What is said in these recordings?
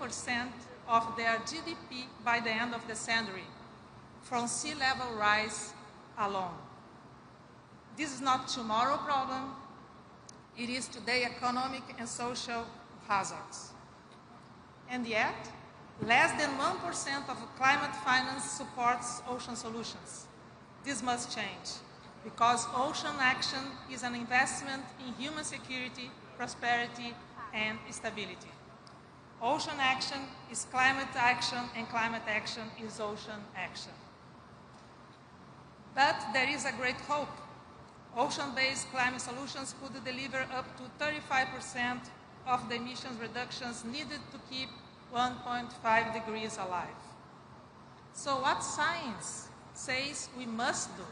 50% of their GDP by the end of the century from sea level rise alone. This is not tomorrow's problem. It is today economic and social hazards. And yet, less than 1% of climate finance supports ocean solutions. This must change, because ocean action is an investment in human security, prosperity, and stability. Ocean action is climate action, and climate action is ocean action. But there is a great hope. Ocean-based climate solutions could deliver up to 35% of the emissions reductions needed to keep 1.5 degrees alive. So what science says we must do?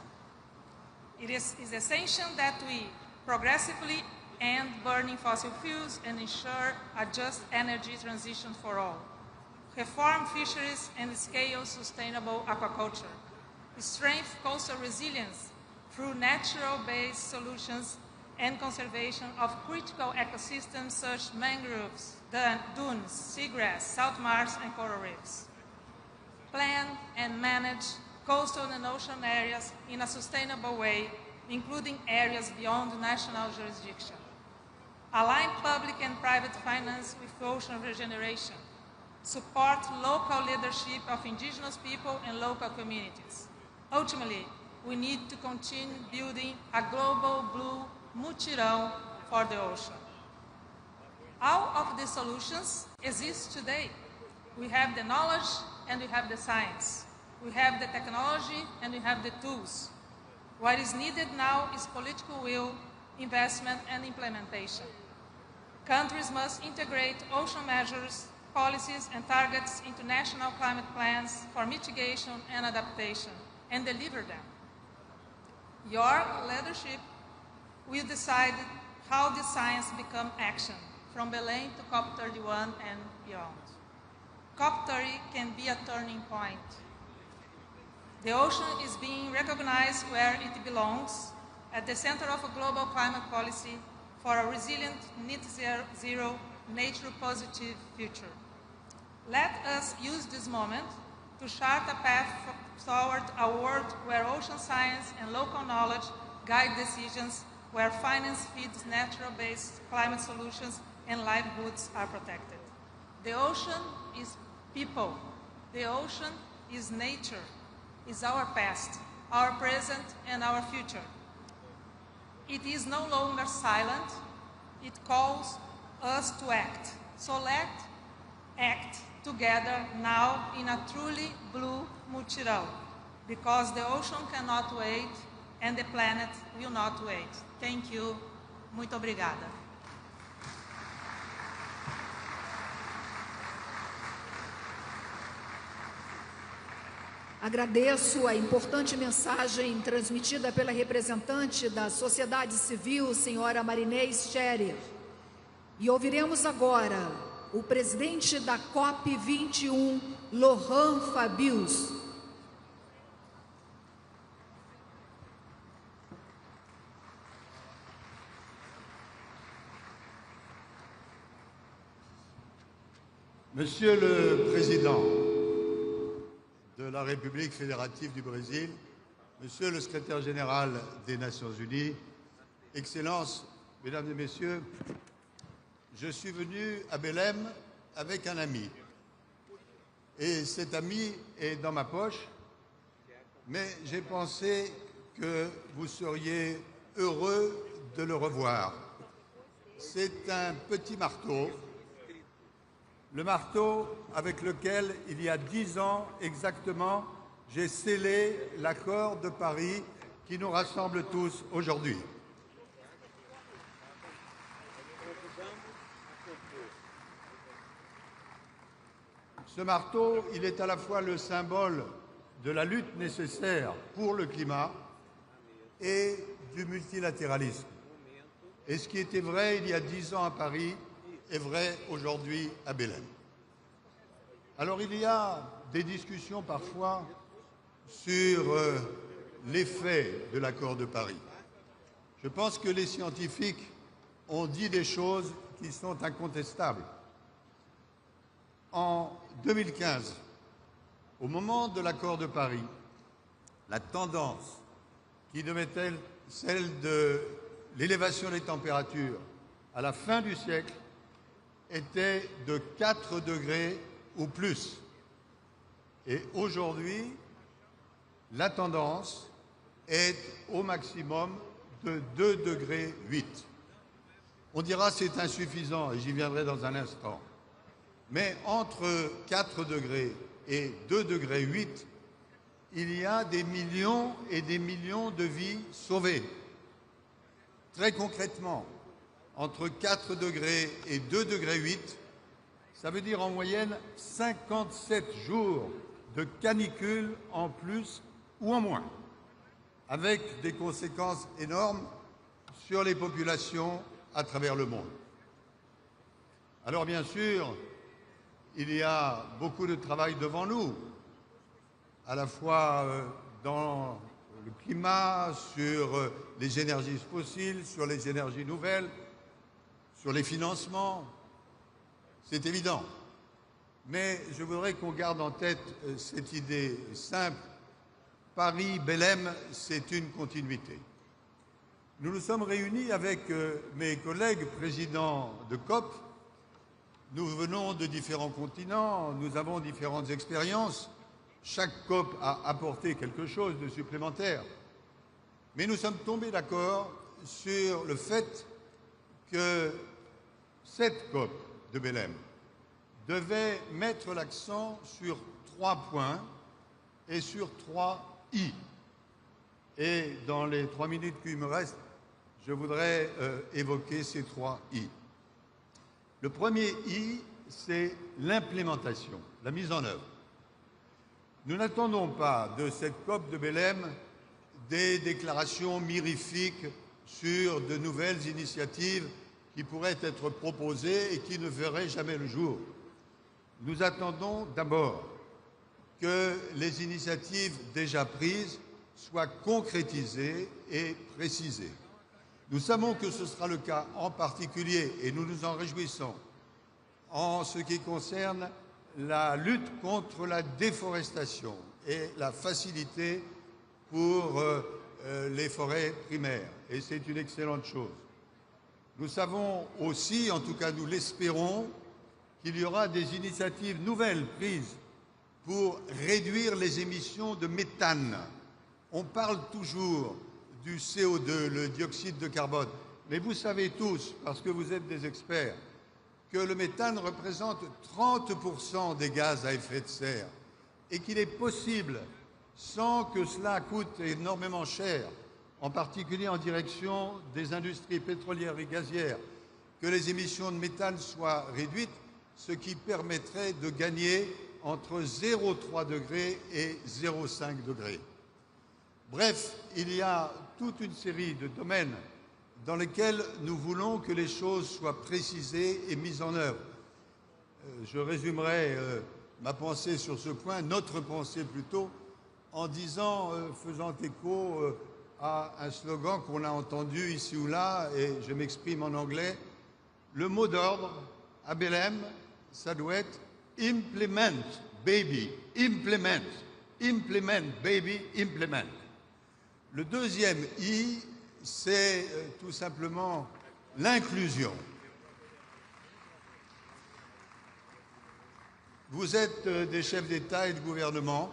It is essential that we progressively end burning fossil fuels and ensure a just energy transition for all. Reform fisheries and scale sustainable aquaculture. Strengthen coastal resilience through natural-based solutions and conservation of critical ecosystems such as mangroves, dunes, seagrass, salt marshes, and coral reefs. Plan and manage coastal and ocean areas in a sustainable way, including areas beyond national jurisdiction. Align public and private finance with ocean regeneration. Support local leadership of indigenous people and local communities. Ultimately, we need to continue building a global blue mutirão for the ocean. All of the solutions exist today. We have the knowledge and we have the science. We have the technology and we have the tools. What is needed now is political will, investment, and implementation. Countries must integrate ocean measures, policies, and targets into national climate plans for mitigation and adaptation, and deliver them. Your leadership will decide how this science becomes action, from Belém to COP31 and beyond. COP30 can be a turning point. The ocean is being recognized where it belongs, at the center of a global climate policy for a resilient, net zero, nature-positive future. Let us use this moment to chart a path toward a world where ocean science and local knowledge guide decisions, where finance feeds natural-based climate solutions and livelihoods are protected. The ocean is people. The ocean is nature, is our past, our present, and our future. It is no longer silent. It calls us to act. So let's act together now in a truly blue mutirão, because the ocean cannot wait and the planet will not wait. Thank you. Muito obrigada. Agradeço a importante mensagem transmitida pela representante da sociedade civil, senhora Marinês Scherer. E ouviremos agora o presidente da COP21, Laurent Fabius. Monsieur le Président de la République fédérative du Brésil, Monsieur le Secrétaire général des Nations Unies, Excellences, Mesdames et Messieurs, je suis venu à Belém avec un ami. Et cet ami est dans ma poche, mais j'ai pensé que vous seriez heureux de le revoir. C'est un petit marteau, le marteau avec lequel, il y a 10 ans exactement, j'ai scellé l'accord de Paris qui nous rassemble tous aujourd'hui. Ce marteau, il est à la fois le symbole de la lutte nécessaire pour le climat et du multilatéralisme. Et ce qui était vrai il y a 10 ans à Paris est vrai aujourd'hui à Belém. Alors il y a des discussions parfois sur l'effet de l'accord de Paris. Je pense que les scientifiques ont dit des choses qui sont incontestables. En 2015, au moment de l'accord de Paris, la tendance qui devait être celle de l'élévation des températures à la fin du siècle était de 4 degrés ou plus. Et aujourd'hui, la tendance est au maximum de 2,8 degrés. On dira c'est insuffisant, et j'y viendrai dans un instant. Mais entre 4 degrés et 2,8 degrés, il y a des millions et des millions de vies sauvées. Très concrètement, entre 4 degrés et 2,8 degrés, ça veut dire en moyenne 57 jours de canicule en plus ou en moins, avec des conséquences énormes sur les populations à travers le monde. Alors bien sûr, il y a beaucoup de travail devant nous, à la fois dans le climat, sur les énergies fossiles, sur les énergies nouvelles, sur les financements, c'est évident. Mais je voudrais qu'on garde en tête cette idée simple. Paris-Belém, c'est une continuité. Nous nous sommes réunis avec mes collègues présidents de COP. Nous venons de différents continents, nous avons différentes expériences. Chaque COP a apporté quelque chose de supplémentaire. Mais nous sommes tombés d'accord sur le fait que cette COP de Belém devait mettre l'accent sur 3 points et sur 3 I. Et dans les 3 minutes qui me restent, je voudrais évoquer ces 3 I. Le premier I, c'est l'implémentation, la mise en œuvre. Nous n'attendons pas de cette COP de Belém des déclarations mirifiques sur de nouvelles initiatives qui pourraient être proposées et qui ne verraient jamais le jour. Nous attendons d'abord que les initiatives déjà prises soient concrétisées et précisées. Nous savons que ce sera le cas en particulier, et nous nous en réjouissons, en ce qui concerne la lutte contre la déforestation et la facilité pour les forêts primaires. Et c'est une excellente chose. Nous savons aussi, en tout cas nous l'espérons, qu'il y aura des initiatives nouvelles prises pour réduire les émissions de méthane. On parle toujours du CO2, le dioxyde de carbone, mais vous savez tous, parce que vous êtes des experts, que le méthane représente 30% des gaz à effet de serre et qu'il est possible, sans que cela coûte énormément cher, en particulier en direction des industries pétrolières et gazières, que les émissions de méthane soient réduites, ce qui permettrait de gagner entre 0,3 degrés et 0,5 degrés. Bref, il y a toute une série de domaines dans lesquels nous voulons que les choses soient précisées et mises en œuvre. Je résumerai ma pensée sur ce point, notre pensée plutôt, en disant, faisant écho à un slogan qu'on a entendu ici ou là, et je m'exprime en anglais, le mot d'ordre à Belém, ça doit être « implement, baby, implement, implement, baby, implement ». Le deuxième I, c'est tout simplement l'inclusion. Vous êtes des chefs d'État et de gouvernement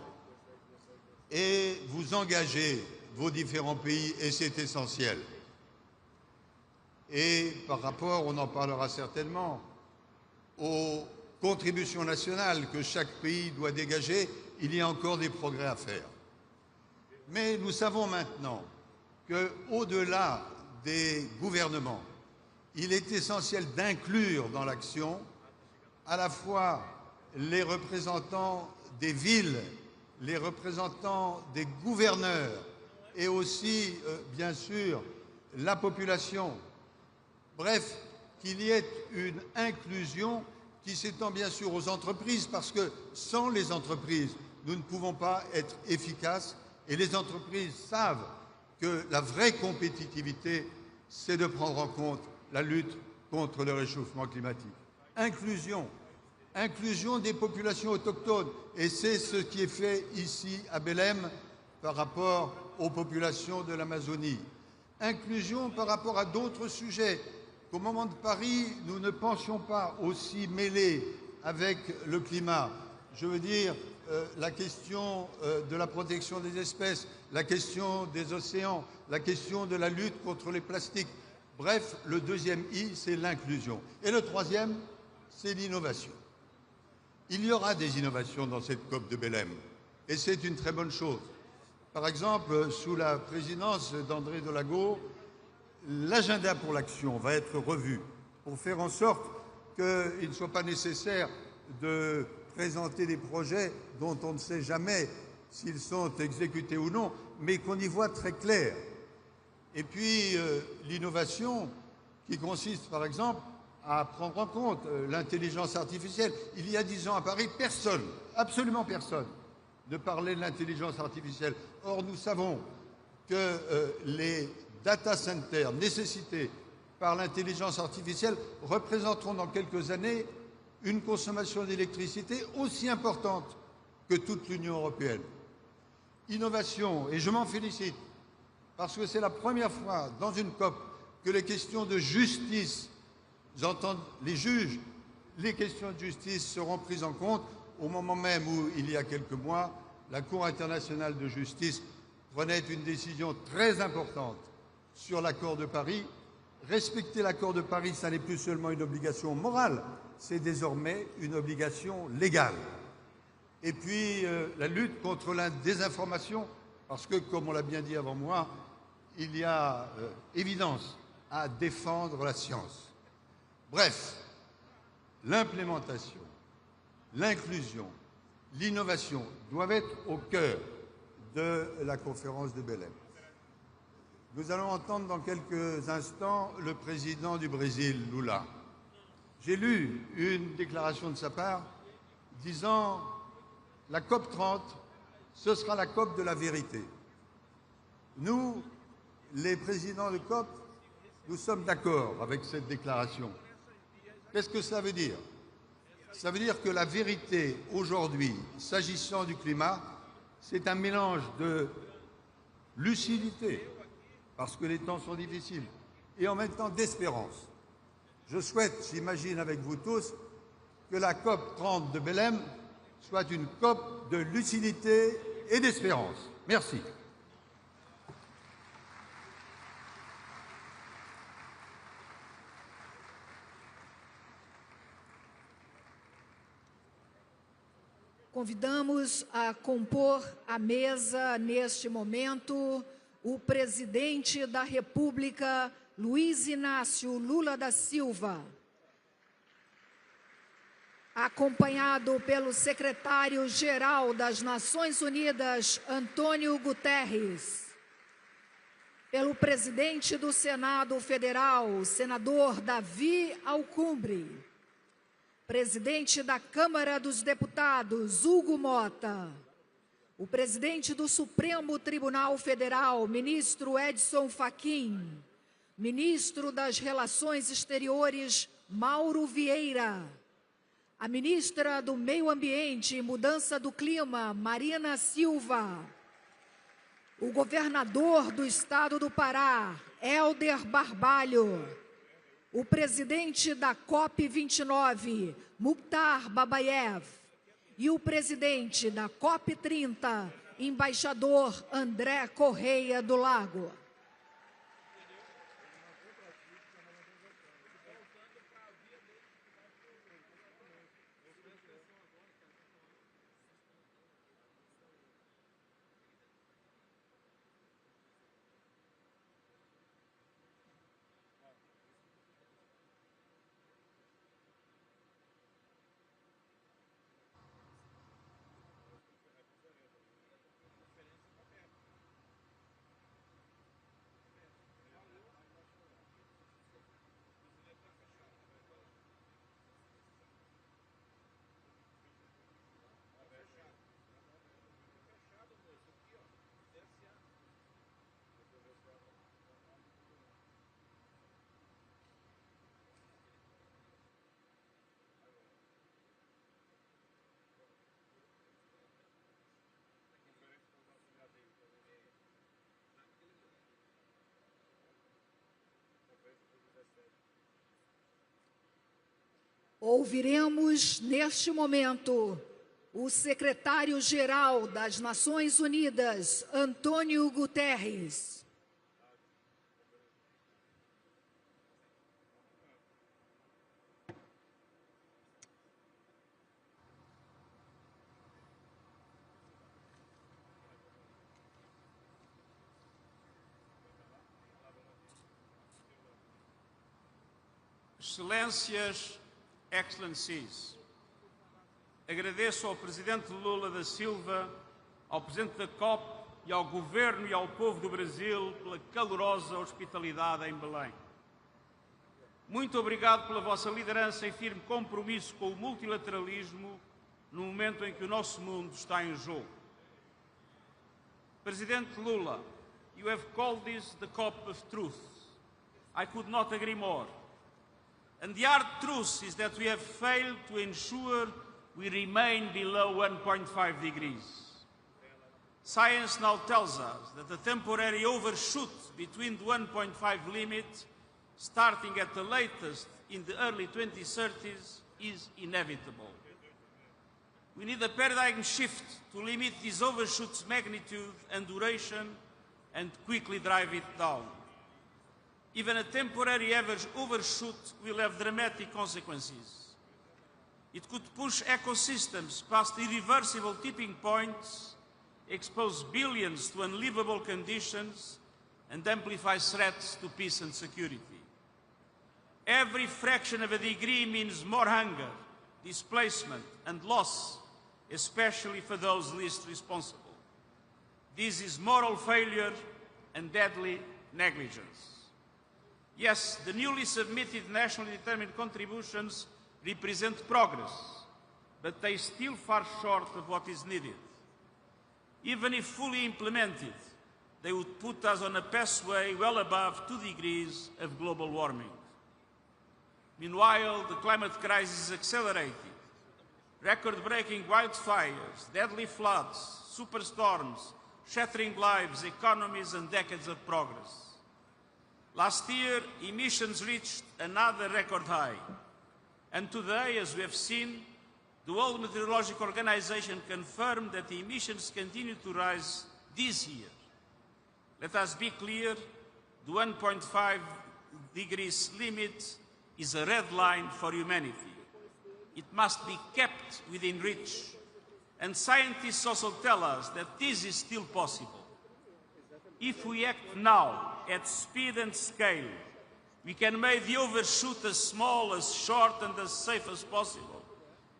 et vous engagez vos différents pays et c'est essentiel. Et par rapport, on en parlera certainement, aux contributions nationales que chaque pays doit dégager, il y a encore des progrès à faire. Mais nous savons maintenant qu'au-delà des gouvernements, il est essentiel d'inclure dans l'action à la fois les représentants des villes, les représentants des gouverneurs et aussi, bien sûr, la population. Bref, qu'il y ait une inclusion qui s'étend bien sûr aux entreprises parce que sans les entreprises, nous ne pouvons pas être efficaces et les entreprises savent que la vraie compétitivité, c'est de prendre en compte la lutte contre le réchauffement climatique. Inclusion, inclusion des populations autochtones. Et c'est ce qui est fait ici à Belém par rapport aux populations de l'Amazonie. Inclusion par rapport à d'autres sujets qu'au moment de Paris, nous ne pensions pas aussi mêlés avec le climat. Je veux dire, la question de la protection des espèces, la question des océans, la question de la lutte contre les plastiques. Bref, le deuxième I, c'est l'inclusion. Et le troisième, c'est l'innovation. Il y aura des innovations dans cette COP de Belém, et c'est une très bonne chose. Par exemple, sous la présidence d'André Dolago, l'agenda pour l'action va être revu pour faire en sorte qu'il ne soit pas nécessaire de présenter des projets dont on ne sait jamais s'ils sont exécutés ou non, mais qu'on y voit très clair. Et puis, l'innovation qui consiste, par exemple, à prendre en compte l'intelligence artificielle. Il y a 10 ans à Paris, personne, absolument personne, ne parlait de l'intelligence artificielle. Or, nous savons que les data centers nécessités par l'intelligence artificielle représenteront dans quelques années une consommation d'électricité aussi importante que toute l'Union européenne. Innovation, et je m'en félicite, parce que c'est la première fois dans une COP que les questions de justice, j'entends les juges, les questions de justice seront prises en compte au moment même où, il y a quelques mois, la Cour internationale de justice prenait une décision très importante sur l'accord de Paris. Respecter l'accord de Paris, ça n'est plus seulement une obligation morale, c'est désormais une obligation légale. Et puis, la lutte contre la désinformation, parce que, comme on l'a bien dit avant moi, il y a évidence à défendre la science. Bref, l'implémentation, l'inclusion, l'innovation doivent être au cœur de la conférence de Belém. Nous allons entendre dans quelques instants le président du Brésil, Lula. J'ai lu une déclaration de sa part disant « La COP30, ce sera la COP de la vérité ». Nous, les présidents de COP, nous sommes d'accord avec cette déclaration. Qu'est-ce que ça veut dire? Ça veut dire que la vérité aujourd'hui, s'agissant du climat, c'est un mélange de lucidité, parce que les temps sont difficiles, et en même temps d'espérance. Je souhaite, j'imagine avec vous tous, que la COP30 de Belém soit une COP de lucidité et d'espérance. Merci. Convidamos a compor a mesa, neste momento, o presidente da República, Luiz Inácio Lula da Silva, acompanhado pelo secretário-geral das Nações Unidas, Antônio Guterres, pelo presidente do Senado Federal, senador Davi Alcumbre, presidente da Câmara dos Deputados, Hugo Mota, o presidente do Supremo Tribunal Federal, ministro Edson Fachin, ministro das Relações Exteriores, Mauro Vieira, a ministra do Meio Ambiente e Mudança do Clima, Marina Silva, o governador do estado do Pará, Hélder Barbalho, o presidente da COP29, Mukhtar Babayev, e o presidente da COP30, embaixador André Correia do Lago. Ouviremos, neste momento, o secretário-geral das Nações Unidas, Antônio Guterres. Excelências, Excellencies, agradeço ao Presidente Lula da Silva, ao Presidente da COP e ao Governo e ao povo do Brasil pela calorosa hospitalidade em Belém. Muito obrigado pela vossa liderança e firme compromisso com o multilateralismo no momento em que o nosso mundo está em jogo. Presidente Lula, you have called this the COP of truth. I could not agree more. And the hard truth is that we have failed to ensure we remain below 1.5 degrees. Science now tells us that a temporary overshoot between the 1.5 limit, starting at the latest in the early 2030s, is inevitable. We need a paradigm shift to limit this overshoot's magnitude and duration and quickly drive it down. Even a temporary average overshoot will have dramatic consequences. It could push ecosystems past irreversible tipping points, expose billions to unlivable conditions, and amplify threats to peace and security. Every fraction of a degree means more hunger, displacement, and loss, especially for those least responsible. This is moral failure and deadly negligence. Yes, the newly submitted nationally determined contributions represent progress, but they still fall short of what is needed. Even if fully implemented, they would put us on a pathway well above 2 degrees of global warming. Meanwhile, the climate crisis is accelerating. Record-breaking wildfires, deadly floods, superstorms, shattering lives, economies, and decades of progress. Last year, emissions reached another record high. And today, as we have seen, the World Meteorological Organization confirmed that the emissions continue to rise this year. Let us be clear, the 1.5 degrees limit is a red line for humanity. It must be kept within reach. And scientists also tell us that this is still possible. If we act now at speed and scale, we can make the overshoot as small, as short, and as safe as possible,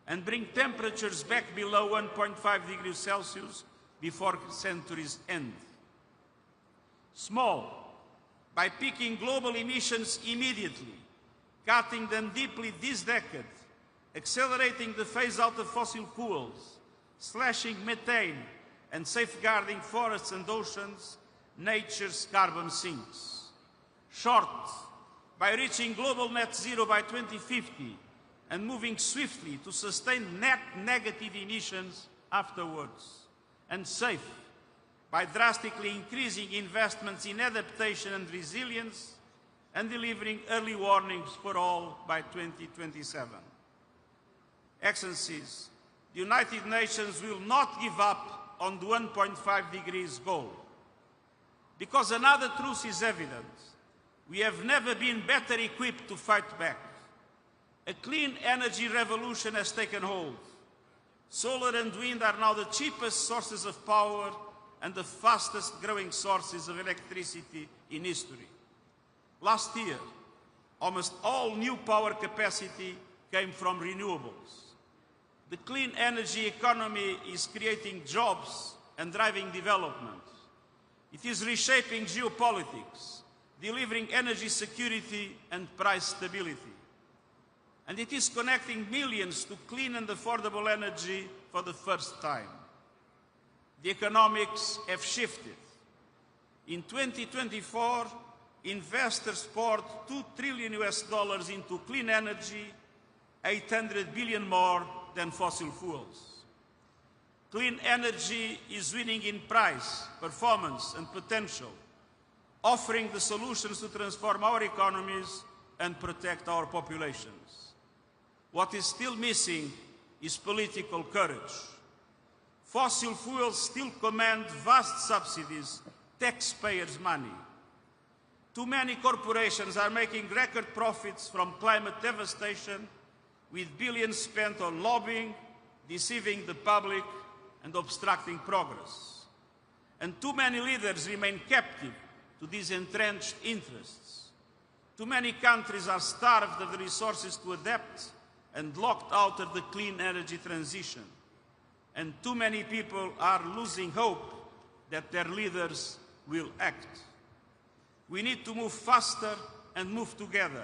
and bring temperatures back below 1.5 degrees Celsius before century's end. Small, by peaking global emissions immediately, cutting them deeply this decade, accelerating the phase-out of fossil fuels, slashing methane, and safeguarding forests and oceans, nature's carbon sinks. Short, by reaching global net zero by 2050 and moving swiftly to sustain net negative emissions afterwards. And safe, by drastically increasing investments in adaptation and resilience and delivering early warnings for all by 2027. Excellencies, the United Nations will not give up on the 1.5 degrees goal. Because another truth is evident. We have never been better equipped to fight back. A clean energy revolution has taken hold. Solar and wind are now the cheapest sources of power and the fastest growing sources of electricity in history. Last year, almost all new power capacity came from renewables. The clean energy economy is creating jobs and driving development. It is reshaping geopolitics, delivering energy security and price stability. And it is connecting millions to clean and affordable energy for the first time. The economics have shifted. In 2024, investors poured $2 trillion into clean energy, 800 billion more than fossil fuels. Clean energy is winning in price, performance, and potential, offering the solutions to transform our economies and protect our populations. What is still missing is political courage. Fossil fuels still command vast subsidies, taxpayers' money. Too many corporations are making record profits from climate devastation, with billions spent on lobbying, deceiving the public, and obstructing progress. And too many leaders remain captive to these entrenched interests. Too many countries are starved of the resources to adapt and locked out of the clean energy transition. And too many people are losing hope that their leaders will act. We need to move faster and move together.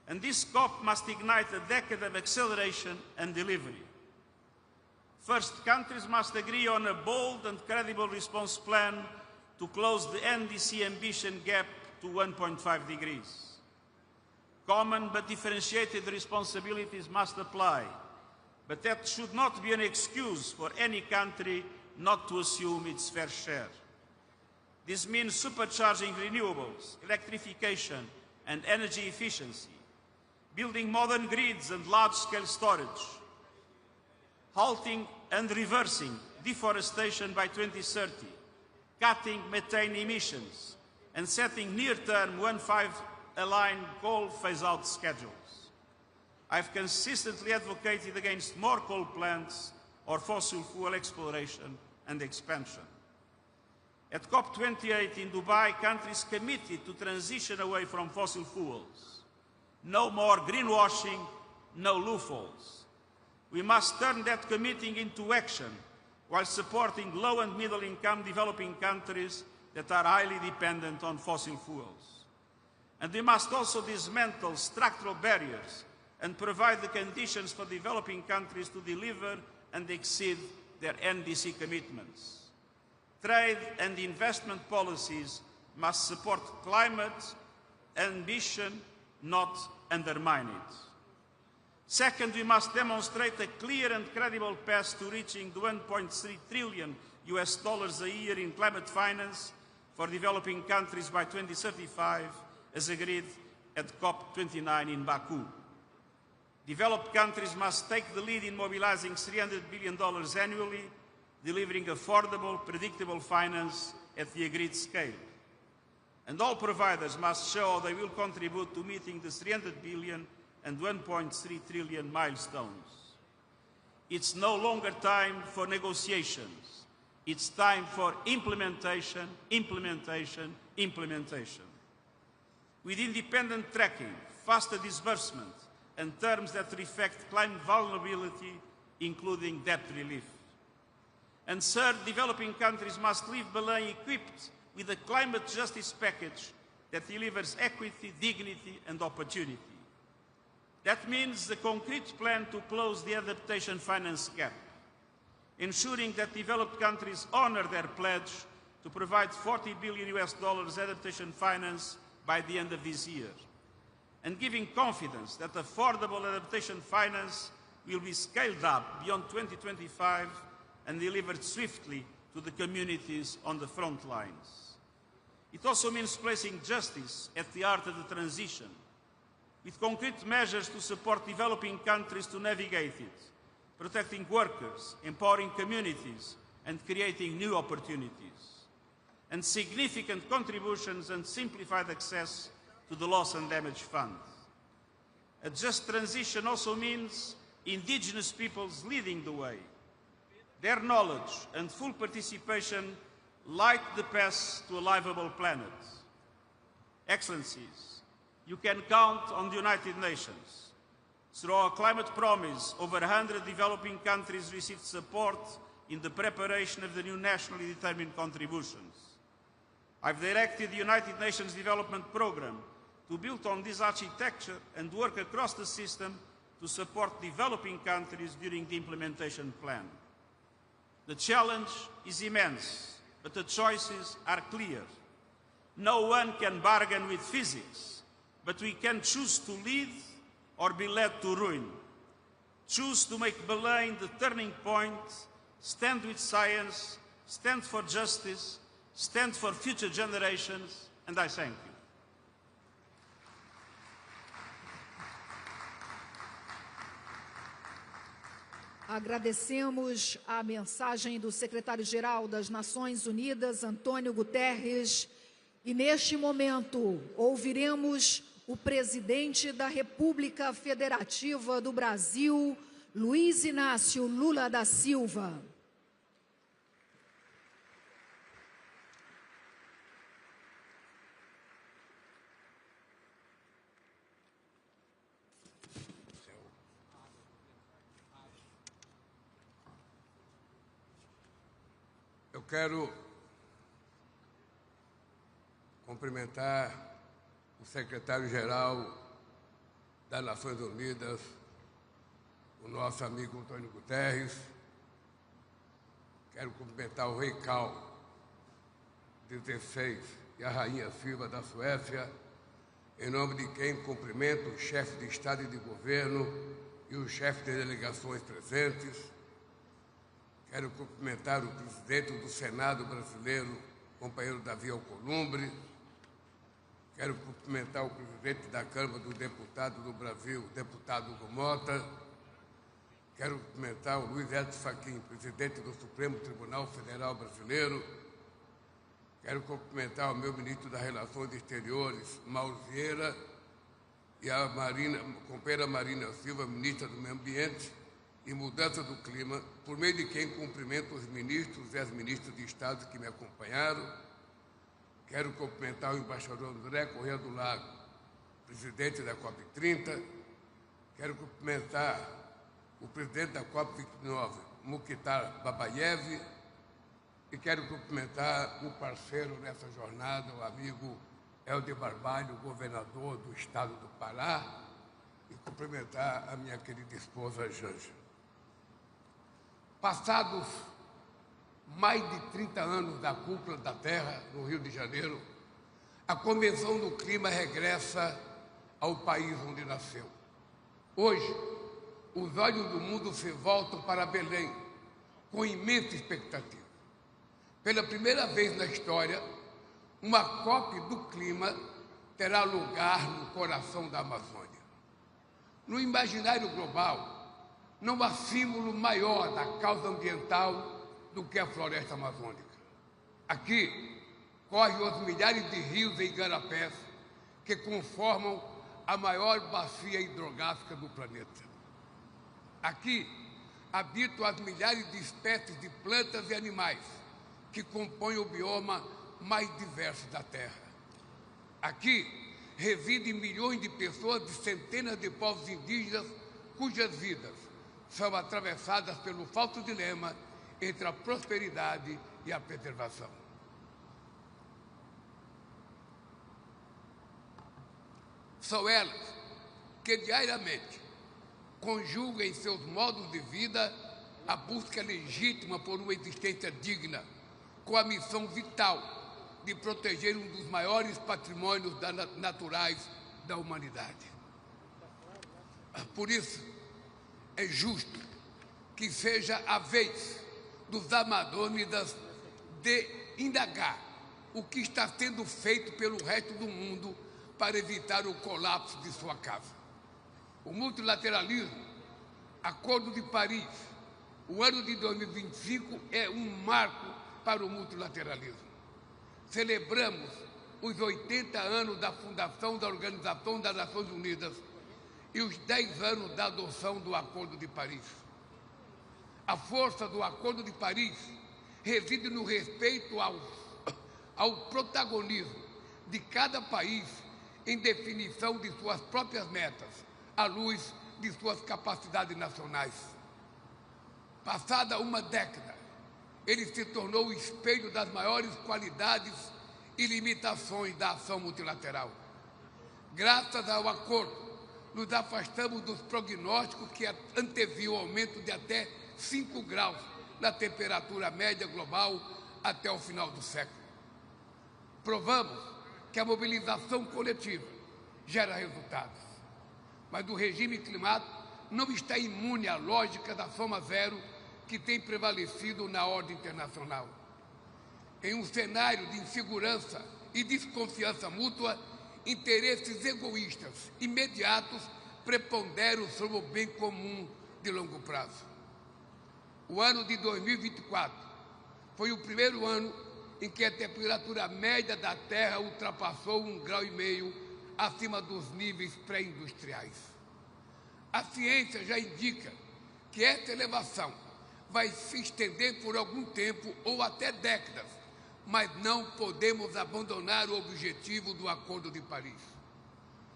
And this COP must ignite a decade of acceleration and delivery. First, countries must agree on a bold and credible response plan to close the NDC ambition gap to 1.5 degrees. Common but differentiated responsibilities must apply, but that should not be an excuse for any country not to assume its fair share. This means supercharging renewables, electrification, and energy efficiency, building modern grids and large-scale storage, halting and reversing deforestation by 2030, cutting methane emissions, and setting near-term 1.5 aligned coal phase-out schedules. I've consistently advocated against more coal plants or fossil fuel exploration and expansion. At COP28 in Dubai, countries committed to transition away from fossil fuels. No more greenwashing, no loopholes. We must turn that committing into action while supporting low and middle income developing countries that are highly dependent on fossil fuels. And we must also dismantle structural barriers and provide the conditions for developing countries to deliver and exceed their NDC commitments. Trade and investment policies must support climate ambition, not undermine it. Second, we must demonstrate a clear and credible path to reaching the $1.3 trillion a year in climate finance for developing countries by 2035, as agreed at COP29 in Baku. Developed countries must take the lead in mobilizing $300 billion annually, delivering affordable, predictable finance at the agreed scale. And all providers must show they will contribute to meeting the $300 billion and $1.3 trillion milestones. It's no longer time for negotiations. It's time for implementation, implementation, implementation. With independent tracking, faster disbursement, and terms that reflect climate vulnerability, including debt relief. And third, developing countries must leave Belém equipped with a climate justice package that delivers equity, dignity, and opportunity. That means the concrete plan to close the adaptation finance gap, ensuring that developed countries honor their pledge to provide $40 billion adaptation finance by the end of this year, and giving confidence that affordable adaptation finance will be scaled up beyond 2025 and delivered swiftly to the communities on the front lines. It also means placing justice at the heart of the transition, with concrete measures to support developing countries to navigate it, protecting workers, empowering communities, and creating new opportunities, and significant contributions and simplified access to the Loss and Damage Fund. A just transition also means indigenous peoples leading the way. Their knowledge and full participation light the path to a livable planet. Excellencies, you can count on the United Nations. Through our climate promise, over 100 developing countries received support in the preparation of the new nationally determined contributions. I've directed the United Nations Development Programme to build on this architecture and work across the system to support developing countries during the implementation plan. The challenge is immense, but the choices are clear. No one can bargain with physics, but we can choose to lead or be led to ruin. Choose to make Belém the turning point, stand with science, stand for justice, stand for future generations, and I thank you. 。 . 。 . 。 。 . 。 。 . 。 。 . 。 。 . 。 。 . 。 。 . 。 。 . 。 。 . 。 。 . 。 。 . 。 。 . 。 。 . 。 。 . 。 。 . 。 。 . 。 。 . 。 . 。 . Agradecemos a mensagem do secretário-geral das Nações Unidas, Antônio Guterres, e neste momento ouviremos o presidente da República Federativa do Brasil, Luiz Inácio Lula da Silva. Eu quero cumprimentar o secretário-geral das Nações Unidas, o nosso amigo Antônio Guterres. Quero cumprimentar o rei Carl XVI e a rainha Silva da Suécia, em nome de quem cumprimento o chefe de Estado e de Governo e os chefes de delegações presentes. Quero cumprimentar o presidente do Senado brasileiro, companheiro Davi Alcolumbre. Quero cumprimentar o presidente da Câmara dos Deputados do Brasil, deputado Hugo Mota. Quero cumprimentar o Luiz Edson Fachin, presidente do Supremo Tribunal Federal Brasileiro. Quero cumprimentar o meu ministro das Relações Exteriores, Mauro Vieira, e a companheira Marina Silva, ministra do Meio Ambiente e Mudança do Clima, por meio de quem cumprimento os ministros e as ministras de Estado que me acompanharam. Quero cumprimentar o embaixador André Corrêa do Lago, presidente da COP30. Quero cumprimentar o presidente da COP29, Mukhtar Babayev. E quero cumprimentar o parceiro nessa jornada, o amigo Helder Barbalho, governador do estado do Pará, e cumprimentar a minha querida esposa Janja. Passados mais de 30 anos da Cúpula da Terra, no Rio de Janeiro, a Convenção do Clima regressa ao país onde nasceu. Hoje, os olhos do mundo se voltam para Belém, com imensa expectativa. Pela primeira vez na história, uma COP do clima terá lugar no coração da Amazônia. No imaginário global, não há símbolo maior da causa ambiental do que a floresta amazônica. Aqui correm os milhares de rios e igarapés que conformam a maior bacia hidrográfica do planeta. Aqui habitam as milhares de espécies de plantas e animais que compõem o bioma mais diverso da Terra. Aqui residem milhões de pessoas de centenas de povos indígenas cujas vidas são atravessadas pelo falso dilema entre a prosperidade e a preservação. São elas que diariamente conjugam em seus modos de vida a busca legítima por uma existência digna, com a missão vital de proteger um dos maiores patrimônios naturais da humanidade. Por isso, é justo que seja a vez dos amazônidas de indagar o que está sendo feito pelo resto do mundo para evitar o colapso de sua casa. O multilateralismo, Acordo de Paris, o ano de 2025 é um marco para o multilateralismo. Celebramos os 80 anos da fundação da Organização das Nações Unidas e os 10 anos da adoção do Acordo de Paris. A força do Acordo de Paris reside no respeito ao protagonismo de cada país em definição de suas próprias metas, à luz de suas capacidades nacionais. Passada uma década, ele se tornou o espelho das maiores qualidades e limitações da ação multilateral. Graças ao acordo, nos afastamos dos prognósticos que anteviam o aumento de até 5 graus na temperatura média global até o final do século. Provamos que a mobilização coletiva gera resultados, mas o regime climático não está imune à lógica da soma zero que tem prevalecido na ordem internacional. Em um cenário de insegurança e desconfiança mútua, interesses egoístas imediatos preponderam sobre o bem comum de longo prazo. O ano de 2024 foi o primeiro ano em que a temperatura média da Terra ultrapassou 1,5 graus acima dos níveis pré-industriais. A ciência já indica que essa elevação vai se estender por algum tempo ou até décadas, mas não podemos abandonar o objetivo do Acordo de Paris.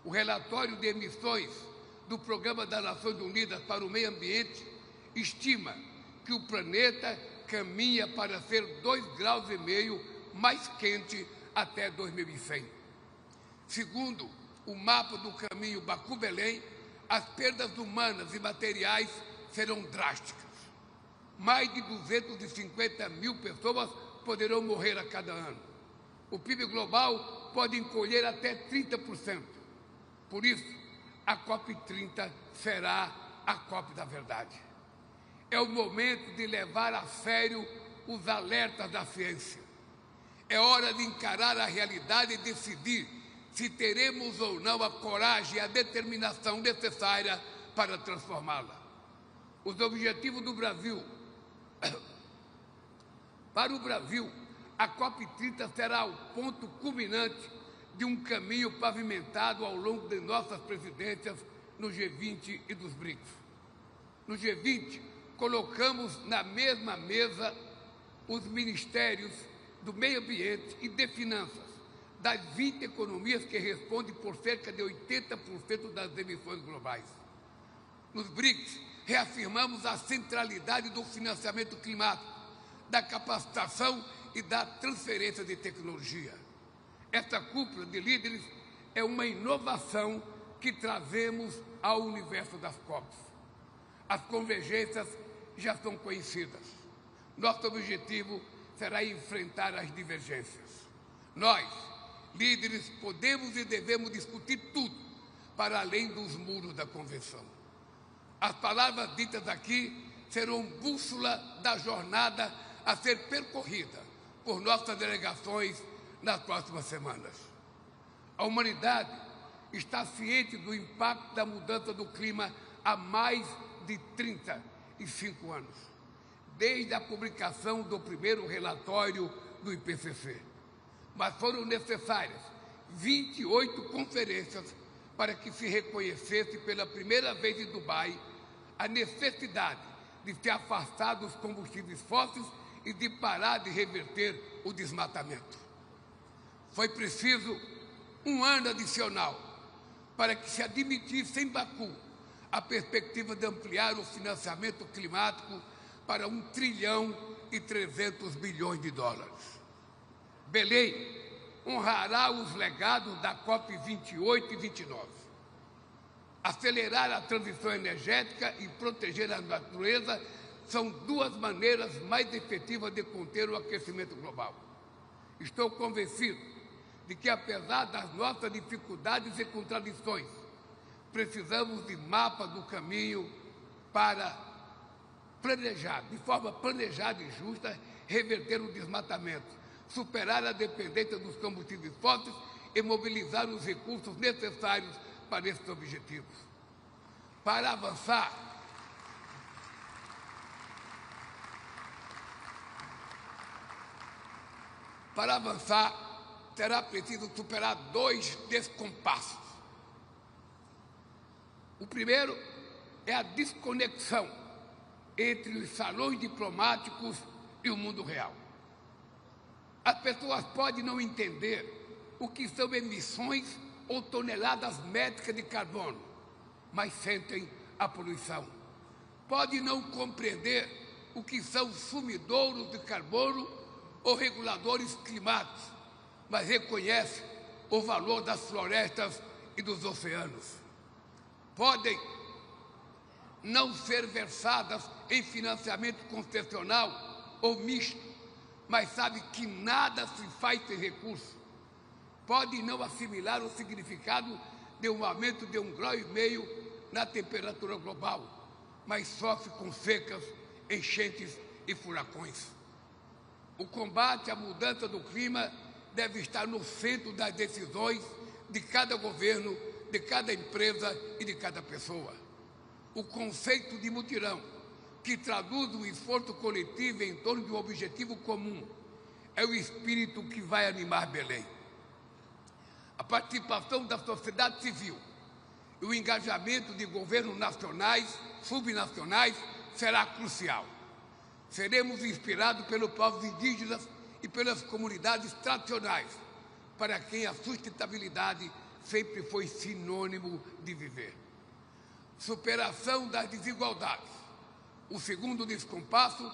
O relatório de emissões do Programa das Nações Unidas para o Meio Ambiente estima que o planeta caminha para ser 2,5 graus mais quente até 2100. Segundo o mapa do caminho Baku-Belém, as perdas humanas e materiais serão drásticas. Mais de 250 mil pessoas poderão morrer a cada ano. O PIB global pode encolher até 30%. Por isso, a COP30 será a COP da verdade. É o momento de levar a sério os alertas da ciência. É hora de encarar a realidade e decidir se teremos ou não a coragem e a determinação necessária para transformá-la. Os objetivos do Brasil. Para o Brasil, a COP30 será o ponto culminante de um caminho pavimentado ao longo de nossas presidências no G20 e dos BRICS. No G20, colocamos na mesma mesa os ministérios do meio ambiente e de finanças, das 20 economias que respondem por cerca de 80% das emissões globais. Nos BRICS, reafirmamos a centralidade do financiamento climático, da capacitação e da transferência de tecnologia. Esta cúpula de líderes é uma inovação que trazemos ao universo das COPs. As convergências já são conhecidas. Nosso objetivo será enfrentar as divergências. Nós, líderes, podemos e devemos discutir tudo para além dos muros da convenção. As palavras ditas aqui serão bússola da jornada a ser percorrida por nossas delegações nas próximas semanas. A humanidade está ciente do impacto da mudança do clima há mais de 35 anos, desde a publicação do primeiro relatório do IPCC. Mas foram necessárias 28 conferências para que se reconhecesse pela primeira vez em Dubai a necessidade de se afastar dos combustíveis fósseis e de parar de reverter o desmatamento. Foi preciso um ano adicional para que se admitisse em Baku a perspectiva de ampliar o financiamento climático para $1,3 trilhão. Belém honrará os legados da COP28 e 29. Acelerar a transição energética e proteger a natureza são duas maneiras mais efetivas de conter o aquecimento global. Estou convencido de que, apesar das nossas dificuldades e contradições, precisamos de mapa do caminho para planejar, de forma planejada e justa, reverter o desmatamento, superar a dependência dos combustíveis fósseis e mobilizar os recursos necessários para esses objetivos. Para avançar, será preciso superar 2 descompassos. O primeiro é a desconexão entre os salões diplomáticos e o mundo real. As pessoas podem não entender o que são emissões ou toneladas métricas de carbono, mas sentem a poluição. Podem não compreender o que são sumidouros de carbono ou reguladores climáticos, mas reconhecem o valor das florestas e dos oceanos. Podem não ser versadas em financiamento concessional ou misto, mas sabem que nada se faz sem recurso. Podem não assimilar o significado de um aumento de 1,5 graus na temperatura global, mas sofrem com secas, enchentes e furacões. O combate à mudança do clima deve estar no centro das decisões de cada governo, de cada empresa e de cada pessoa. O conceito de mutirão que traduz um esforço coletivo em torno de um objetivo comum. É o espírito que vai animar Belém. A participação da sociedade civil e o engajamento de governos nacionais, subnacionais, será crucial. Seremos inspirados pelos povos indígenas e pelas comunidades tradicionais, para quem a sustentabilidade sempre foi sinônimo de viver. Superação das desigualdades. O segundo descompasso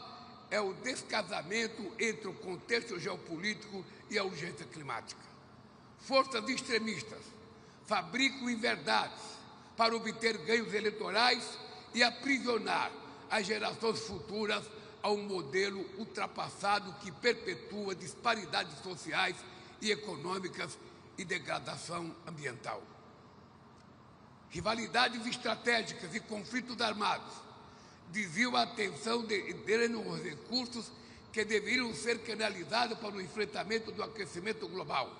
é o descasamento entre o contexto geopolítico e a urgência climática. Forças extremistas fabricam inverdades para obter ganhos eleitorais e aprisionar as gerações futuras a um modelo ultrapassado que perpetua disparidades sociais e econômicas e degradação ambiental. Rivalidades estratégicas e conflitos armados desviam a atenção dos recursos que deveriam ser canalizados para o enfrentamento do aquecimento global.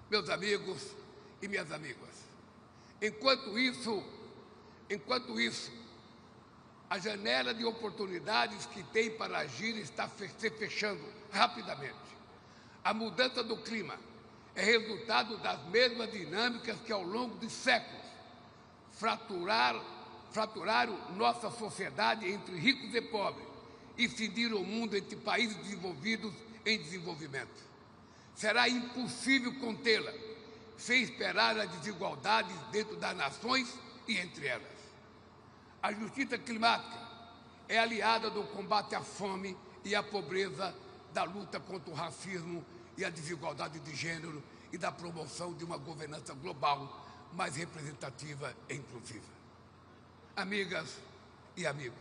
Meus amigos e minhas amigas, enquanto isso, a janela de oportunidades que tem para agir está se fechando rapidamente. A mudança do clima é resultado das mesmas dinâmicas que ao longo de séculos fraturaram nossa sociedade entre ricos e pobres e cindiram o mundo entre países desenvolvidos em desenvolvimento. Será impossível contê-la sem esperar as desigualdades dentro das nações e entre elas. A justiça climática é aliada do combate à fome e à pobreza, da luta contra o racismo e a desigualdade de gênero e da promoção de uma governança global mais representativa e inclusiva. Amigas e amigos,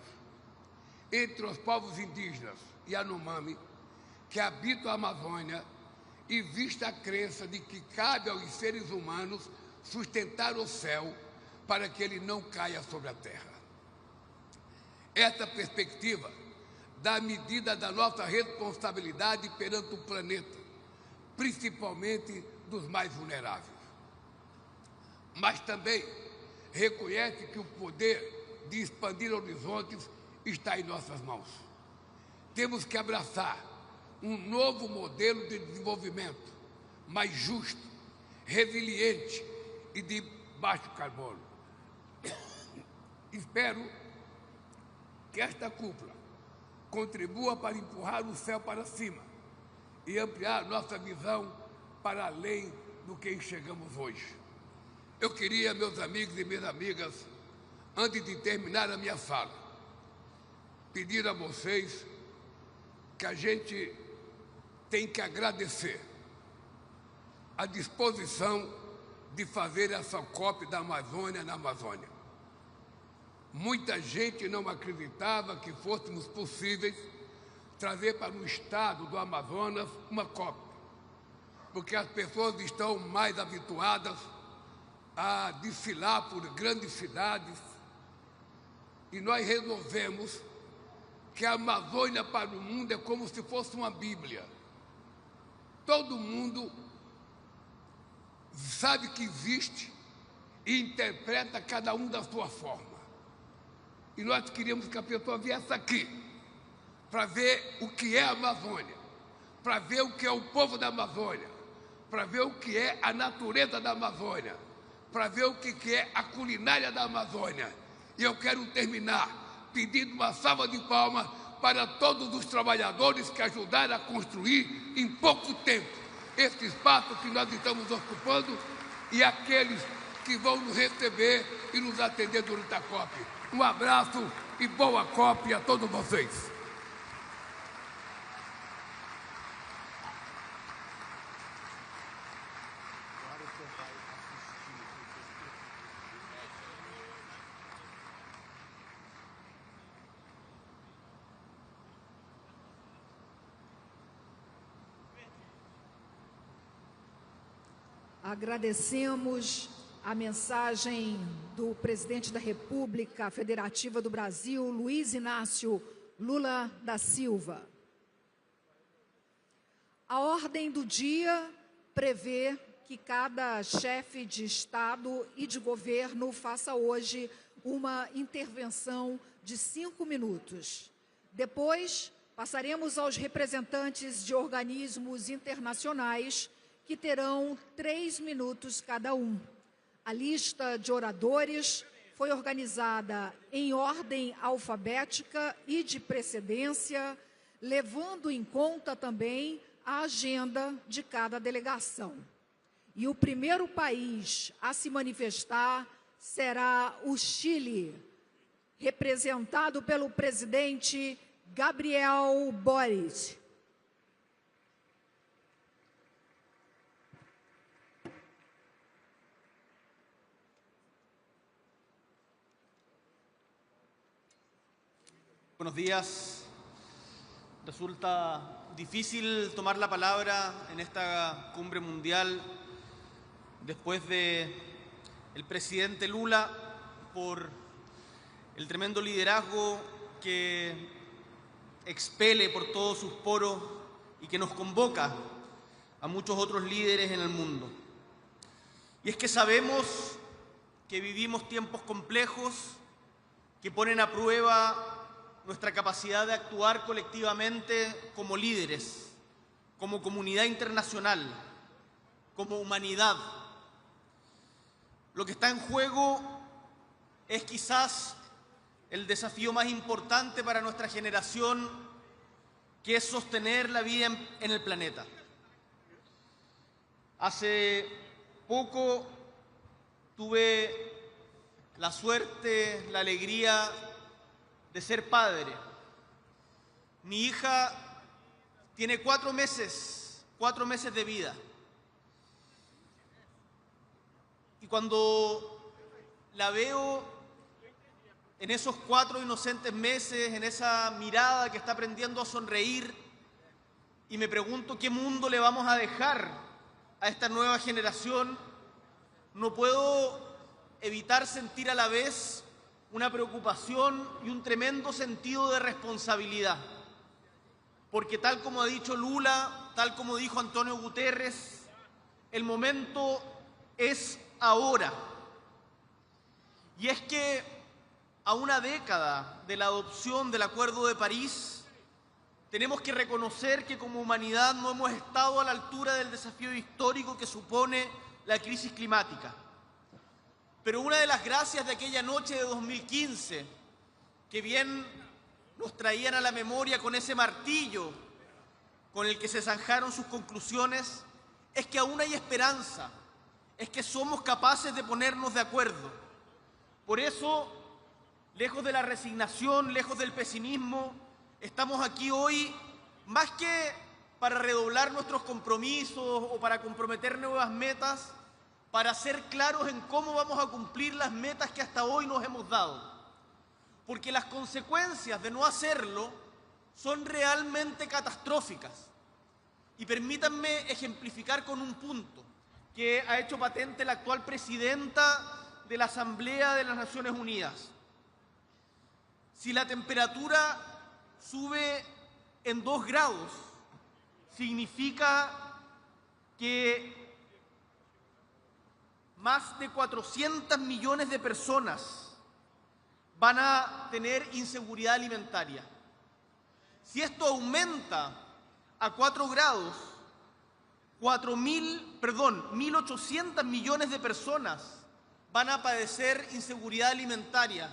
entre os povos indígenas e Yanomami que habitam a Amazônia, existe a crença de que cabe aos seres humanos sustentar o céu para que ele não caia sobre a terra. Essa perspectiva dá medida da nossa responsabilidade perante o planeta, principalmente dos mais vulneráveis. Mas também reconhece que o poder de expandir horizontes está em nossas mãos. Temos que abraçar um novo modelo de desenvolvimento mais justo, resiliente e de baixo carbono. Espero que esta cúpula contribua para empurrar o céu para cima e ampliar nossa visão para além do que enxergamos hoje. Eu queria, meus amigos e minhas amigas, antes de terminar a minha fala, pedir a vocês que a gente tem que agradecer a disposição de fazer essa COP da Amazônia na Amazônia. Muita gente não acreditava que fôssemos possíveis trazer para o estado do Amazonas uma COP, porque as pessoas estão mais habituadas a desfilar por grandes cidades, e nós resolvemos que a Amazônia para o mundo é como se fosse uma Bíblia. Todo mundo sabe que existe e interpreta cada um da sua forma. E nós queríamos que a pessoa viesse aqui para ver o que é a Amazônia, para ver o que é o povo da Amazônia, para ver o que é a natureza da Amazônia, para ver o que é a culinária da Amazônia. E eu quero terminar pedindo uma salva de palmas para todos os trabalhadores que ajudaram a construir em pouco tempo esse espaço que nós estamos ocupando e aqueles que vão nos receber e nos atender durante a COP. Um abraço e boa COP a todos vocês. Agradecemos a mensagem do presidente da República Federativa do Brasil, Luiz Inácio Lula da Silva. A ordem do dia prevê que cada chefe de Estado e de governo faça hoje uma intervenção de 5 minutos. Depois, passaremos aos representantes de organismos internacionais, que terão 3 minutos cada um. A lista de oradores foi organizada em ordem alfabética e de precedência, levando em conta também a agenda de cada delegação. E o primeiro país a se manifestar será o Chile, representado pelo presidente Gabriel Boric. Buenos días. Resulta difícil tomar la palabra en esta cumbre mundial después de el presidente Lula por el tremendo liderazgo que expele por todos sus poros y que nos convoca a muchos otros líderes en el mundo. Y es que sabemos que vivimos tiempos complejos que ponen a prueba nuestra capacidad de actuar colectivamente como líderes, como comunidad internacional, como humanidad. Lo que está en juego es quizás el desafío más importante para nuestra generación, que es sostener la vida en el planeta. Hace poco tuve la suerte, la alegría de ser padre. Mi hija tiene 4 meses de vida. Y cuando la veo en esos 4 inocentes meses, en esa mirada que está aprendiendo a sonreír, y me pregunto qué mundo le vamos a dejar a esta nueva generación, no puedo evitar sentir a la vez una preocupación y un tremendo sentido de responsabilidad. Porque tal como ha dicho Lula, tal como dijo Antonio Guterres, el momento es ahora. Y es que a una década de la adopción del Acuerdo de París, tenemos que reconocer que como humanidad no hemos estado a la altura del desafío histórico que supone la crisis climática. Pero una de las gracias de aquella noche de 2015, que bien nos traían a la memoria con ese martillo con el que se zanjaron sus conclusiones, es que aún hay esperanza, es que somos capaces de ponernos de acuerdo. Por eso, lejos de la resignación, lejos del pesimismo, estamos aquí hoy más que para redoblar nuestros compromisos o para comprometer nuevas metas, para ser claros en cómo vamos a cumplir las metas que hasta hoy nos hemos dado. Porque las consecuencias de no hacerlo son realmente catastróficas. Y permítanme ejemplificar con un punto que ha hecho patente la actual presidenta de la Asamblea de las Naciones Unidas. Si la temperatura sube en 2 grados, significa que más de 400 millones de personas van a tener inseguridad alimentaria. Si esto aumenta a 4 grados, 1.800 millones de personas van a padecer inseguridad alimentaria,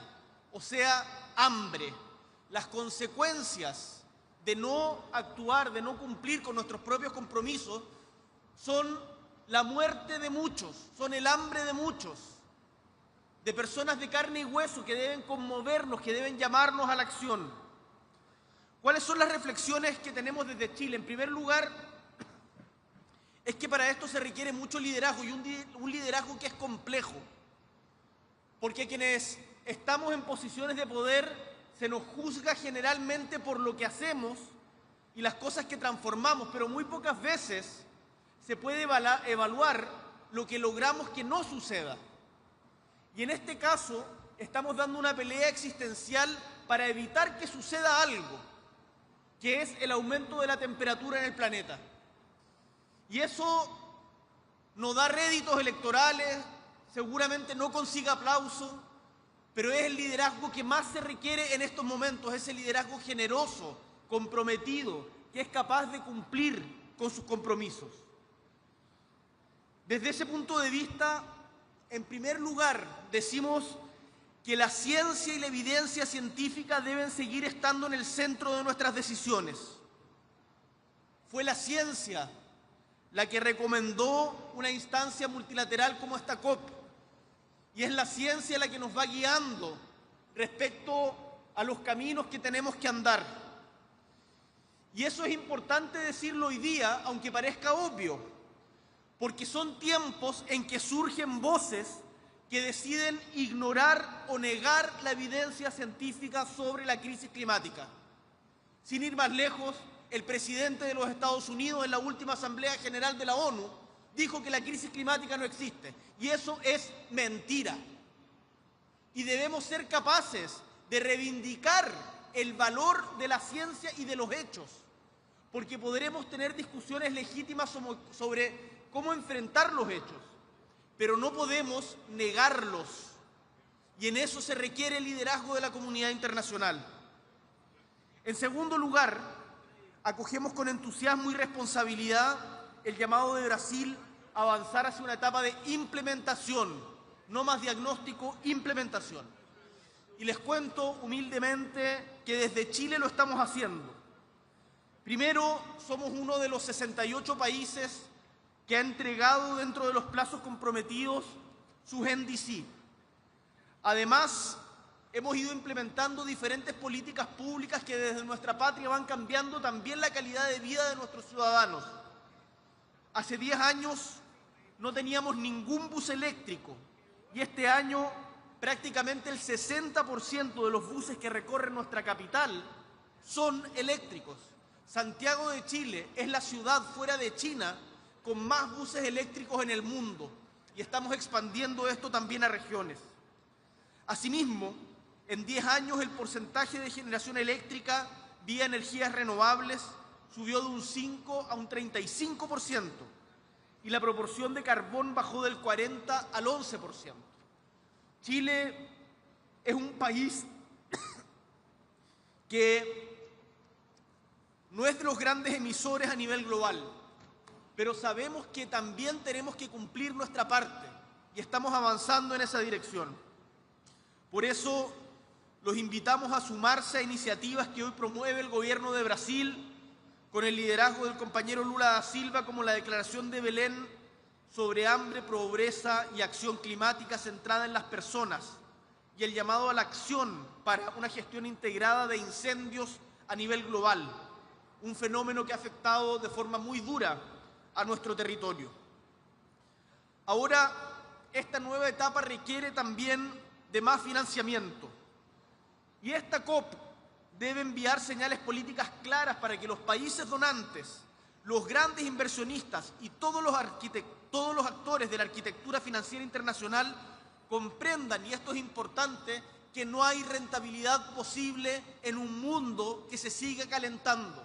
o sea, hambre. Las consecuencias de no actuar, de no cumplir con nuestros propios compromisos, son la muerte de muchos, son el hambre de muchos, de personas de carne y hueso que deben conmovernos, que deben llamarnos a la acción. ¿Cuáles son las reflexiones que tenemos desde Chile? En primer lugar, es que para esto se requiere mucho liderazgo y un liderazgo que es complejo, porque quienes estamos en posiciones de poder se nos juzga generalmente por lo que hacemos y las cosas que transformamos, pero muy pocas veces se puede evaluar lo que logramos que no suceda. Y en este caso, estamos dando una pelea existencial para evitar que suceda algo, que es el aumento de la temperatura en el planeta. Y eso no da réditos electorales, seguramente no consiga aplauso, pero es el liderazgo que más se requiere en estos momentos, es el liderazgo generoso, comprometido, que es capaz de cumplir con sus compromisos. Desde ese punto de vista, en primer lugar, decimos que la ciencia y la evidencia científica deben seguir estando en el centro de nuestras decisiones. Fue la ciencia la que recomendó una instancia multilateral como esta COP, y es la ciencia la que nos va guiando respecto a los caminos que tenemos que andar. Y eso es importante decirlo hoy día, aunque parezca obvio, porque son tiempos en que surgen voces que deciden ignorar o negar la evidencia científica sobre la crisis climática. Sin ir más lejos, el presidente de los Estados Unidos en la última Asamblea General de la ONU dijo que la crisis climática no existe, y eso es mentira. Y debemos ser capaces de reivindicar el valor de la ciencia y de los hechos, porque podremos tener discusiones legítimas sobre cómo enfrentar los hechos, pero no podemos negarlos, y en eso se requiere el liderazgo de la comunidad internacional. En segundo lugar, acogemos con entusiasmo y responsabilidad el llamado de Brasil a avanzar hacia una etapa de implementación, no más diagnóstico, implementación. Y les cuento humildemente que desde Chile lo estamos haciendo. Primero, somos uno de los 68 países que ha entregado dentro de los plazos comprometidos sus NDC. Además, hemos ido implementando diferentes políticas públicas que desde nuestra patria van cambiando también la calidad de vida de nuestros ciudadanos. Hace 10 años no teníamos ningún bus eléctrico, y este año prácticamente el 60% de los buses que recorren nuestra capital son eléctricos. Santiago de Chile es la ciudad fuera de China con más buses eléctricos en el mundo, y estamos expandiendo esto también a regiones. Asimismo, en 10 años el porcentaje de generación eléctrica vía energías renovables subió de un 5 a un 35%, y la proporción de carbón bajó del 40 al 11%. Chile es un país que no es de los grandes emisores a nivel global, pero sabemos que también tenemos que cumplir nuestra parte, y estamos avanzando en esa dirección. Por eso los invitamos a sumarse a iniciativas que hoy promueve el gobierno de Brasil, con el liderazgo del compañero Lula da Silva, como la Declaración de Belén sobre hambre, pobreza y acción climática centrada en las personas, y el llamado a la acción para una gestión integrada de incendios a nivel global, un fenómeno que ha afectado de forma muy dura a nuestro territorio. Ahora, esta nueva etapa requiere también de más financiamiento, y esta COP debe enviar señales políticas claras para que los países donantes, los grandes inversionistas y todos los actores de la arquitectura financiera internacional comprendan, y esto es importante, que no hay rentabilidad posible en un mundo que se sigue calentando.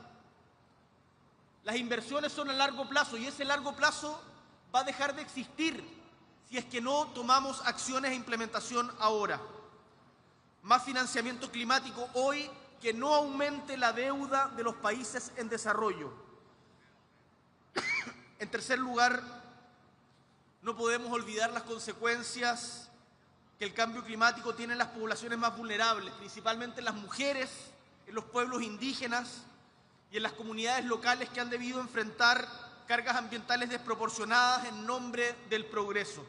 Las inversiones son a largo plazo, y ese largo plazo va a dejar de existir si es que no tomamos acciones e implementación ahora. Más financiamiento climático hoy, que no aumente la deuda de los países en desarrollo. En tercer lugar, no podemos olvidar las consecuencias que el cambio climático tiene en las poblaciones más vulnerables, principalmente en las mujeres, en los pueblos indígenas y en las comunidades locales que han debido enfrentar cargas ambientales desproporcionadas en nombre del progreso.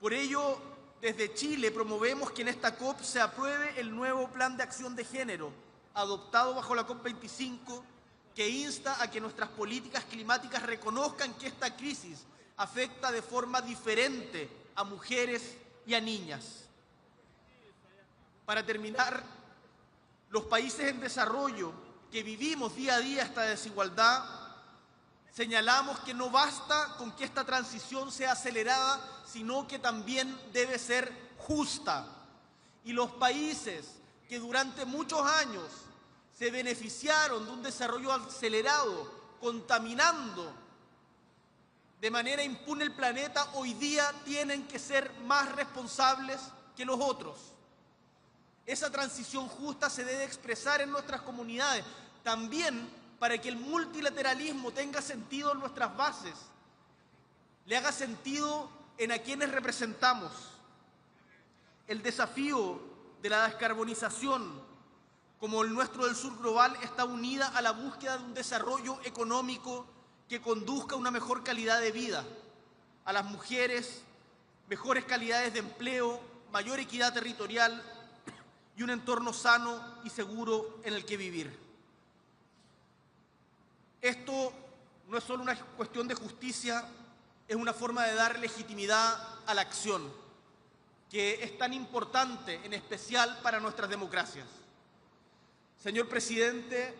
Por ello, desde Chile promovemos que en esta COP se apruebe el nuevo Plan de Acción de Género, adoptado bajo la COP25, que insta a que nuestras políticas climáticas reconozcan que esta crisis afecta de forma diferente a mujeres y a niñas. Para terminar, los países en desarrollo que vivimos día a día esta desigualdad, señalamos que no basta con que esta transición sea acelerada, sino que también debe ser justa. Y los países que durante muchos años se beneficiaron de un desarrollo acelerado, contaminando de manera impune el planeta, hoy día tienen que ser más responsables que los otros. esa transición justa se debe expresar en nuestras comunidades, también para que el multilateralismo tenga sentido en nuestras bases, le haga sentido en a quienes representamos. El desafío de la descarbonización, como el nuestro del sur global, está unida a la búsqueda de un desarrollo económico que conduzca a una mejor calidad de vida, a las mujeres, mejores calidades de empleo, mayor equidad territorial y un entorno sano y seguro en el que vivir. Esto no es solo una cuestión de justicia, es una forma de dar legitimidad a la acción, que es tan importante, en especial para nuestras democracias. Señor Presidente,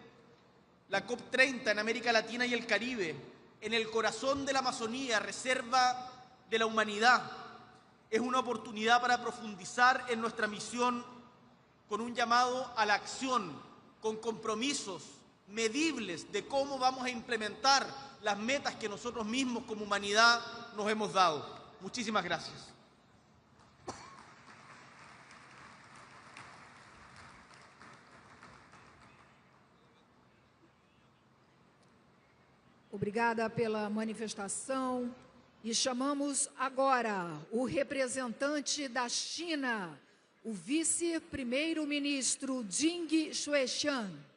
la COP30 en América Latina y el Caribe, en el corazón de la Amazonía, reserva de la humanidad, es una oportunidad para profundizar en nuestra misión con un llamado a la acción, con compromisos medibles de cómo vamos a implementar las metas que nosotros mismos como humanidad nos hemos dado. Muchísimas gracias. Obrigada pela manifestação. E chamamos agora o representante da China, o vice-primeiro-ministro Ding Xuexian.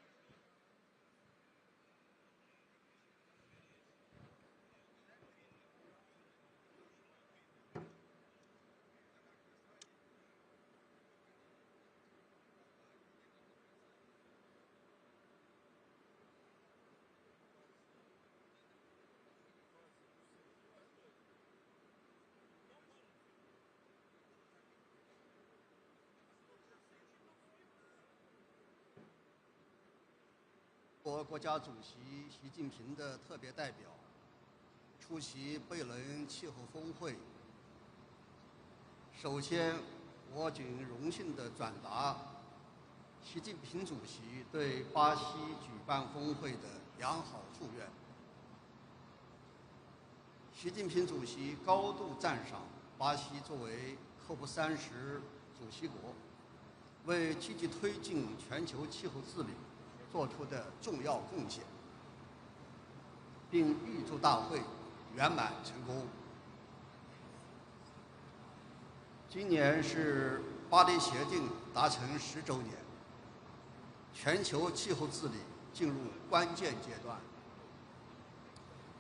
国家主席习近平的特别代表出席贝伦气候峰会。首先，我谨荣幸地转达习近平主席对巴西举办峰会的良好祝愿。习近平主席高度赞赏巴西作为 COP30 主席国，为积极推进全球气候治理做出的重要贡献，并预祝大会圆满成功。今年是巴黎协定达成10周年，全球气候治理进入关键阶段。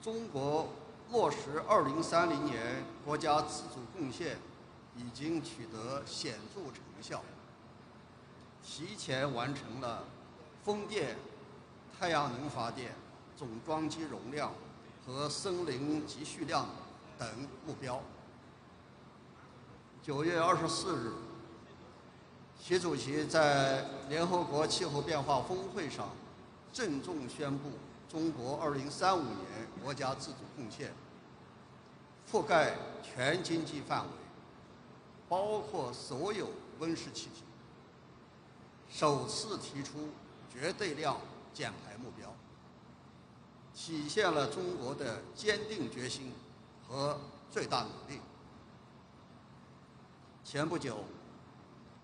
中国落实2030年国家自主贡献已经取得显著成效，提前完成了风电、太阳能发电总装机容量和森林集蓄量等目标。9月24日，习主席在联合国气候变化峰会上郑重宣布，中国2035年国家自主贡献覆盖全经济范围，包括所有温室气体，首次提出绝对量减排目标，体现了中国的坚定决心和最大努力。前不久，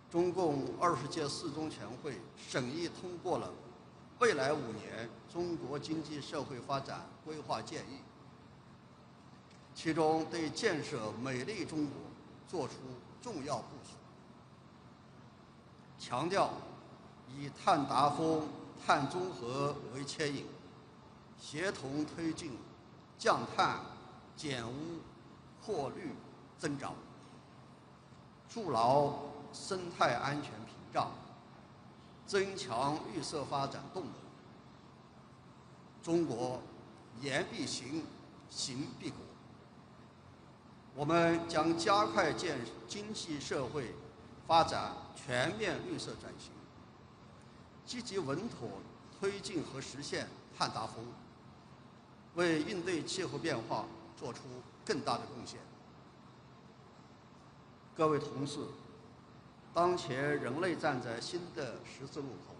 中共20届4中全会审议通过了未来5年中国经济社会发展规划建议，其中对建设美丽中国作出重要部署，强调以碳达峰、碳中和为牵引，协同推进降碳、减污、扩绿增长，筑牢生态安全屏障，增强绿色发展动能。中国言必行，行必果。我们将加快经济社会发展全面绿色转型，积极稳妥推进和实现碳达峰，为应对气候变化做出更大的贡献。各位同事，当前人类站在新的十字路口，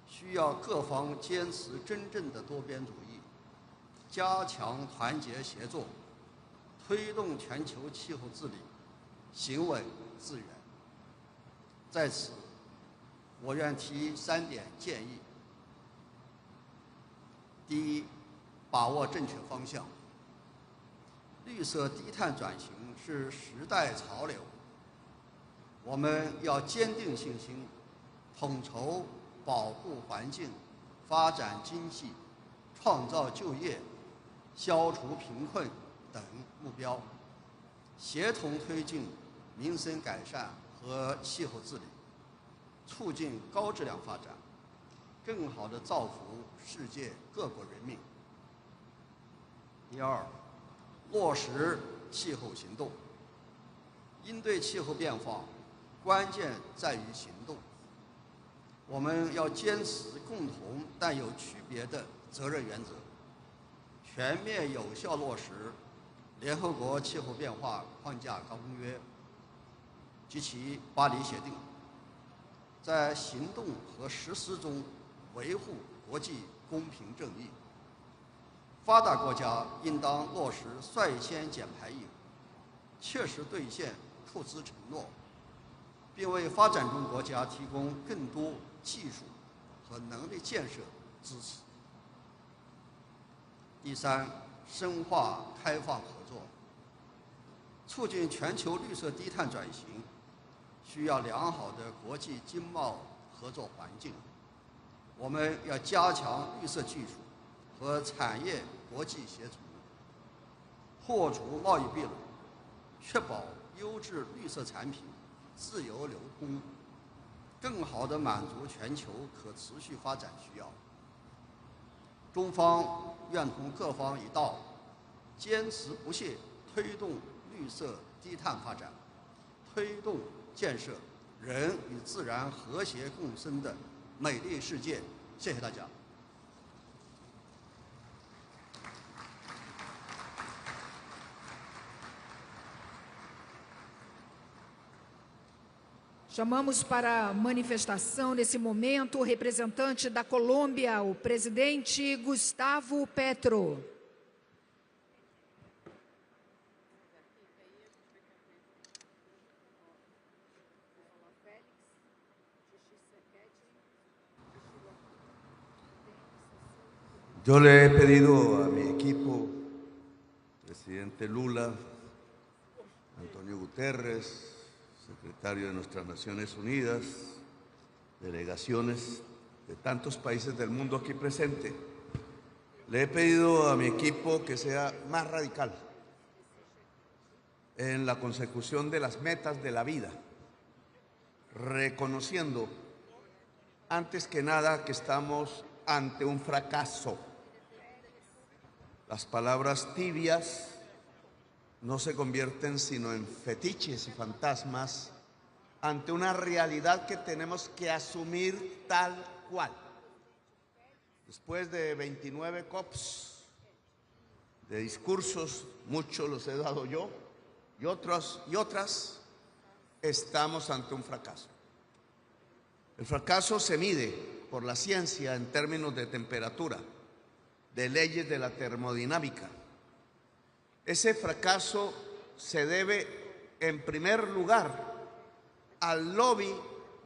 需要各方坚持真正的多边主义，加强团结协作，推动全球气候治理行稳致远。在此，我愿提3点建议。第一，把握正确方向。绿色低碳转型是时代潮流，我们要坚定信心，统筹保护环境、发展经济、创造就业、消除贫困等目标，协同推进民生改善和气候治理，促进高质量发展，更好地造福世界各国人民。第二，落实气候行动。应对气候变化，关键在于行动。我们要坚持共同但有区别的责任原则，全面有效落实联合国气候变化框架公约及其巴黎协定，在行动和实施中维护国际公平正义。发达国家应当落实率先减排义务，切实兑现出资承诺，并为发展中国家提供更多技术和能力建设支持。第三，深化开放合作。促进全球绿色低碳转型，需要良好的国际经贸合作环境。我们要加强绿色技术和产业国际协同，破除贸易壁垒，确保优质绿色产品自由流通，更好地满足全球可持续发展需要。中方愿同各方一道，坚持不懈推动绿色低碳发展，推动建设人与自然和谐共生的美丽世界。谢谢大家。Chamamos para a manifestação, nesse momento, o representante da Colômbia, o presidente Gustavo Petro. Yo le he pedido a mi equipo, presidente Lula, Antonio Guterres, secretario de nuestras Naciones Unidas, delegaciones de tantos países del mundo aquí presente. Le he pedido a mi equipo que sea más radical en la consecución de las metas de la vida, reconociendo antes que nada que estamos ante un fracaso. Las palabras tibias no se convierten sino en fetiches y fantasmas ante una realidad que tenemos que asumir tal cual. Después de 29 COPs, de discursos, muchos los he dado yo, y otras, estamos ante un fracaso. El fracaso se mide por la ciencia en términos de temperatura, de leyes de la termodinámica. Ese fracaso se debe, en primer lugar, al lobby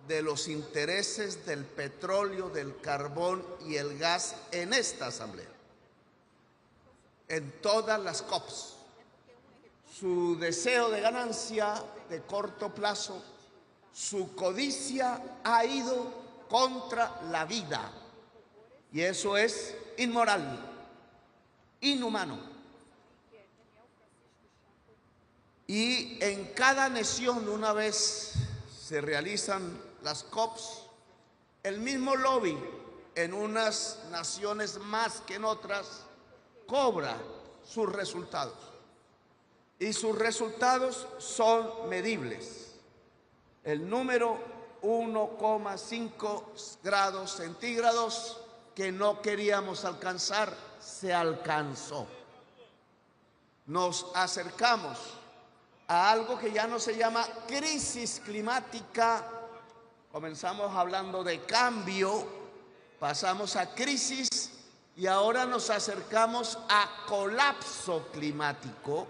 de los intereses del petróleo, del carbón y el gas en esta Asamblea, en todas las COPs. Su deseo de ganancia de corto plazo, su codicia ha ido contra la vida, y eso es inmoral, inhumano. Y en cada nación, una vez se realizan las COPs, el mismo lobby en unas naciones más que en otras cobra sus resultados. Y sus resultados son medibles. El número 1,5 grados centígrados que no queríamos alcanzar, se alcanzó. Nos acercamos a algo que ya no se llama crisis climática. Comenzamos hablando de cambio, pasamos a crisis y ahora nos acercamos a colapso climático,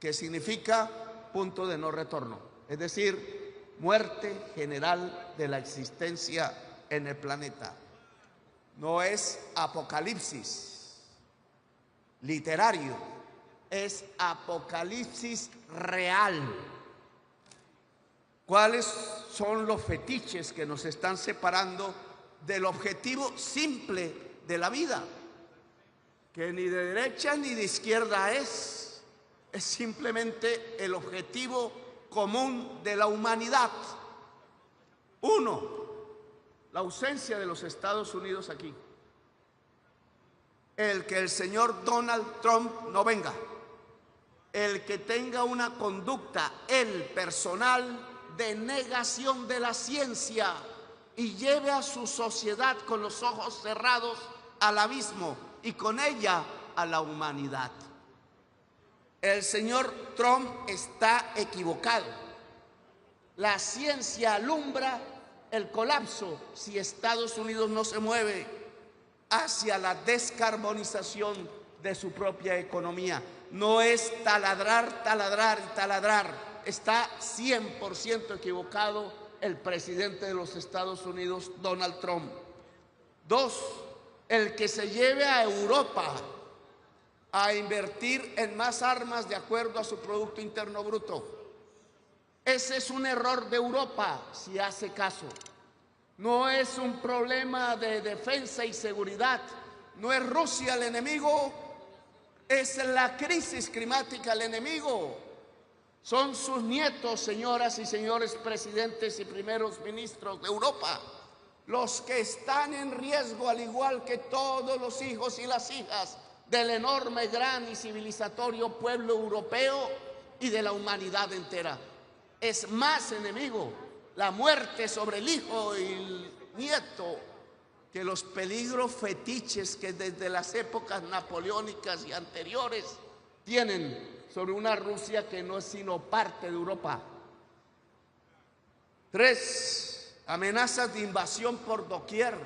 que significa punto de no retorno. Es decir, muerte general de la existencia en el planeta. No es apocalipsis literario, es apocalipsis real. ¿Cuáles son los fetiches que nos están separando del objetivo simple de la vida? Que ni de derecha ni de izquierda es simplemente el objetivo común de la humanidad. Uno, la ausencia de los Estados Unidos aquí. El que el señor Donald Trump no venga. El que tenga una conducta, personal, de negación de la ciencia y lleve a su sociedad con los ojos cerrados al abismo y con ella a la humanidad. El señor Trump está equivocado. La ciencia alumbra el colapso si Estados Unidos no se mueve hacia la descarbonización de su propia economía. No es taladrar, taladrar y taladrar. Está 100% equivocado el presidente de los Estados Unidos, Donald Trump. Dos, el que se lleve a Europa a invertir en más armas de acuerdo a su Producto Interno Bruto. Ese es un error de Europa, si hace caso. No es un problema de defensa y seguridad. No es Rusia el enemigo, es la crisis climática el enemigo. Son sus nietos, señoras y señores presidentes y primeros ministros de Europa, los que están en riesgo, al igual que todos los hijos y las hijas del enorme, gran y civilizatorio pueblo europeo y de la humanidad entera. Es más enemigo la muerte sobre el hijo y el nieto que los peligros fetiches que desde las épocas napoleónicas y anteriores tienen sobre una Rusia que no es sino parte de Europa. Tres, amenazas de invasión por doquier.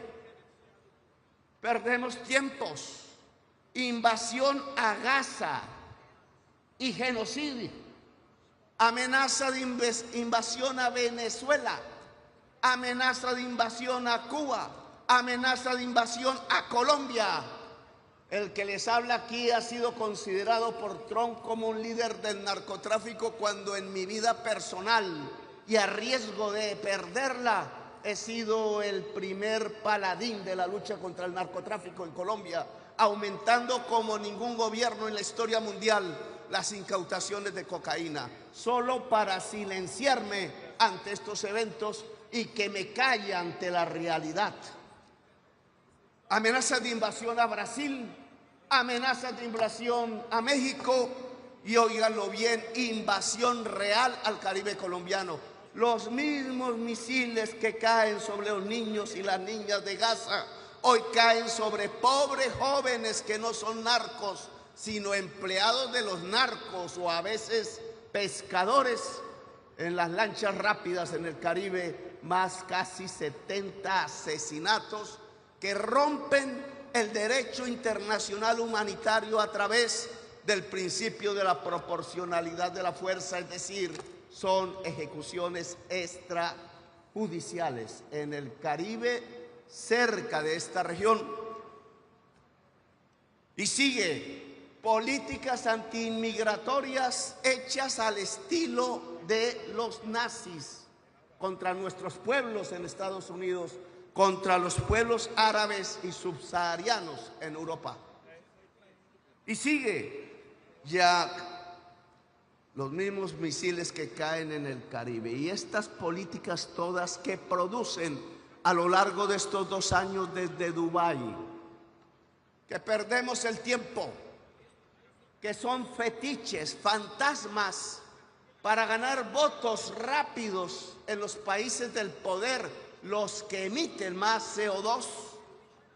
Perdemos tiempos. Invasión a Gaza y genocidio. Amenaza de invasión a Venezuela. Amenaza de invasión a Cuba. Amenaza de invasión a Colombia. El que les habla aquí ha sido considerado por Trump como un líder del narcotráfico, cuando en mi vida personal y a riesgo de perderla he sido el primer paladín de la lucha contra el narcotráfico en Colombia, aumentando como ningún gobierno en la historia mundial las incautaciones de cocaína, solo para silenciarme ante estos eventos y que me calle ante la realidad. Amenazas de invasión a Brasil, amenazas de invasión a México y, óiganlo bien, invasión real al Caribe colombiano. Los mismos misiles que caen sobre los niños y las niñas de Gaza hoy caen sobre pobres jóvenes que no son narcos, sino empleados de los narcos o a veces pescadores en las lanchas rápidas en el Caribe. Más casi 70 asesinatos que rompen el derecho internacional humanitario a través del principio de la proporcionalidad de la fuerza, es decir, son ejecuciones extrajudiciales en el Caribe, cerca de esta región. Y sigue, políticas antiinmigratorias hechas al estilo de los nazis contra nuestros pueblos en Estados Unidos, contra los pueblos árabes y subsaharianos en Europa. Y sigue ya los mismos misiles que caen en el Caribe. Y estas políticas todas que producen a lo largo de estos 2 años desde Dubái, que perdemos el tiempo, que son fetiches, fantasmas, para ganar votos rápidos en los países del poder, los que emiten más CO2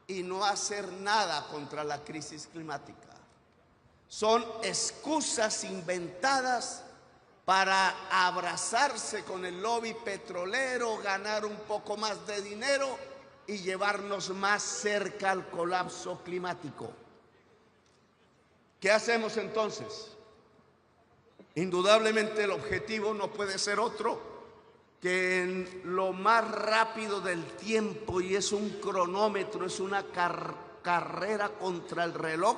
y no hacer nada contra la crisis climática. Son excusas inventadas para abrazarse con el lobby petrolero, ganar un poco más de dinero y llevarnos más cerca al colapso climático. ¿Qué hacemos entonces? Indudablemente el objetivo no puede ser otro que en lo más rápido del tiempo, y es un cronómetro, es una carrera contra el reloj,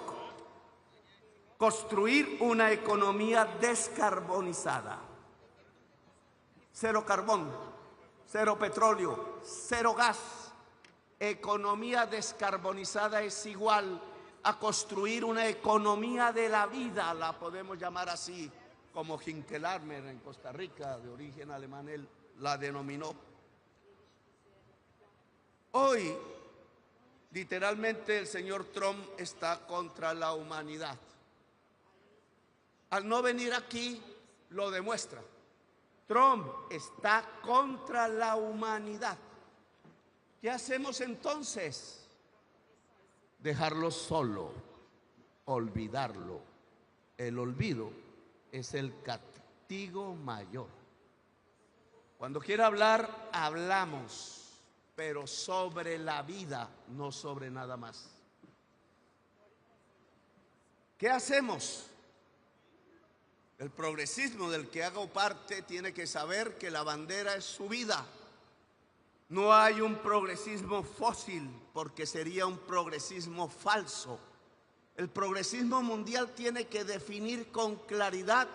construir una economía descarbonizada. Cero carbón, cero petróleo, cero gas. Economía descarbonizada es igual a construir una economía de la vida, la podemos llamar así, como Hinkelarmer en Costa Rica, de origen alemán, él la denominó. Hoy, literalmente, el señor Trump está contra la humanidad. Al no venir aquí, lo demuestra. Trump está contra la humanidad. ¿Qué hacemos entonces? Dejarlo solo, olvidarlo. El olvido es el castigo mayor. Cuando quiera hablar, hablamos, pero sobre la vida, no sobre nada más. ¿Qué hacemos? El progresismo del que hago parte tiene que saber que la bandera es su vida. No hay un progresismo fósil, porque sería un progresismo falso. El progresismo mundial tiene que definir con claridad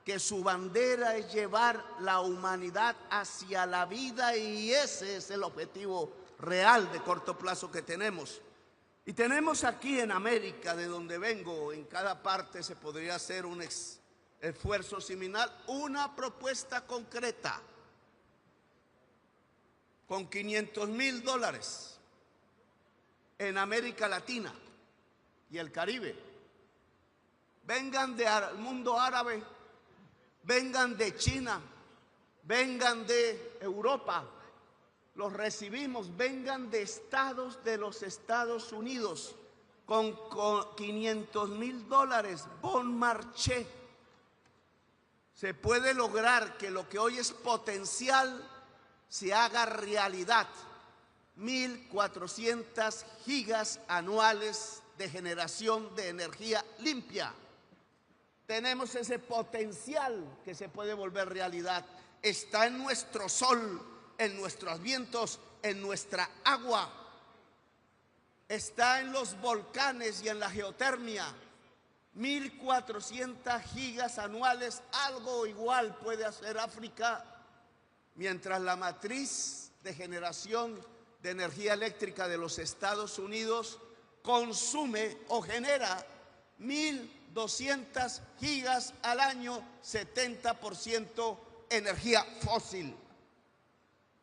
que su bandera es llevar la humanidad hacia la vida, y ese es el objetivo real de corto plazo que tenemos. Y tenemos aquí en América, de donde vengo, en cada parte se podría hacer un esfuerzo similar, una propuesta concreta con $500,000 en América Latina y el Caribe. Vengan del mundo árabe, vengan de China, vengan de Europa, los recibimos, vengan de estados de los Estados Unidos con $500,000, bon marché. Se puede lograr que lo que hoy es potencial se haga realidad. 1.400 gigas anuales de generación de energía limpia. Tenemos ese potencial que se puede volver realidad. Está en nuestro sol, en nuestros vientos, en nuestra agua. Está en los volcanes y en la geotermia. 1.400 gigas anuales, algo igual puede hacer África, mientras la matriz de generación de energía eléctrica de los Estados Unidos consume o genera 1.200 gigas al año, 70% energía fósil.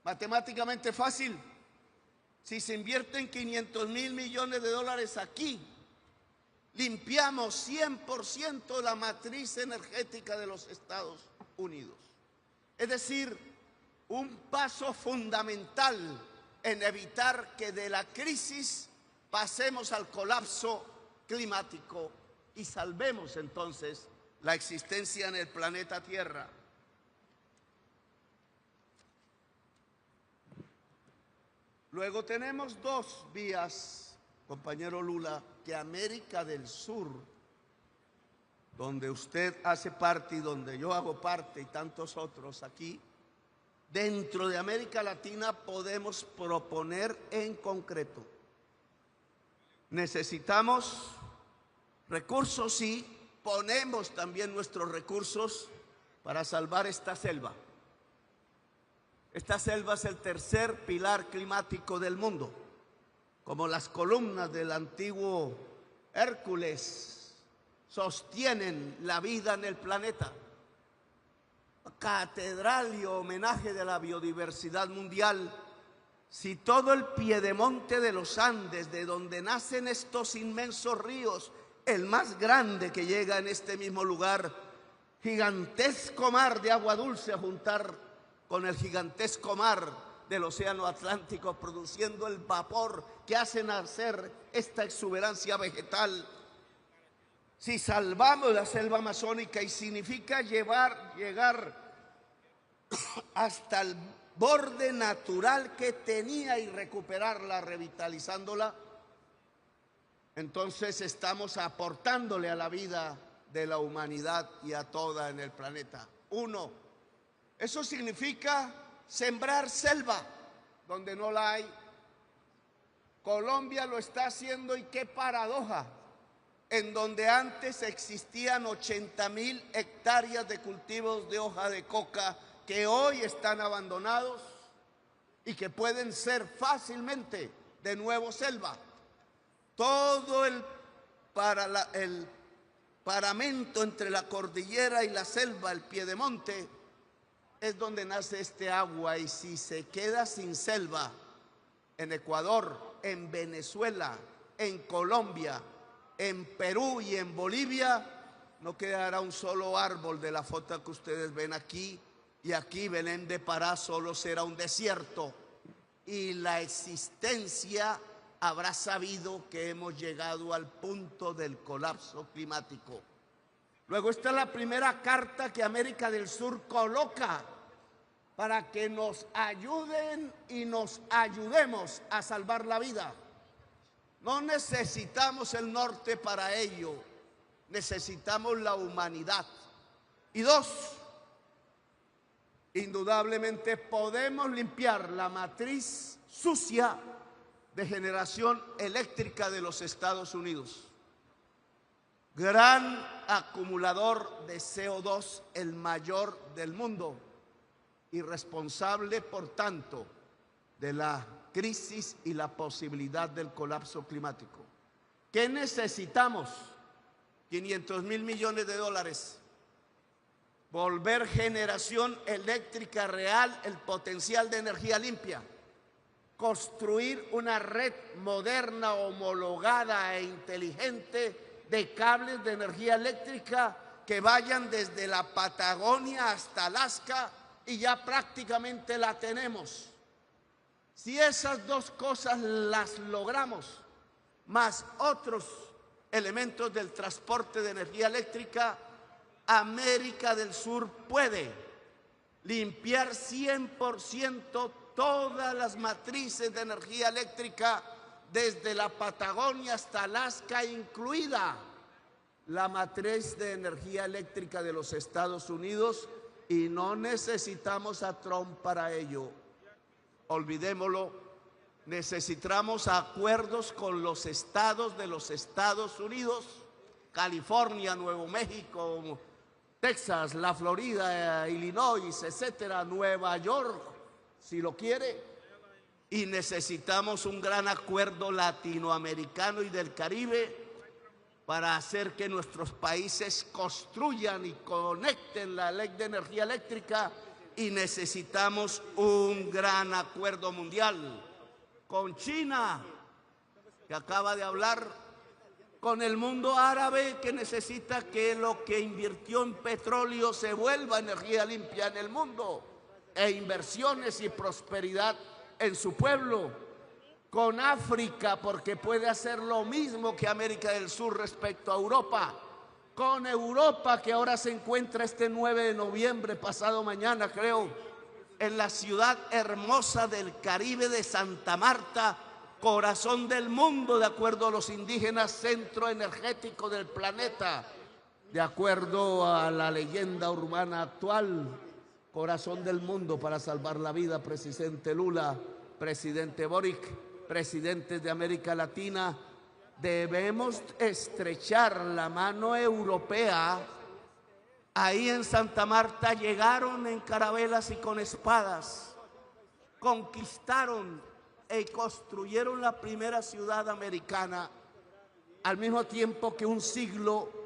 Matemáticamente fácil. Si se invierten $500,000 millones aquí, limpiamos 100% la matriz energética de los Estados Unidos. Es decir, un paso fundamental en evitar que de la crisis pasemos al colapso climático y salvemos entonces la existencia en el planeta Tierra. Luego tenemos dos vías, compañero Lula, que América del Sur, donde usted hace parte y donde yo hago parte y tantos otros aquí, dentro de América Latina podemos proponer en concreto. Necesitamos recursos y ponemos también nuestros recursos para salvar esta selva. Esta selva es el tercer pilar climático del mundo, como las columnas del antiguo Hércules sostienen la vida en el planeta. Catedral y homenaje de la biodiversidad mundial. Si todo el piedemonte de los Andes, de donde nacen estos inmensos ríos, el más grande que llega en este mismo lugar, gigantesco mar de agua dulce a juntar con el gigantesco mar del océano Atlántico, produciendo el vapor que hace nacer esta exuberancia vegetal. Si salvamos la selva amazónica, y significa llegar hasta el borde natural que tenía y recuperarla, revitalizándola, entonces estamos aportándole a la vida de la humanidad y a toda en el planeta. Uno, eso significa sembrar selva donde no la hay. Colombia lo está haciendo y qué paradoja, en donde antes existían 80.000 hectáreas de cultivos de hoja de coca que hoy están abandonados y que pueden ser fácilmente de nuevo selva. Todo el paramento entre la cordillera y la selva, el piedemonte, es donde nace este agua, y si se queda sin selva en Ecuador, en Venezuela, en Colombia, en Perú y en Bolivia, no quedará un solo árbol de la foto que ustedes ven aquí, y aquí Belén de Pará solo será un desierto, y la existencia habrá sabido que hemos llegado al punto del colapso climático. Luego está la primera carta que América del Sur coloca para que nos ayuden y nos ayudemos a salvar la vida. No necesitamos el norte para ello, necesitamos la humanidad. Y dos, indudablemente podemos limpiar la matriz sucia de generación eléctrica de los Estados Unidos. Gran acumulador de CO2, el mayor del mundo, y responsable, por tanto, de la crisis y la posibilidad del colapso climático. ¿Qué necesitamos? 500.000 millones de dólares. Volver generación eléctrica real, el potencial de energía limpia. Construir una red moderna, homologada e inteligente de cables de energía eléctrica que vayan desde la Patagonia hasta Alaska, y ya prácticamente la tenemos. Si esas dos cosas las logramos, más otros elementos del transporte de energía eléctrica, América del Sur puede limpiar 100% todas las matrices de energía eléctrica desde la Patagonia hasta Alaska, incluida la matriz de energía eléctrica de los Estados Unidos, y no necesitamos a Trump para ello. Olvidémoslo. Necesitamos acuerdos con los estados de los Estados Unidos, California, Nuevo México, Texas, la Florida, Illinois, etcétera, Nueva York, si lo quiere. Y necesitamos un gran acuerdo latinoamericano y del Caribe para hacer que nuestros países construyan y conecten la ley de energía eléctrica, y necesitamos un gran acuerdo mundial con China, que acaba de hablar, con el mundo árabe, que necesita que lo que invirtió en petróleo se vuelva energía limpia en el mundo, e inversiones y prosperidad en su pueblo, con África, porque puede hacer lo mismo que América del Sur respecto a Europa, con Europa, que ahora se encuentra este 9 de noviembre, pasado mañana creo, en la ciudad hermosa del Caribe de Santa Marta, corazón del mundo, de acuerdo a los indígenas, centro energético del planeta, de acuerdo a la leyenda urbana actual, corazón del mundo para salvar la vida. Presidente Lula, presidente Boric, presidentes de América Latina, debemos estrechar la mano europea. Ahí en Santa Marta llegaron en carabelas y con espadas, conquistaron y construyeron la primera ciudad americana, al mismo tiempo que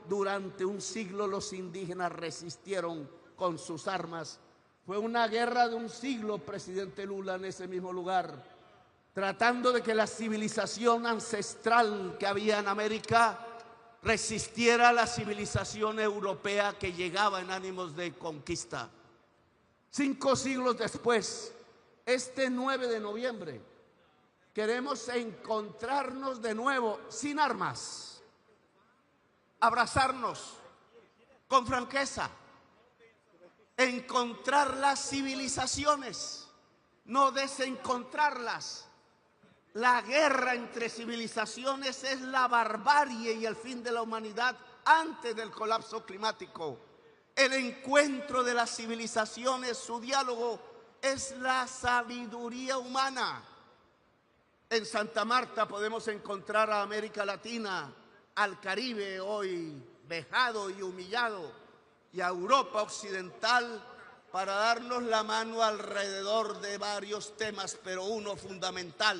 durante un siglo los indígenas resistieron con sus armas. Fue una guerra de un siglo, presidente Lula, en ese mismo lugar, tratando de que la civilización ancestral que había en América resistiera a la civilización europea que llegaba en ánimos de conquista. 5 siglos después, este 9 de noviembre, queremos encontrarnos de nuevo sin armas, abrazarnos con franqueza, encontrar las civilizaciones, no desencontrarlas. La guerra entre civilizaciones es la barbarie y el fin de la humanidad antes del colapso climático. El encuentro de las civilizaciones, su diálogo, es la sabiduría humana. En Santa Marta podemos encontrar a América Latina, al Caribe hoy vejado y humillado, y a Europa Occidental para darnos la mano alrededor de varios temas, pero uno fundamental: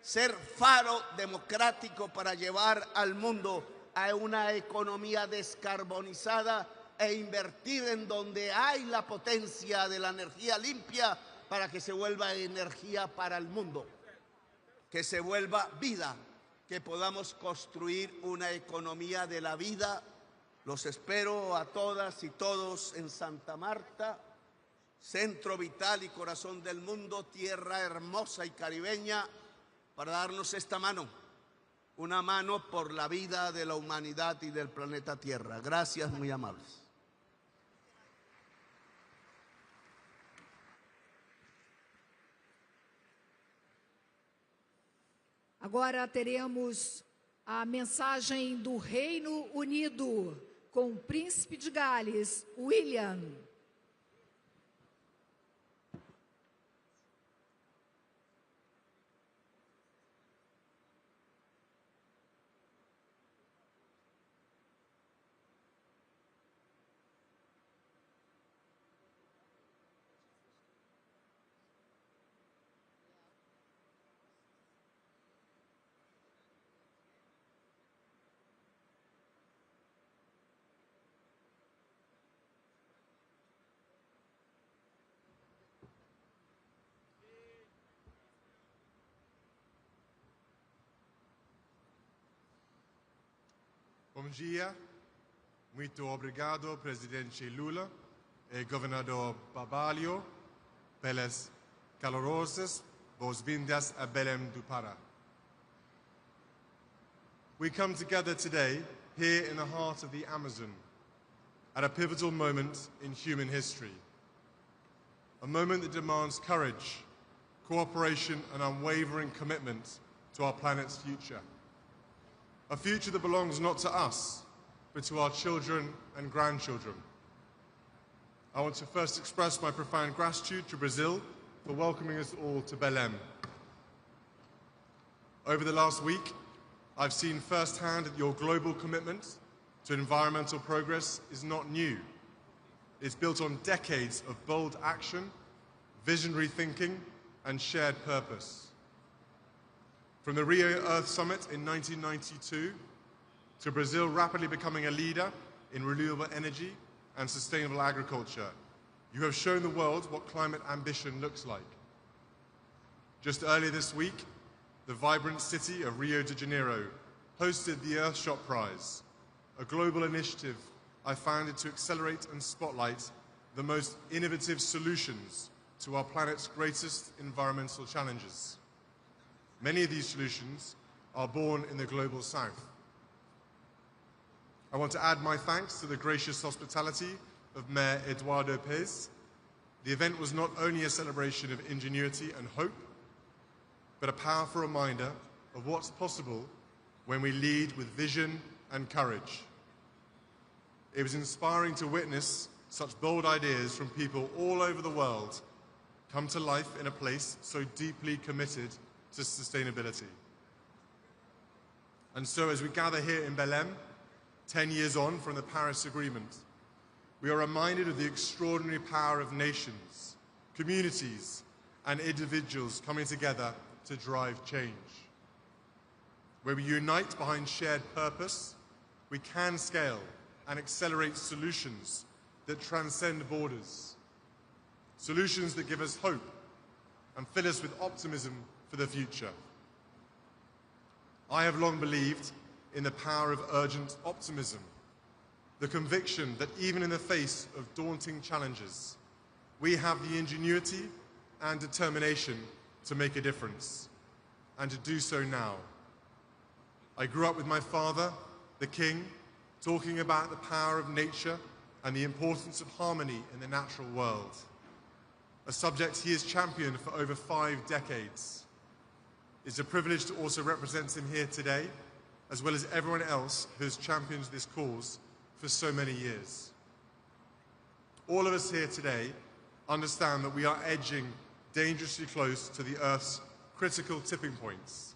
ser faro democrático para llevar al mundo a una economía descarbonizada e invertir en donde hay la potencia de la energía limpia para que se vuelva energía para el mundo, que se vuelva vida, que podamos construir una economía de la vida. Los espero a todas y todos en Santa Marta, centro vital y corazón del mundo, tierra hermosa y caribeña, para darnos esta mano, una mano por la vida de la humanidad y del planeta Tierra. Gracias, muy amables. Agora teremos a mensagem do Reino Unido com o Príncipe de Gales, William. Bom dia, muito obrigado, Presidente Lula e Governador Barbalho, pelas calorosas boas-vindas a Belém do Pará. We come together today, here in the heart of the Amazon, at a pivotal moment in human history. A moment that demands courage, cooperation, and unwavering commitment to our planet's future. A future that belongs not to us, but to our children and grandchildren. I want to first express my profound gratitude to Brazil for welcoming us all to Belém. Over the last week, I've seen firsthand that your global commitment to environmental progress is not new. It's built on decades of bold action, visionary thinking, and shared purpose. From the Rio Earth Summit in 1992 to Brazil rapidly becoming a leader in renewable energy and sustainable agriculture, you have shown the world what climate ambition looks like. Just earlier this week, the vibrant city of Rio de Janeiro hosted the Earthshot Prize, a global initiative I founded to accelerate and spotlight the most innovative solutions to our planet's greatest environmental challenges. Many of these solutions are born in the global south. I want to add my thanks to the gracious hospitality of Mayor Eduardo Pez. The event was not only a celebration of ingenuity and hope, but a powerful reminder of what's possible when we lead with vision and courage. It was inspiring to witness such bold ideas from people all over the world come to life in a place so deeply committed to sustainability. And so as we gather here in Belém, 10 years on from the Paris Agreement, we are reminded of the extraordinary power of nations, communities, and individuals coming together to drive change. Where we unite behind shared purpose, we can scale and accelerate solutions that transcend borders. Solutions that give us hope and fill us with optimism for the future. I have long believed in the power of urgent optimism, the conviction that even in the face of daunting challenges, we have the ingenuity and determination to make a difference, and to do so now. I grew up with my father, the King, talking about the power of nature and the importance of harmony in the natural world, a subject he has championed for over 5 decades. It's a privilege to also represent him here today, as well as everyone else who has championed this cause for so many years. All of us here today understand that we are edging dangerously close to the Earth's critical tipping points,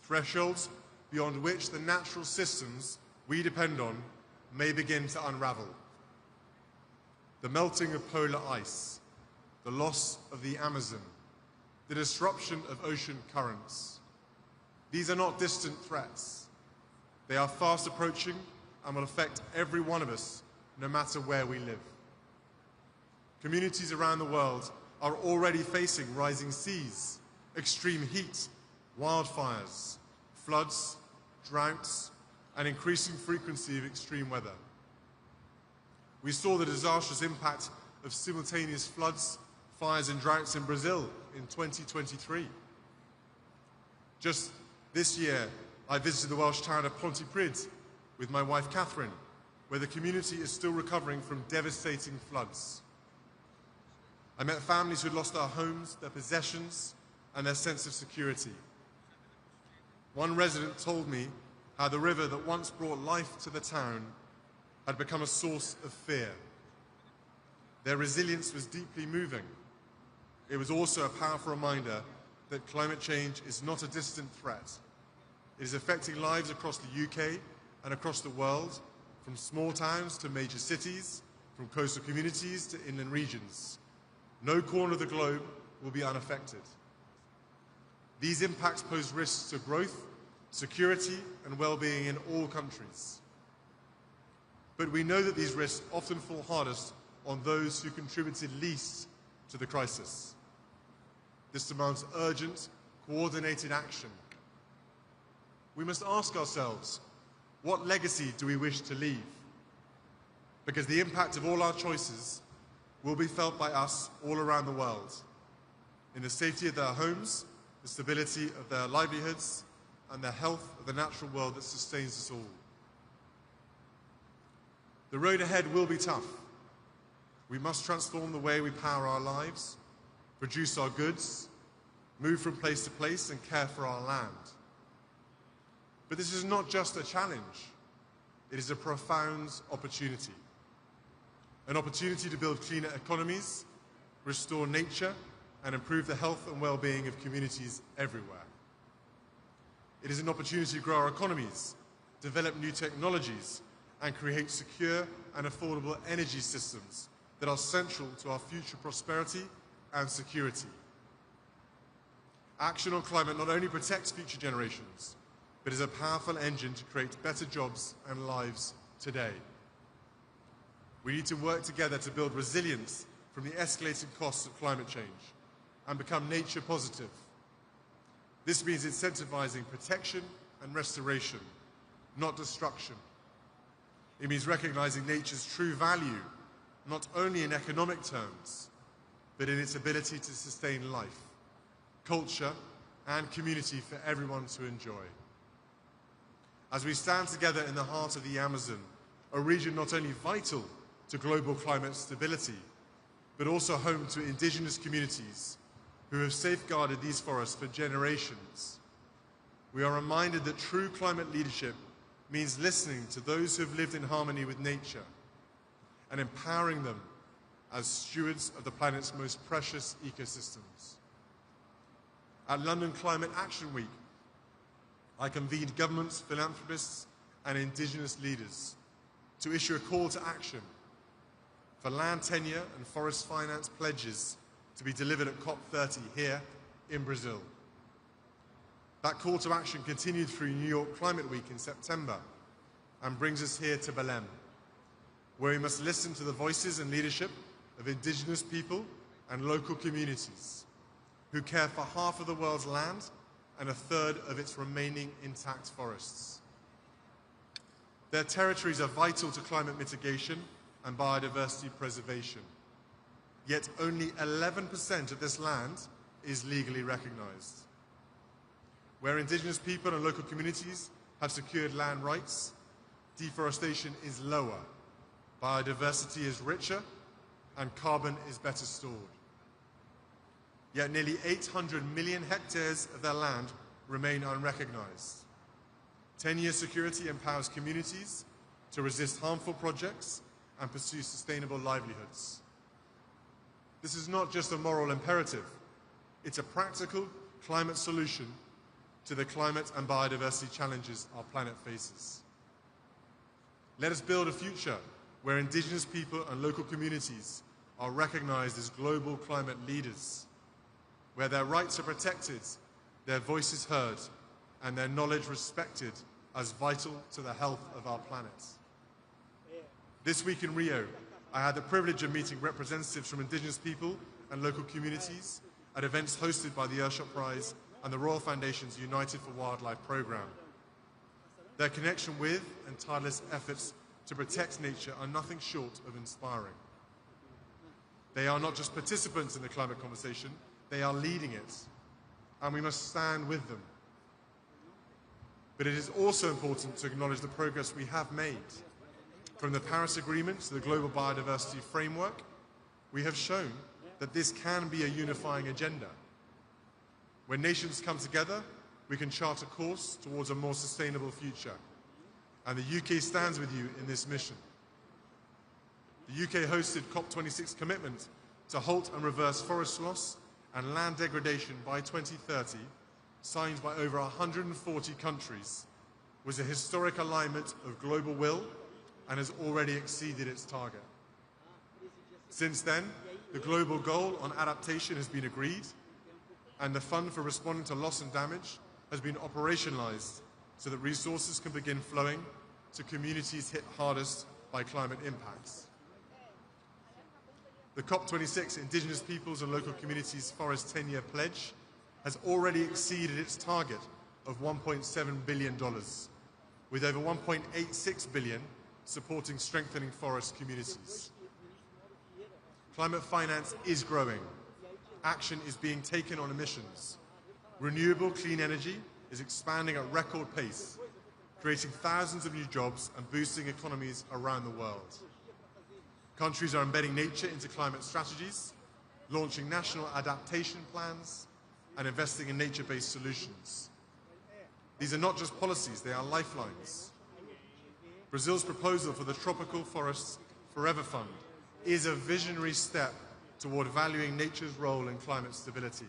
thresholds beyond which the natural systems we depend on may begin to unravel. The melting of polar ice, the loss of the Amazon, the disruption of ocean currents. These are not distant threats. They are fast approaching and will affect every one of us, no matter where we live. Communities around the world are already facing rising seas, extreme heat, wildfires, floods, droughts, and increasing frequency of extreme weather. We saw the disastrous impact of simultaneous floods, fires, and droughts in Brazil in 2023. Just this year, I visited the Welsh town of Pontypridd with my wife Catherine, where the community is still recovering from devastating floods. I met families who had lost their homes, their possessions, and their sense of security. One resident told me how the river that once brought life to the town had become a source of fear. Their resilience was deeply moving. It was also a powerful reminder that climate change is not a distant threat. It is affecting lives across the UK and across the world, from small towns to major cities, from coastal communities to inland regions. No corner of the globe will be unaffected. These impacts pose risks to growth, security, and well-being in all countries. But we know that these risks often fall hardest on those who contributed least to the crisis. This demands urgent, coordinated action. We must ask ourselves, what legacy do we wish to leave? Because the impact of all our choices will be felt by us all around the world, in the safety of their homes, the stability of their livelihoods, and the health of the natural world that sustains us all. The road ahead will be tough. We must transform the way we power our lives, produce our goods, move from place to place, and care for our land. But this is not just a challenge. It is a profound opportunity. An opportunity to build cleaner economies, restore nature, and improve the health and well-being of communities everywhere. It is an opportunity to grow our economies, develop new technologies, and create secure and affordable energy systems that are central to our future prosperity and security. Action on climate not only protects future generations, but is a powerful engine to create better jobs and lives today. We need to work together to build resilience from the escalating costs of climate change and become nature positive. This means incentivizing protection and restoration, not destruction. It means recognizing nature's true value, not only in economic terms, but in its ability to sustain life, culture, and community for everyone to enjoy. As we stand together in the heart of the Amazon, a region not only vital to global climate stability, but also home to indigenous communities who have safeguarded these forests for generations, we are reminded that true climate leadership means listening to those who have lived in harmony with nature and empowering them as stewards of the planet's most precious ecosystems. At London Climate Action Week, I convened governments, philanthropists, and indigenous leaders to issue a call to action for land tenure and forest finance pledges to be delivered at COP30 here in Brazil. That call to action continued through New York Climate Week in September and brings us here to Belém, where we must listen to the voices and leadership of indigenous people and local communities who care for half of the world's land and a third of its remaining intact forests. Their territories are vital to climate mitigation and biodiversity preservation. Yet only 11% of this land is legally recognized. Where indigenous people and local communities have secured land rights, deforestation is lower, biodiversity is richer, and carbon is better stored. Yet nearly 800 million hectares of their land remain unrecognized. 10-year security empowers communities to resist harmful projects and pursue sustainable livelihoods. This is not just a moral imperative. It's a practical climate solution to the climate and biodiversity challenges our planet faces. Let us build a future where indigenous people and local communities are recognized as global climate leaders, where their rights are protected, their voices heard, and their knowledge respected as vital to the health of our planet. This week in Rio, I had the privilege of meeting representatives from indigenous people and local communities at events hosted by the Earthshot Prize and the Royal Foundation's United for Wildlife program. Their connection with and tireless efforts to protect nature are nothing short of inspiring. They are not just participants in the climate conversation, they are leading it, and we must stand with them. But it is also important to acknowledge the progress we have made. From the Paris Agreement to the Global Biodiversity Framework, we have shown that this can be a unifying agenda. When nations come together, we can chart a course towards a more sustainable future. And the UK stands with you in this mission. The UK hosted COP26 commitment to halt and reverse forest loss and land degradation by 2030, signed by over 140 countries, was a historic alignment of global will and has already exceeded its target. Since then, the global goal on adaptation has been agreed, and the fund for responding to loss and damage has been operationalized so that resources can begin flowing to communities hit hardest by climate impacts. The COP26 Indigenous Peoples and Local Communities Forest 10-Year Pledge has already exceeded its target of $1.7 billion, with over $1.86 billion supporting strengthening forest communities. Climate finance is growing. Action is being taken on emissions. Renewable clean energy is expanding at record pace, creating thousands of new jobs and boosting economies around the world. Countries are embedding nature into climate strategies, launching national adaptation plans, and investing in nature-based solutions. These are not just policies, they are lifelines. Brazil's proposal for the Tropical Forests Forever Fund is a visionary step toward valuing nature's role in climate stability.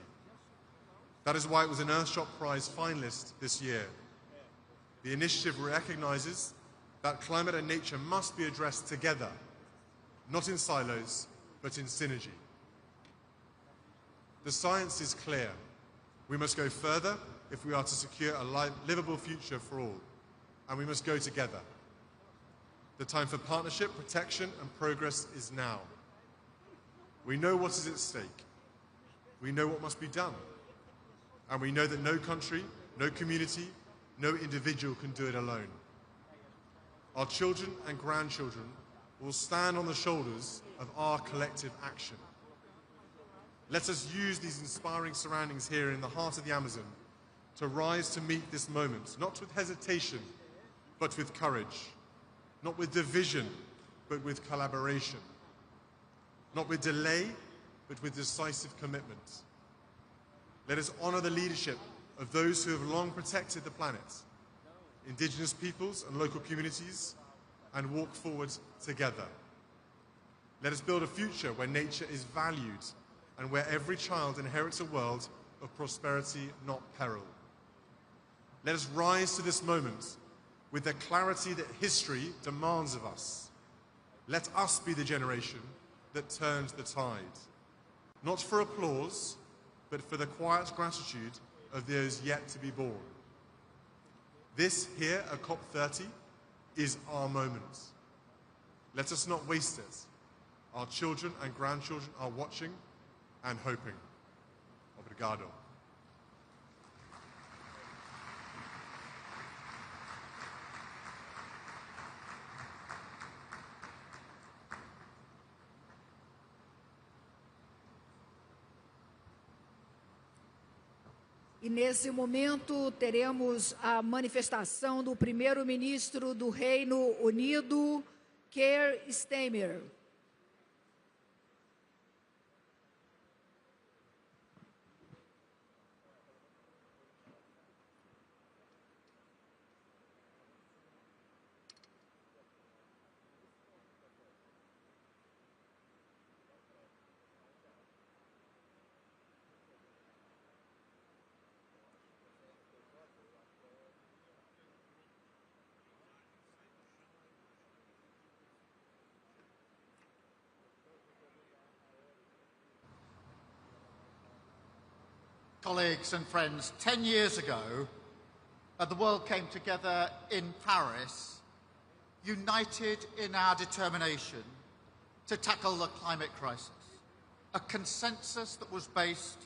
That is why it was an Earthshot Prize finalist this year. The initiative recognizes that climate and nature must be addressed together, not in silos, but in synergy. The science is clear. We must go further if we are to secure a livable future for all, and we must go together. The time for partnership, protection, and progress is now. We know what is at stake. We know what must be done. And we know that no country, no community, no individual can do it alone. Our children and grandchildren will stand on the shoulders of our collective action. Let us use these inspiring surroundings here in the heart of the Amazon to rise to meet this moment, not with hesitation, but with courage, not with division, but with collaboration, not with delay, but with decisive commitment. Let us honor the leadership of those who have long protected the planet, indigenous peoples and local communities, and walk forward together. Let us build a future where nature is valued and where every child inherits a world of prosperity, not peril. Let us rise to this moment with the clarity that history demands of us. Let us be the generation that turns the tide, not for applause, but for the quiet gratitude of those yet to be born. This here at COP30 is our moment. Let us not waste it. Our children and grandchildren are watching and hoping. Obrigado. E nesse momento teremos a manifestação do primeiro-ministro do Reino Unido, Keir Starmer. colleagues and friends, 10 years ago, the world came together in Paris, united in our determination to tackle the climate crisis, a consensus that was based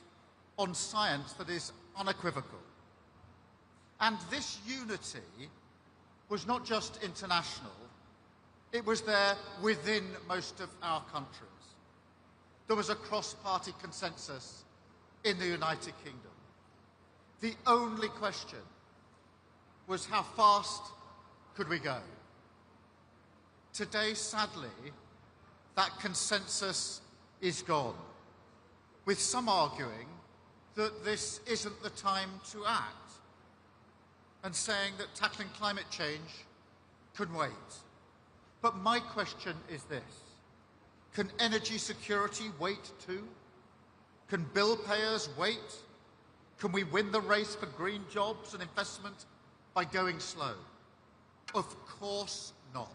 on science that is unequivocal. And this unity was not just international, it was there within most of our countries. There was a cross-party consensus in the United Kingdom. The only question was how fast could we go? Today, sadly, that consensus is gone, with some arguing that this isn't the time to act, and saying that tackling climate change can wait. But my question is this: can energy security wait too? Can bill payers wait? Can we win the race for green jobs and investment by going slow? Of course not.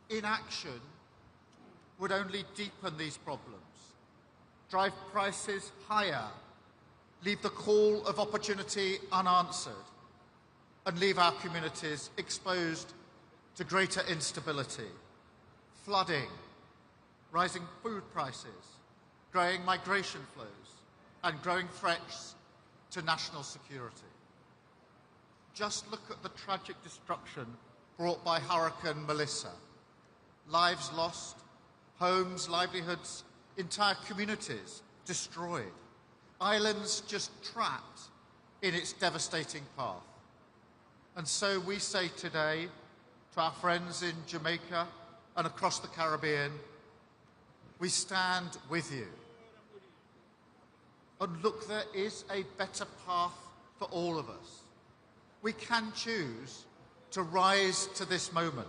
Inaction would only deepen these problems, drive prices higher, leave the call of opportunity unanswered, and leave our communities exposed to greater instability, flooding, rising food prices, growing migration flows, and growing threats to national security. Just look at the tragic destruction brought by Hurricane Melissa. Lives lost, homes, livelihoods, entire communities destroyed, islands just trapped in its devastating path. And so we say today to our friends in Jamaica and across the Caribbean, we stand with you. And look, there is a better path for all of us. We can choose to rise to this moment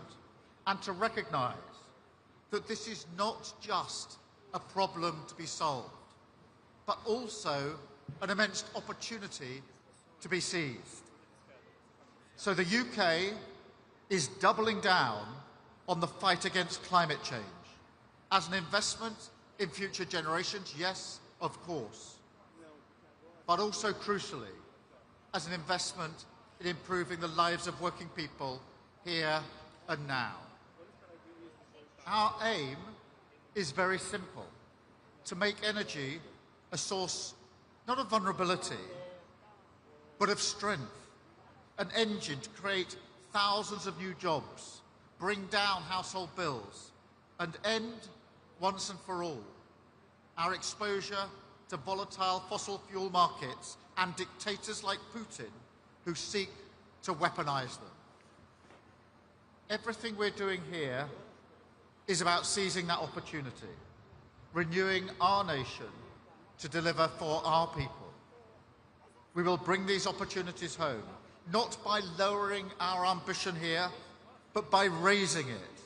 and to recognise that this is not just a problem to be solved, but also an immense opportunity to be seized. So the UK is doubling down on the fight against climate change as an investment in future generations, yes, of course, but also crucially as an investment in improving the lives of working people here and now. Our aim is very simple: to make energy a source not of vulnerability, but of strength, an engine to create thousands of new jobs, bring down household bills, and end, once and for all, our exposure to volatile fossil fuel markets and dictators like Putin who seek to weaponize them. Everything we're doing here is about seizing that opportunity, renewing our nation to deliver for our people. We will bring these opportunities home, not by lowering our ambition here, but by raising it.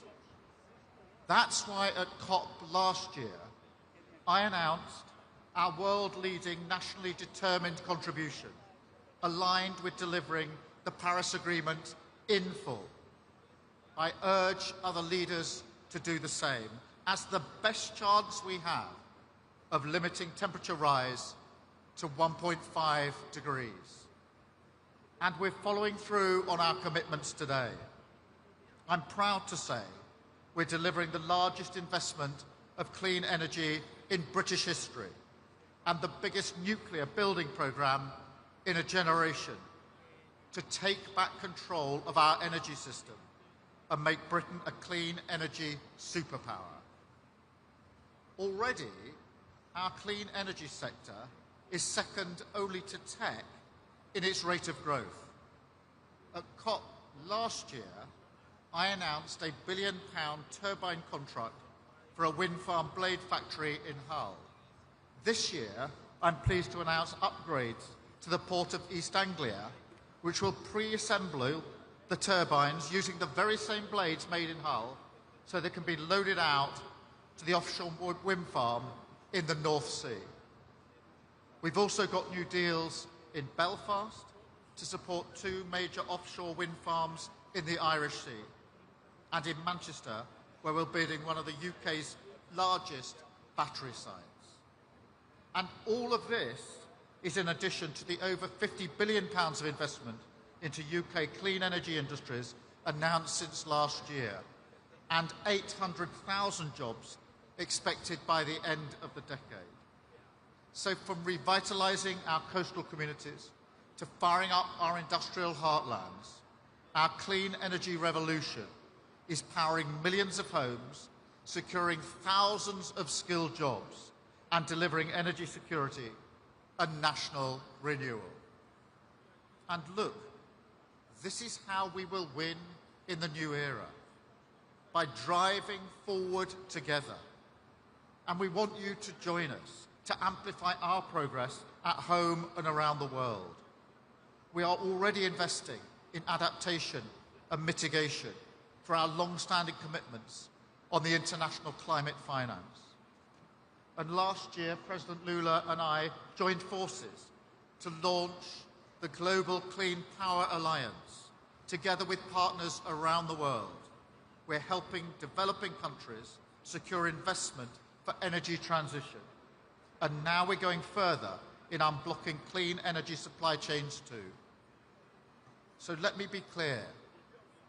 That's why at COP last year, I announced our world-leading, nationally determined contribution, aligned with delivering the Paris Agreement in full. I urge other leaders to do the same, as the best chance we have of limiting temperature rise to 1.5 degrees. And we're following through on our commitments today. I'm proud to say we're delivering the largest investment of clean energy in British history and the biggest nuclear building programme in a generation to take back control of our energy system and make Britain a clean energy superpower. Already, our clean energy sector is second only to tech in its rate of growth. At COP last year, I announced a £1 billion turbine contract for a wind farm blade factory in Hull. This year, I'm pleased to announce upgrades to the port of East Anglia, which will pre-assemble the turbines using the very same blades made in Hull, so they can be loaded out to the offshore wind farm in the North Sea. We've also got new deals in Belfast to support 2 major offshore wind farms in the Irish Sea, and in Manchester, where we're building one of the UK's largest battery sites. And all of this is in addition to the over £50 billion of investment into UK clean energy industries announced since last year, and 800,000 jobs expected by the end of the decade. So from revitalising our coastal communities to firing up our industrial heartlands, our clean energy revolution is powering millions of homes, securing thousands of skilled jobs, and delivering energy security and national renewal. And look, this is how we will win in the new era, by driving forward together. And we want you to join us to amplify our progress at home and around the world. We are already investing in adaptation and mitigation for our long-standing commitments on the international climate finance. And last year, President Lula and I joined forces to launch the Global Clean Power Alliance, together with partners around the world. We're helping developing countries secure investment for energy transition. And now we're going further in unblocking clean energy supply chains too. So let me be clear.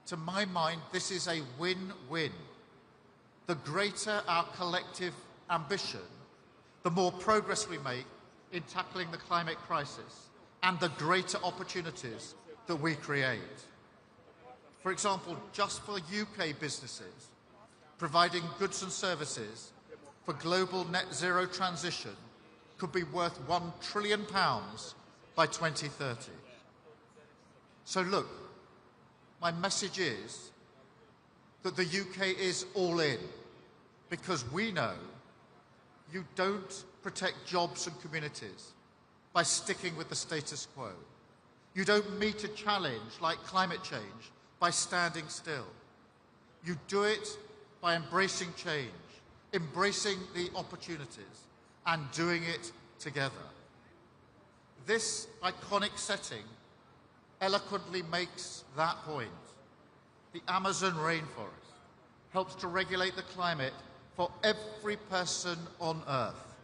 To my mind, this is a win-win. The greater our collective ambition, the more progress we make in tackling the climate crisis and the greater opportunities that we create. For example, just for UK businesses, providing goods and services for global net zero transition could be worth £1 trillion by 2030. So look, my message is that the UK is all in, because we know you don't protect jobs and communities by sticking with the status quo. You don't meet a challenge like climate change by standing still. You do it by embracing change, embracing the opportunities, and doing it together. This iconic setting eloquently makes that point. The Amazon rainforest helps to regulate the climate for every person on Earth,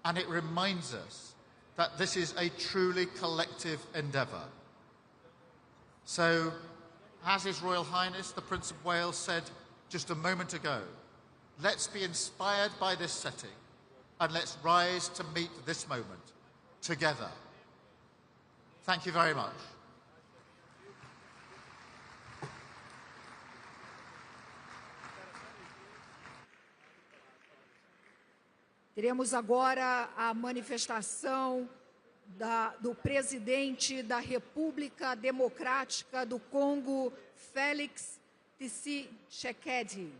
and it reminds us that this is a truly collective endeavour. So, as His Royal Highness the Prince of Wales said just a moment ago, let's be inspired by this setting and let's rise to meet this moment together. Thank you very much. Teremos agora a manifestação do presidente da República Democrática do Congo, Félix Tshisekedi.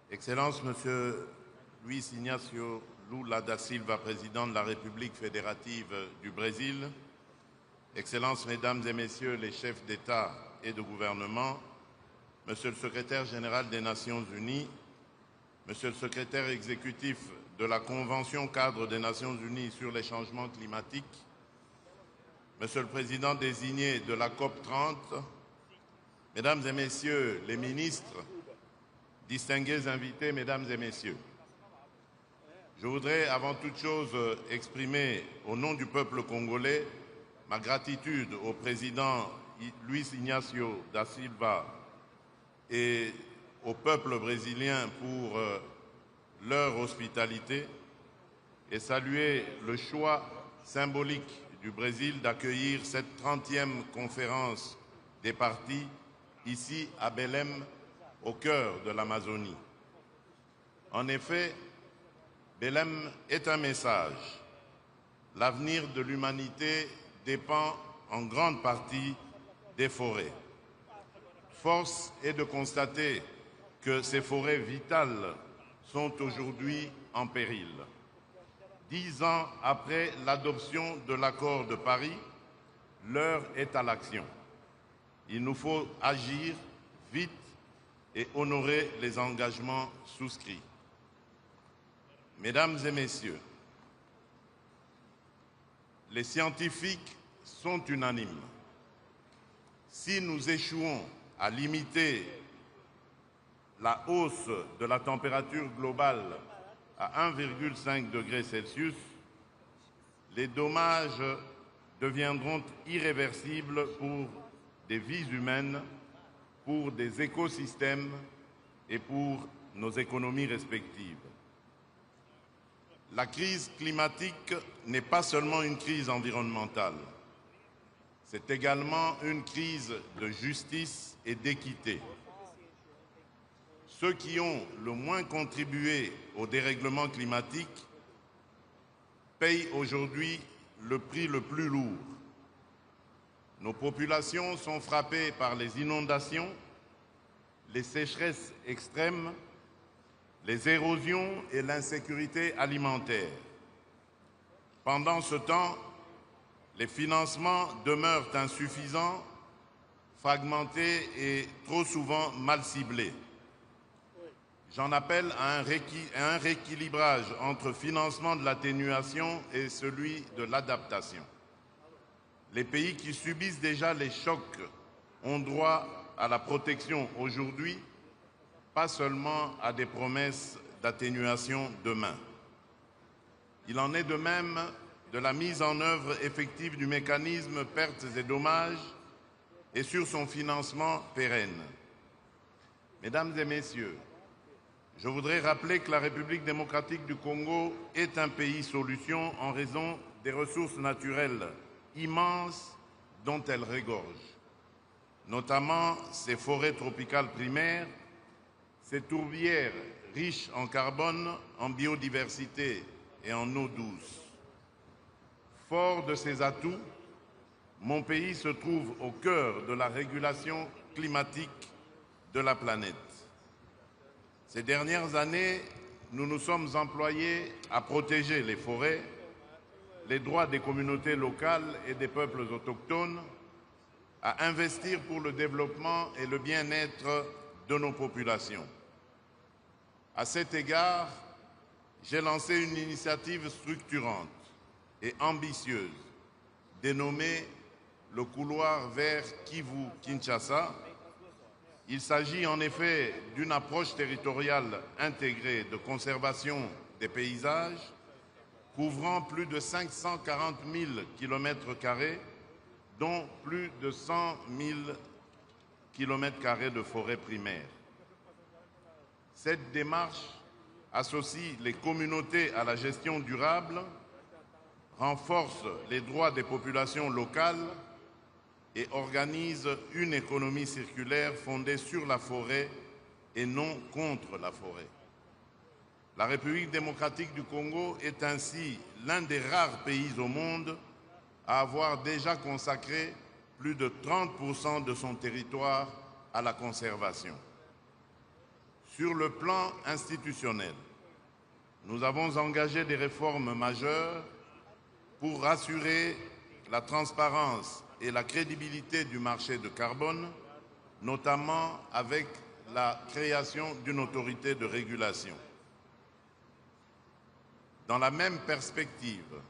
Excellences, Monsieur Luiz Inácio Lula da Silva, président de la République fédérative du Brésil, Excellences, Mesdames et Messieurs les chefs d'État et de gouvernement, Monsieur le Secrétaire général des Nations Unies, Monsieur le Secrétaire exécutif de la Convention cadre des Nations Unies sur les changements climatiques, Monsieur le Président désigné de la COP30, Mesdames et Messieurs les ministres, distingués invités, Mesdames et Messieurs, je voudrais avant toute chose exprimer au nom du peuple congolais ma gratitude au président Luiz Inácio da Silva et au peuple brésilien pour leur hospitalité et saluer le choix symbolique du Brésil d'accueillir cette 30e conférence des partis ici à Belém, au cœur de l'Amazonie. En effet, Belém est un message. L'avenir de l'humanité dépend en grande partie des forêts. Force est de constater que ces forêts vitales sont aujourd'hui en péril. 10 ans après l'adoption de l'accord de Paris, l'heure est à l'action. Il nous faut agir vite et honorer les engagements souscrits. Mesdames et Messieurs, les scientifiques sont unanimes. Si nous échouons à limiter la hausse de la température globale à 1,5 degré Celsius, les dommages deviendront irréversibles pour des vies humaines, pour des écosystèmes et pour nos économies respectives. La crise climatique n'est pas seulement une crise environnementale, c'est également une crise de justice et d'équité. Ceux qui ont le moins contribué au dérèglement climatique payent aujourd'hui le prix le plus lourd. Nos populations sont frappées par les inondations, les sécheresses extrêmes, les érosions et l'insécurité alimentaire. Pendant ce temps, les financements demeurent insuffisants, fragmentés et trop souvent mal ciblés. J'en appelle à un rééquilibrage entre financement de l'atténuation et celui de l'adaptation. Les pays qui subissent déjà les chocs ont droit à la protection aujourd'hui, pas seulement à des promesses d'atténuation demain. Il en est de même de la mise en œuvre effective du mécanisme pertes et dommages et sur son financement pérenne. Mesdames et messieurs, je voudrais rappeler que la République démocratique du Congo est un pays solution en raison des ressources naturelles immenses dont elle regorge, notamment ses forêts tropicales primaires, ses tourbières riches en carbone, en biodiversité et en eau douce. Fort de ces atouts, mon pays se trouve au cœur de la régulation climatique de la planète. Ces dernières années, nous nous sommes employés à protéger les forêts, les droits des communautés locales et des peuples autochtones, à investir pour le développement et le bien-être de nos populations. À cet égard, j'ai lancé une initiative structurante et ambitieuse dénommée le couloir vers Kivu-Kinshasa. Il s'agit en effet d'une approche territoriale intégrée de conservation des paysages couvrant plus de 540 000 km², dont plus de 100 000 km² de forêt primaire. Cette démarche associe les communautés à la gestion durable, renforce les droits des populations locales et organise une économie circulaire fondée sur la forêt et non contre la forêt. La République démocratique du Congo est ainsi l'un des rares pays au monde à avoir déjà consacré plus de 30% de son territoire à la conservation. Sur le plan institutionnel, nous avons engagé des réformes majeures pour assurer la transparence et la crédibilité du marché de carbone, notamment avec la création d'une autorité de régulation. Dans la même perspective,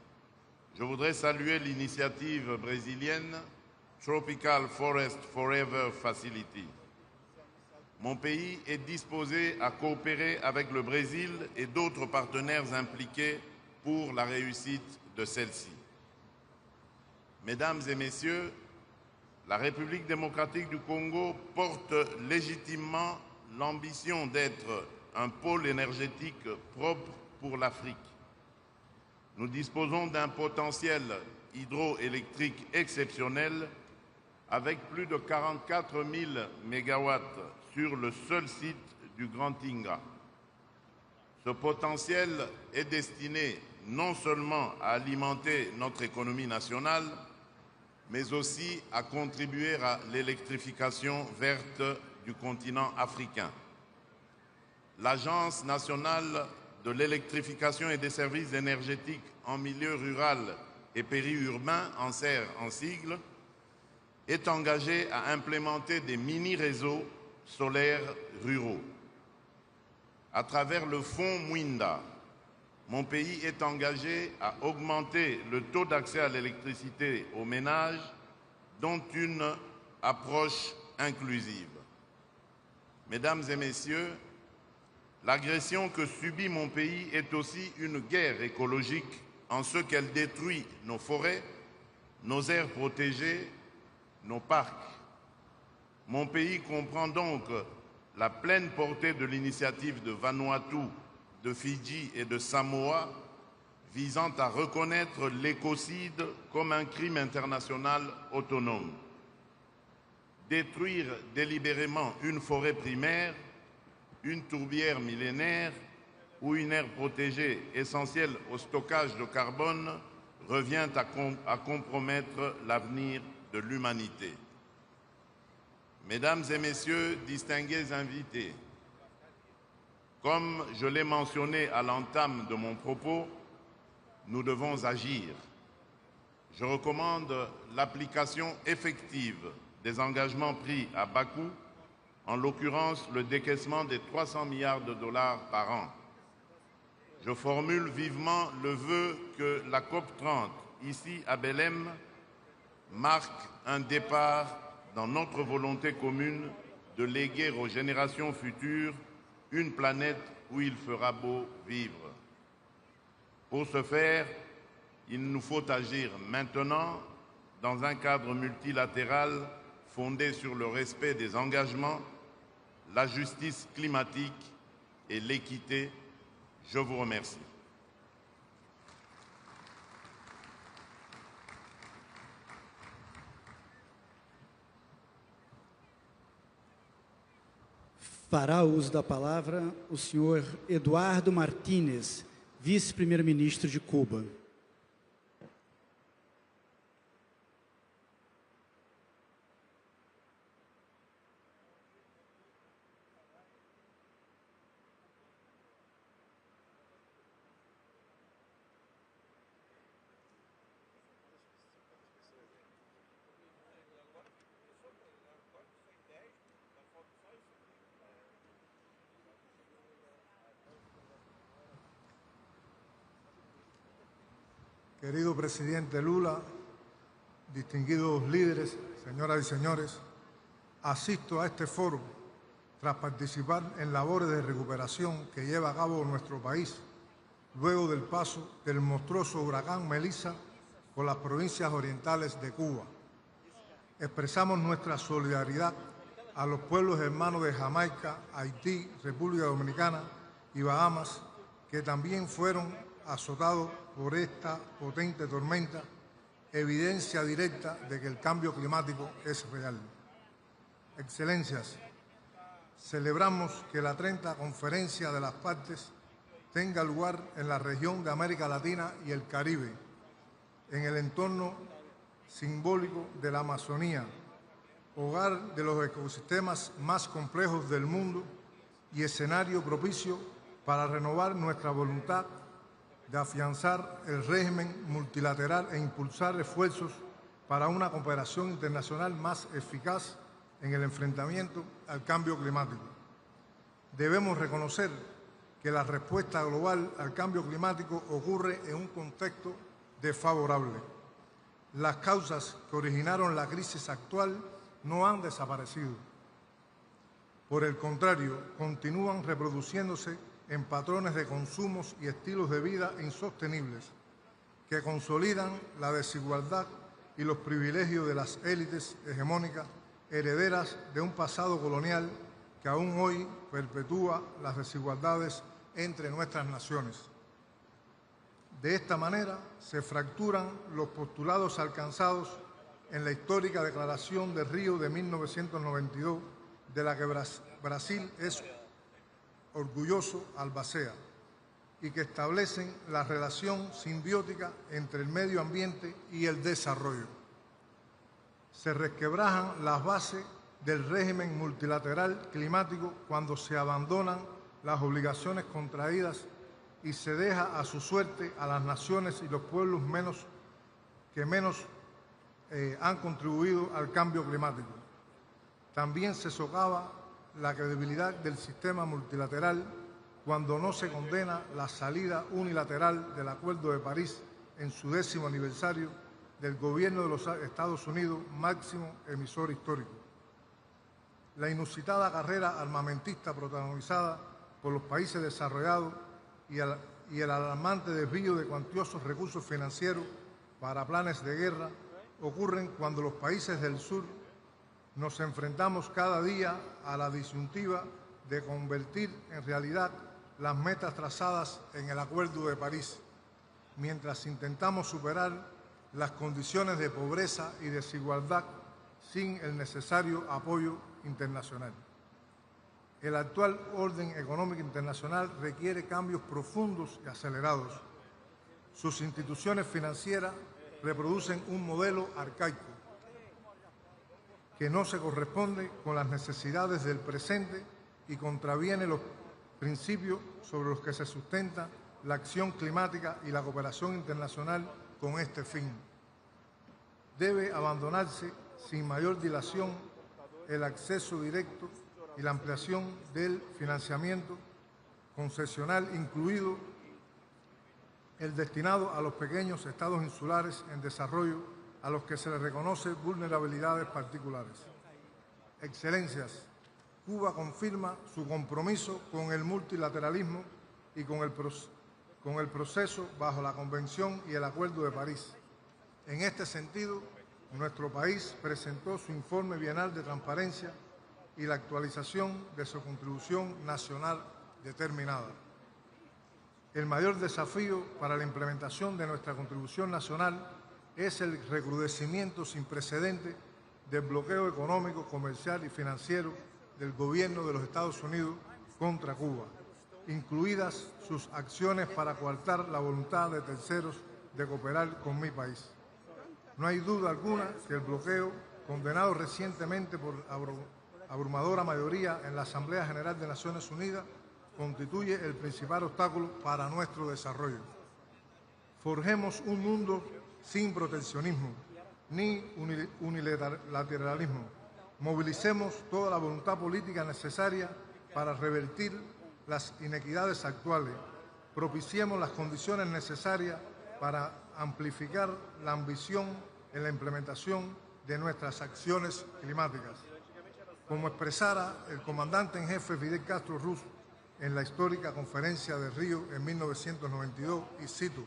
je voudrais saluer l'initiative brésilienne Tropical Forest Forever Facility. Mon pays est disposé à coopérer avec le Brésil et d'autres partenaires impliqués pour la réussite de celle-ci. Mesdames et messieurs, la République démocratique du Congo porte légitimement l'ambition d'être un pôle énergétique propre pour l'Afrique. Nous disposons d'un potentiel hydroélectrique exceptionnel avec plus de 44 000 mégawatts sur le seul site du Grand Tinga. Ce potentiel est destiné non seulement à alimenter notre économie nationale, mais aussi à contribuer à l'électrification verte du continent africain. L'Agence nationale de l'électrification et des services énergétiques en milieu rural et périurbain, ANSER en sigle, est engagée à implémenter des mini-réseaux solaires ruraux. À travers le fonds Mwinda, mon pays est engagé à augmenter le taux d'accès à l'électricité aux ménages, dont une approche inclusive. Mesdames et messieurs, l'agression que subit mon pays est aussi une guerre écologique en ce qu'elle détruit nos forêts, nos aires protégées, nos parcs. Mon pays comprend donc la pleine portée de l'initiative de Vanuatu, de Fidji et de Samoa visant à reconnaître l'écocide comme un crime international autonome. Détruire délibérément une forêt primaire, une tourbière millénaire ou une aire protégée essentielle au stockage de carbone revient à compromettre l'avenir de l'humanité. Mesdames et messieurs, distingués invités, comme je l'ai mentionné à l'entame de mon propos, nous devons agir. Je recommande l'application effective des engagements pris à Bakou, en l'occurrence le décaissement des 300 milliards de dollars par an. Je formule vivement le vœu que la COP30, ici à Belém, marque un départ dans notre volonté commune de léguer aux générations futures une planète où il fera beau vivre. Pour ce faire, il nous faut agir maintenant dans un cadre multilatéral fondé sur le respect des engagements, la justice climatique et l'équité. Je vous remercie. Fará uso da palavra o senhor Eduardo Martínez, vice-primeiro-ministro de Cuba. Querido presidente Lula, distinguidos líderes, señoras y señores, asisto a este foro tras participar en labores de recuperación que lleva a cabo nuestro país luego del paso del monstruoso huracán Melissa por las provincias orientales de Cuba. Expresamos nuestra solidaridad a los pueblos hermanos de Jamaica, Haití, República Dominicana y Bahamas, que también fueron azotados por esta potente tormenta, evidencia directa de que el cambio climático es real. Excelencias, celebramos que la 30ª Conferencia de las Partes tenga lugar en la región de América Latina y el Caribe, en el entorno simbólico de la Amazonía, hogar de los ecosistemas más complejos del mundo y escenario propicio para renovar nuestra voluntad de afianzar el régimen multilateral e impulsar esfuerzos para una cooperación internacional más eficaz en el enfrentamiento al cambio climático. Debemos reconocer que la respuesta global al cambio climático ocurre en un contexto desfavorable. Las causas que originaron la crisis actual no han desaparecido. Por el contrario, continúan reproduciéndose en patrones de consumos y estilos de vida insostenibles que consolidan la desigualdad y los privilegios de las élites hegemónicas herederas de un pasado colonial que aún hoy perpetúa las desigualdades entre nuestras naciones. De esta manera se fracturan los postulados alcanzados en la histórica Declaración de Río de 1992, de la que Brasil es orgulloso albacea, y que establecen la relación simbiótica entre el medio ambiente y el desarrollo. Se resquebrajan las bases del régimen multilateral climático cuando se abandonan las obligaciones contraídas y se deja a su suerte a las naciones y los pueblos que menos han contribuido al cambio climático. También se socava la credibilidad del sistema multilateral cuando no se condena la salida unilateral del Acuerdo de París en su 10º aniversario del gobierno de los Estados Unidos, máximo emisor histórico. La inusitada carrera armamentista protagonizada por los países desarrollados y el alarmante desvío de cuantiosos recursos financieros para planes de guerra ocurren cuando los países del sur nos enfrentamos cada día a la disyuntiva de convertir en realidad las metas trazadas en el Acuerdo de París, mientras intentamos superar las condiciones de pobreza y desigualdad sin el necesario apoyo internacional. El actual orden económico internacional requiere cambios profundos y acelerados. Sus instituciones financieras reproducen un modelo arcaico que no se corresponde con las necesidades del presente y contraviene los principios sobre los que se sustenta la acción climática y la cooperación internacional con este fin. Debe abandonarse sin mayor dilación el acceso directo y la ampliación del financiamiento concesional, incluido el destinado a los pequeños estados insulares en desarrollo a los que se les reconoce vulnerabilidades particulares. Excelencias, Cuba confirma su compromiso con el multilateralismo y con el proceso bajo la Convención y el Acuerdo de París. En este sentido, nuestro país presentó su informe bienal de transparencia y la actualización de su contribución nacional determinada. El mayor desafío para la implementación de nuestra contribución nacional es el recrudecimiento sin precedentes del bloqueo económico, comercial y financiero del gobierno de los Estados Unidos contra Cuba, incluidas sus acciones para coartar la voluntad de terceros de cooperar con mi país. No hay duda alguna que el bloqueo, condenado recientemente por abrumadora mayoría en la Asamblea General de Naciones Unidas, constituye el principal obstáculo para nuestro desarrollo. Forjemos un mundo sin proteccionismo ni unilateralismo. Movilicemos toda la voluntad política necesaria para revertir las inequidades actuales. Propiciemos las condiciones necesarias para amplificar la ambición en la implementación de nuestras acciones climáticas. Como expresara el comandante en jefe Fidel Castro Ruz en la histórica conferencia de Río en 1992, y cito: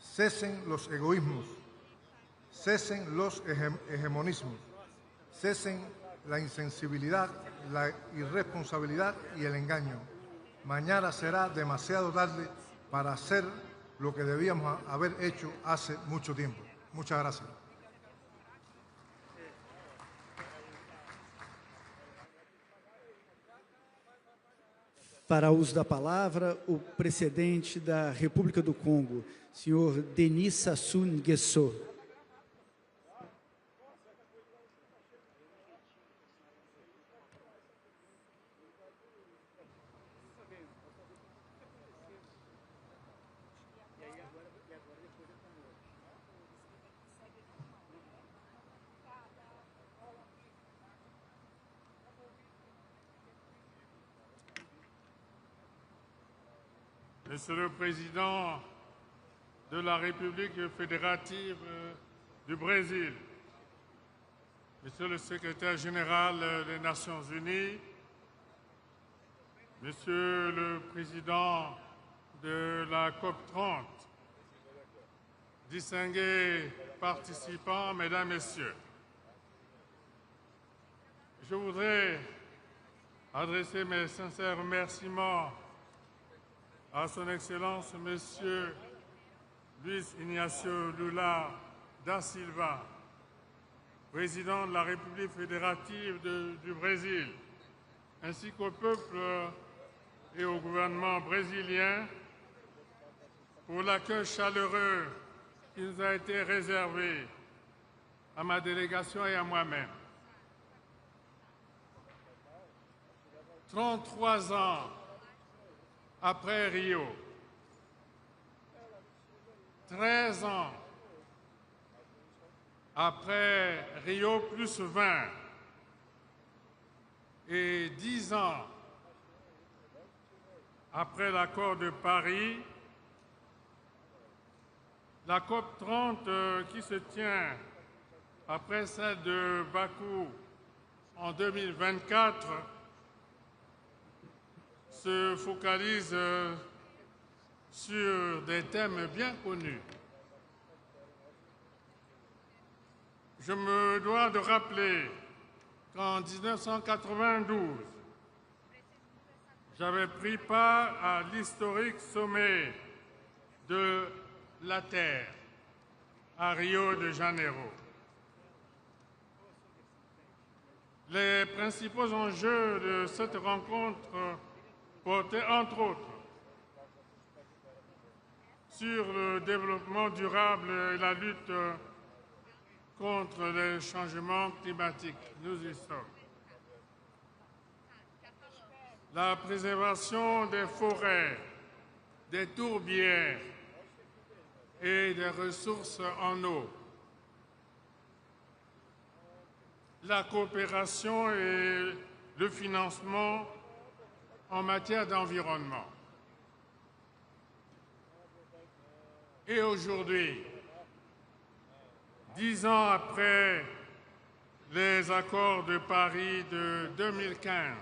cesen los egoísmos, cesen los hegemonismos, cesen la insensibilidad, la irresponsabilidad y el engaño. Mañana será demasiado tarde para hacer lo que debíamos haber hecho hace mucho tiempo. Muchas gracias. Para uso da palavra, o presidente da República do Congo, senhor Denis Sassou Nguesso. Monsieur le Président de la République fédérative du Brésil, Monsieur le Secrétaire général des Nations Unies, Monsieur le Président de la COP30, distingués participants, Mesdames, Messieurs, je voudrais adresser mes sincères remerciements à Son Excellence, Monsieur Luis Ignacio Lula da Silva, président de la République fédérative du Brésil, ainsi qu'au peuple et au gouvernement brésilien pour l'accueil chaleureux qui nous a été réservé à ma délégation et à moi-même. 33 ans après Rio, 13 ans après Rio plus 20 et 10 ans après l'accord de Paris, la COP30 qui se tient après celle de Bakou en 2024 se focalise sur des thèmes bien connus. Je me dois de rappeler qu'en 1992, j'avais pris part à l'historique sommet de la Terre à Rio de Janeiro. Les principaux enjeux de cette rencontre portaient entre autres sur le développement durable et la lutte contre les changements climatiques. Nous y sommes. La préservation des forêts, des tourbières et des ressources en eau. La coopération et le financement en matière d'environnement. Et aujourd'hui, 10 ans après les accords de Paris de 2015,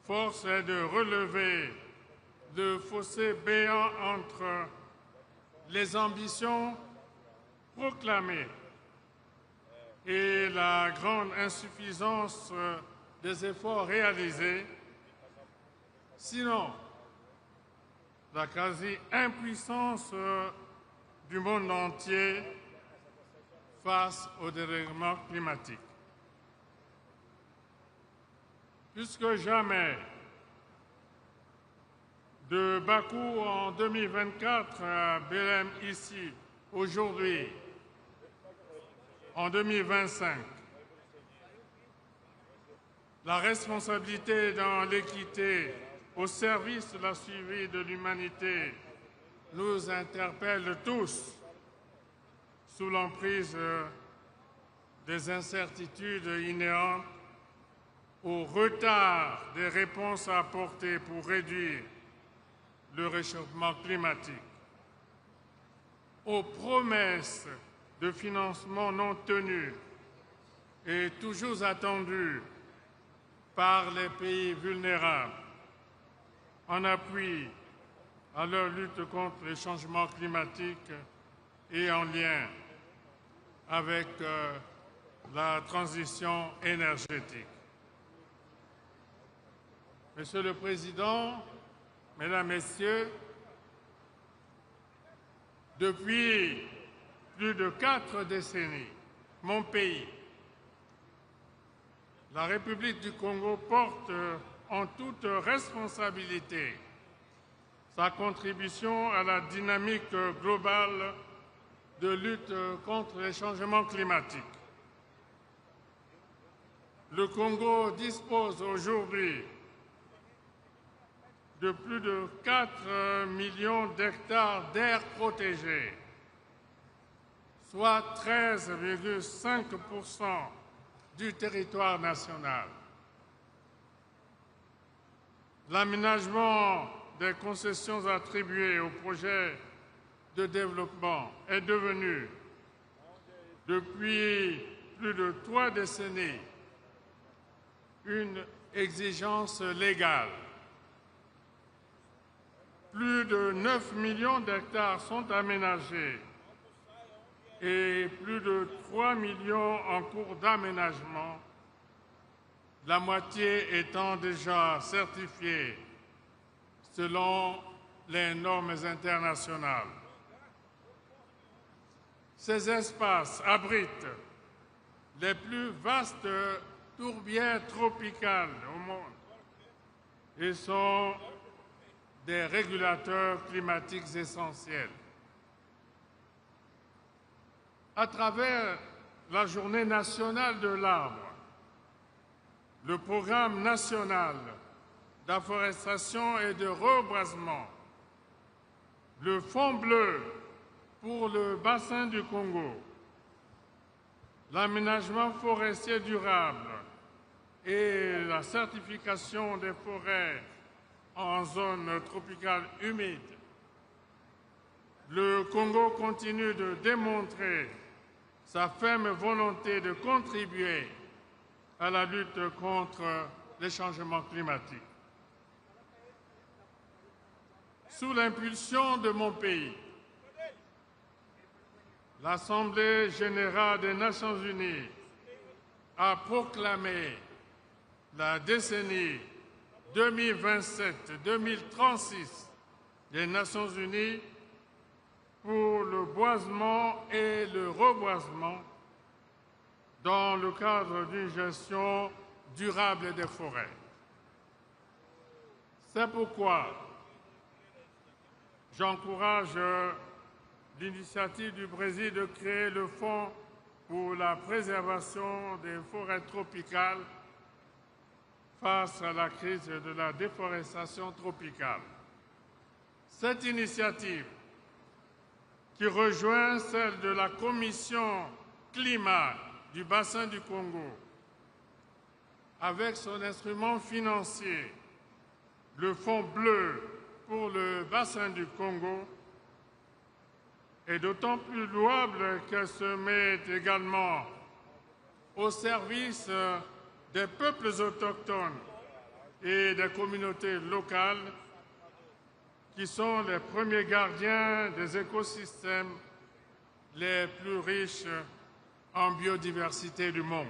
force est de relever le fossé béant entre les ambitions proclamées et la grande insuffisance des efforts réalisés, sinon la quasi-impuissance du monde entier face au dérèglement climatique. Plus que jamais, de Bakou en 2024 à Belém ici, aujourd'hui, en 2025, la responsabilité dans l'équité au service de la survie de l'humanité nous interpelle tous sous l'emprise des incertitudes inhérentes au retard des réponses à apporter pour réduire le réchauffement climatique, aux promesses de financement non tenues et toujours attendues par les pays vulnérables en appui à leur lutte contre les changements climatiques et en lien avec la transition énergétique. Monsieur le Président, Mesdames, Messieurs, depuis plus de 4 décennies, mon pays, la République du Congo, porte en toute responsabilité sa contribution à la dynamique globale de lutte contre les changements climatiques. Le Congo dispose aujourd'hui de plus de 4 millions d'hectares d'aires protégées, soit 13,5% du territoire national. L'aménagement des concessions attribuées aux projets de développement est devenu, depuis plus de 3 décennies, une exigence légale. Plus de 9 millions d'hectares sont aménagés et plus de 3 millions en cours d'aménagement, la moitié étant déjà certifiée selon les normes internationales. Ces espaces abritent les plus vastes tourbières tropicales au monde et sont des régulateurs climatiques essentiels. À travers la Journée nationale de l'arbre, le programme national d'afforestation et de reboisement, le Fonds bleu pour le bassin du Congo, l'aménagement forestier durable et la certification des forêts en zone tropicale humide, le Congo continue de démontrer sa ferme volonté de contribuer à la lutte contre les changements climatiques. Sous l'impulsion de mon pays, l'Assemblée générale des Nations unies a proclamé la décennie 2027-2036 des Nations unies pour le boisement et le reboisement dans le cadre d'une gestion durable des forêts. C'est pourquoi j'encourage l'initiative du Brésil de créer le Fonds pour la préservation des forêts tropicales face à la crise de la déforestation tropicale. Cette initiative, qui rejoint celle de la Commission climat du bassin du Congo, avec son instrument financier, le Fonds bleu pour le bassin du Congo, est d'autant plus louable qu'elle se met également au service des peuples autochtones et des communautés locales qui sont les premiers gardiens des écosystèmes les plus riches en biodiversité du monde.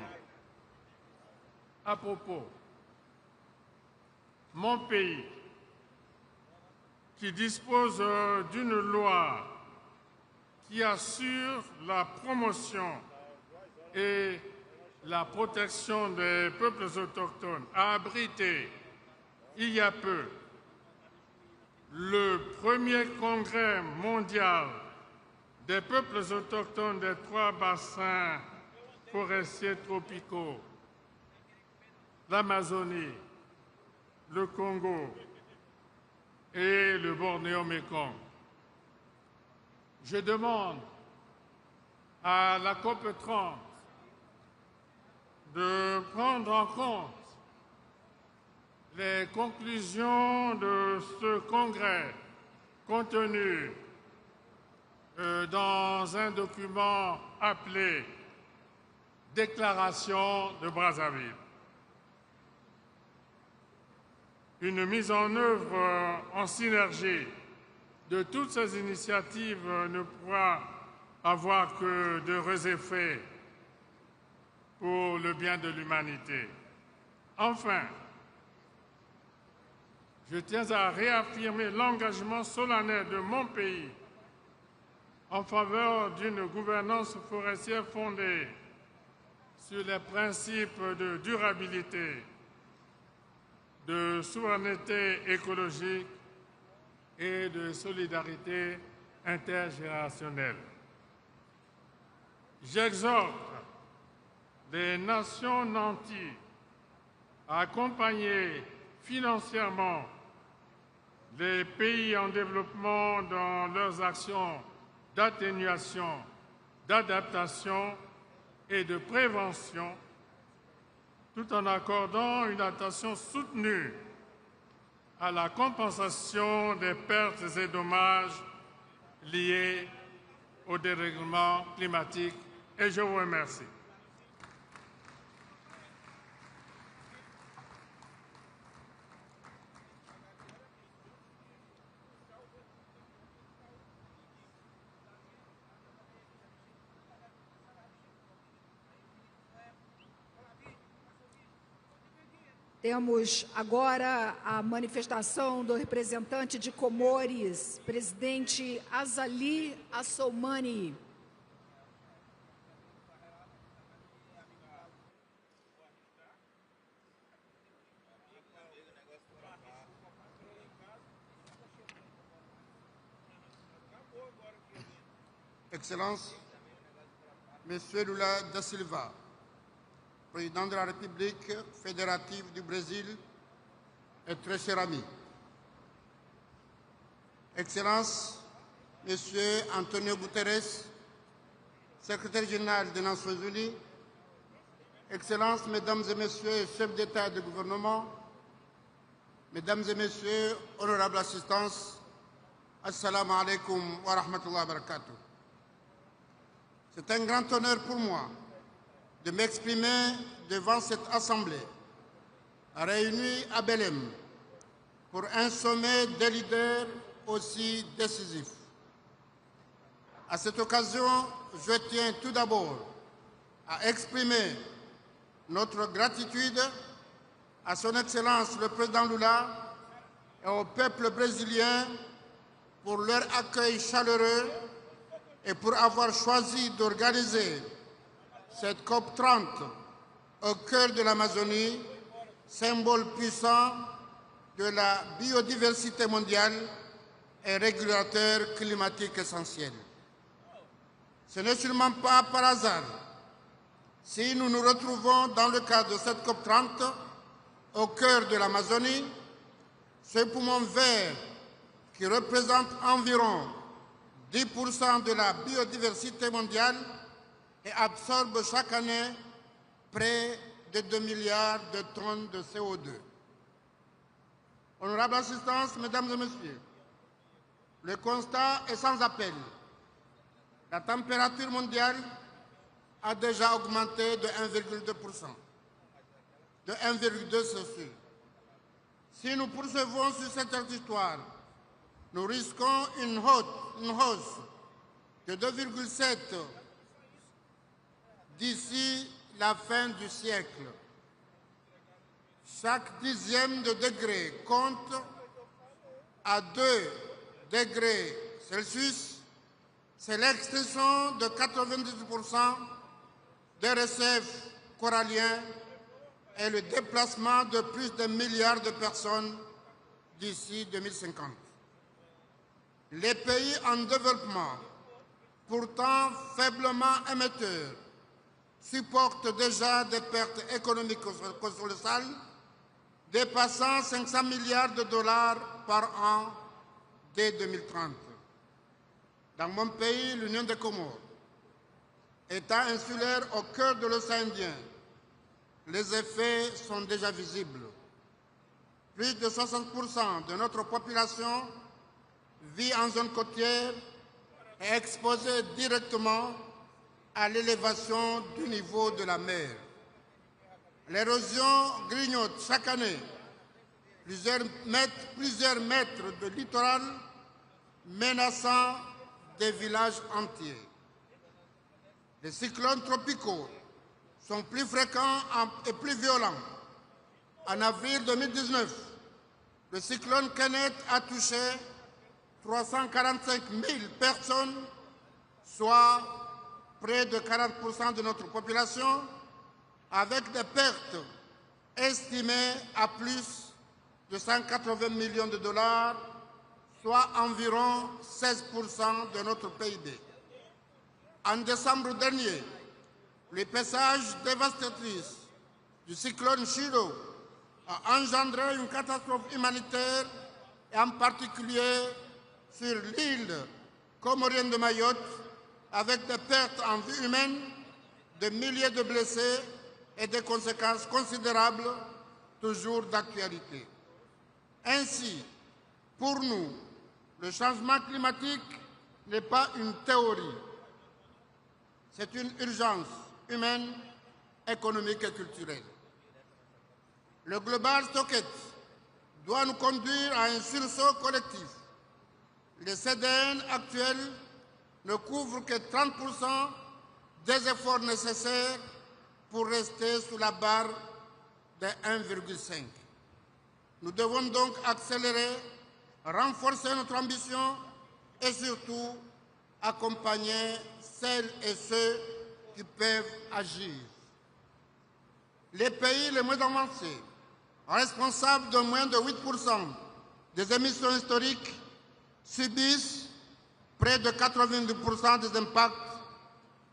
À propos, mon pays, qui dispose d'une loi qui assure la promotion et la protection des peuples autochtones, a abrité il y a peu le premier congrès mondial des peuples autochtones des 3 bassins forestiers tropicaux, l'Amazonie, le Congo et le Bornéo-Mékong. Je demande à la COP30 de prendre en compte les conclusions de ce congrès contenues dans un document appelé « Déclaration de Brazzaville ». Une mise en œuvre en synergie de toutes ces initiatives ne pourra avoir que d'heureux effets pour le bien de l'humanité. Enfin, je tiens à réaffirmer l'engagement solennel de mon pays en faveur d'une gouvernance forestière fondée sur les principes de durabilité, de souveraineté écologique et de solidarité intergénérationnelle. J'exhorte les nations nanties à accompagner financièrement les pays en développement dans leurs actions d'atténuation, d'adaptation et de prévention, tout en accordant une attention soutenue à la compensation des pertes et dommages liés au dérèglement climatique. Et je vous remercie. Temos agora a manifestação do representante de Comores, presidente Azali Assoumani. Excellences, Monsieur Lula da Silva, Président de la République fédérative du Brésil et très cher ami. Excellences, Monsieur Antonio Guterres, Secrétaire général des Nations Unies, Excellences, Mesdames et Messieurs, chefs d'État et de gouvernement, Mesdames et Messieurs, honorable assistance, Assalamu alaikum wa rahmatullahi wa barakatuh. C'est un grand honneur pour moi de m'exprimer devant cette Assemblée réunie à Belém pour un sommet des leaders aussi décisif. À cette occasion, je tiens tout d'abord à exprimer notre gratitude à son Excellence le Président Lula et au peuple brésilien pour leur accueil chaleureux et pour avoir choisi d'organiser cette COP30 au cœur de l'Amazonie, symbole puissant de la biodiversité mondiale et régulateur climatique essentiel. Ce n'est sûrement pas par hasard si nous nous retrouvons dans le cadre de cette COP30 au cœur de l'Amazonie, ce poumon vert qui représente environ 10% de la biodiversité mondiale et absorbe chaque année près de 2 milliards de tonnes de CO2. Honorable assistance, Mesdames et Messieurs, le constat est sans appel. La température mondiale a déjà augmenté de 1,2%. De 1,2, c'est sûr. Si nous poursuivons sur cette trajectoire, nous risquons une hausse de 2,7 d'ici la fin du siècle. Chaque dixième de degré compte à 2 degrés Celsius. C'est l'extinction de 98% des récifs coralliens et le déplacement de plus de milliards de personnes d'ici 2050. Les pays en développement, pourtant faiblement émetteurs, supportent déjà des pertes économiques colossales dépassant 500 milliards de dollars par an dès 2030. Dans mon pays, l'Union des Comores, État insulaire au cœur de l'océan Indien, les effets sont déjà visibles. Plus de 60% de notre population vit en zone côtière et exposée directement à l'élévation du niveau de la mer. L'érosion grignote chaque année plusieurs mètres de littoral, menaçant des villages entiers. Les cyclones tropicaux sont plus fréquents et plus violents. En avril 2019, le cyclone Kenneth a touché 345 000 personnes, soit près de 40% de notre population, avec des pertes estimées à plus de 180 millions de dollars, soit environ 16% de notre PIB. En décembre dernier, le passage dévastatrice du cyclone Chido a engendré une catastrophe humanitaire, et en particulier sur l'île comorienne de Mayotte, avec des pertes en vie humaine, de milliers de blessés et des conséquences considérables, toujours d'actualité. Ainsi, pour nous, le changement climatique n'est pas une théorie, c'est une urgence humaine, économique et culturelle. Le Global Stocket doit nous conduire à un sursaut collectif. Les CDN actuels ne couvrent que 30% des efforts nécessaires pour rester sous la barre de 1,5. Nous devons donc accélérer, renforcer notre ambition et surtout accompagner celles et ceux qui peuvent agir. Les pays les moins avancés, responsables de moins de 8% des émissions historiques, subissent près de 90% des impacts.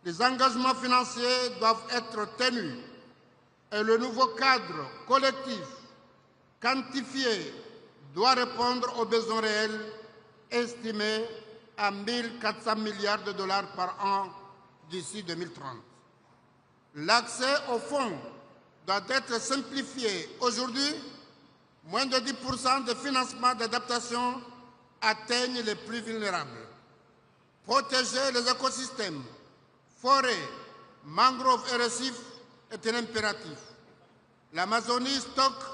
Les engagements financiers doivent être tenus et le nouveau cadre collectif quantifié doit répondre aux besoins réels estimés à 1 400 milliards de dollars par an d'ici 2030. L'accès aux fonds doit être simplifié. Aujourd'hui, moins de 10% de financement d'adaptation atteignent les plus vulnérables. Protéger les écosystèmes, forêts, mangroves et récifs est un impératif. L'Amazonie stocke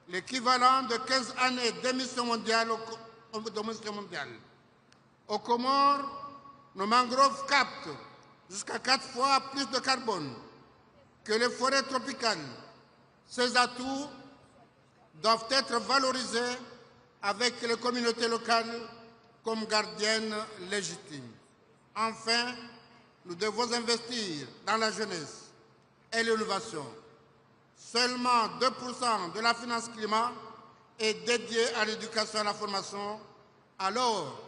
l'équivalent de 15 années d'émissions mondiales. Aux Comores, nos mangroves captent jusqu'à 4 fois plus de carbone que les forêts tropicales. Ces atouts doivent être valorisés avec les communautés locales comme gardiennes légitimes. Enfin, nous devons investir dans la jeunesse et l'innovation. Seulement 2% de la finance climat est dédiée à l'éducation et à la formation, alors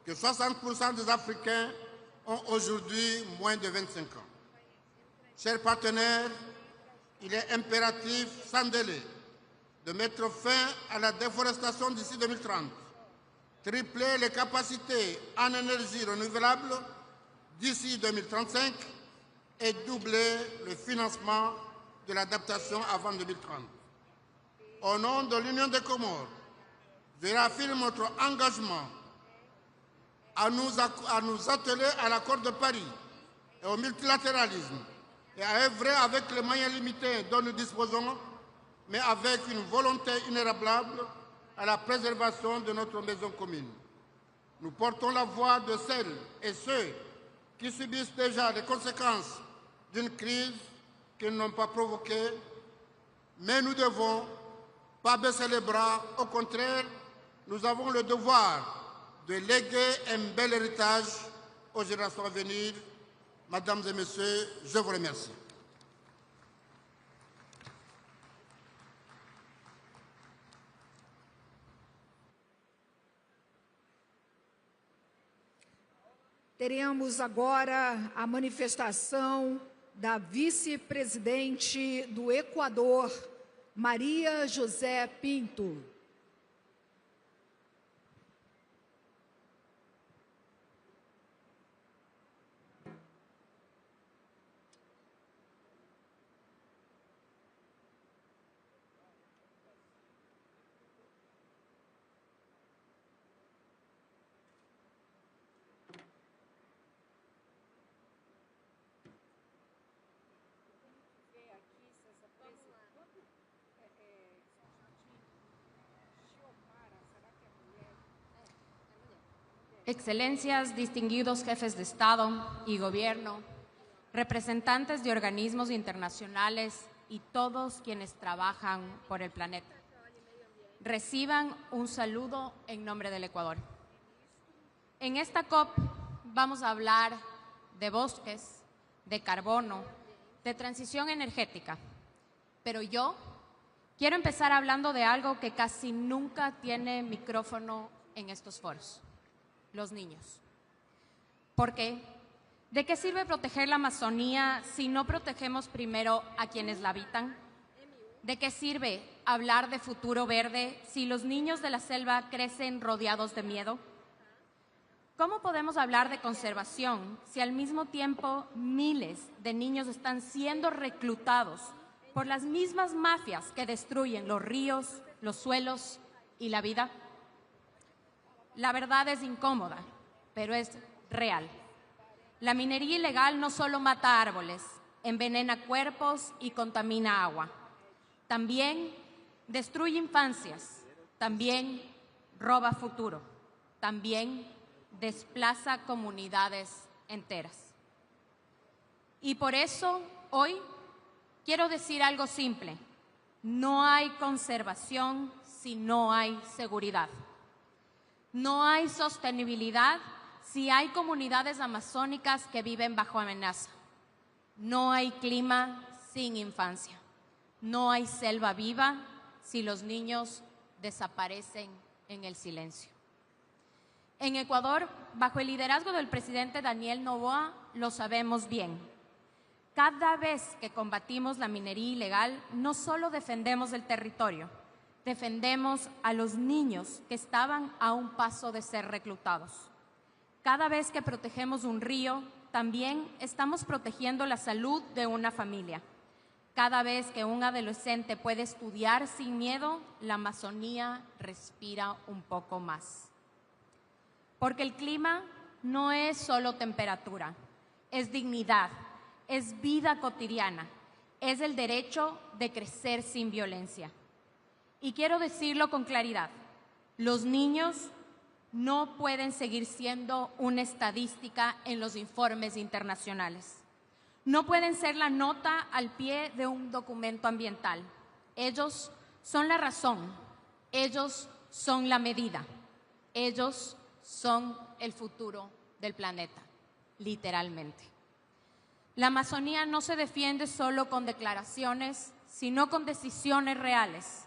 que 60% des Africains ont aujourd'hui moins de 25 ans. Chers partenaires, il est impératif, sans délai, de mettre fin à la déforestation d'ici 2030, tripler les capacités en énergie renouvelable d'ici 2035 et doubler le financement de l'adaptation avant 2030. Au nom de l'Union des Comores, je réaffirme notre engagement à nous atteler à l'accord de Paris et au multilatéralisme et à œuvrer avec les moyens limités dont nous disposons, mais avec une volonté inébranlable à la préservation de notre maison commune. Nous portons la voix de celles et ceux qui subissent déjà les conséquences d'une crise qu'ils n'ont pas provoquée, mais nous ne devons pas baisser les bras. Au contraire, nous avons le devoir de léguer un bel héritage aux générations à venir. Mesdames et Messieurs, je vous remercie. Teremos agora a manifestação da vice-presidente do Equador, Maria José Pinto. Excelencias, distinguidos jefes de Estado y Gobierno, representantes de organismos internacionales y todos quienes trabajan por el planeta. Reciban un saludo en nombre del Ecuador. En esta COP vamos a hablar de bosques, de carbono, de transición energética, pero yo quiero empezar hablando de algo que casi nunca tiene micrófono en estos foros. Los niños. ¿Por qué? ¿De qué sirve proteger la Amazonía si no protegemos primero a quienes la habitan? ¿De qué sirve hablar de futuro verde si los niños de la selva crecen rodeados de miedo? ¿Cómo podemos hablar de conservación si al mismo tiempo miles de niños están siendo reclutados por las mismas mafias que destruyen los ríos, los suelos y la vida? La verdad es incómoda, pero es real. La minería ilegal no solo mata árboles, envenena cuerpos y contamina agua. También destruye infancias, también roba futuro, también desplaza comunidades enteras. Y por eso hoy quiero decir algo simple. No hay conservación si no hay seguridad. No hay sostenibilidad si hay comunidades amazónicas que viven bajo amenaza. No hay clima sin infancia. No hay selva viva si los niños desaparecen en el silencio. En Ecuador, bajo el liderazgo del presidente Daniel Noboa, lo sabemos bien. Cada vez que combatimos la minería ilegal, no solo defendemos el territorio, defendemos a los niños que estaban a un paso de ser reclutados. Cada vez que protegemos un río, también estamos protegiendo la salud de una familia. Cada vez que un adolescente puede estudiar sin miedo, la Amazonía respira un poco más. Porque el clima no es solo temperatura, es dignidad, es vida cotidiana, es el derecho de crecer sin violencia. Y quiero decirlo con claridad, los niños no pueden seguir siendo una estadística en los informes internacionales. No pueden ser la nota al pie de un documento ambiental. Ellos son la razón, ellos son la medida, ellos son el futuro del planeta, literalmente. La Amazonía no se defiende solo con declaraciones, sino con decisiones reales.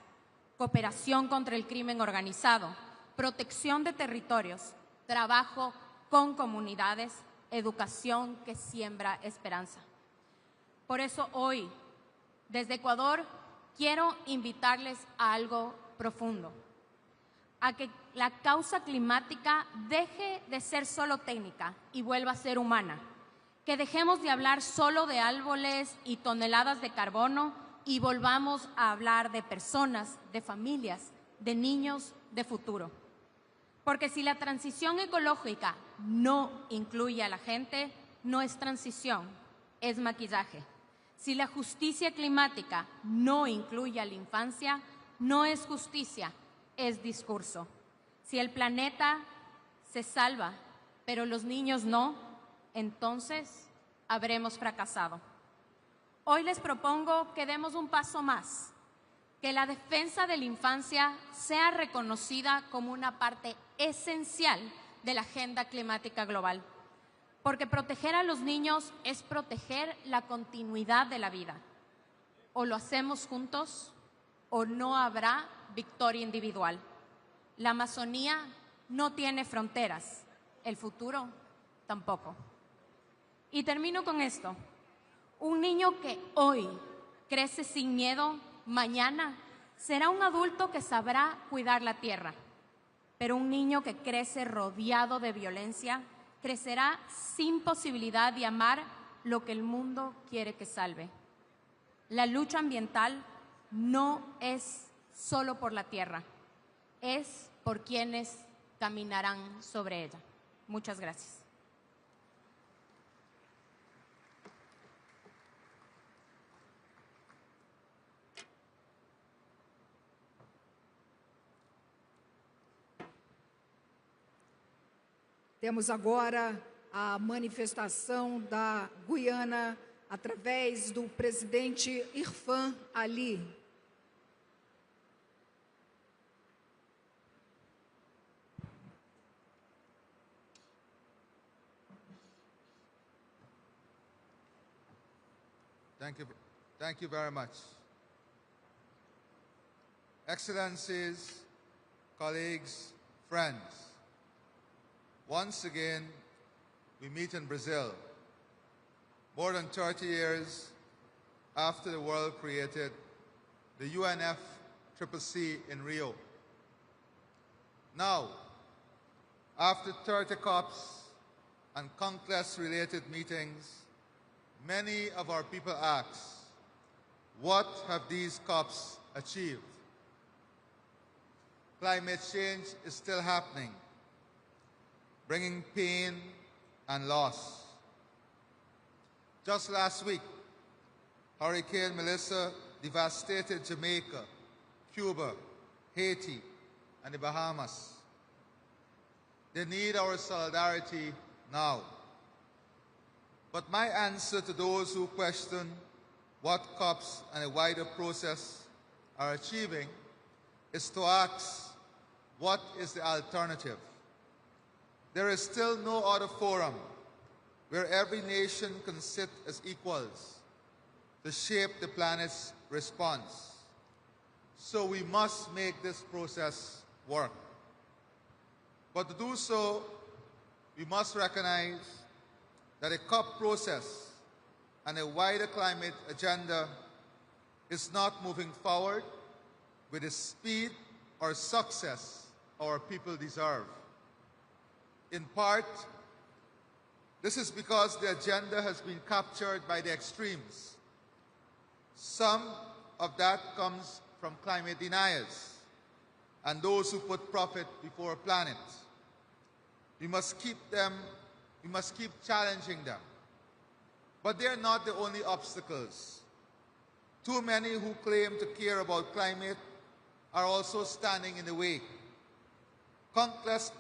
Cooperación contra el crimen organizado, protección de territorios, trabajo con comunidades, educación que siembra esperanza. Por eso hoy, desde Ecuador, quiero invitarles a algo profundo, a que la causa climática deje de ser solo técnica y vuelva a ser humana, que dejemos de hablar solo de árboles y toneladas de carbono y volvamos a hablar de personas, de familias, de niños, de futuro. Porque si la transición ecológica no incluye a la gente, no es transición, es maquillaje. Si la justicia climática no incluye a la infancia, no es justicia, es discurso. Si el planeta se salva, pero los niños no, entonces habremos fracasado. Hoy les propongo que demos un paso más, que la defensa de la infancia sea reconocida como una parte esencial de la agenda climática global, porque proteger a los niños es proteger la continuidad de la vida. O lo hacemos juntos o no habrá victoria individual. La Amazonía no tiene fronteras, el futuro tampoco. Y termino con esto. Un niño que hoy crece sin miedo, mañana será un adulto que sabrá cuidar la tierra. Pero un niño que crece rodeado de violencia, crecerá sin posibilidad de amar lo que el mundo quiere que salve. La lucha ambiental no es solo por la tierra, es por quienes caminarán sobre ella. Muchas gracias. Temos agora a manifestação da Guiana através do presidente Irfan Ali. Thank you very much. Excellencies, colleagues, friends, once again, we meet in Brazil, more than 30 years after the world created the UNFCCC in Rio. Now, after 30 COPs and conquest-related meetings, many of our people ask, what have these COPs achieved? Climate change is still happening, bringing pain and loss. Just last week, Hurricane Melissa devastated Jamaica, Cuba, Haiti, and the Bahamas. They need our solidarity now. But my answer to those who question what COPs and a wider process are achieving is to ask, what is the alternative? There is still no other forum where every nation can sit as equals to shape the planet's response. So we must make this process work. But to do so, we must recognize that a COP process and a wider climate agenda is not moving forward with the speed or success our people deserve. In part, this is because the agenda has been captured by the extremes. Some of that comes from climate deniers and those who put profit before planet. We must keep challenging them. But they're not the only obstacles. Too many who claim to care about climate are also standing in the way. Countless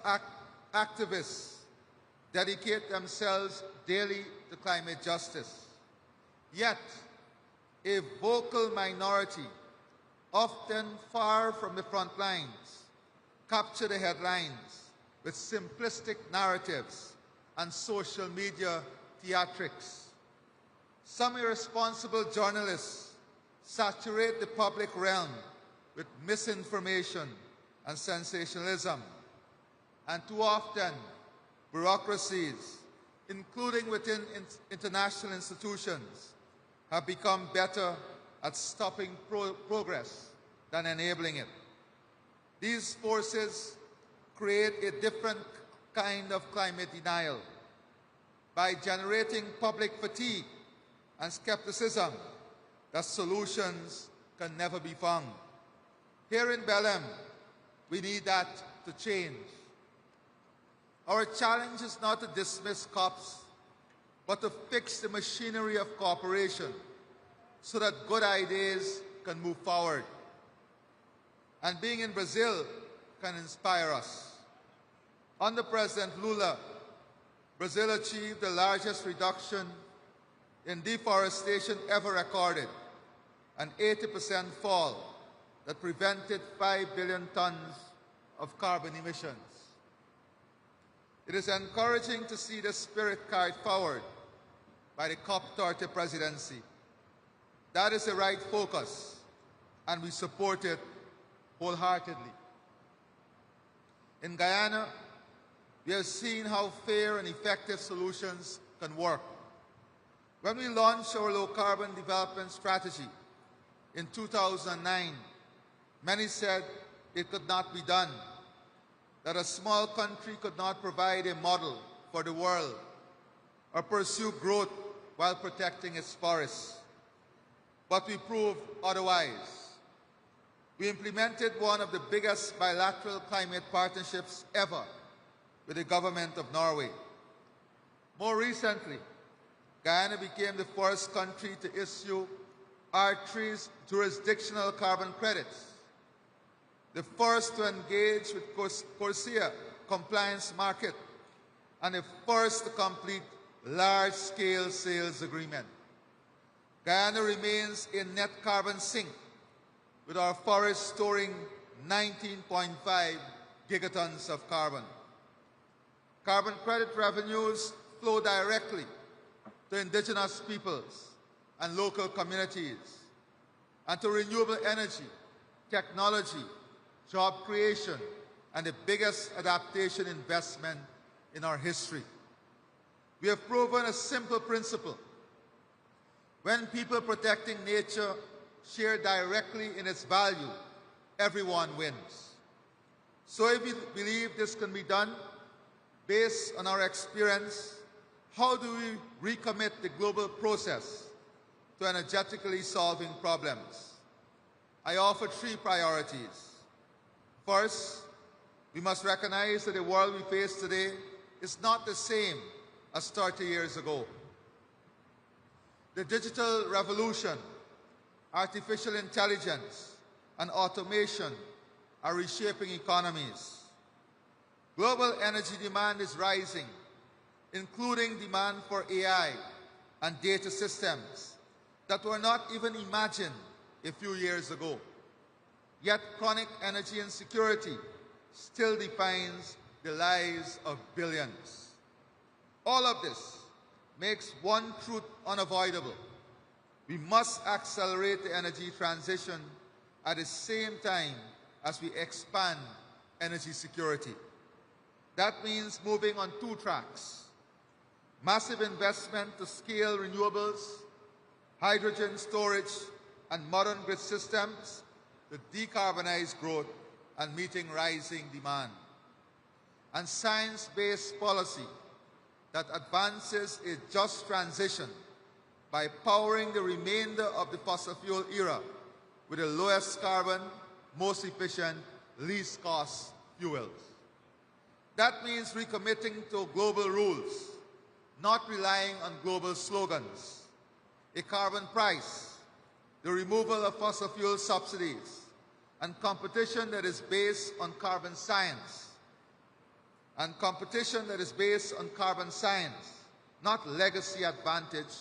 activists dedicate themselves daily to climate justice. Yet, a vocal minority, often far from the front lines, capture the headlines with simplistic narratives and social media theatrics. Some irresponsible journalists saturate the public realm with misinformation and sensationalism. And too often, bureaucracies, including within international institutions, have become better at stopping progress than enabling it. These forces create a different kind of climate denial by generating public fatigue and skepticism that solutions can never be found. Here in Belém, we need that to change. Our challenge is not to dismiss COPs, but to fix the machinery of cooperation so that good ideas can move forward. And being in Brazil can inspire us. Under President Lula, Brazil achieved the largest reduction in deforestation ever recorded, an 80% fall that prevented 5 billion tons of carbon emissions. It is encouraging to see the spirit carried forward by the COP30 presidency. That is the right focus, and we support it wholeheartedly. In Guyana, we have seen how fair and effective solutions can work. When we launched our low-carbon development strategy in 2009, many said it could not be done, that a small country could not provide a model for the world or pursue growth while protecting its forests. But we proved otherwise. We implemented one of the biggest bilateral climate partnerships ever with the government of Norway. More recently, Guyana became the first country to issue R3's jurisdictional carbon credits, the first to engage with CORSIA compliance market, and the first to complete large-scale sales agreement. Guyana remains in net carbon sink, with our forests storing 19.5 gigatons of carbon. Carbon credit revenues flow directly to indigenous peoples and local communities, and to renewable energy, technology, job creation, and the biggest adaptation investment in our history. We have proven a simple principle. When people protecting nature share directly in its value, everyone wins. So if we believe this can be done, based on our experience, how do we recommit the global process to energetically solving problems? I offer 3 priorities. First, we must recognize that the world we face today is not the same as 30 years ago. The digital revolution, artificial intelligence, and automation are reshaping economies. Global energy demand is rising, including demand for AI and data systems that were not even imagined a few years ago. Yet chronic energy insecurity still defines the lives of billions. All of this makes one truth unavoidable. We must accelerate the energy transition at the same time as we expand energy security. That means moving on 2 tracks: massive investment to scale renewables, hydrogen storage, and modern grid systems to decarbonize growth and meeting rising demand, and science-based policy that advances a just transition by powering the remainder of the fossil fuel era with the lowest carbon, most efficient, least cost fuels. That means recommitting to global rules, not relying on global slogans, a carbon price, the removal of fossil fuel subsidies, and competition that is based on carbon science. And competition that is based on carbon science, not legacy advantage.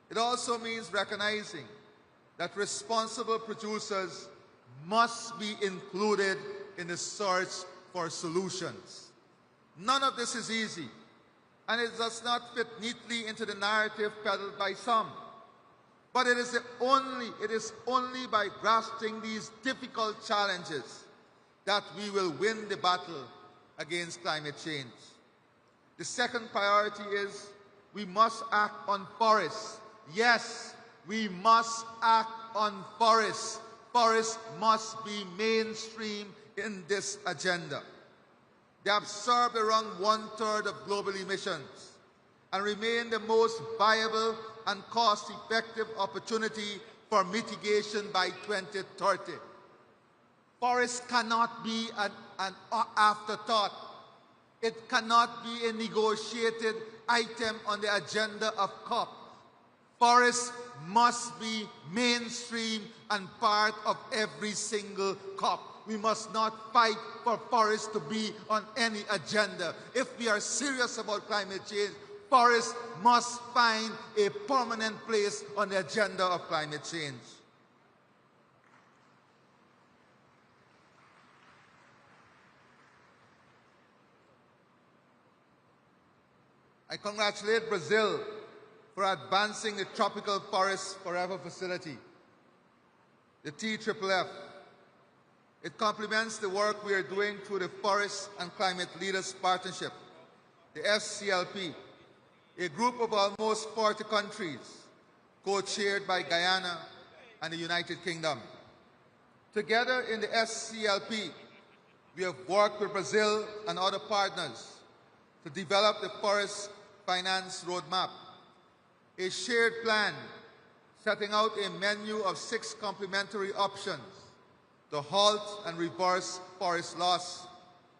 It also means recognizing that responsible producers must be included in the search for solutions. None of this is easy, and it does not fit neatly into the narrative peddled by some. But it is only by grasping these difficult challenges that we will win the battle against climate change. The second priority is we must act on forests. Yes, we must act on forests. Forests must be mainstream in this agenda. They absorb around 1/3 of global emissions and remain the most viable and cost-effective opportunity for mitigation by 2030. Forests cannot be an afterthought. It cannot be a negotiated item on the agenda of COP. Forests must be mainstream and part of every single COP. We must not fight for forests to be on any agenda. If we are serious about climate change, forests must find a permanent place on the agenda of climate change. I congratulate Brazil for advancing the Tropical Forest Forever facility, the TFFF. It complements the work we are doing through the Forest and Climate Leaders Partnership, the FCLP, a group of almost 40 countries, co-chaired by Guyana and the United Kingdom. Together in the FCLP, we have worked with Brazil and other partners to develop the Forest Finance Roadmap, a shared plan setting out a menu of 6 complementary options to halt and reverse forest loss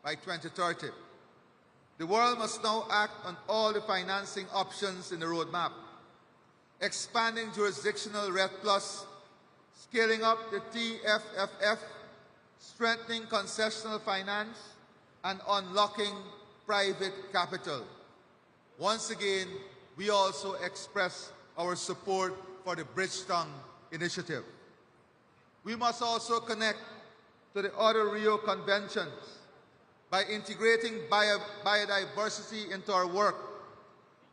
by 2030. The world must now act on all the financing options in the roadmap, expanding jurisdictional REDD+, scaling up the TFFF, strengthening concessional finance, and unlocking private capital. Once again, we also express our support for the Bridgetown Initiative. We must also connect to the other Rio Conventions by integrating biodiversity into our work.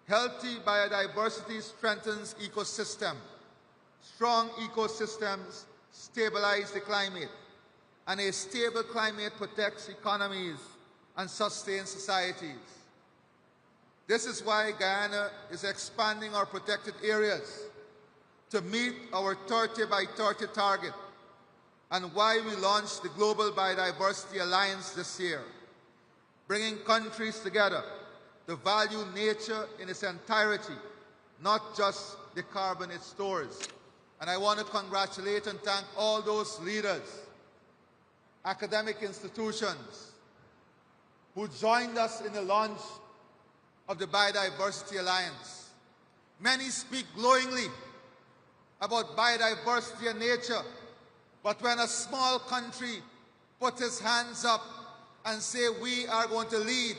Healthy biodiversity strengthens ecosystem. Strong ecosystems stabilize the climate, and a stable climate protects economies and sustains societies. This is why Guyana is expanding our protected areas to meet our 30 by 30 target, and why we launched the Global Biodiversity Alliance this year, bringing countries together to value nature in its entirety, not just the carbon it stores. And I want to congratulate and thank all those leaders, academic institutions, who joined us in the launch of the Biodiversity Alliance. Many speak glowingly about biodiversity and nature, but when a small country puts its hands up and say we are going to lead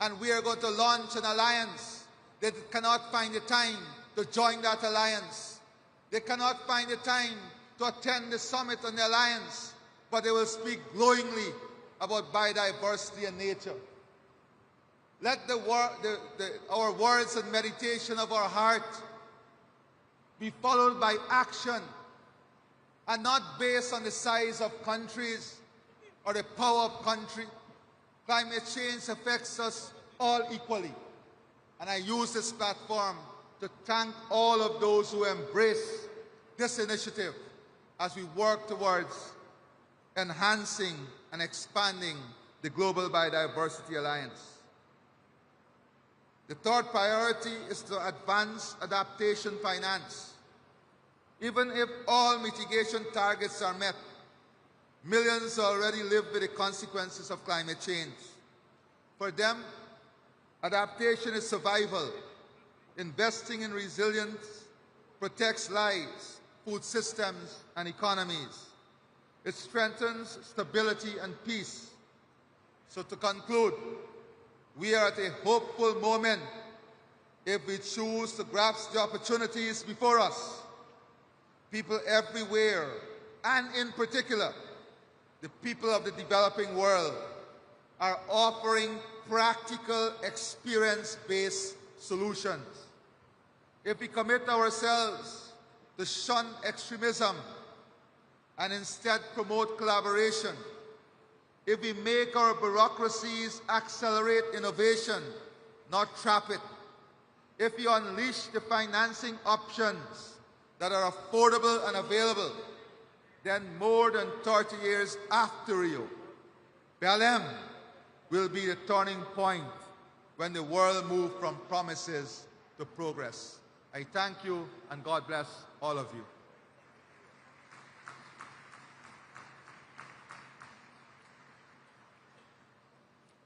and we are going to launch an alliance, they cannot find the time to join that alliance. They cannot find the time to attend the summit on the alliance, but they will speak glowingly about biodiversity and nature. Let our words and meditation of our heart be followed by action, and not based on the size of countries or the power of country. Climate change affects us all equally. And I use this platform to thank all of those who embrace this initiative as we work towards enhancing and expanding the Global Biodiversity Alliance. The third priority is to advance adaptation finance. Even if all mitigation targets are met, millions already live with the consequences of climate change. For them, adaptation is survival. Investing in resilience protects lives, food systems, and economies. It strengthens stability and peace. So to conclude, we are at a hopeful moment if we choose to grasp the opportunities before us. People everywhere, and in particular, the people of the developing world, are offering practical, experience-based solutions. If we commit ourselves to shun extremism and instead promote collaboration, if we make our bureaucracies accelerate innovation, not trap it, if we unleash the financing options that are affordable and available, then more than 30 years after Rio, Belém will be the turning point when the world moves from promises to progress. I thank you, and God bless all of you.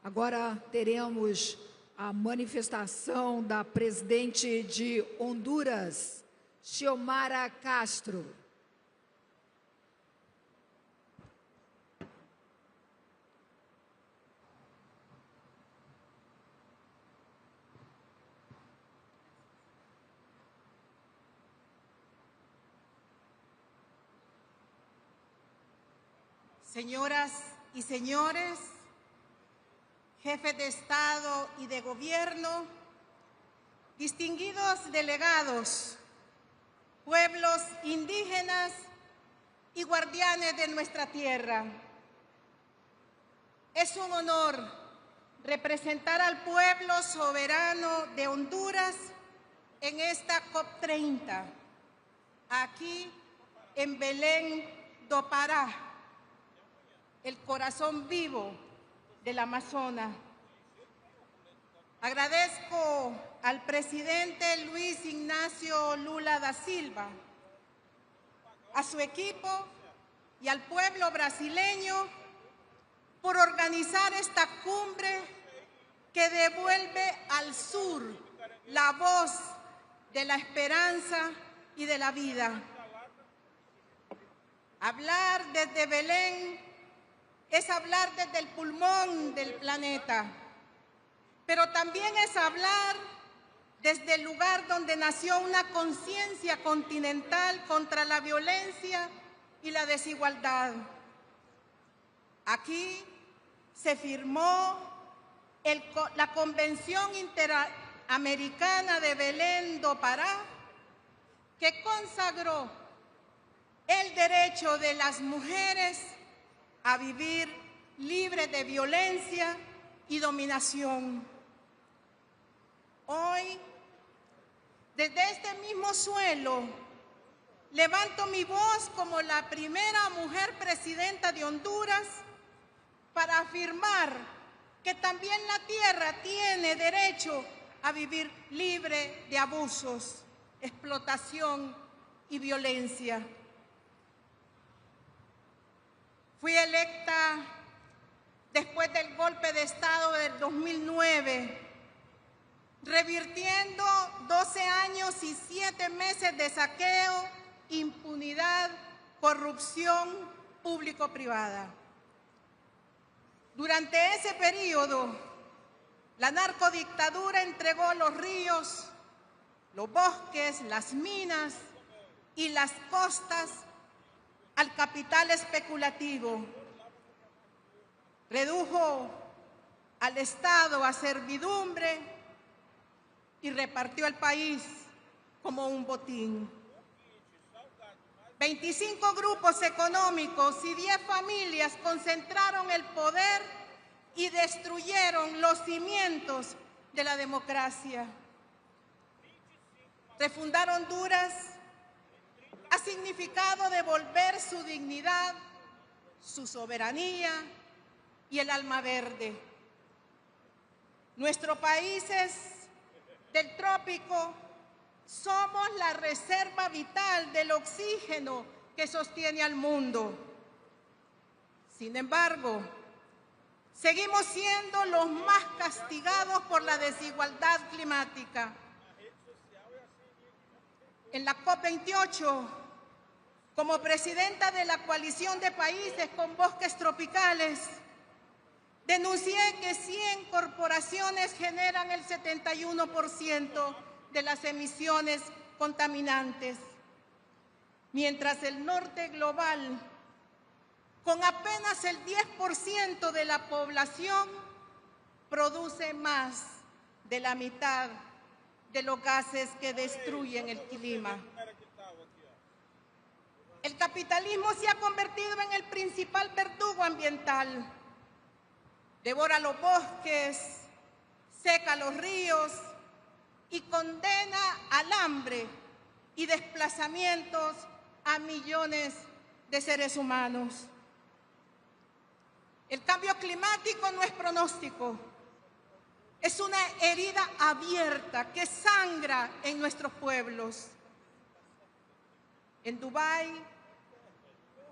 Agora teremos a manifestação da presidente de Honduras, Xiomara Castro. Señoras y señores, jefes de Estado y de Gobierno, distinguidos delegados, pueblos indígenas y guardianes de nuestra tierra. Es un honor representar al pueblo soberano de Honduras en esta COP30, aquí en Belém do Pará, el corazón vivo del Amazonas. Agradezco al presidente Luis Ignacio Lula da Silva, a su equipo y al pueblo brasileño por organizar esta cumbre que devuelve al sur la voz de la esperanza y de la vida. Hablar desde Belén es hablar desde el pulmón del planeta, pero también es hablar desde el lugar donde nació una conciencia continental contra la violencia y la desigualdad. Aquí se firmó la Convención Interamericana de Belém do Pará, que consagró el derecho de las mujeres a vivir libre de violencia y dominación. Hoy, desde este mismo suelo, levanto mi voz como la primera mujer presidenta de Honduras para afirmar que también la tierra tiene derecho a vivir libre de abusos, explotación y violencia. Fui electa después del golpe de Estado del 2009, revirtiendo 12 años y 7 meses de saqueo, impunidad, corrupción público-privada. Durante ese periodo, la narcodictadura entregó los ríos, los bosques, las minas y las costas al capital especulativo, redujo al Estado a servidumbre y repartió el país como un botín. 25 grupos económicos y 10 familias concentraron el poder y destruyeron los cimientos de la democracia. Refundar Honduras ha significado devolver su dignidad, su soberanía y el alma verde. Nuestro país es del trópico, somos la reserva vital del oxígeno que sostiene al mundo. Sin embargo, seguimos siendo los más castigados por la desigualdad climática. En la COP28, como presidenta de la coalición de países con bosques tropicales, denuncié que 100 corporaciones generan el 71% de las emisiones contaminantes, mientras el norte global, con apenas el 10% de la población, produce más de la mitad de los gases que destruyen el clima. El capitalismo se ha convertido en el principal verdugo ambiental. Devora los bosques, seca los ríos y condena al hambre y desplazamientos a millones de seres humanos. El cambio climático no es pronóstico, es una herida abierta que sangra en nuestros pueblos. En Dubái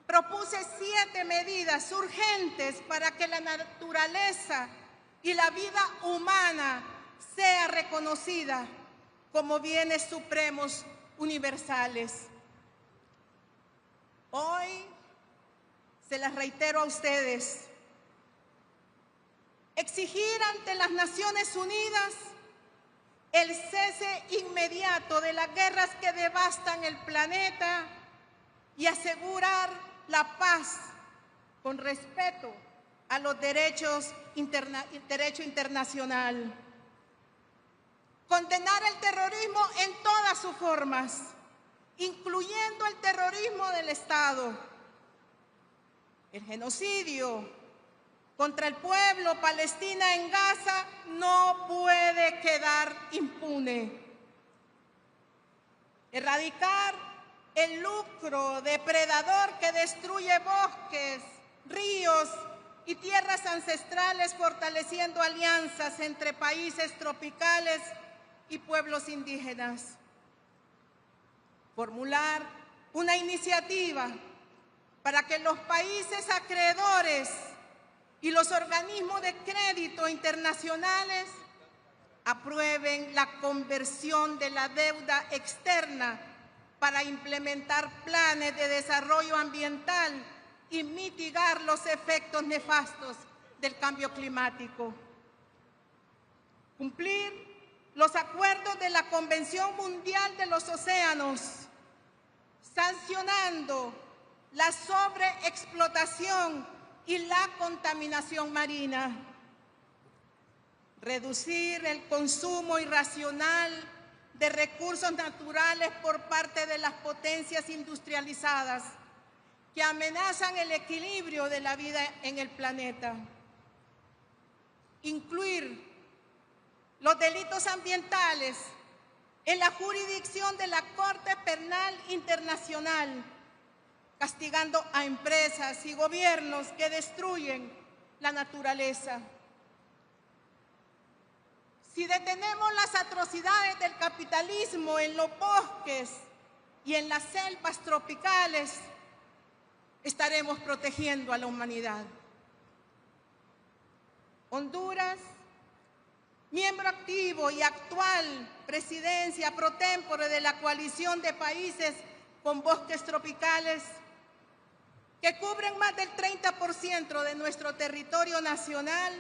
propuse 7 medidas urgentes para que la naturaleza y la vida humana sea reconocida como bienes supremos universales. Hoy se las reitero a ustedes. Exigir ante las Naciones Unidas el cese inmediato de las guerras que devastan el planeta y asegurar la paz con respeto a los derecho internacional. Condenar el terrorismo en todas sus formas, incluyendo el terrorismo del Estado. El genocidio contra el pueblo palestino en Gaza no puede quedar impune. Erradicar el lucro depredador que destruye bosques, ríos y tierras ancestrales, fortaleciendo alianzas entre países tropicales y pueblos indígenas. Formular una iniciativa para que los países acreedores y los organismos de crédito internacionales aprueben la conversión de la deuda externa para implementar planes de desarrollo ambiental y mitigar los efectos nefastos del cambio climático. Cumplir los acuerdos de la Convención Mundial de los Océanos, sancionando la sobreexplotación y la contaminación marina. Reducir el consumo irracional de recursos naturales por parte de las potencias industrializadas que amenazan el equilibrio de la vida en el planeta. Incluir los delitos ambientales en la jurisdicción de la Corte Penal Internacional, castigando a empresas y gobiernos que destruyen la naturaleza. Si detenemos las atrocidades del capitalismo en los bosques y en las selvas tropicales, estaremos protegiendo a la humanidad. Honduras, miembro activo y actual presidencia pro tempore de la coalición de países con bosques tropicales, que cubren más del 30% de nuestro territorio nacional,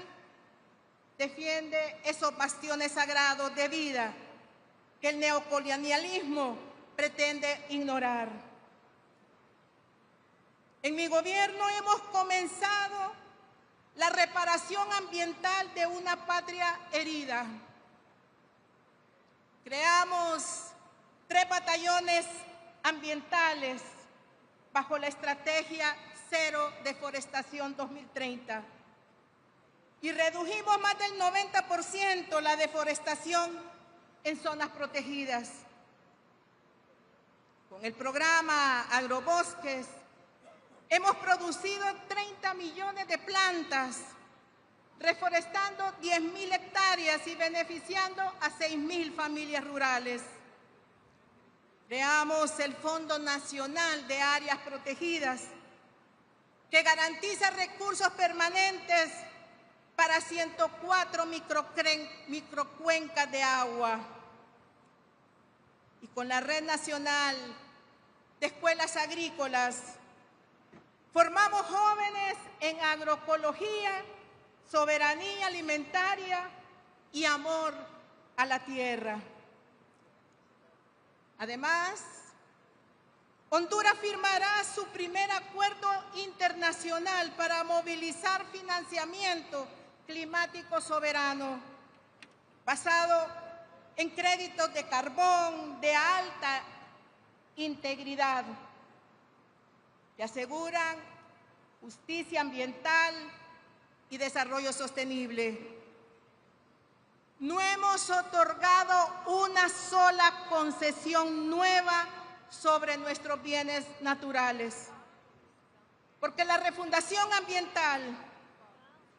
defiende esos bastiones sagrados de vida que el neocolonialismo pretende ignorar. En mi gobierno hemos comenzado la reparación ambiental de una patria herida. Creamos 3 batallones ambientales bajo la estrategia Cero Deforestación 2030 y redujimos más del 90% la deforestación en zonas protegidas. Con el programa Agrobosques hemos producido 30 millones de plantas reforestando 10.000 hectáreas y beneficiando a 6.000 familias rurales. Creamos el Fondo Nacional de Áreas Protegidas, que garantiza recursos permanentes para 104 microcuencas de agua. Y con la Red Nacional de Escuelas Agrícolas, formamos jóvenes en agroecología, soberanía alimentaria y amor a la tierra. Además, Honduras firmará su primer acuerdo internacional para movilizar financiamiento climático soberano, basado en créditos de carbón de alta integridad, que aseguran justicia ambiental y desarrollo sostenible. No hemos otorgado una sola concesión nueva sobre nuestros bienes naturales, porque la refundación ambiental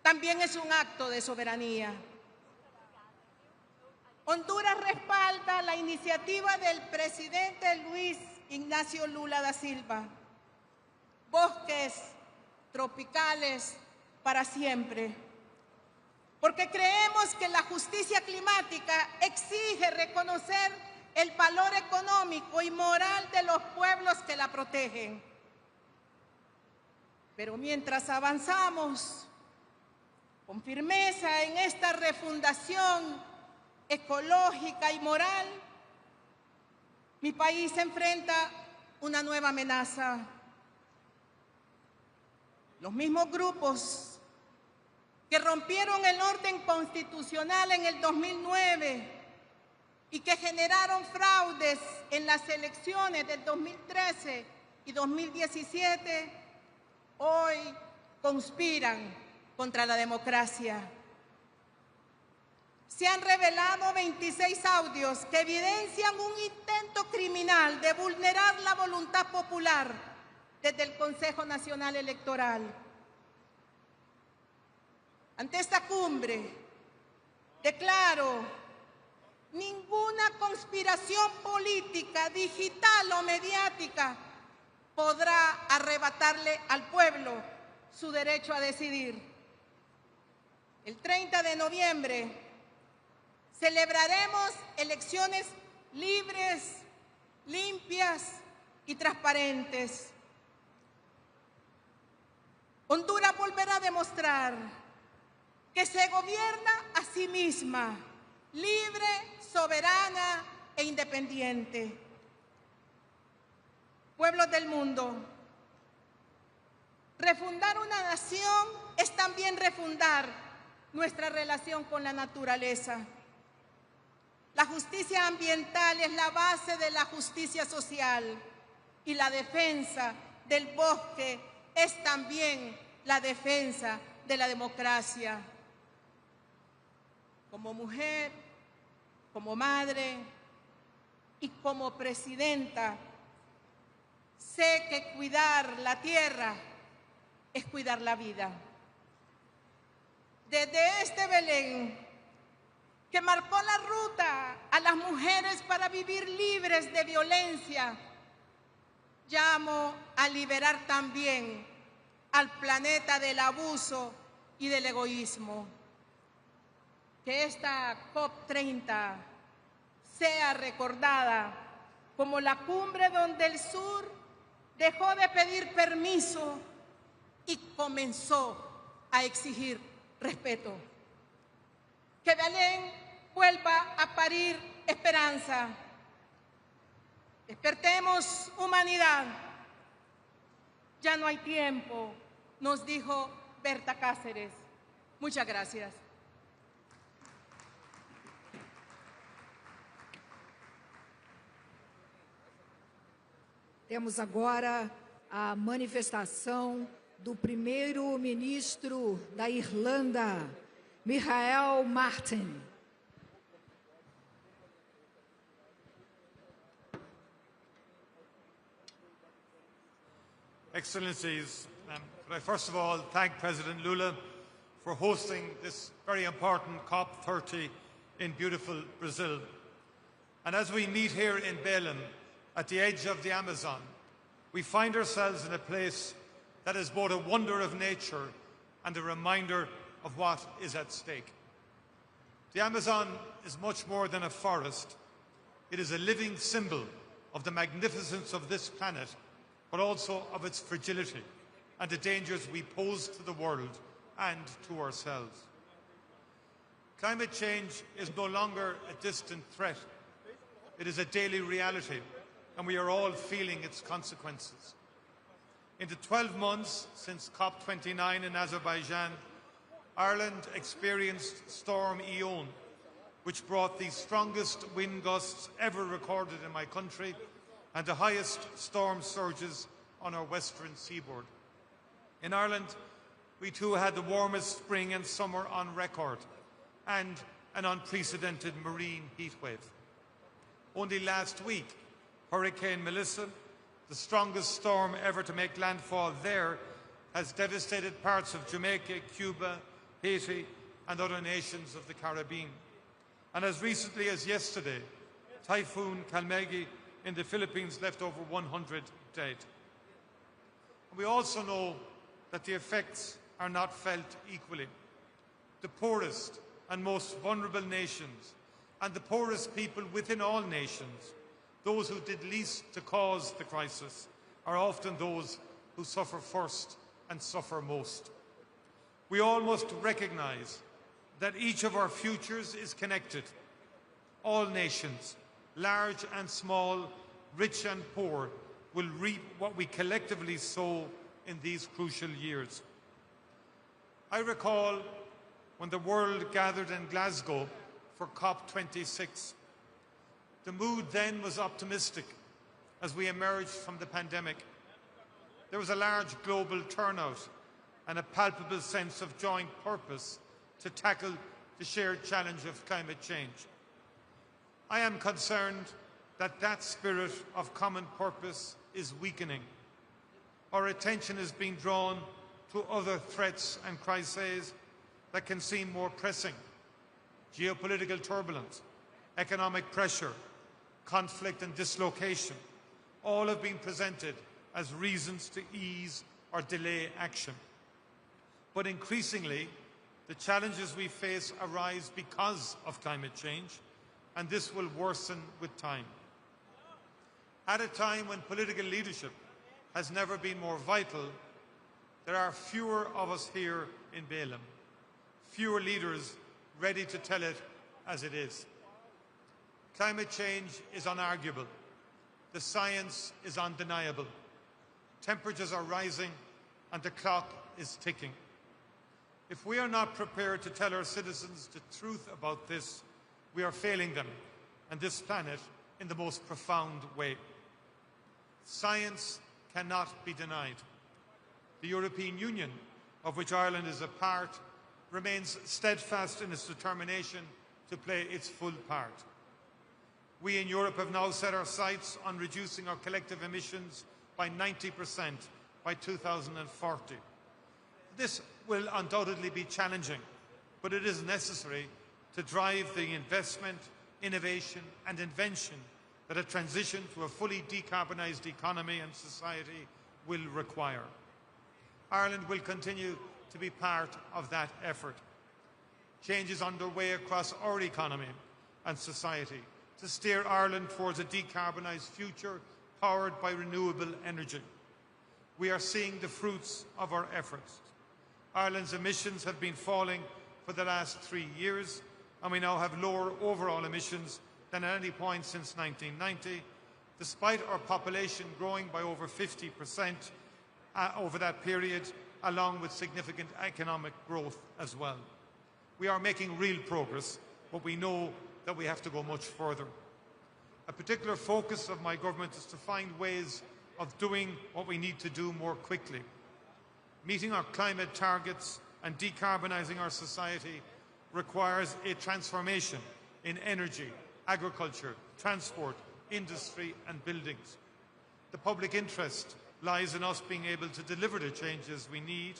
también es un acto de soberanía. Honduras respalda la iniciativa del presidente Luis Ignacio Lula da Silva, bosques tropicales para siempre, porque creemos que la justicia climática exige reconocer el valor económico y moral de los pueblos que la protegen. Pero mientras avanzamos con firmeza en esta refundación ecológica y moral, mi país se enfrenta una nueva amenaza. Los mismos grupos que rompieron el orden constitucional en el 2009 y que generaron fraudes en las elecciones del 2013 y 2017, hoy conspiran contra la democracia. Se han revelado 26 audios que evidencian un intento criminal de vulnerar la voluntad popular desde el Consejo Nacional Electoral. Ante esta cumbre, declaro: ninguna conspiración política, digital o mediática podrá arrebatarle al pueblo su derecho a decidir. El 30 de noviembre celebraremos elecciones libres, limpias y transparentes. Honduras volverá a demostrar que se gobierna a sí misma, libre, soberana e independiente. Pueblos del mundo, refundar una nación es también refundar nuestra relación con la naturaleza. La justicia ambiental es la base de la justicia social y la defensa del bosque es también la defensa de la democracia. Como mujer, como madre y como presidenta, sé que cuidar la tierra es cuidar la vida. Desde este Belén, que marcó la ruta a las mujeres para vivir libres de violencia, llamo a liberar también al planeta del abuso y del egoísmo. Que esta COP30 sea recordada como la cumbre donde el sur dejó de pedir permiso y comenzó a exigir respeto. Que Belén vuelva a parir esperanza. Despertemos humanidad. Ya no hay tiempo, nos dijo Berta Cáceres. Muchas gracias. Temos agora a manifestação do primeiro-ministro da Irlanda, Michael Martin. Excellencies, could I first of all thank President Lula for hosting this very important COP30 in beautiful Brazil. And as we meet here in Belém, at the edge of the Amazon, we find ourselves in a place that is both a wonder of nature and a reminder of what is at stake. The Amazon is much more than a forest. It is a living symbol of the magnificence of this planet, but also of its fragility and the dangers we pose to the world and to ourselves. Climate change is no longer a distant threat. It is a daily reality, and we are all feeling its consequences. In the 12 months since COP29 in Azerbaijan, Ireland experienced Storm Eowyn, which brought the strongest wind gusts ever recorded in my country and the highest storm surges on our western seaboard. In Ireland, we too had the warmest spring and summer on record and an unprecedented marine heatwave. Only last week, Hurricane Melissa, the strongest storm ever to make landfall there, has devastated parts of Jamaica, Cuba, Haiti, and other nations of the Caribbean. And as recently as yesterday, Typhoon Kalmegi in the Philippines left over 100 dead. We also know that the effects are not felt equally. The poorest and most vulnerable nations, and the poorest people within all nations, those who did least to cause the crisis, are often those who suffer first and suffer most. We all must recognise that each of our futures is connected. All nations, large and small, rich and poor, will reap what we collectively sow in these crucial years. I recall when the world gathered in Glasgow for COP26. The mood then was optimistic as we emerged from the pandemic. There was a large global turnout and a palpable sense of joint purpose to tackle the shared challenge of climate change. I am concerned that that spirit of common purpose is weakening. Our attention is being drawn to other threats and crises that can seem more pressing. Geopolitical turbulence, economic pressure, conflict and dislocation, all have been presented as reasons to ease or delay action. But increasingly, the challenges we face arise because of climate change, and this will worsen with time. At a time when political leadership has never been more vital, there are fewer of us here in Belém, fewer leaders ready to tell it as it is. Climate change is unarguable. The science is undeniable. Temperatures are rising and the clock is ticking. If we are not prepared to tell our citizens the truth about this, we are failing them and this planet in the most profound way. Science cannot be denied. The European Union, of which Ireland is a part, remains steadfast in its determination to play its full part. We in Europe have now set our sights on reducing our collective emissions by 90% by 2040. This will undoubtedly be challenging, but it is necessary to drive the investment, innovation and invention that a transition to a fully decarbonised economy and society will require. Ireland will continue to be part of that effort. Change is underway across our economy and society to steer Ireland towards a decarbonised future powered by renewable energy. We are seeing the fruits of our efforts. Ireland's emissions have been falling for the last 3 years, and we now have lower overall emissions than at any point since 1990, despite our population growing by over 50% over that period, along with significant economic growth as well. We are making real progress, but we know that we have to go much further. A particular focus of my government is to find ways of doing what we need to do more quickly. Meeting our climate targets and decarbonising our society requires a transformation in energy, agriculture, transport, industry and buildings. The public interest lies in us being able to deliver the changes we need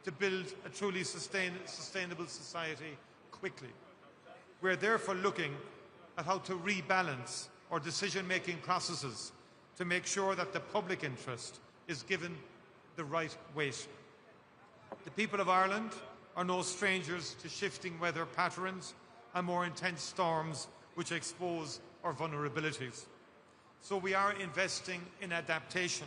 to build a truly sustainable society quickly. We're therefore looking at how to rebalance our decision-making processes to make sure that the public interest is given the right weight. The people of Ireland are no strangers to shifting weather patterns and more intense storms which expose our vulnerabilities. So we are investing in adaptation,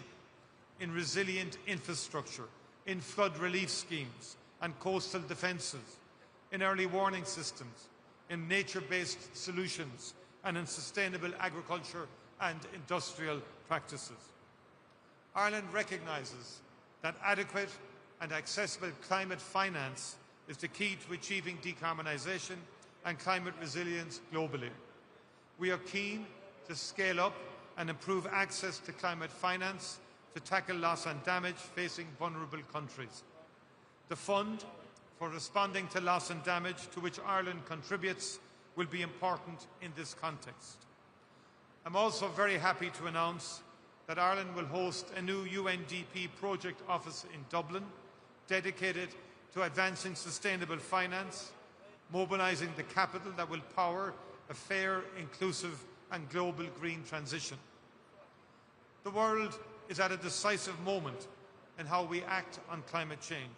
in resilient infrastructure, in flood relief schemes and coastal defences, in early warning systems, in nature-based solutions and in sustainable agriculture and industrial practices. Ireland recognises that adequate and accessible climate finance is the key to achieving decarbonisation and climate resilience globally. We are keen to scale up and improve access to climate finance to tackle loss and damage facing vulnerable countries. The fund for responding to loss and damage to which Ireland contributes will be important in this context. I'm also very happy to announce that Ireland will host a new UNDP project office in Dublin dedicated to advancing sustainable finance, mobilising the capital that will power a fair, inclusive and global green transition. The world is at a decisive moment in how we act on climate change.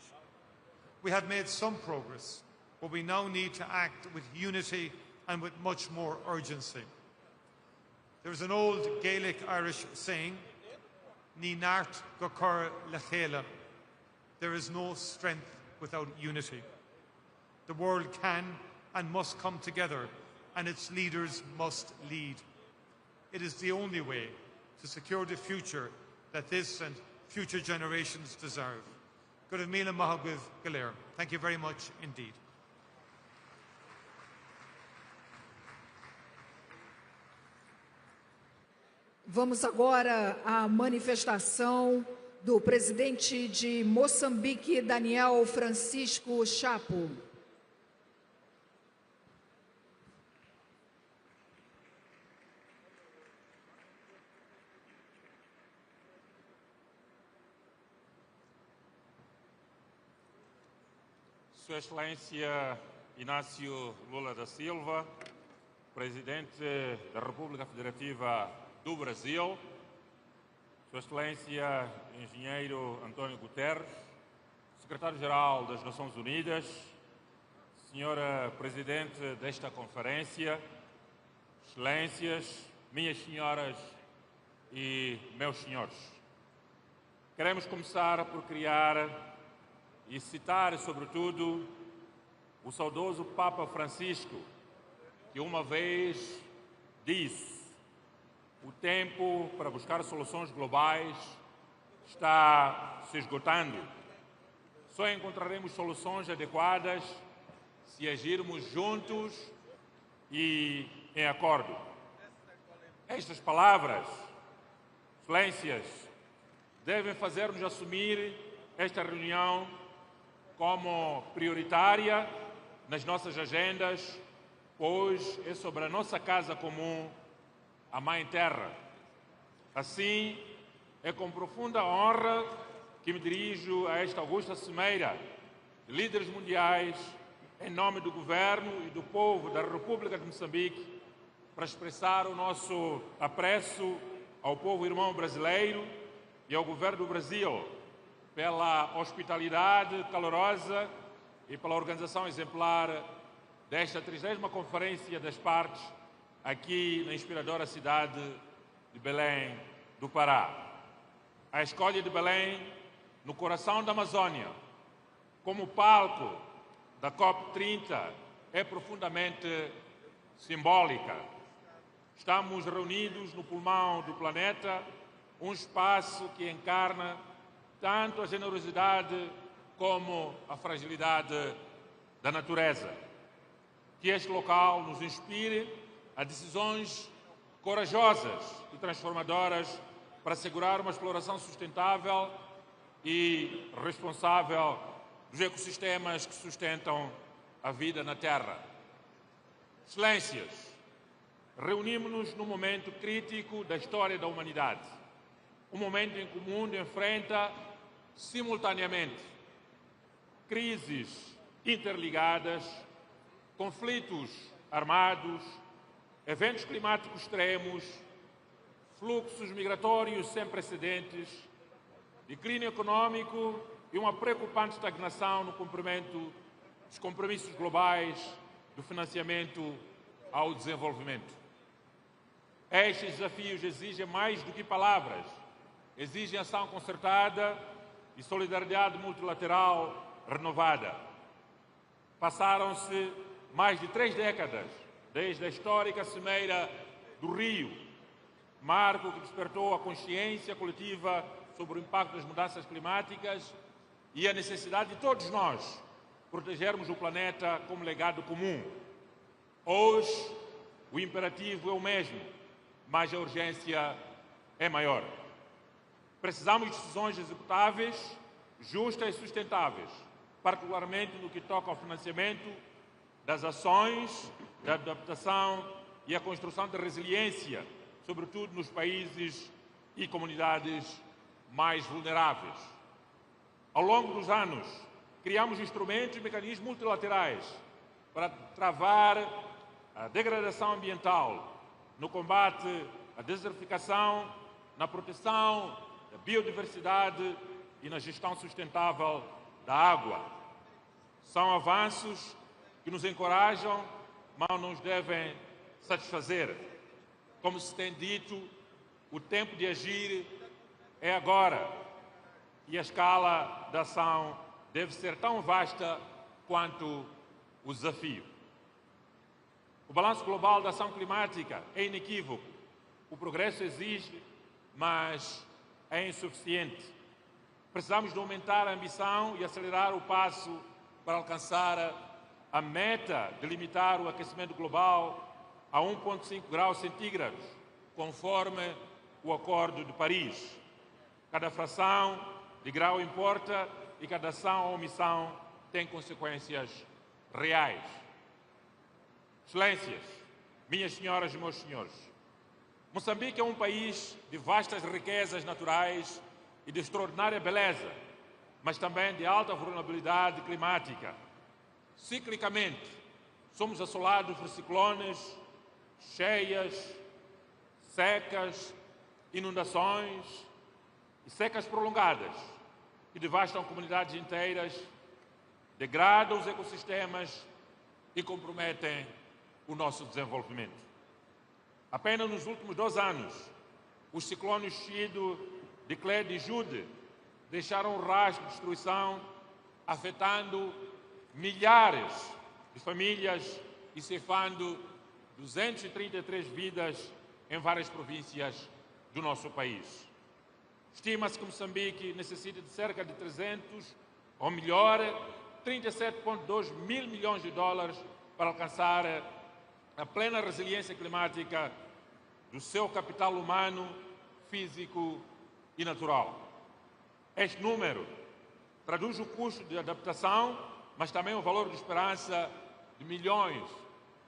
We have made some progress, but we now need to act with unity and with much more urgency. There is an old Gaelic Irish saying, Ní nart go cur le chéile. There is no strength without unity. The world can and must come together, and its leaders must lead. It is the only way to secure the future that this and future generations deserve. Thank you very much indeed. Vamos agora à manifestação do presidente de Moçambique, Daniel Francisco Chapo. Sua Excelência Inácio Lula da Silva, Presidente da República Federativa do Brasil, Sua Excelência Engenheiro António Guterres, Secretário-Geral das Nações Unidas, Senhora Presidente desta Conferência, Excelências, minhas senhoras e meus senhores. Queremos começar por criar e citar, sobretudo, o saudoso Papa Francisco, que uma vez disse: o tempo para buscar soluções globais está se esgotando. Só encontraremos soluções adequadas se agirmos juntos e em acordo. Estas palavras, Excelências, devem fazer-nos assumir esta reunião como prioritária nas nossas agendas, pois é sobre a nossa casa comum, a Mãe Terra. Assim, é com profunda honra que me dirijo a esta augusta cimeira de líderes mundiais em nome do Governo e do povo da República de Moçambique para expressar o nosso apreço ao povo irmão brasileiro e ao Governo do Brasil pela hospitalidade calorosa e pela organização exemplar desta 30ª Conferência das Partes aqui na inspiradora cidade de Belém do Pará. A escolha de Belém, no coração da Amazônia, como palco da COP30 é profundamente simbólica. Estamos reunidos no pulmão do planeta, um espaço que encarna tanto a generosidade como a fragilidade da natureza. Que este local nos inspire a decisões corajosas e transformadoras para assegurar uma exploração sustentável e responsável dos ecossistemas que sustentam a vida na Terra. Excelências, reunimos-nos num momento crítico da história da humanidade. Um momento em que o mundo enfrenta simultaneamente crises interligadas, conflitos armados, eventos climáticos extremos, fluxos migratórios sem precedentes, declínio econômico e uma preocupante estagnação no cumprimento dos compromissos globais do financiamento ao desenvolvimento. Estes desafios exigem mais do que palavras, exigem ação concertada e solidariedade multilateral renovada. Passaram-se mais de 3 décadas desde a histórica Cimeira do Rio, marco que despertou a consciência coletiva sobre o impacto das mudanças climáticas e a necessidade de todos nós protegermos o planeta como legado comum. Hoje, o imperativo é o mesmo, mas a urgência é maior. Precisamos de decisões executáveis, justas e sustentáveis, particularmente no que toca ao financiamento das ações, da adaptação e a construção de resiliência, sobretudo nos países e comunidades mais vulneráveis. Ao longo dos anos, criamos instrumentos e mecanismos multilaterais para travar a degradação ambiental, no combate à desertificação, na proteção da biodiversidade e na gestão sustentável da água. São avanços que nos encorajam, mas não nos devem satisfazer. Como se tem dito, o tempo de agir é agora e a escala da ação deve ser tão vasta quanto o desafio. O balanço global da ação climática é inequívoco. O progresso exige, mas é insuficiente. Precisamos de aumentar a ambição e acelerar o passo para alcançar a meta de limitar o aquecimento global a 1,5 graus centígrados, conforme o Acordo de Paris. Cada fração de grau importa e cada ação ou omissão tem consequências reais. Excelências, minhas senhoras e meus senhores, Moçambique é um país de vastas riquezas naturais e de extraordinária beleza, mas também de alta vulnerabilidade climática. Ciclicamente, somos assolados por ciclones, cheias, secas, inundações e secas prolongadas que devastam comunidades inteiras, degradam os ecossistemas e comprometem o nosso desenvolvimento. Apenas nos últimos 2 anos, os ciclones Chido, Declede e Jude deixaram um rastro de destruição, afetando milhares de famílias e ceifando 233 vidas em várias províncias do nosso país. Estima-se que Moçambique necessita de cerca de 300, ou melhor, 37,2 mil milhões de dólares para alcançar a plena resiliência climática do seu capital humano, físico e natural. Este número traduz o custo de adaptação, mas também o valor de esperança de milhões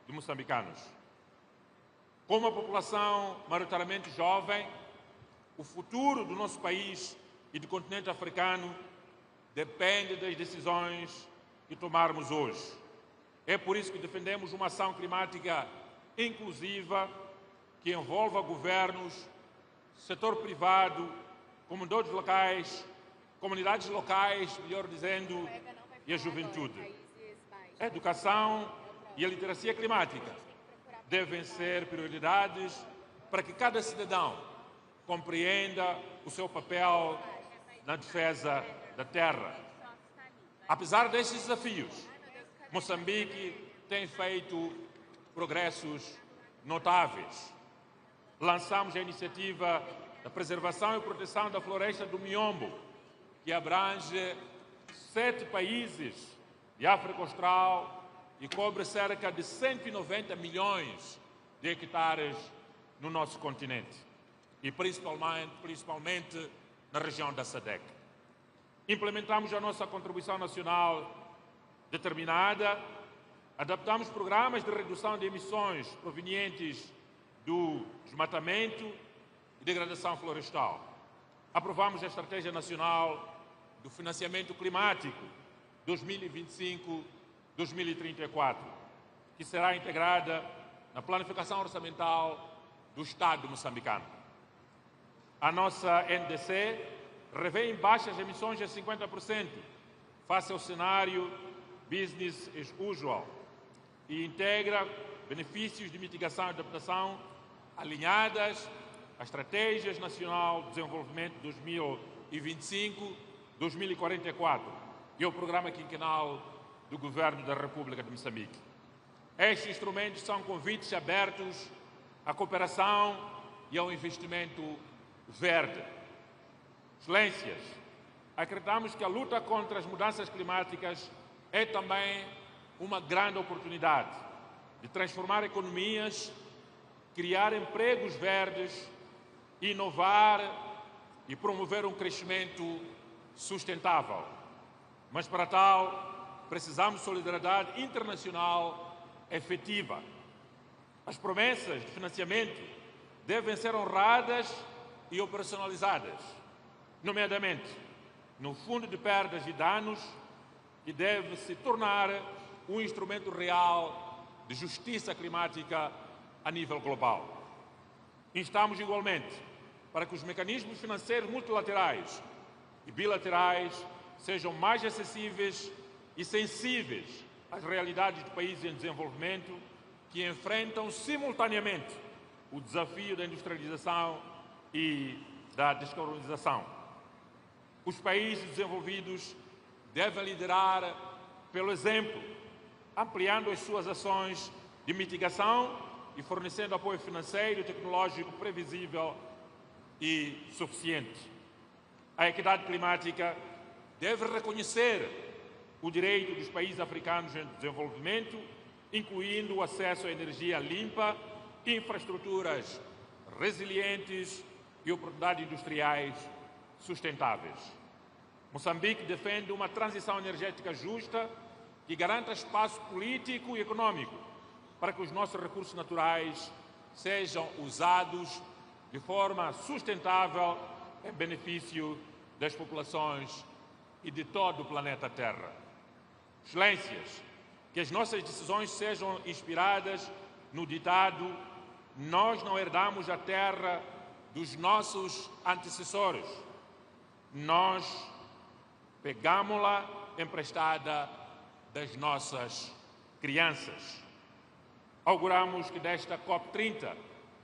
de moçambicanos. Com uma população maioritariamente jovem, o futuro do nosso país e do continente africano depende das decisões que tomarmos hoje. É por isso que defendemos uma ação climática inclusiva que envolva governos, setor privado, comunidades locais, melhor dizendo, e a juventude. A educação e a literacia climática devem ser prioridades para que cada cidadão compreenda o seu papel na defesa da terra. Apesar destes desafios, Moçambique tem feito progressos notáveis. Lançamos a iniciativa da preservação e proteção da floresta do Miombo, que abrange 7 países de África Austral e cobre cerca de 190 milhões de hectares no nosso continente e principalmente na região da SADC. Implementamos a nossa contribuição nacional determinada, adaptamos programas de redução de emissões provenientes do desmatamento e degradação florestal. Aprovamos a Estratégia Nacional do Financiamento Climático 2025-2034, que será integrada na planificação orçamental do Estado moçambicano. A nossa NDC revê em baixas emissões de 50% face ao cenário business as usual e integra benefícios de mitigação e adaptação alinhadas à Estratégia Nacional de Desenvolvimento 2025-2044 e ao Programa Quinquenal do Governo da República de Moçambique. Estes instrumentos são convites abertos à cooperação e ao investimento verde. Excelências, acreditamos que a luta contra as mudanças climáticas é também uma grande oportunidade de transformar economias, criar empregos verdes, inovar e promover um crescimento sustentável. Mas para tal, precisamos de solidariedade internacional efetiva. As promessas de financiamento devem ser honradas e operacionalizadas, nomeadamente no Fundo de Perdas e Danos, que deve se tornar um instrumento real de justiça climática a nível global. Instamos igualmente para que os mecanismos financeiros multilaterais e bilaterais sejam mais acessíveis e sensíveis às realidades de países em desenvolvimento que enfrentam simultaneamente o desafio da industrialização e da descarbonização. Os países desenvolvidos devem liderar pelo exemplo, ampliando as suas ações de mitigação e fornecendo apoio financeiro e tecnológico previsível e suficiente. A equidade climática deve reconhecer o direito dos países africanos em desenvolvimento, incluindo o acesso à energia limpa, infraestruturas resilientes e oportunidades industriais sustentáveis. Moçambique defende uma transição energética justa que garanta espaço político e econômico para que os nossos recursos naturais sejam usados de forma sustentável em benefício das populações e de todo o planeta Terra. Excelências, que as nossas decisões sejam inspiradas no ditado: nós não herdamos a terra dos nossos antecessores, nós pegamos-la emprestada das nossas crianças. Auguramos que desta COP30,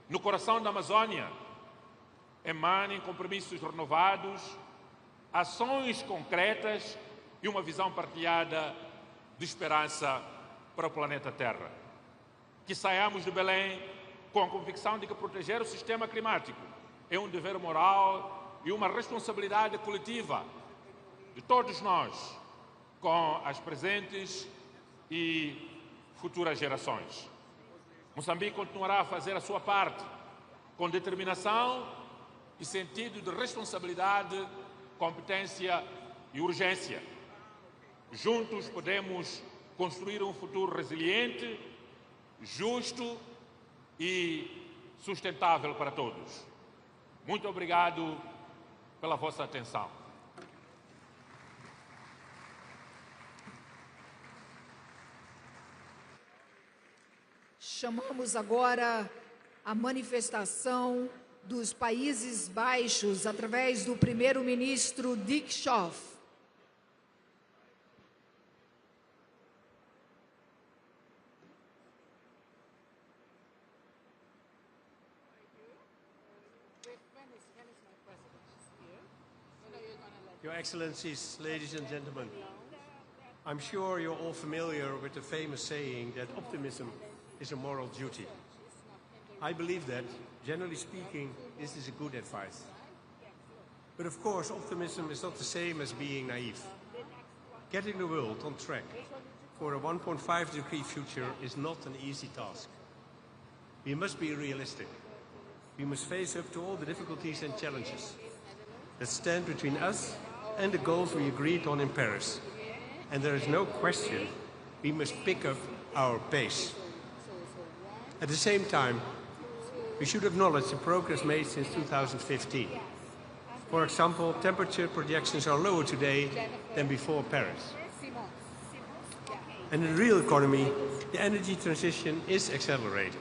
no coração da Amazônia, emanem compromissos renovados, ações concretas e uma visão partilhada de esperança para o planeta Terra. Que saiamos de Belém com a convicção de que proteger o sistema climático é um dever moral e uma responsabilidade coletiva de todos nós, com as presentes e futuras gerações. Moçambique continuará a fazer a sua parte com determinação e sentido de responsabilidade, competência e urgência. Juntos podemos construir um futuro resiliente, justo e sustentável para todos. Muito obrigado pela vossa atenção. Chamamos agora a manifestação dos Países Baixos através do primeiro-ministro Dick Schoof. Your Excellencies, ladies and gentlemen, I'm sure you're all familiar with the famous saying that optimism is a moral duty. I believe that, generally speaking, this is a good advice. But of course, optimism is not the same as being naive. Getting the world on track for a 1.5-degree future is not an easy task. We must be realistic. We must face up to all the difficulties and challenges that stand between us and the goals we agreed on in Paris. And there is no question we must pick up our pace. At the same time, we should acknowledge the progress made since 2015. For example, temperature projections are lower today than before Paris. And in the real economy, the energy transition is accelerating,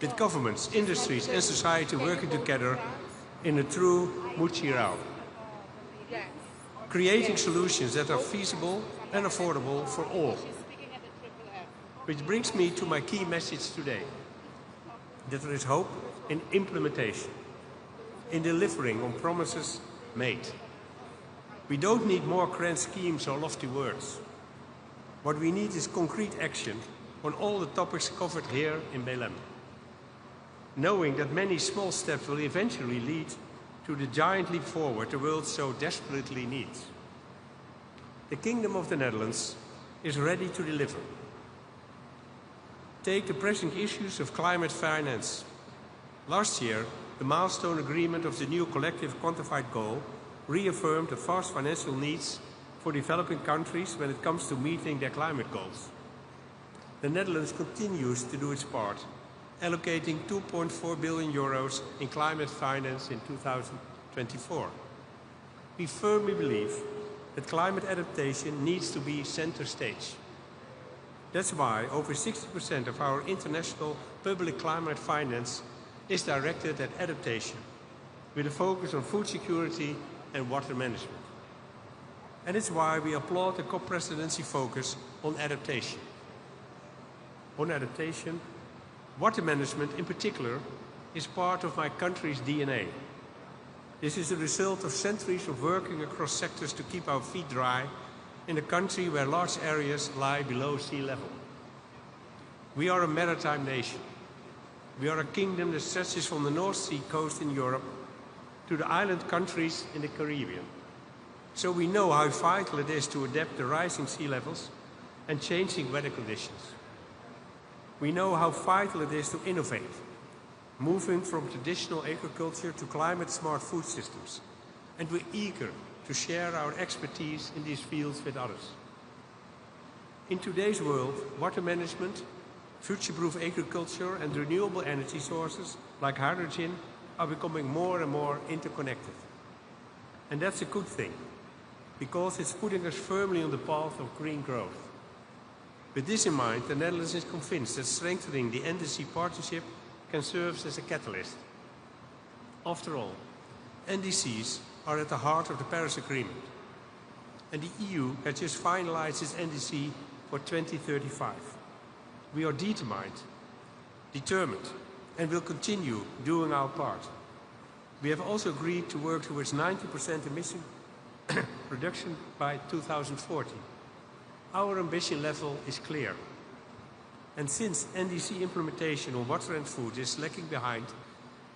with governments, industries and society working together in a true Muchirao, creating solutions that are feasible and affordable for all. Which brings me to my key message today, that there is hope in implementation, in delivering on promises made. We don't need more grand schemes or lofty words. What we need is concrete action on all the topics covered here in Belém, knowing that many small steps will eventually lead to the giant leap forward the world so desperately needs. The Kingdom of the Netherlands is ready to deliver. Take the pressing issues of climate finance. Last year, the milestone agreement of the new collective quantified goal reaffirmed the vast financial needs for developing countries when it comes to meeting their climate goals. The Netherlands continues to do its part, allocating 2.4 billion euros in climate finance in 2024. We firmly believe that climate adaptation needs to be center stage. That's why over 60% of our international public climate finance is directed at adaptation, with a focus on food security and water management. And it's why we applaud the COP presidency focus on adaptation. On adaptation, water management in particular is part of my country's DNA. This is the result of centuries of working across sectors to keep our feet dry in a country where large areas lie below sea level. We are a maritime nation. We are a kingdom that stretches from the North Sea coast in Europe to the island countries in the Caribbean. So we know how vital it is to adapt to rising sea levels and changing weather conditions. We know how vital it is to innovate, moving from traditional agriculture to climate-smart food systems. And we're eager to share our expertise in these fields with others. In today's world, water management, future-proof agriculture and renewable energy sources like hydrogen are becoming more and more interconnected. And that's a good thing, because it's putting us firmly on the path of green growth. With this in mind, the Netherlands is convinced that strengthening the NDC partnership can serve as a catalyst. After all, NDCs are at the heart of the Paris Agreement, and the EU has just finalized its NDC for 2035. We are determined, and will continue doing our part. We have also agreed to work towards 90% emission reduction by 2040. Our ambition level is clear. And since NDC implementation on water and food is lagging behind,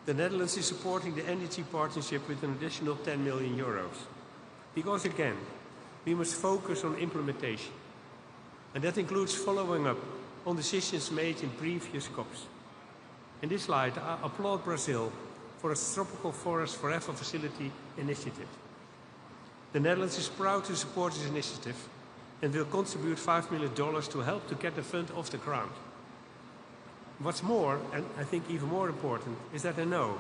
the Netherlands is supporting the NDC partnership with an additional 10 million euros. Because again, we must focus on implementation. And that includes following up on decisions made in previous COPs. In this light, I applaud Brazil for its Tropical Forest Forever facility initiative. The Netherlands is proud to support this initiative and will contribute $5 million to help to get the fund off the ground. What's more, and I think even more important, is that I know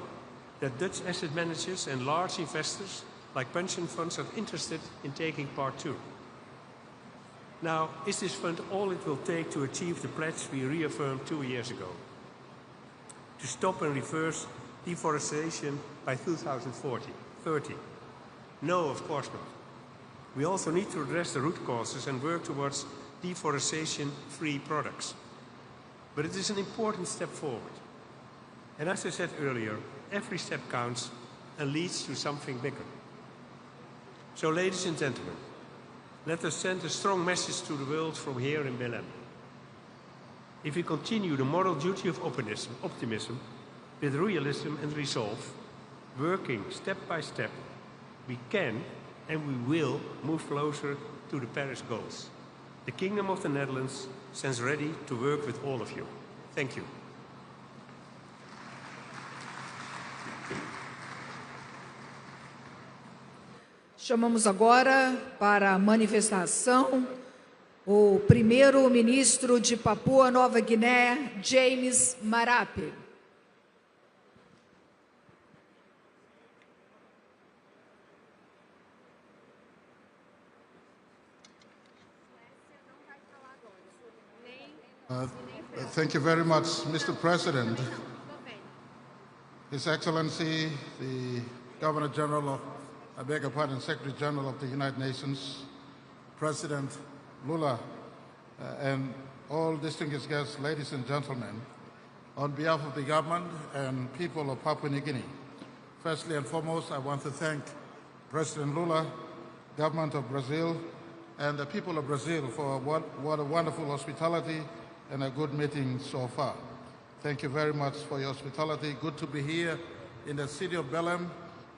that Dutch asset managers and large investors like pension funds are interested in taking part too. Now, is this fund all it will take to achieve the pledge we reaffirmed 2 years ago? To stop and reverse deforestation by 2030? No, of course not. We also need to address the root causes and work towards deforestation-free products. But it is an important step forward. And as I said earlier, every step counts and leads to something bigger. So, ladies and gentlemen, let us send a strong message to the world from here in Belém. If we continue the moral duty of optimism with realism and resolve, working step by step, we can and we will move closer to the Paris goals. The Kingdom of the Netherlands stands ready to work with all of you. Thank you. Chamamos agora para a manifestação o primeiro-ministro de Papua Nova Guiné, James Marape. Thank you very much, Mr. President. His Excellency, the Governor General of, I beg your pardon, Secretary General of the United Nations, President Lula, and all distinguished guests, ladies and gentlemen, on behalf of the government and people of Papua New Guinea, firstly and foremost, I want to thank President Lula, government of Brazil, and the people of Brazil for what a wonderful hospitality and a good meeting so far. Thank you very much for your hospitality. Good to be here in the city of Belém.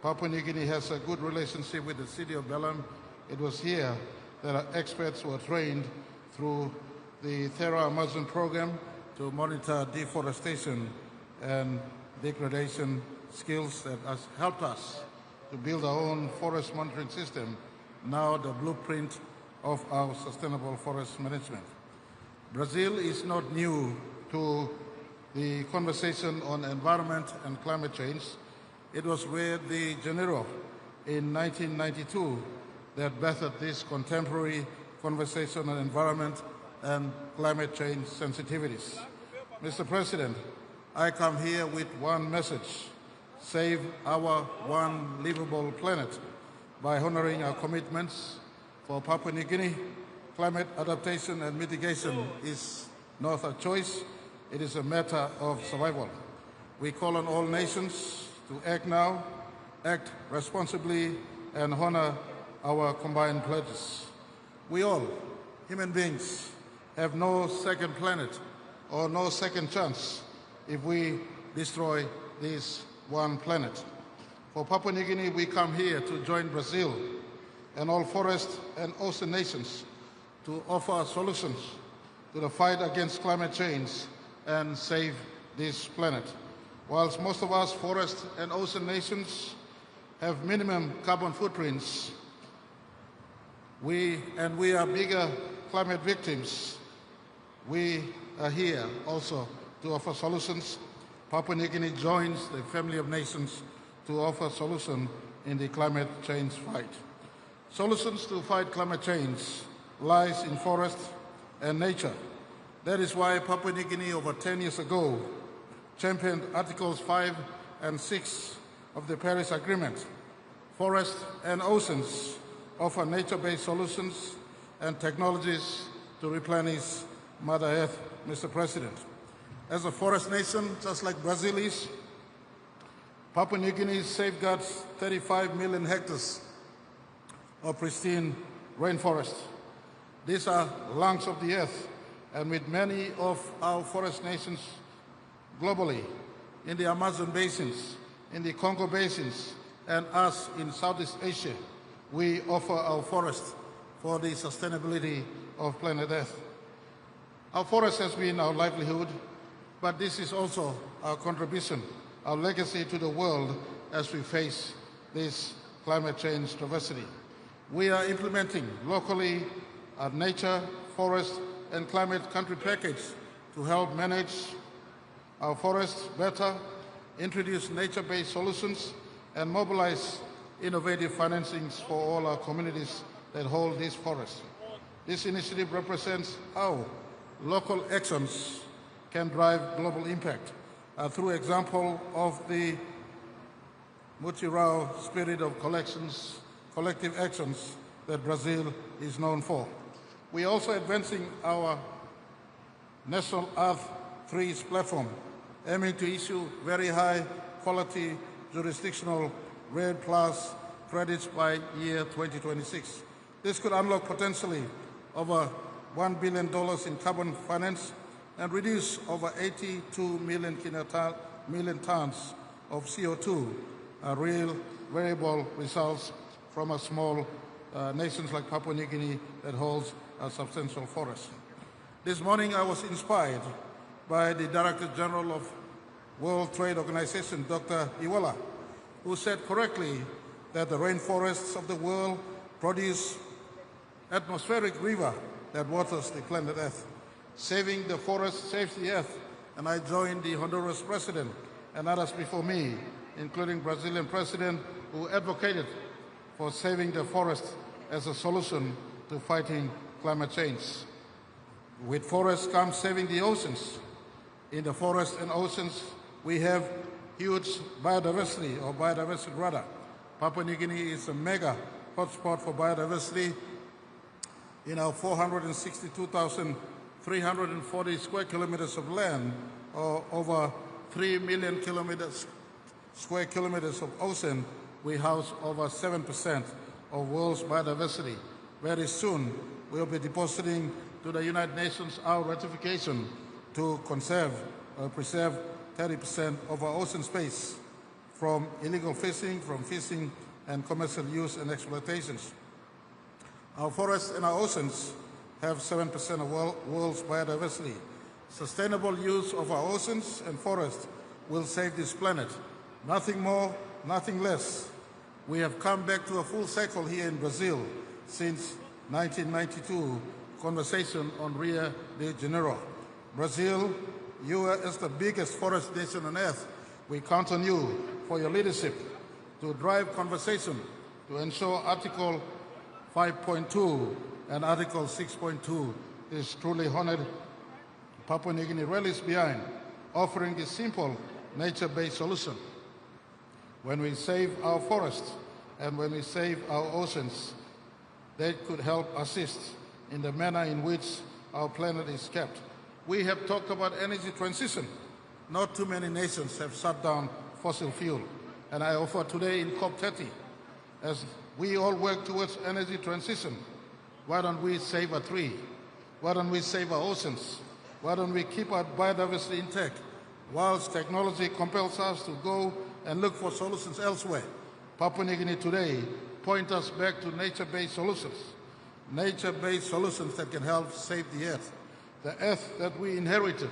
Papua New Guinea has a good relationship with the city of Belém. It was here that our experts were trained through the Terra Amazon program to monitor deforestation and degradation skills that has helped us to build our own forest monitoring system, now the blueprint of our sustainable forest management. Brazil is not new to the conversation on environment and climate change. It was Rio de Janeiro in 1992 that birthed this contemporary conversation on environment and climate change sensitivities. Mr. President, I come here with one message: save our one livable planet by honoring our commitments for Papua New Guinea. Climate adaptation and mitigation is not a choice, it is a matter of survival. We call on all nations to act now, act responsibly, and honor our combined pledges. We all, human beings, have no second planet or no second chance if we destroy this one planet. For Papua New Guinea, we come here to join Brazil and all forest and ocean nations to offer solutions to the fight against climate change and save this planet. Whilst most of us forest and ocean nations have minimum carbon footprints, we are bigger climate victims. We are here also to offer solutions. Papua New Guinea joins the family of nations to offer solutions in the climate change fight. Solutions to fight climate change lies in forest and nature. That is why Papua New Guinea over 10 years ago championed Articles 5 and 6 of the Paris Agreement. Forests and oceans offer nature-based solutions and technologies to replenish Mother Earth, Mr. President. As a forest nation, just like Brazil is, Papua New Guinea safeguards 35 million hectares of pristine rainforest. These are lungs of the earth, and with many of our forest nations globally, in the Amazon basins, in the Congo basins, and us in Southeast Asia, we offer our forest for the sustainability of planet Earth. Our forest has been our livelihood, but this is also our contribution, our legacy to the world as we face this climate change diversity. We are implementing locally our nature, forest, and climate country package to help manage our forests better, introduce nature-based solutions, and mobilize innovative financings for all our communities that hold these forests. This initiative represents how local actions can drive global impact through example of the Mutirao spirit of collective actions that Brazil is known for. We are also advancing our National Earth Trees platform, aiming to issue very high quality jurisdictional REDD+ credits by year 2026. This could unlock potentially over $1 billion in carbon finance and reduce over 82 million tons of CO2, real variable results from a small nations like Papua New Guinea that holds a substantial forest. This morning I was inspired by the Director General of World Trade Organization, Dr. Iwala, who said correctly that the rainforests of the world produce atmospheric river that waters the planet Earth. Saving the forest saves the earth, and I joined the Honduras President and others before me, including Brazilian President, who advocated for saving the forest as a solution to fighting climate change. With forests comes saving the oceans. In the forests and oceans, we have huge biodiversity, or biodiversity rather. Papua New Guinea is a mega hotspot for biodiversity. In our 462,340 square kilometers of land, or over 3 million square kilometers of ocean, we house over 7% of world's biodiversity. Very soon, we'll be depositing to the United Nations our ratification to preserve 30% of our ocean space from illegal fishing, from fishing and commercial use and exploitations. Our forests and our oceans have 7% of world's biodiversity. Sustainable use of our oceans and forests will save this planet. Nothing more, nothing less. We have come back to a full cycle here in Brazil since 1992 conversation on Rio de Janeiro. Brazil, you are as the biggest forest nation on earth. We count on you for your leadership to drive conversation to ensure Article 5.2 and Article 6.2 is truly honored. Papua New Guinea rallies behind offering this simple nature-based solution. When we save our forests and when we save our oceans, they could help assist in the manner in which our planet is kept. We have talked about energy transition. Not too many nations have shut down fossil fuel. And I offer today in COP30, as we all work towards energy transition, why don't we save a tree? Why don't we save our oceans? Why don't we keep our biodiversity intact? Whilst technology compels us to go and look for solutions elsewhere, Papua New Guinea today point us back to nature-based solutions. Nature-based solutions that can help save the earth. The earth that we inherited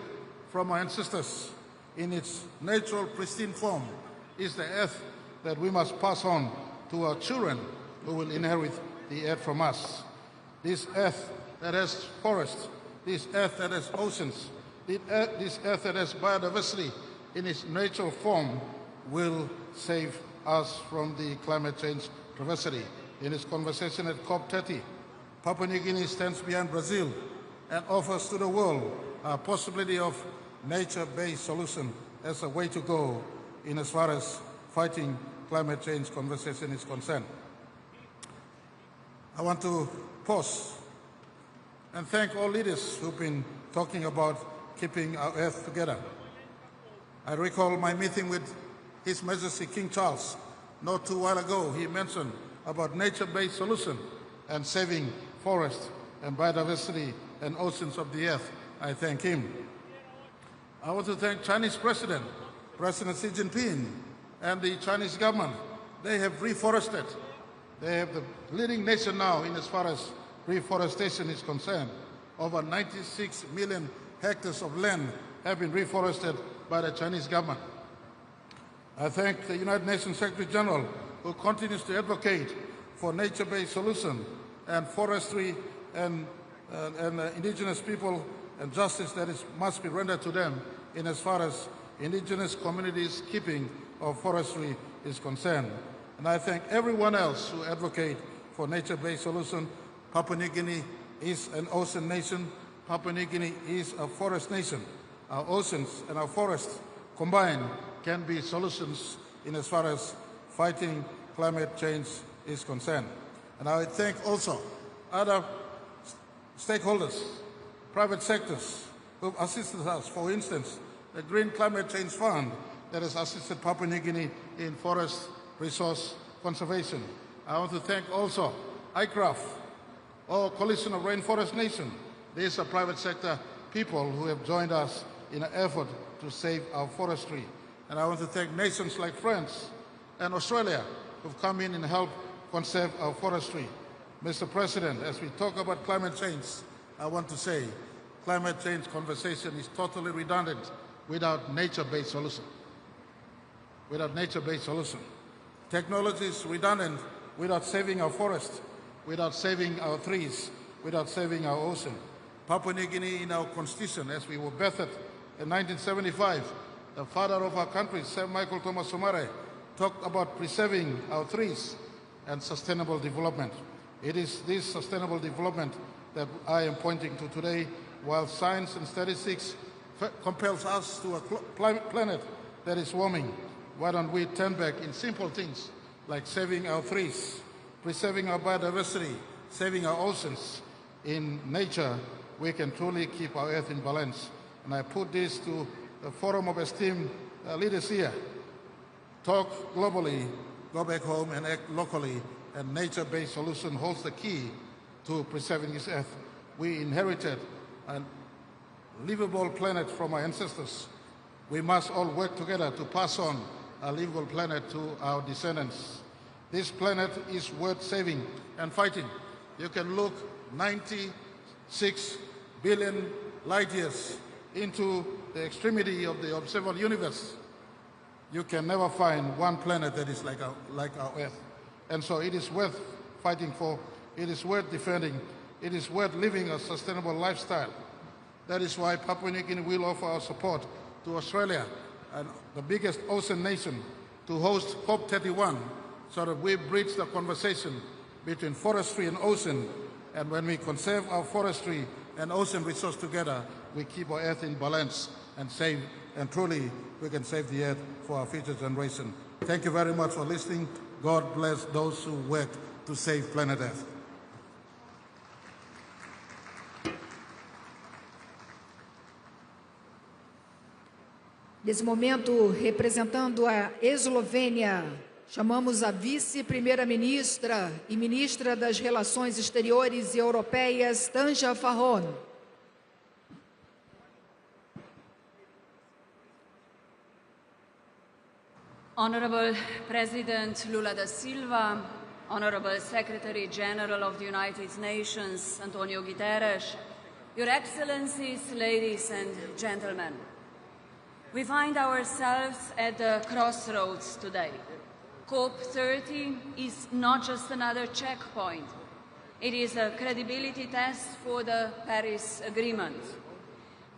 from our ancestors in its natural, pristine form is the earth that we must pass on to our children who will inherit the earth from us. This earth that has forests, this earth that has oceans, this earth that has biodiversity in its natural form will save us from the climate change travesty. In its conversation at COP30, Papua New Guinea stands behind Brazil and offers to the world a possibility of nature-based solution as a way to go in as far as fighting climate change conversation is concerned. I want to pause and thank all leaders who've been talking about keeping our earth together. I recall my meeting with His Majesty King Charles not too while ago. He mentioned about nature-based solution and saving forests and biodiversity and oceans of the earth. I thank him. I want to thank Chinese President Xi Jinping, and the Chinese government. They have reforested. They have the leading nation now in as far as reforestation is concerned. Over 96 million hectares of land have been reforested by the Chinese government. I thank the United Nations Secretary General, who continues to advocate for nature-based solution and forestry and indigenous people and justice that must be rendered to them in as far as indigenous communities' keeping of forestry is concerned. And I thank everyone else who advocate for nature-based solution. Papua New Guinea is an ocean nation. Papua New Guinea is a forest nation. Our oceans and our forests combined can be solutions in as far as fighting climate change is concerned. And I thank also other stakeholders, private sectors who have assisted us. For instance, the Green Climate Change Fund that has assisted Papua New Guinea in forest resource conservation. I want to thank also ICRAF, or Coalition of Rainforest Nations. These are private sector people who have joined us in an effort to save our forestry. And I want to thank nations like France and Australia who've come in and helped conserve our forestry. Mr. President, as we talk about climate change, I want to say climate change conversation is totally redundant without nature-based solution. Without nature-based solution. Technology is redundant without saving our forest, without saving our trees, without saving our ocean. Papua New Guinea, in our constitution, as we were birthed in 1975, the father of our country, Sir Michael Thomas Somare, talked about preserving our trees and sustainable development. It is this sustainable development that I am pointing to today, while science and statistics compels us to a planet that is warming. Why don't we turn back in simple things like saving our trees, preserving our biodiversity, saving our oceans? In nature, we can truly keep our Earth in balance. And I put this to the forum of esteemed leaders here. Talk globally, go back home and act locally, and nature-based solution holds the key to preserving this Earth. We inherited a livable planet from our ancestors. We must all work together to pass on a livable planet to our descendants. This planet is worth saving and fighting. You can look 96 billion light years into the extremity of the observable universe. You can never find one planet that is like our Earth. And so it is worth fighting for, it is worth defending, it is worth living a sustainable lifestyle. That is why Papua New Guinea will offer our support to Australia, and the biggest ocean nation, to host COP31, so that we bridge the conversation between forestry and ocean. And when we conserve our forestry and ocean resource together, we keep our Earth in balance and save, and truly we can save the Earth for our future generation. Thank you very much for listening. God bless those who work to save planet Earth. Nesse momento, representando a Eslovênia, chamamos a vice-primeira-ministra e ministra das Relações Exteriores e Europeias, Tanja Fajon. Honorable President Lula da Silva, Honorable Secretary General of the United Nations, Antonio Guterres, Your Excellencies, ladies and gentlemen, we find ourselves at the crossroads today. COP30 is not just another checkpoint. It is a credibility test for the Paris Agreement.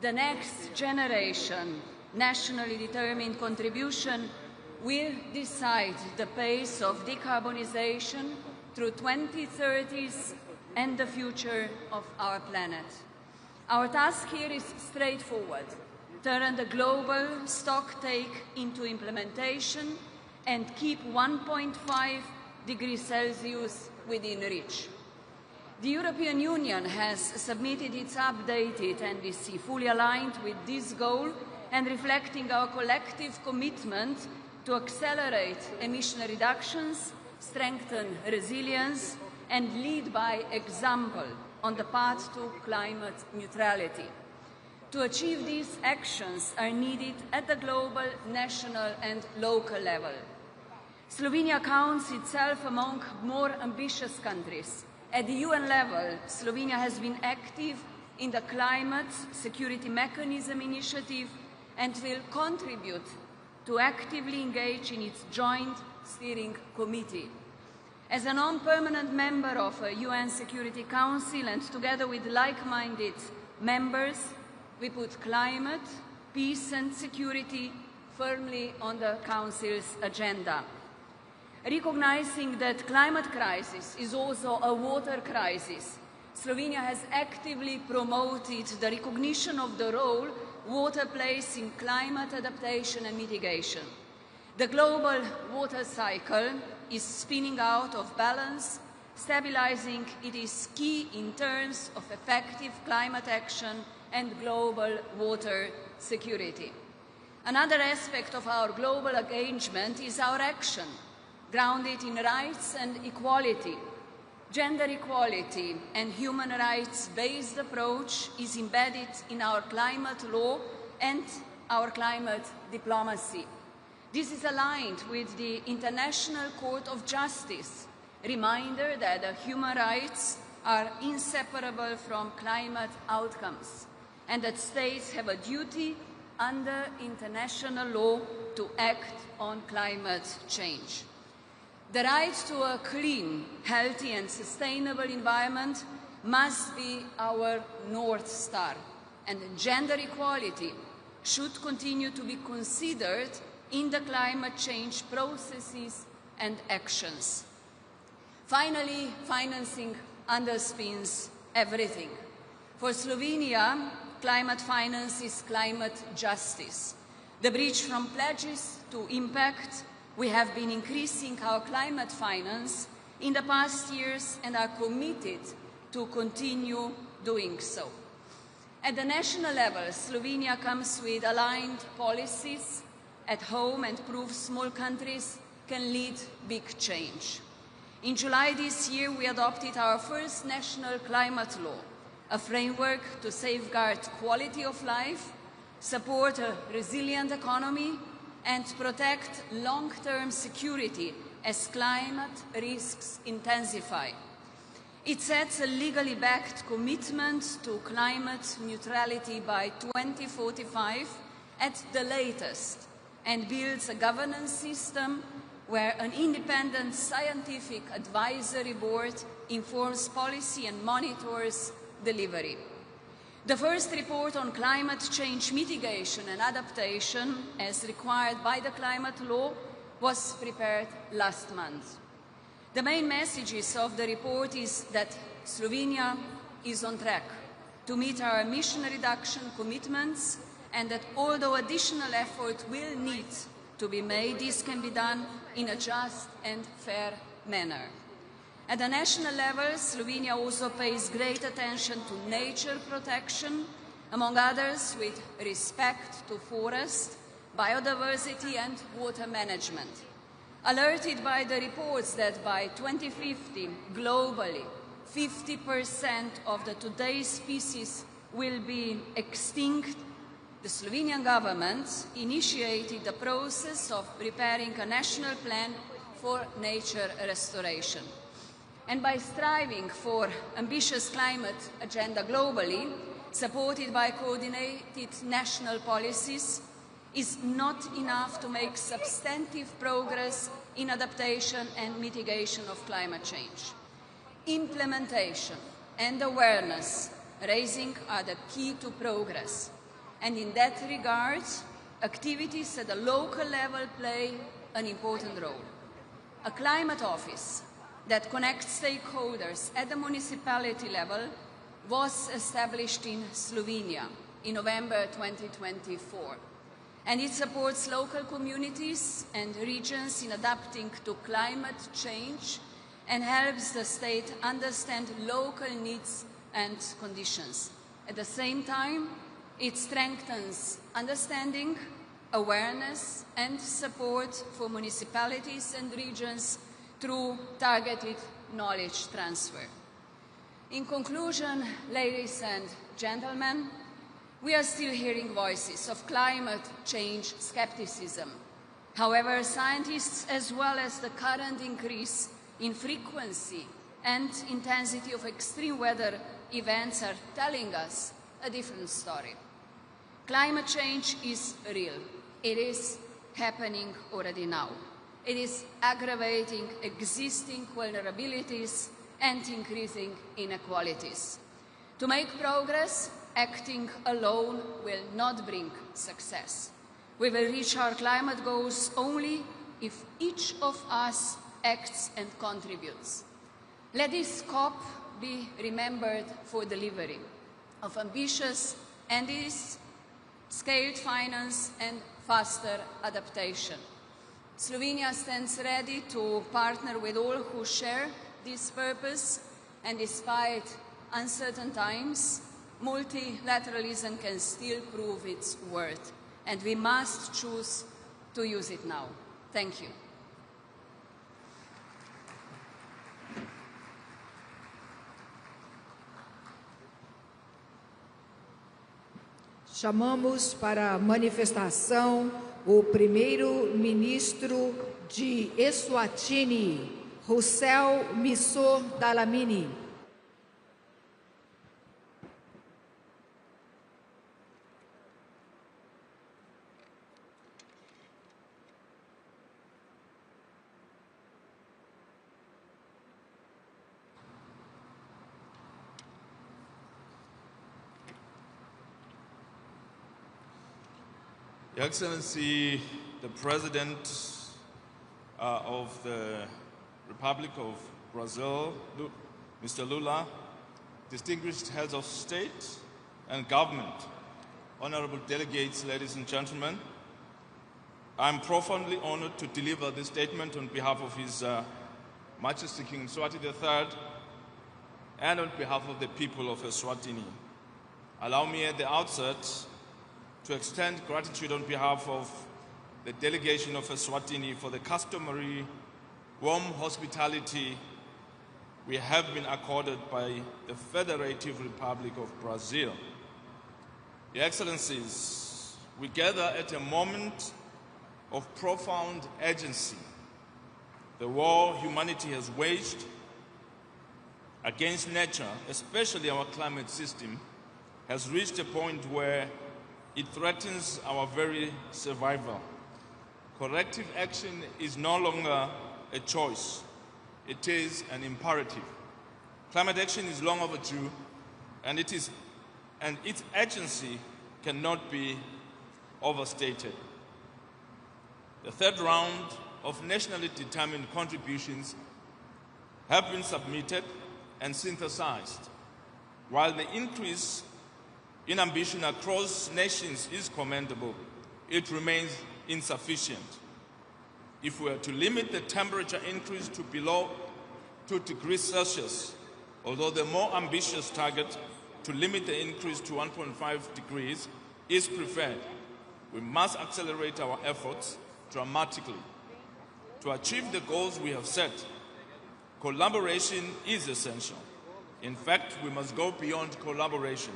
The next generation, nationally determined contribution will decide the pace of decarbonization through 2030s and the future of our planet. Our task here is straightforward: turn the global stocktake into implementation and keep 1.5 degrees Celsius within reach. The European Union has submitted its updated NDC, fully aligned with this goal and reflecting our collective commitment to accelerate emission reductions, strengthen resilience, and lead by example on the path to climate neutrality. To achieve these actions are needed at the global, national and local level. Slovenia counts itself among more ambitious countries. At the UN level, Slovenia has been active in the Climate Security Mechanism initiative and will contribute to actively engage in its joint steering committee. As a non-permanent member of a UN Security Council and together with like-minded members, we put climate, peace and security firmly on the Council's agenda. Recognizing that climate crisis is also a water crisis, Slovenia has actively promoted the recognition of the role water plays in climate adaptation and mitigation. The global water cycle is spinning out of balance. Stabilizing it is key in terms of effective climate action and global water security. Another aspect of our global engagement is our action, grounded in rights and equality. Gender equality and human rights-based approach is embedded in our climate law and our climate diplomacy. This is aligned with the International Court of Justice, reminder that human rights are inseparable from climate outcomes and that states have a duty under international law to act on climate change. The right to a clean, healthy and sustainable environment must be our North Star, and gender equality should continue to be considered in the climate change processes and actions. Finally, financing underpins everything. For Slovenia, climate finance is climate justice. The bridge from pledges to impact, we have been increasing our climate finance in the past years and are committed to continue doing so. At the national level, Slovenia comes with aligned policies at home and proves small countries can lead big change. In July this year, we adopted our first national climate law, a framework to safeguard quality of life, support a resilient economy, and protect long-term security as climate risks intensify. It sets a legally backed commitment to climate neutrality by 2045 at the latest, and builds a governance system where an independent scientific advisory board informs policy and monitors delivery. The first report on climate change mitigation and adaptation, as required by the climate law, was prepared last month. The main messages of the report is that Slovenia is on track to meet our emission reduction commitments, and that although additional effort will need to be made, this can be done in a just and fair manner. At the national level, Slovenia also pays great attention to nature protection, among others with respect to forest, biodiversity and water management. Alerted by the reports that by 2050, globally, 50% of the today's species will be extinct, the Slovenian government initiated the process of preparing a national plan for nature restoration. And by striving for ambitious climate agenda globally, supported by coordinated national policies, is not enough to make substantive progress in adaptation and mitigation of climate change. Implementation and awareness raising are the key to progress. And in that regard, activities at the local level play an important role. A climate office that connects stakeholders at the municipality level was established in Slovenia in November 2024. And it supports local communities and regions in adapting to climate change and helps the state understand local needs and conditions. At the same time, it strengthens understanding, awareness and support for municipalities and regions through targeted knowledge transfer. In conclusion, ladies and gentlemen, we are still hearing voices of climate change skepticism. However, scientists, as well as the current increase in frequency and intensity of extreme weather events, are telling us a different story. Climate change is real. It is happening already now. It is aggravating existing vulnerabilities and increasing inequalities. To make progress, acting alone will not bring success. We will reach our climate goals only if each of us acts and contributes. Let this COP be remembered for delivery of ambitious and scaled finance and faster adaptation. Slovenia stands ready to partner with all who share this purpose, and despite uncertain times, multilateralism can still prove its worth, and we must choose to use it now. Thank you. Chamamos para a manifestação o primeiro-ministro de Eswatini, Rossel Missor Dalamini. Your Excellency, the President of the Republic of Brazil, Mr. Lula, distinguished heads of state and government, honorable delegates, ladies and gentlemen, I'm profoundly honored to deliver this statement on behalf of His Majesty King Mswati III and on behalf of the people of Eswatini. Allow me at the outset to extend gratitude on behalf of the delegation of Eswatini for the customary warm hospitality we have been accorded by the Federative Republic of Brazil. Your Excellencies, we gather at a moment of profound urgency. The war humanity has waged against nature, especially our climate system, has reached a point where it threatens our very survival. Corrective action is no longer a choice. It is an imperative. Climate action is long overdue, and its urgency cannot be overstated. The third round of nationally determined contributions have been submitted and synthesized. While the increase in ambition across nations is commendable, it remains insufficient. If we are to limit the temperature increase to below 2 degrees Celsius, although the more ambitious target to limit the increase to 1.5 degrees is preferred, we must accelerate our efforts dramatically. To achieve the goals we have set, collaboration is essential. In fact, we must go beyond collaboration.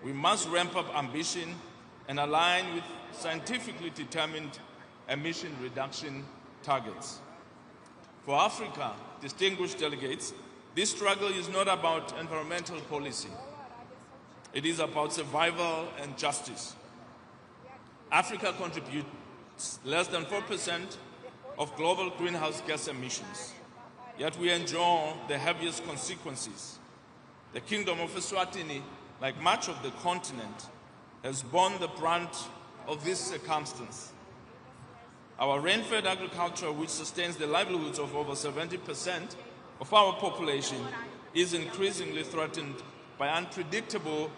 We must ramp up ambition and align with scientifically determined emission reduction targets. For Africa, distinguished delegates, this struggle is not about environmental policy. It is about survival and justice. Africa contributes less than 4% of global greenhouse gas emissions, yet we endure the heaviest consequences. The Kingdom of Eswatini, like much of the continent, has borne the brunt of this circumstance. Our rain-fed agriculture, which sustains the livelihoods of over 70% of our population, is increasingly threatened by unpredictable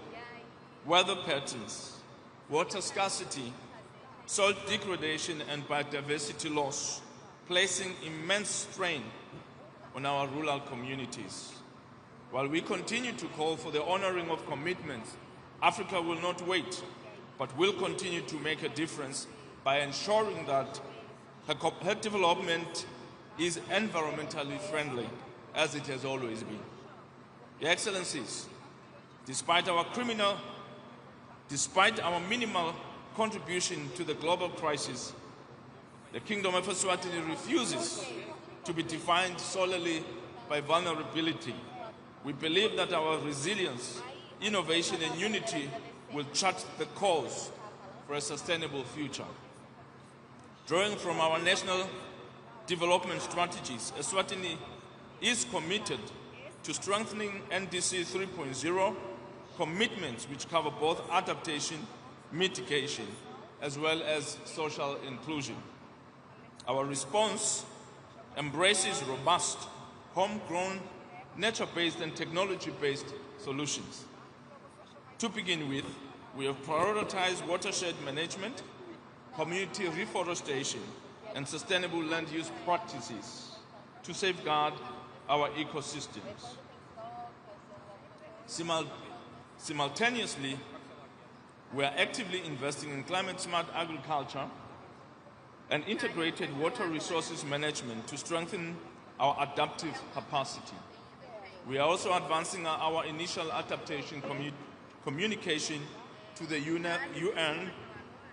weather patterns, water scarcity, soil degradation, and biodiversity loss, placing immense strain on our rural communities. While we continue to call for the honoring of commitments, Africa will not wait, but will continue to make a difference by ensuring that her development is environmentally friendly, as it has always been. Your Excellencies, despite our minimal contribution to the global crisis, the Kingdom of Eswatini refuses to be defined solely by vulnerability. We believe that our resilience, innovation, and unity will chart the course for a sustainable future. Drawing from our national development strategies, Eswatini is committed to strengthening NDC 3.0 commitments which cover both adaptation, mitigation, as well as social inclusion. Our response embraces robust, homegrown, nature-based and technology-based solutions. To begin with, we have prioritized watershed management, community reforestation, and sustainable land use practices to safeguard our ecosystems. Simultaneously, we are actively investing in climate-smart agriculture and integrated water resources management to strengthen our adaptive capacity. We are also advancing our initial adaptation communication to the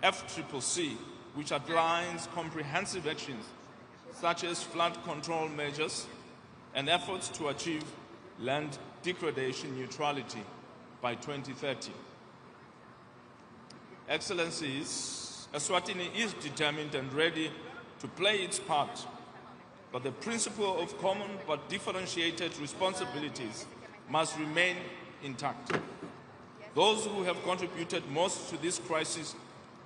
UNFCCC, which outlines comprehensive actions such as flood control measures and efforts to achieve land degradation neutrality by 2030. Excellencies, Eswatini is determined and ready to play its part, but the principle of common but differentiated responsibilities must remain intact. Those who have contributed most to this crisis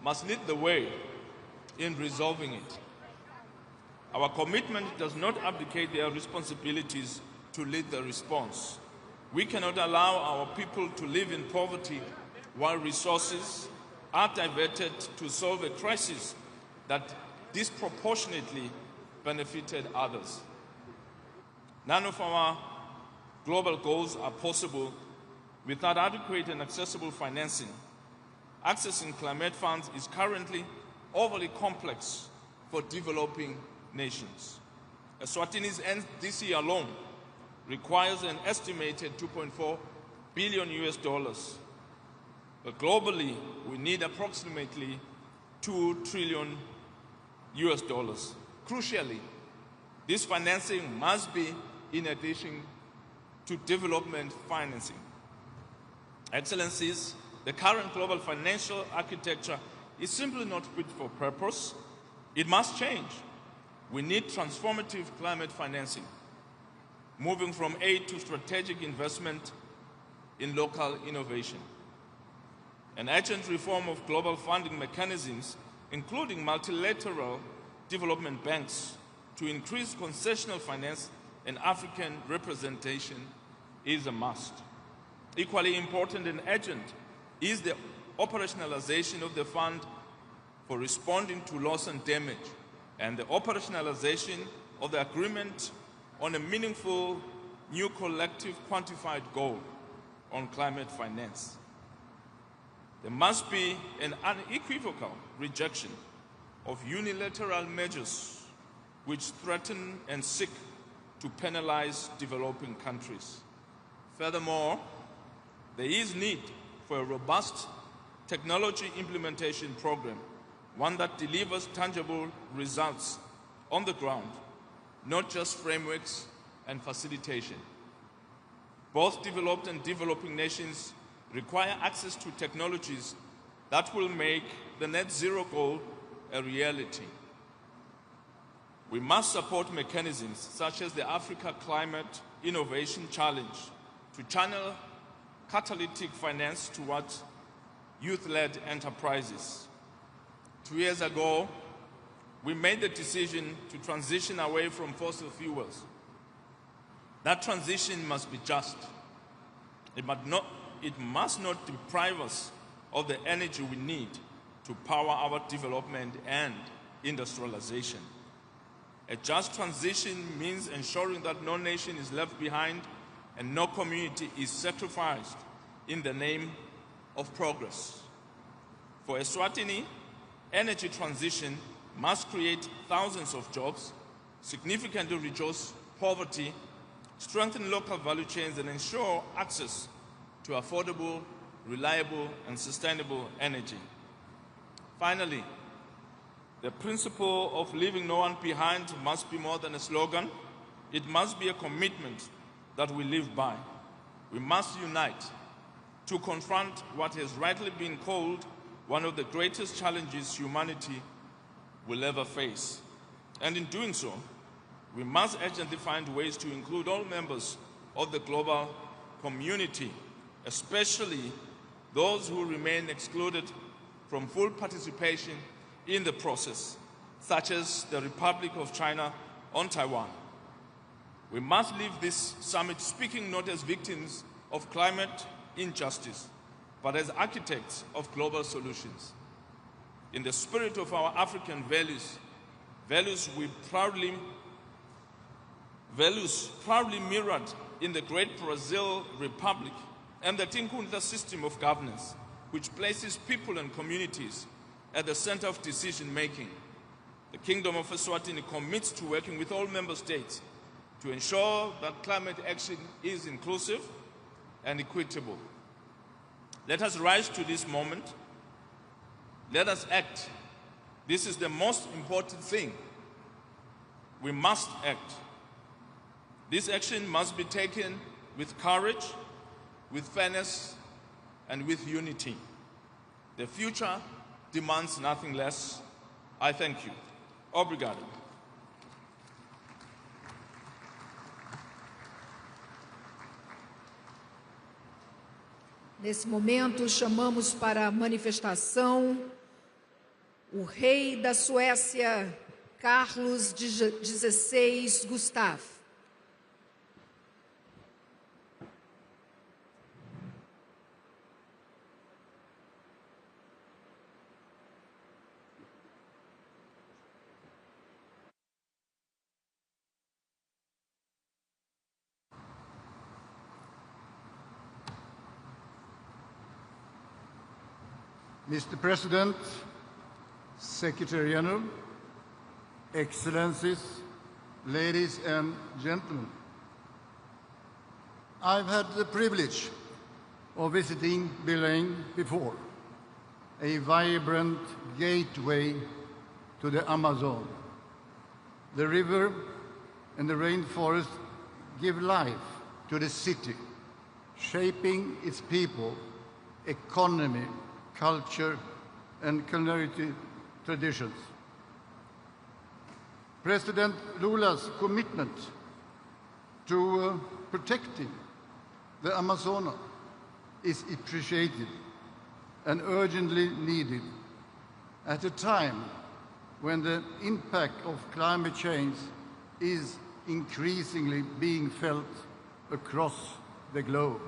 must lead the way in resolving it. Our commitment does not abdicate their responsibilities to lead the response. We cannot allow our people to live in poverty while resources are diverted to solve a crisis that disproportionately benefited others. None of our global goals are possible without adequate and accessible financing. Accessing climate funds is currently overly complex for developing nations. Eswatini's NDC alone requires an estimated $2.4 billion US. But globally, we need approximately $2 trillion US. Crucially, this financing must be in addition to development financing. Excellencies, the current global financial architecture is simply not fit for purpose. It must change. We need transformative climate financing, moving from aid to strategic investment in local innovation. An urgent reform of global funding mechanisms, including multilateral development banks, to increase concessional finance and African representation is a must. Equally important and urgent is the operationalization of the fund for responding to loss and damage, and the operationalization of the agreement on a meaningful new collective quantified goal on climate finance. There must be an unequivocal rejection of unilateral measures which threaten and seek to penalize developing countries. Furthermore, there is need for a robust technology implementation program, one that delivers tangible results on the ground, not just frameworks and facilitation. Both developed and developing nations require access to technologies that will make the net zero goal a reality. We must support mechanisms such as the Africa Climate Innovation Challenge to channel catalytic finance towards youth-led enterprises. 2 years ago, we made the decision to transition away from fossil fuels. That transition must be just. It must not deprive us of the energy we need to power our development and industrialization. A just transition means ensuring that no nation is left behind and no community is sacrificed in the name of progress. For Eswatini, energy transition must create thousands of jobs, significantly reduce poverty, strengthen local value chains, and ensure access to affordable, reliable, and sustainable energy. Finally, the principle of leaving no one behind must be more than a slogan. It must be a commitment that we live by. We must unite to confront what has rightly been called one of the greatest challenges humanity will ever face. And in doing so, we must urgently find ways to include all members of the global community, especially those who remain excluded from full participation in the process, such as the Republic of China on Taiwan. We must leave this summit speaking not as victims of climate injustice, but as architects of global solutions. In the spirit of our African values proudly mirrored in the Great Brazil Republic and the Tinkhundla system of governance, which places people and communities at the center of decision-making. The Kingdom of Eswatini commits to working with all member states to ensure that climate action is inclusive and equitable. Let us rise to this moment. Let us act. This is the most important thing. We must act. This action must be taken with courage, with fairness, and with unity. The future demands nothing less. I thank you. Obrigado. Nesse momento, chamamos para a manifestação o rei da Suécia, Carlos XVI Gustaf. Mr. President, Secretary General, Excellencies, ladies and gentlemen, I've had the privilege of visiting Belém before, a vibrant gateway to the Amazon. The river and the rainforest give life to the city, shaping its people, economy, culture, and culinary traditions. President Lula's commitment to protecting the Amazonas is appreciated and urgently needed at a time when the impact of climate change is increasingly being felt across the globe.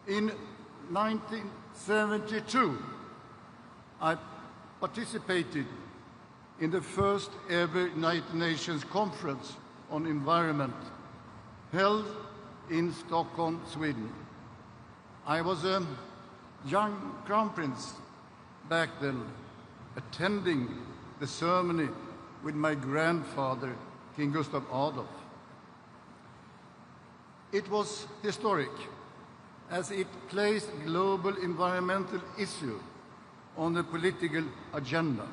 In 1972, I participated in the first ever United Nations Conference on Environment held in Stockholm, Sweden. I was a young crown prince back then, attending the ceremony with my grandfather, King Gustav Adolf. It was historic, as it placed global environmental issue on the political agenda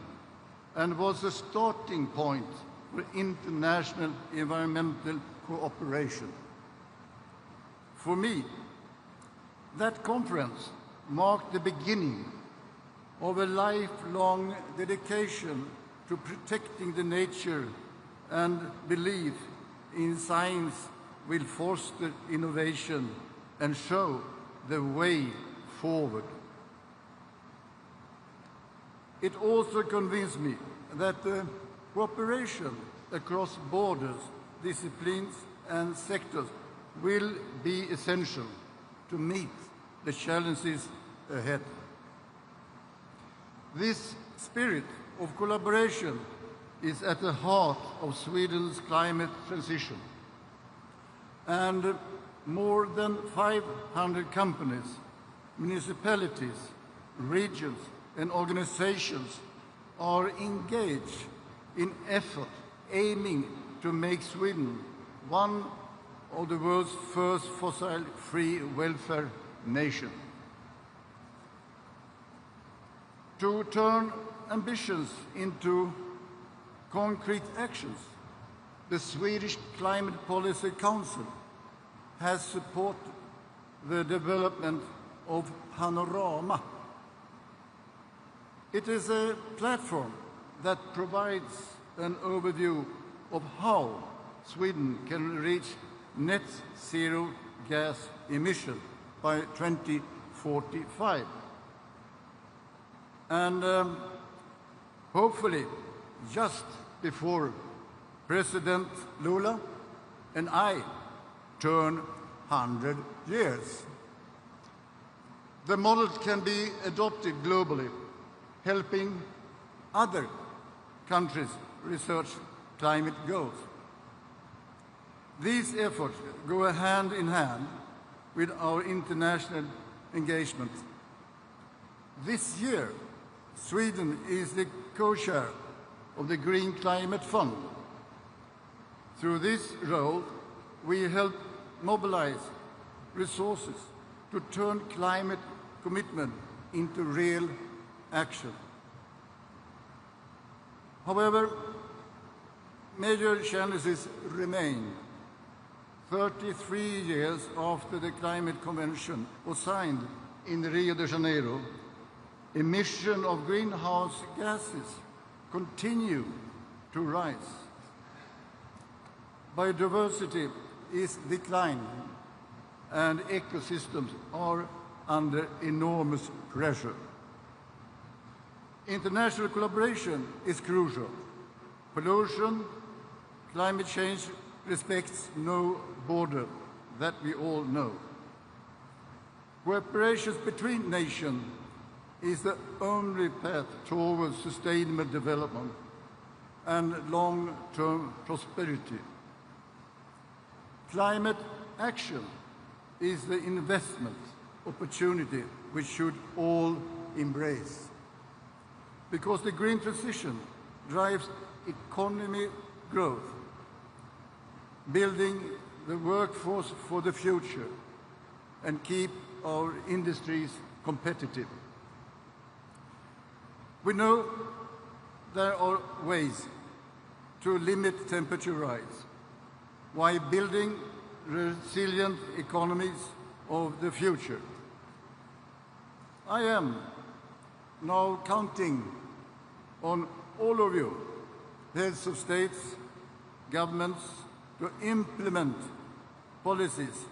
and was a starting point for international environmental cooperation. For me, that conference marked the beginning of a lifelong dedication to protecting the nature and belief in science will foster innovation and show the way forward. It also convinced me that cooperation across borders, disciplines and sectors will be essential to meet the challenges ahead. This spirit of collaboration is at the heart of Sweden's climate transition. And more than 500 companies, municipalities, regions, and organizations are engaged in effort aiming to make Sweden one of the world's first fossil-free welfare nation. To turn ambitions into concrete actions, the Swedish Climate Policy Council has supported the development of Panorama. It is a platform that provides an overview of how Sweden can reach net zero gas emission by 2045. And hopefully, just before President Lula and I turn 100 years. The model can be adopted globally, helping other countries research climate goals. These efforts go hand in hand with our international engagement. This year, Sweden is the co-chair of the Green Climate Fund. Through this role, we help mobilize resources to turn climate commitment into real action. However, major challenges remain. 33 years after the Climate Convention was signed in Rio de Janeiro, emission of greenhouse gases continue to rise. Biodiversity is declining and ecosystems are under enormous pressure. International collaboration is crucial. Pollution, climate change respects no border, that we all know. Cooperation between nations is the only path towards sustainable development and long-term prosperity. Climate action is the investment opportunity we should all embrace. Because the green transition drives economy growth, building the workforce for the future, and keep our industries competitive. We know there are ways to limit temperature rise while building resilient economies of the future. I am now counting on all of you, heads of states, governments, to implement policies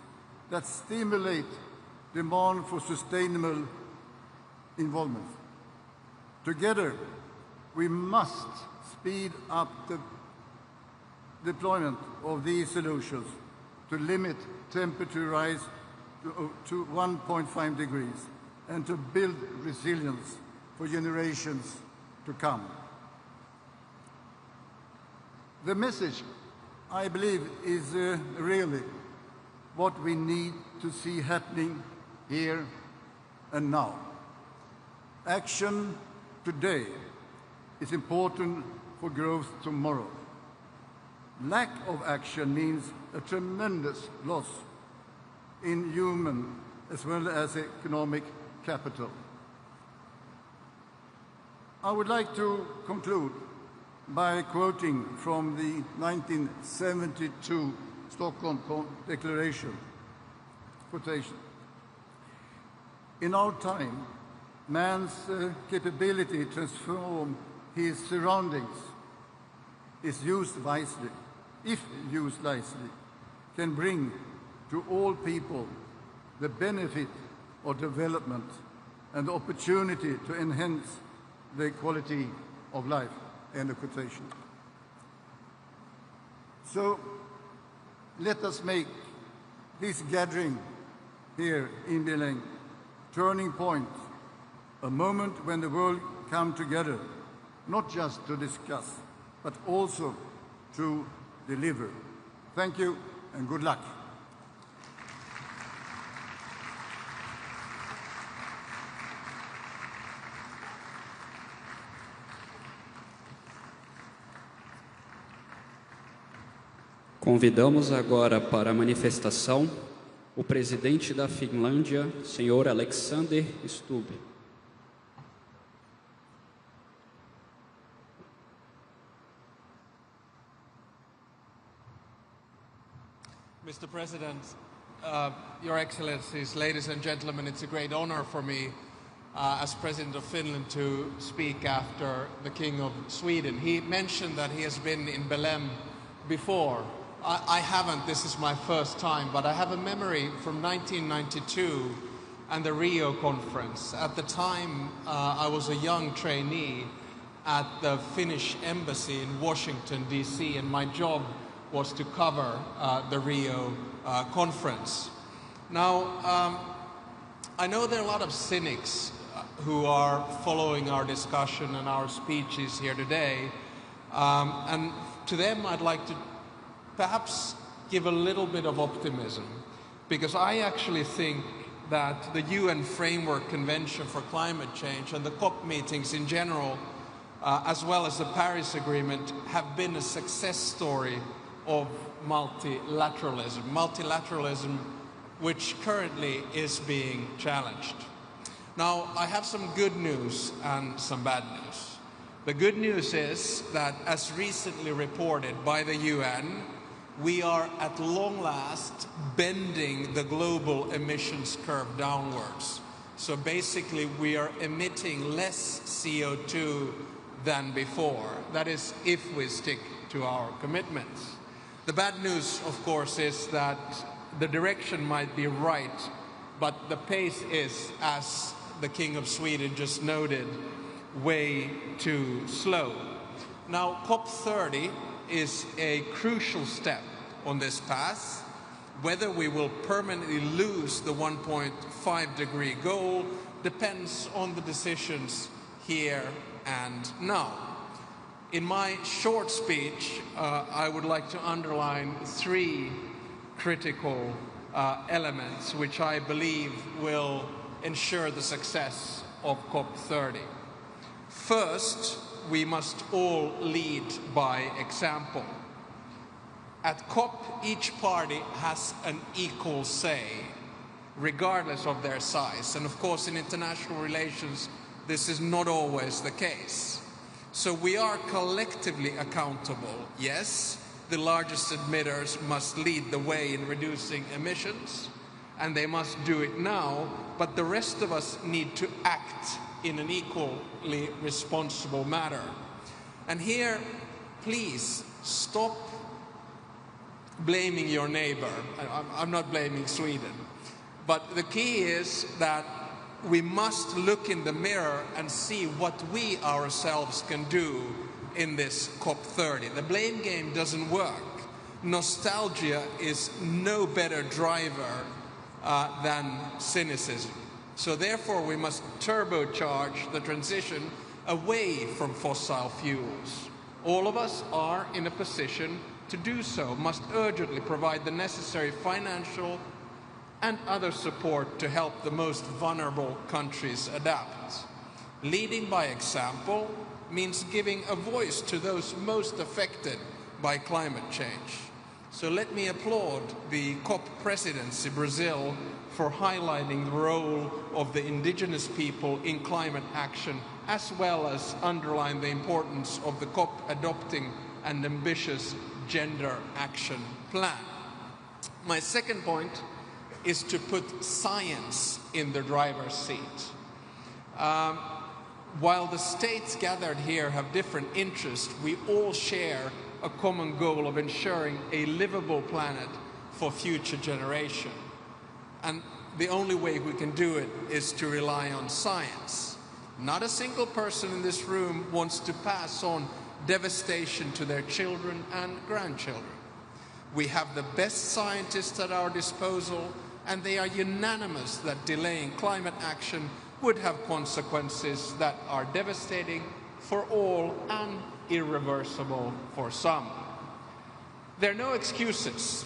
that stimulate demand for sustainable involvement. Together, we must speed up the deployment of these solutions to limit temperature rise to 1.5 degrees and to build resilience for generations to come. The message, I believe, is really what we need to see happening here and now. Action today is important for growth tomorrow. Lack of action means a tremendous loss in human as well as economic capital. I would like to conclude by quoting from the 1972 Stockholm Declaration. Quotation. In our time, man's capability to transform his surroundings is used wisely, if used wisely, can bring to all people the benefit of development and the opportunity to enhance the quality of life. End of quotation. So let us make this gathering here in Belém turning point, a moment when the world come together, not just to discuss, but also to deliver. Thank you and good luck. Convidamos agora para a manifestação o presidente da Finlândia, senhor Alexander Stubb. Mr. President, Your Excellencies, ladies and gentlemen, it's a great honor for me as President of Finland to speak after the King of Sweden. He mentioned that he has been in Belém before. I haven't, this is my first time, but I have a memory from 1992 and the Rio conference. At the time, I was a young trainee at the Finnish embassy in Washington, D.C., and my job was to cover the Rio conference. Now, I know there are a lot of cynics who are following our discussion and our speeches here today, and to them I'd like to perhaps give a little bit of optimism, because I actually think that the UN Framework Convention for Climate Change and the COP meetings in general, as well as the Paris Agreement, have been a success story of multilateralism. Multilateralism which currently is being challenged. Now, I have some good news and some bad news. The good news is that, as recently reported by the UN, we are at long last bending the global emissions curve downwards. So basically we are emitting less CO2 than before. That is, if we stick to our commitments. The bad news, of course, is that the direction might be right, but the pace is, as the King of Sweden just noted, way too slow. Now, COP30 is a crucial step on this path. Whether we will permanently lose the 1.5 degree goal depends on the decisions here and now. In my short speech, I would like to underline three critical elements which I believe will ensure the success of COP30. First, we must all lead by example. At COP, each party has an equal say, regardless of their size. And of course, in international relations, this is not always the case. So we are collectively accountable. Yes, the largest emitters must lead the way in reducing emissions, and they must do it now, but the rest of us need to act in an equally responsible manner. And here, please stop blaming your neighbor. I'm not blaming Sweden, but the key is that we must look in the mirror and see what we ourselves can do in this COP30. The blame game doesn't work. Nostalgia is no better driver than cynicism. So therefore we must turbocharge the transition away from fossil fuels. All of us are in a position to do so, must urgently provide the necessary financial and other support to help the most vulnerable countries adapt. Leading by example means giving a voice to those most affected by climate change. So let me applaud the COP presidency, Brazil, for highlighting the role of the indigenous people in climate action, as well as underline the importance of the COP adopting an ambitious gender action plan. My second point is to put science in the driver's seat. While the states gathered here have different interests, we all share a common goal of ensuring a livable planet for future generations. And the only way we can do it is to rely on science. Not a single person in this room wants to pass on devastation to their children and grandchildren. We have the best scientists at our disposal, and they are unanimous that delaying climate action would have consequences that are devastating for all and irreversible for some. There are no excuses.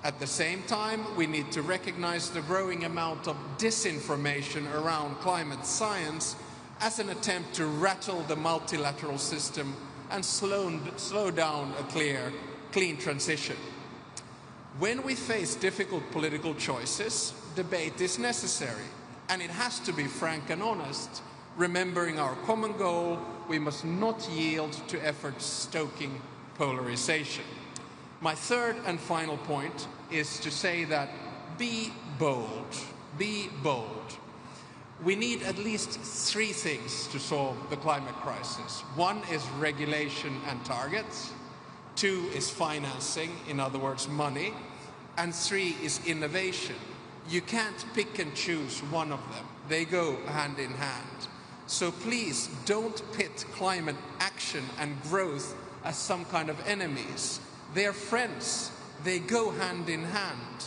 At the same time, we need to recognize the growing amount of disinformation around climate science as an attempt to rattle the multilateral system and slow down a clean transition. When we face difficult political choices, debate is necessary, and it has to be frank and honest. Remembering our common goal, we must not yield to efforts stoking polarization. My third and final point is to say that be bold, be bold. We need at least three things to solve the climate crisis. One is regulation and targets. Two is financing, in other words, money. And three is innovation. You can't pick and choose one of them. They go hand in hand. So please don't pit climate action and growth as some kind of enemies. They're friends. They go hand in hand.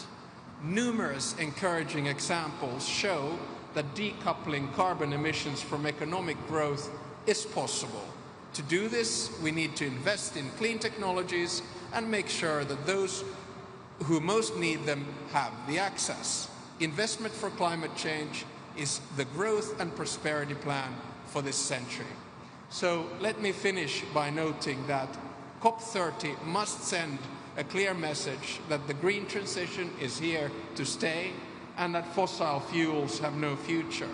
Numerous encouraging examples show that decoupling carbon emissions from economic growth is possible. To do this, we need to invest in clean technologies and make sure that those who most need them have the access. Investment for climate change is the growth and prosperity plan for this century. So let me finish by noting that COP30 must send a clear message that the green transition is here to stay and that fossil fuels have no future.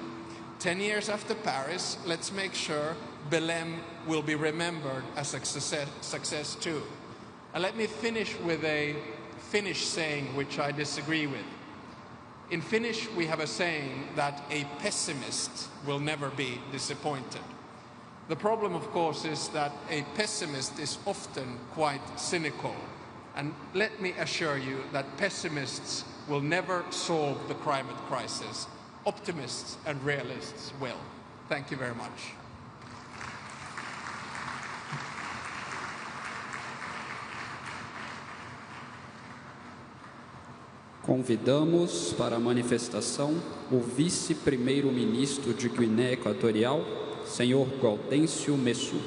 10 years after Paris, let's make sure Belém will be remembered as a success too. And let me finish with a Finnish saying which I disagree with. In Finnish, we have a saying that a pessimist will never be disappointed. The problem, of course, is that a pessimist is often quite cynical. And let me assure you that pessimists will never solve the climate crisis. Optimists and realists will. Thank you very much. Convidamos para a manifestação o vice-primeiro-ministro de Guiné Equatorial, senhor Gaudêncio Messu.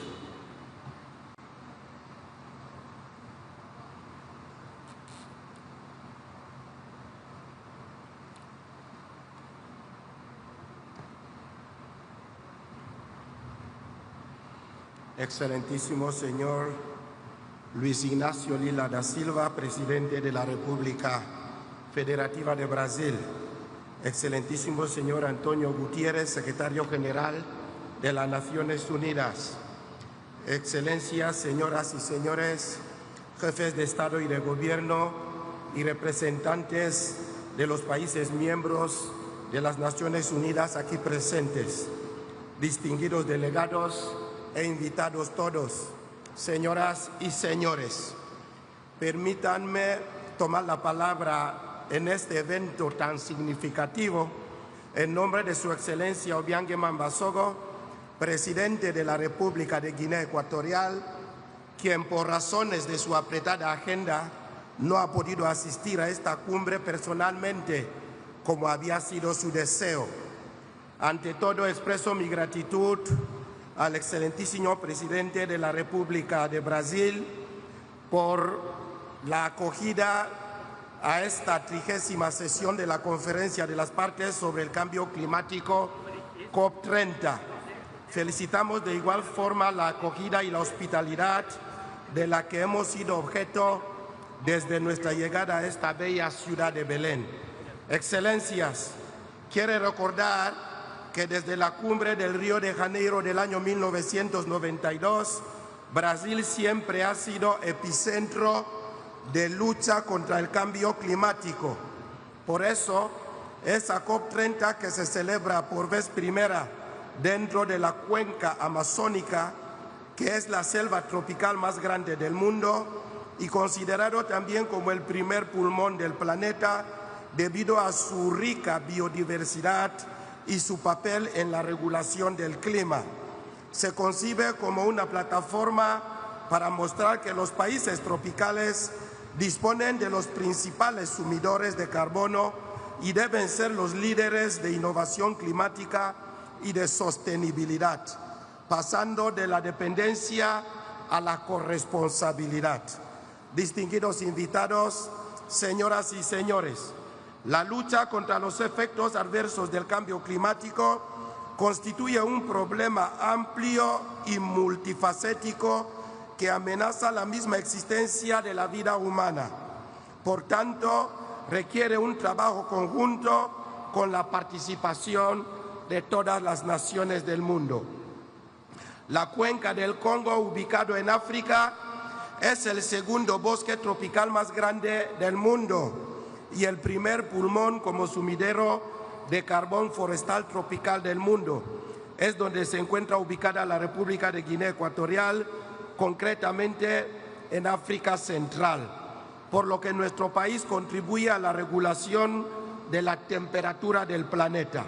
Excelentísimo señor Luis Ignacio Lula da Silva, presidente de la República Federativa de Brasil. Excelentísimo señor Antonio Gutiérrez, secretario general de las Naciones Unidas. Excelencias, señoras y señores, jefes de Estado y de Gobierno y representantes de los países miembros de las Naciones Unidas aquí presentes, distinguidos delegados e invitados todos, señoras y señores, permítanme tomar la palabra en este evento tan significativo en nombre de Su Excelencia Obiang Mambasogo, presidente de la República de Guinea Ecuatorial, quien por razones de su apretada agenda no ha podido asistir a esta cumbre personalmente como había sido su deseo. Ante todo, expreso mi gratitud al excelentísimo presidente de la República de Brasil por la acogida a esta 30ª sesión de la Conferencia de las Partes sobre el Cambio Climático COP30. Felicitamos de igual forma la acogida y la hospitalidad de la que hemos sido objeto desde nuestra llegada a esta bella ciudad de Belén. Excelencias, quiero recordar que desde la cumbre del Río de Janeiro del año 1992, Brasil siempre ha sido epicentro de lucha contra el cambio climático. Por eso, esa COP30 que se celebra por vez primera dentro de la cuenca amazónica, que es la selva tropical más grande del mundo y considerado también como el primer pulmón del planeta debido a su rica biodiversidad y su papel en la regulación del clima. Se concibe como una plataforma para mostrar que los países tropicales disponen de los principales sumidores de carbono y deben ser los líderes de innovación climática y de sostenibilidad, pasando de la dependencia a la corresponsabilidad. Distinguidos invitados, señoras y señores, la lucha contra los efectos adversos del cambio climático constituye un problema amplio y multifacético que amenaza la misma existencia de la vida humana. Por tanto, requiere un trabajo conjunto con la participación de todas las naciones del mundo. La cuenca del Congo, ubicado en África, es el segundo bosque tropical más grande del mundo y el primer pulmón como sumidero de carbón forestal tropical del mundo. Es donde se encuentra ubicada la República de Guinea Ecuatorial, concretamente en África Central, por lo que nuestro país contribuye a la regulación de la temperatura del planeta.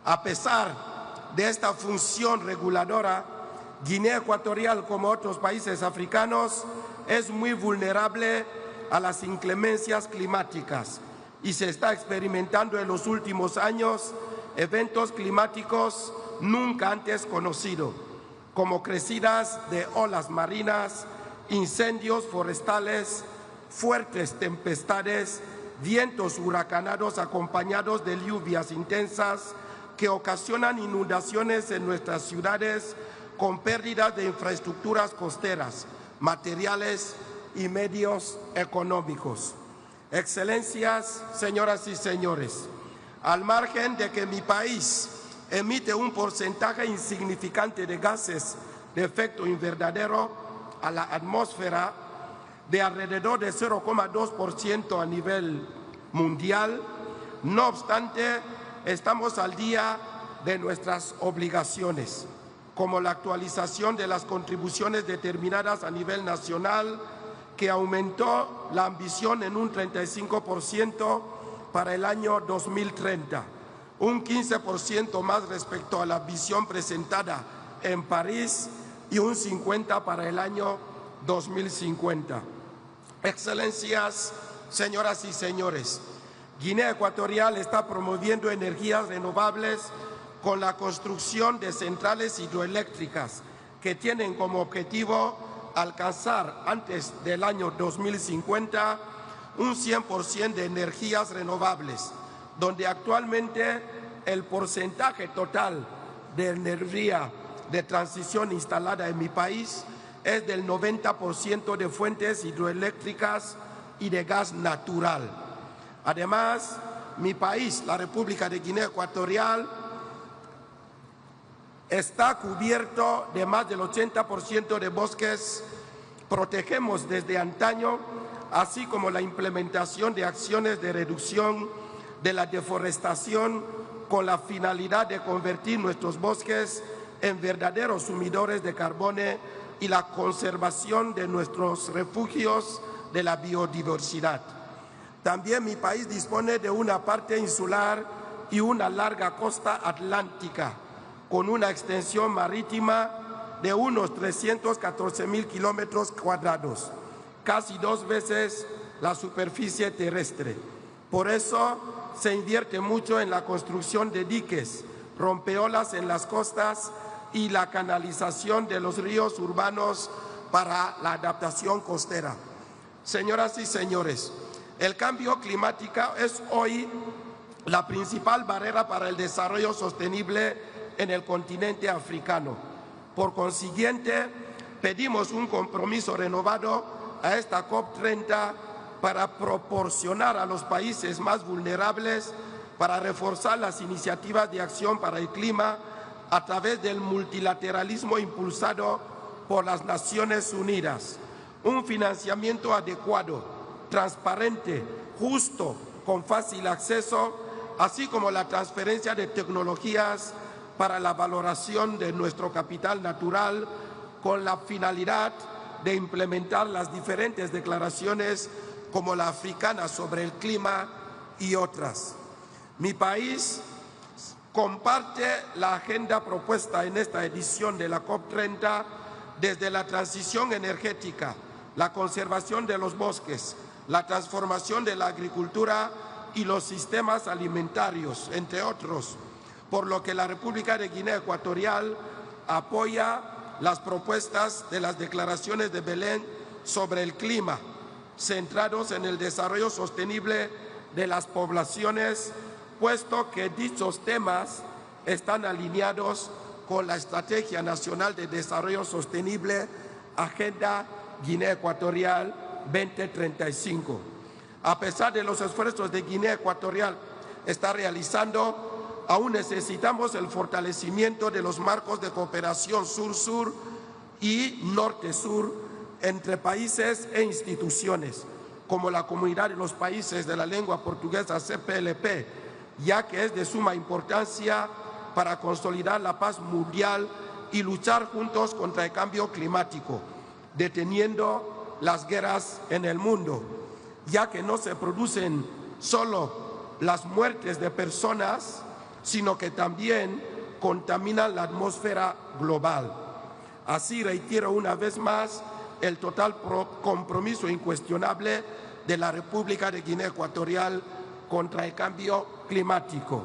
A pesar de esta función reguladora, Guinea Ecuatorial, como otros países africanos, es muy vulnerable a las inclemencias climáticas y se está experimentando en los últimos años eventos climáticos nunca antes conocidos, como crecidas de olas marinas, incendios forestales, fuertes tempestades, vientos huracanados acompañados de lluvias intensas que ocasionan inundaciones en nuestras ciudades con pérdidas de infraestructuras costeras, materiales y medios económicos. Excelencias, señoras y señores, al margen de que mi país emite un porcentaje insignificante de gases de efecto invernadero a la atmósfera de alrededor de 0,2% a nivel mundial, no obstante, estamos al día de nuestras obligaciones, como la actualización de las contribuciones determinadas a nivel nacional, que aumentó la ambición en un 35% para el año 2030, un 15% más respecto a la visión presentada en París y un 50% para el año 2050. Excelencias, señoras y señores, Guinea Ecuatorial está promoviendo energías renovables con la construcción de centrales hidroeléctricas que tienen como objetivo alcanzar antes del año 2050 un 100% de energías renovables, donde actualmente el porcentaje total de energía de transición instalada en mi país es del 90% de fuentes hidroeléctricas y de gas natural. Además, mi país, la República de Guinea Ecuatorial, está cubierto de más del 80% de bosques. Protegemos desde antaño, así como la implementación de acciones de reducción de la deforestación con la finalidad de convertir nuestros bosques en verdaderos sumidores de carbono y la conservación de nuestros refugios de la biodiversidad. También mi país dispone de una parte insular y una larga costa atlántica, con una extensión marítima de unos 314.000 kilómetros cuadrados, casi 2 veces la superficie terrestre. Por eso se invierte mucho en la construcción de diques, rompeolas en las costas y la canalización de los ríos urbanos para la adaptación costera. Señoras y señores, el cambio climático es hoy la principal barrera para el desarrollo sostenible en el continente africano. Por consiguiente, pedimos un compromiso renovado a esta COP30 para proporcionar a los países más vulnerables para reforzar las iniciativas de acción para el clima a través del multilateralismo impulsado por las Naciones Unidas. Un financiamiento adecuado, transparente, justo, con fácil acceso, así como la transferencia de tecnologías para la valoración de nuestro capital natural con la finalidad de implementar las diferentes declaraciones como la africana sobre el clima y otras. Mi país comparte la agenda propuesta en esta edición de la COP30 desde la transición energética, la conservación de los bosques, la transformación de la agricultura y los sistemas alimentarios, entre otros, por lo que la República de Guinea Ecuatorial apoya las propuestas de las declaraciones de Belén sobre el clima, centrados en el desarrollo sostenible de las poblaciones, puesto que dichos temas están alineados con la Estrategia Nacional de Desarrollo Sostenible, Agenda Guinea Ecuatorial 2035. A pesar de los esfuerzos de Guinea Ecuatorial está realizando, aún necesitamos el fortalecimiento de los marcos de cooperación sur-sur y norte-sur entre países e instituciones, como la Comunidad de los Países de la Lengua Portuguesa, CPLP, ya que es de suma importancia para consolidar la paz mundial y luchar juntos contra el cambio climático, deteniendo las guerras en el mundo, ya que no se producen solo las muertes de personas, sino que también contaminan la atmósfera global. Así reitero una vez más el total compromiso incuestionable de la República de Guinea Ecuatorial contra el cambio climático.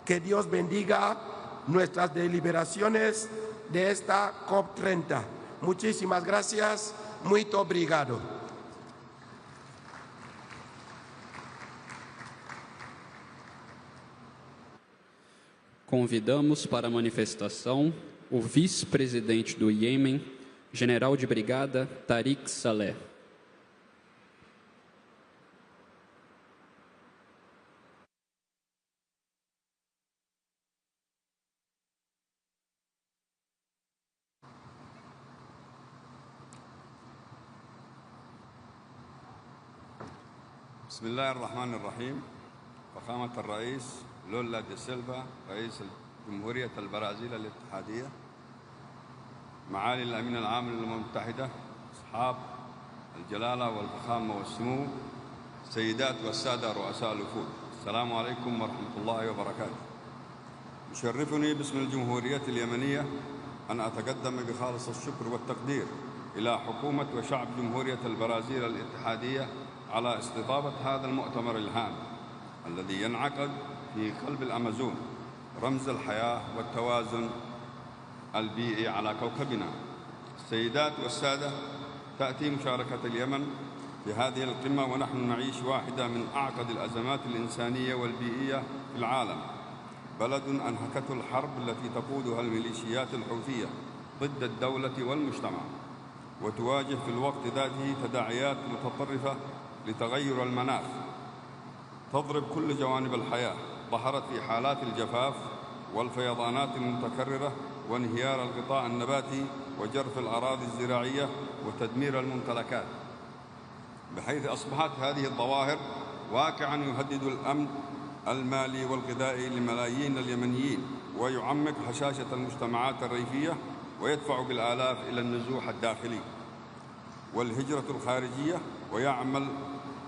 Que Dios bendiga nuestras deliberaciones de esta COP30. Muchísimas gracias. Muito obrigado. Convidamos para a manifestação o vice-presidente do Iêmen, general de brigada Tariq Saleh. بسم الله الرحمن الرحيم. فخامة الرئيس لولا دي سيلفا رئيس جمهورية البرازيل الاتحادية، معالي الأمين العام للأمم المتحدة، أصحاب الجلالة والفخامة والسمو، السيدات والسادة رؤساء الوفود، السلام عليكم ورحمة الله وبركاته. يشرفني باسم الجمهورية اليمنية أن أتقدم بخالص الشكر والتقدير إلى حكومة وشعب جمهورية البرازيل الاتحادية على استضافة هذا المؤتمر الهام الذي ينعقد في قلب الأمازون، رمز الحياة والتوازن البيئي على كوكبنا. السيدات والسادة، تأتي مشاركة اليمن في هذه القمة ونحن نعيش واحدة من أعقد الأزمات الإنسانية والبيئية في العالم، بلد أنهكته الحرب التي تقودها الميليشيات الحوثية ضد الدولة والمجتمع، وتواجه في الوقت ذاته تداعيات متطرفة لتغير المناخ تضرب كل جوانب الحياة، ظهرت في حالات الجفاف والفيضانات المتكررة وانهيار الغطاء النباتي وجرف الأراضي الزراعية وتدمير الممتلكات، بحيث أصبحت هذه الظواهر واقعاً يهدد الأمن المالي والغذائي لملايين اليمنيين، ويعمق هشاشة المجتمعات الريفية، ويدفع بالآلاف إلى النزوح الداخلي والهجرة الخارجية،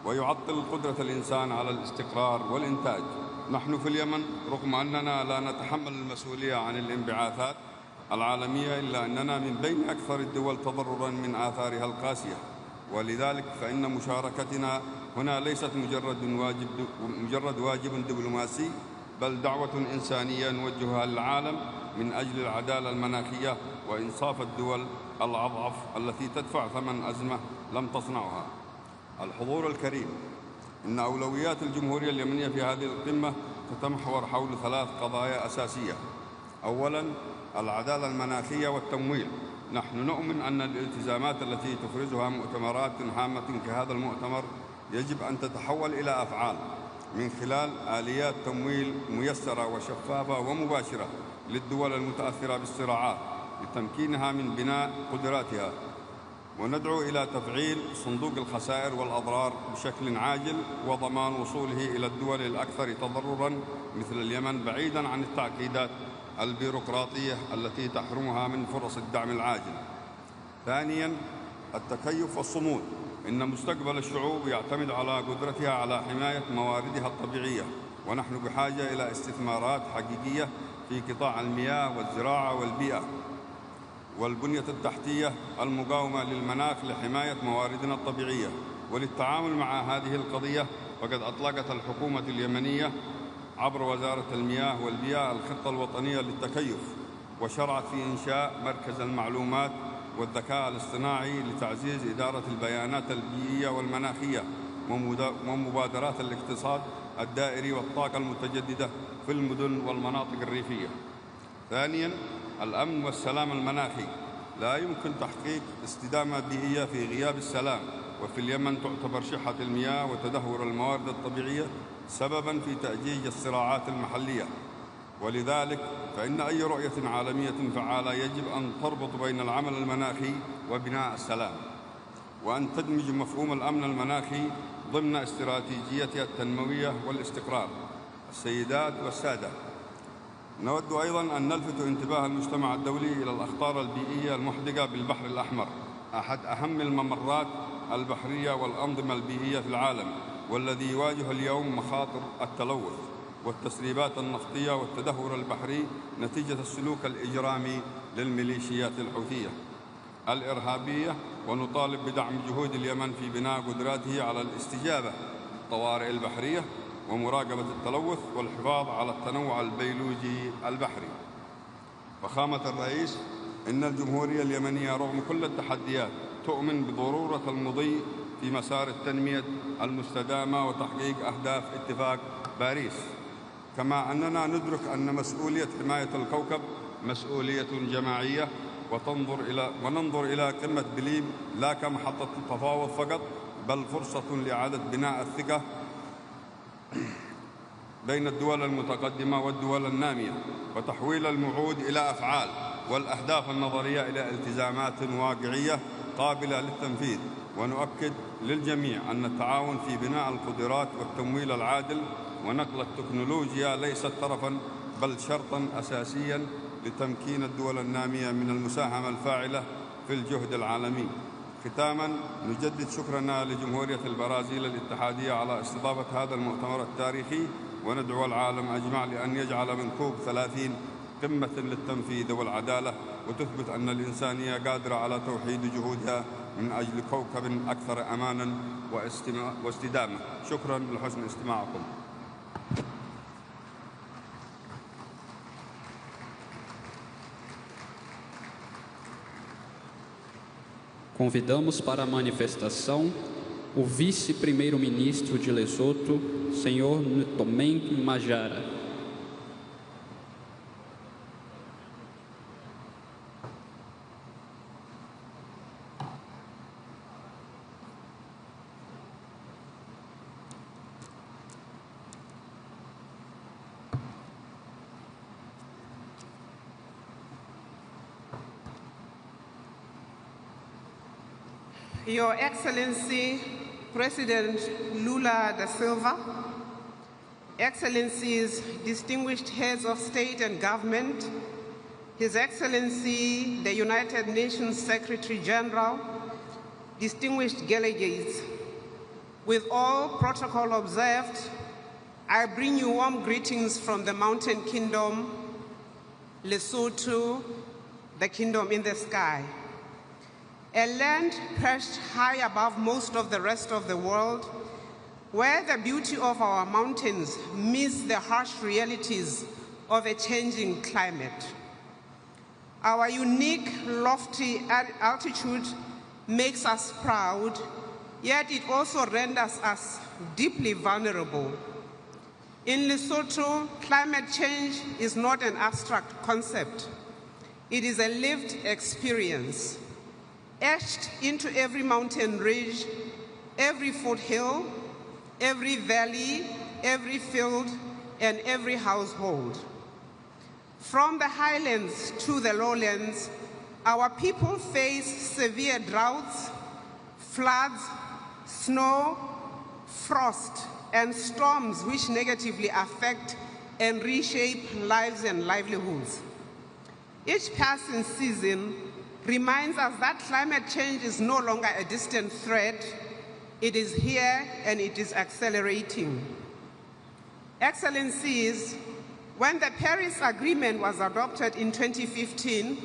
ويعطل قدرة الإنسان على الاستقرار والإنتاج. نحن في اليمن رغم أننا لا نتحمل المسؤولية عن الانبعاثات العالمية، إلا أننا من بين أكثر الدول تضرراً من آثارها القاسية، ولذلك فإن مشاركتنا هنا ليست مجرد واجب دبلوماسي، بل دعوة إنسانية نوجهها للعالم من أجل العدالة المناخية وإنصاف الدول الأضعف التي تدفع ثمن أزمة لم تصنعها. الحضور الكريم، إن أولويات الجمهورية اليمنية في هذه القمة تتمحور حول 3 قضايا أساسية. أولاً، العدالة المناخية والتمويل. نحن نؤمن أن الالتزامات التي تفرزها مؤتمرات هامة كهذا المؤتمر يجب أن تتحول إلى أفعال من خلال آليات تمويل ميسرة وشفافة ومباشرة للدول المتأثرة بالصراعات لتمكينها من بناء قدراتها، وندعو إلى تفعيل صندوق الخسائر والأضرار بشكل عاجل وضمان وصوله إلى الدول الأكثر تضرراً مثل اليمن، بعيداً عن التعقيدات البيروقراطية التي تحرمها من فرص الدعم العاجل. ثانياً، التكيف والصمود. إن مستقبل الشعوب يعتمد على قدرتها على حماية مواردها الطبيعية، ونحن بحاجة إلى استثمارات حقيقية في قطاع المياه والزراعة والبيئة والبنية التحتية المقاومة للمناخ لحماية مواردنا الطبيعية. وللتعامل مع هذه القضية فقد أطلقت الحكومة اليمنية عبر وزارة المياه والبيئة الخطة الوطنية للتكيف، وشرعت في إنشاء مركز المعلومات والذكاء الاصطناعي لتعزيز إدارة البيانات البيئية والمناخية ومبادرات الاقتصاد الدائري والطاقة المتجددة في المدن والمناطق الريفية. ثانياً، الأمن والسلام المناخي. لا يمكن تحقيق استدامة بيئية في غياب السلام، وفي اليمن تعتبر شحة المياه وتدهور الموارد الطبيعية سبباً في تأجيج الصراعات المحلية، ولذلك فإن أي رؤية عالمية فعالة يجب أن تربط بين العمل المناخي وبناء السلام، وأن تدمج مفهوم الأمن المناخي ضمن استراتيجيتها التنموية والاستقرار. السيدات والسادة، نود أيضاً أن نلفت انتباه المجتمع الدولي إلى الأخطار البيئية المحدقة بالبحر الأحمر، أحد أهم الممرات البحرية والأنظمة البيئية في العالم، والذي يواجه اليوم مخاطر التلوث والتسريبات النفطية والتدهور البحري نتيجة السلوك الإجرامي للميليشيات الحوثية الإرهابية. ونطالب بدعم جهود اليمن في بناء قدراته على الاستجابة للطوارئ البحرية ومراقبة التلوث والحفاظ على التنوع البيولوجي البحري. فخامة الرئيس، إن الجمهورية اليمنية رغم كل التحديات تؤمن بضرورة المضي في مسار التنمية المستدامة وتحقيق أهداف اتفاق باريس، كما أننا ندرك أن مسؤولية حماية الكوكب مسؤولية جماعية، وننظر إلى قمة بليم لا كمحطة تفاوض فقط، بل فرصة لإعادة بناء الثقة بين الدول المتقدمة والدول النامية، وتحويل الموعود إلى أفعال والأهداف النظرية إلى التزامات واقعية قابلة للتنفيذ. ونؤكد للجميع أن التعاون في بناء القدرات والتمويل العادل ونقل التكنولوجيا ليست طرفاً بل شرطاً أساسياً لتمكين الدول النامية من المساهمة الفاعلة في الجهد العالمي. ختاماً، نجدد شكرنا لجمهورية البرازيل الاتحادية على استضافة هذا المؤتمر التاريخي، وندعو العالم أجمع لأن يجعل من كوب 30 قمة للتنفيذ والعدالة، وتثبت أن الإنسانية قادرة على توحيد جهودها من أجل كوكب أكثر أماناً واستدامة. شكراً لحسن استماعكم. Convidamos para a manifestação o vice-primeiro-ministro de Lesoto, senhor Ntomen Majara. Your Excellency, President Lula da Silva, Excellencies, distinguished heads of state and government, His Excellency, the United Nations Secretary General, distinguished delegates, with all protocol observed, I bring you warm greetings from the Mountain Kingdom, Lesotho, the kingdom in the sky. A land perched high above most of the rest of the world, where the beauty of our mountains meets the harsh realities of a changing climate. Our unique, lofty altitude makes us proud, yet it also renders us deeply vulnerable. In Lesotho, climate change is not an abstract concept. It is a lived experience, etched into every mountain ridge, every foothill, every valley, every field, and every household. From the highlands to the lowlands, our people face severe droughts, floods, snow, frost, and storms which negatively affect and reshape lives and livelihoods. Each passing season reminds us that climate change is no longer a distant threat. It is here and it is accelerating. Excellencies, when the Paris Agreement was adopted in 2015,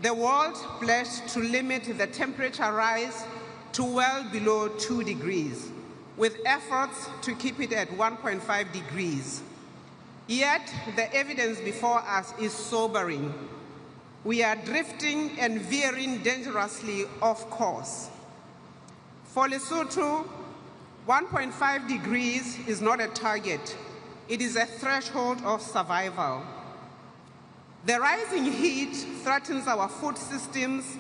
the world pledged to limit the temperature rise to well below 2 degrees, with efforts to keep it at 1.5 degrees. Yet, the evidence before us is sobering. We are drifting and veering dangerously off course. For Lesotho, 1.5 degrees is not a target. It is a threshold of survival. The rising heat threatens our food systems,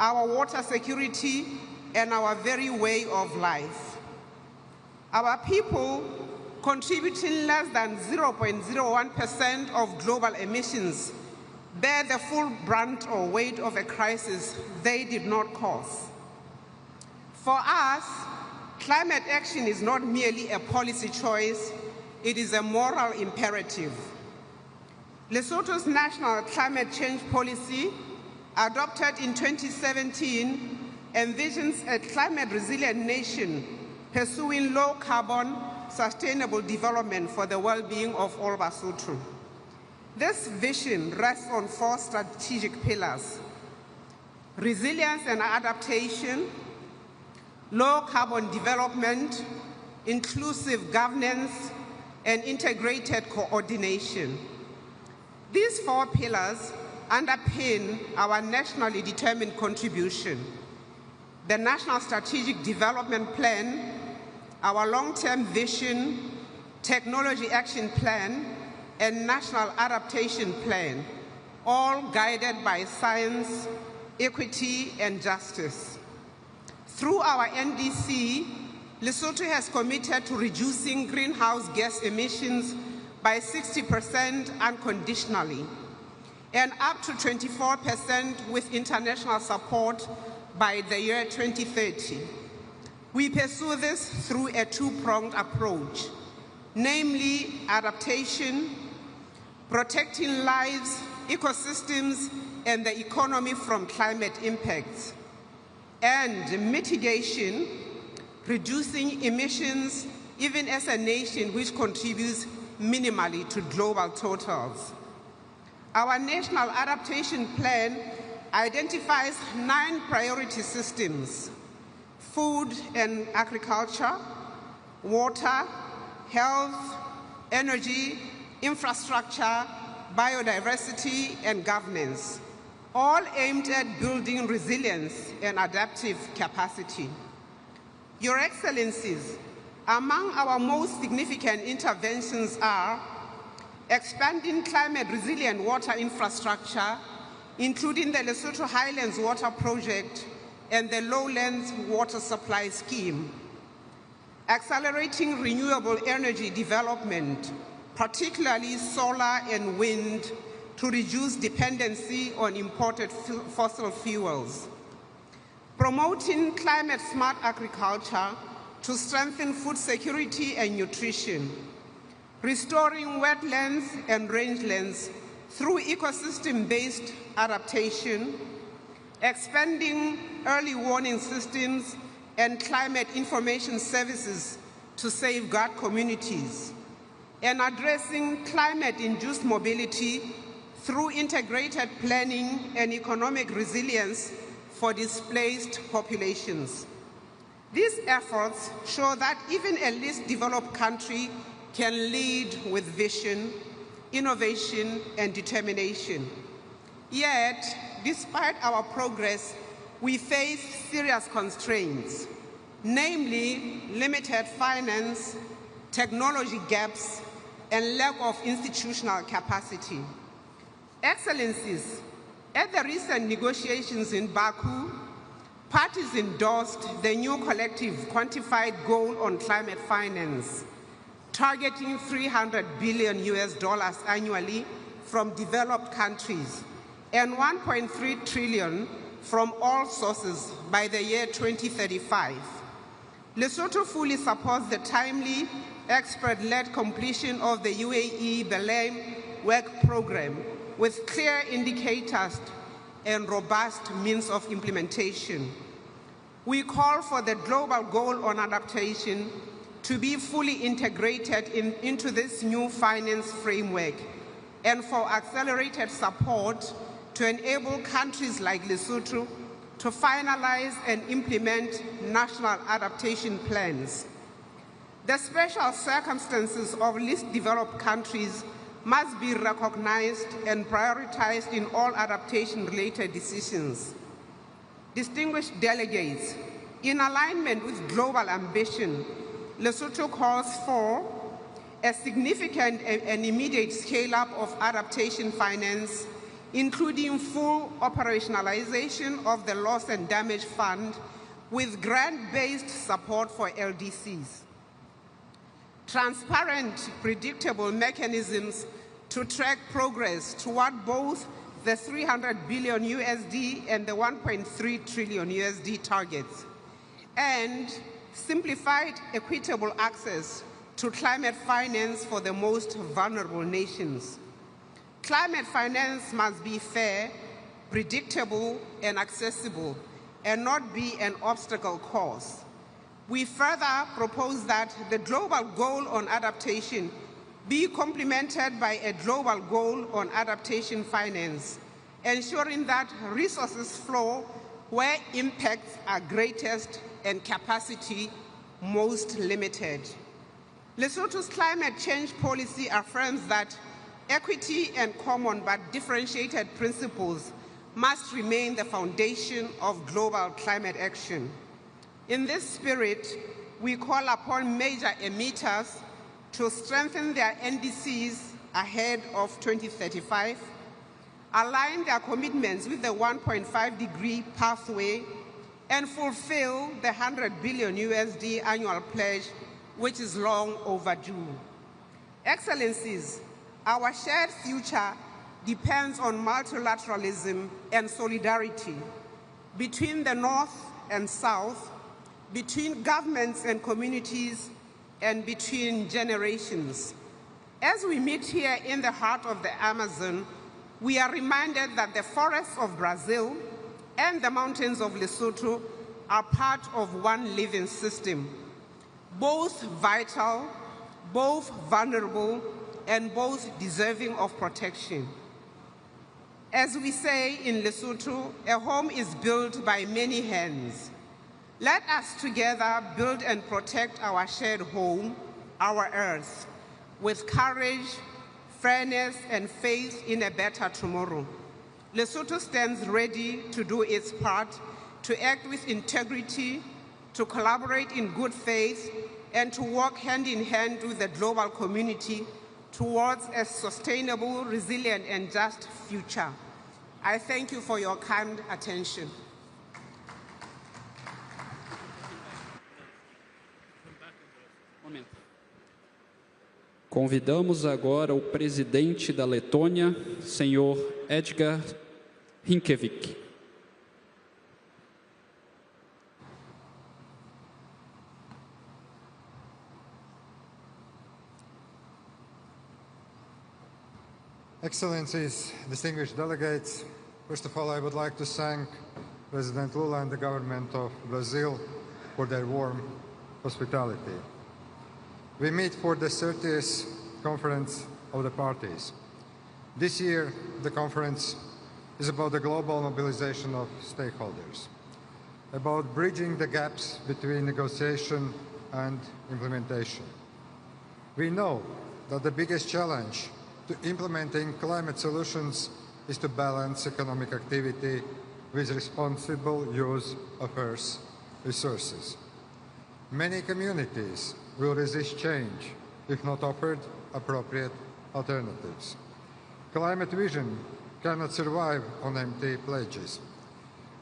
our water security, and our very way of life. Our people, contributing less than 0.01% of global emissions, bear the full brunt or weight of a crisis they did not cause. For us, climate action is not merely a policy choice, it is a moral imperative. Lesotho's national climate change policy, adopted in 2017, envisions a climate-resilient nation pursuing low-carbon, sustainable development for the well-being of all Basotho. This vision rests on 4 strategic pillars: resilience and adaptation, low-carbon development, inclusive governance, and integrated coordination. These 4 pillars underpin our nationally determined contribution: the National Strategic Development Plan, our long-term vision, Technology Action Plan, and National Adaptation Plan, all guided by science, equity, and justice. Through our NDC, Lesotho has committed to reducing greenhouse gas emissions by 60% unconditionally, and up to 24% with international support by the year 2030. We pursue this through a 2-pronged approach, namely adaptation, protecting lives, ecosystems, and the economy from climate impacts, and mitigation, reducing emissions, even as a nation which contributes minimally to global totals. Our National Adaptation Plan identifies 9 priority systems: food and agriculture, water, health, energy, infrastructure, biodiversity, and governance, all aimed at building resilience and adaptive capacity. Your Excellencies, among our most significant interventions are expanding climate-resilient water infrastructure, including the Lesotho Highlands Water Project and the Lowlands Water Supply Scheme, accelerating renewable energy development, particularly solar and wind, to reduce dependency on imported fossil fuels, promoting climate-smart agriculture to strengthen food security and nutrition, restoring wetlands and rangelands through ecosystem-based adaptation, expanding early warning systems and climate information services to safeguard communities, and addressing climate-induced mobility through integrated planning and economic resilience for displaced populations. These efforts show that even a least developed country can lead with vision, innovation, and determination. Yet, despite our progress, we face serious constraints, namely limited finance, technology gaps, and lack of institutional capacity. Excellencies, at the recent negotiations in Baku, parties endorsed the new collective quantified goal on climate finance, targeting $300 billion annually from developed countries and $1.3 trillion from all sources by the year 2035. Lesotho fully supports the timely, expert-led completion of the UAE Belém work program with clear indicators and robust means of implementation. We call for the global goal on adaptation to be fully integrated into this new finance framework and for accelerated support to enable countries like Lesotho to finalize and implement national adaptation plans. The special circumstances of least developed countries must be recognized and prioritized in all adaptation-related decisions. Distinguished delegates, in alignment with global ambition, Lesotho calls for a significant and immediate scale-up of adaptation finance, including full operationalization of the Loss and Damage Fund with grant-based support for LDCs. Transparent, predictable mechanisms to track progress toward both the $300 billion and the $1.3 trillion targets, and simplified, equitable access to climate finance for the most vulnerable nations. Climate finance must be fair, predictable, and accessible, and not be an obstacle course. We further propose that the global goal on adaptation be complemented by a global goal on adaptation finance, ensuring that resources flow where impacts are greatest and capacity most limited. Lesotho's climate change policy affirms that equity and common but differentiated principles must remain the foundation of global climate action. In this spirit, we call upon major emitters to strengthen their NDCs ahead of 2035, align their commitments with the 1.5-degree pathway, and fulfill the $100 billion annual pledge, which is long overdue. Excellencies, our shared future depends on multilateralism and solidarity between the North and South, between governments and communities, and between generations. As we meet here in the heart of the Amazon, we are reminded that the forests of Brazil and the mountains of Lesotho are part of one living system, both vital, both vulnerable, and both deserving of protection. As we say in Lesotho, a home is built by many hands. Let us together build and protect our shared home, our earth, with courage, fairness, and faith in a better tomorrow. Lesotho stands ready to do its part, to act with integrity, to collaborate in good faith, and to work hand in hand with the global community towards a sustainable, resilient, and just future. I thank you for your kind attention. Convidamos agora o presidente da Letônia, senhor Edgar Rinkevich. Excellencies, distinguished delegates, first of all, I would like to thank President Lula and the government of Brazil for their warm hospitality. We meet for the 30th Conference of the Parties. This year, the conference is about the global mobilization of stakeholders, about bridging the gaps between negotiation and implementation. We know that the biggest challenge to implementing climate solutions is to balance economic activity with responsible use of Earth's resources. Many communities will resist change if not offered appropriate alternatives. Climate vision cannot survive on empty pledges.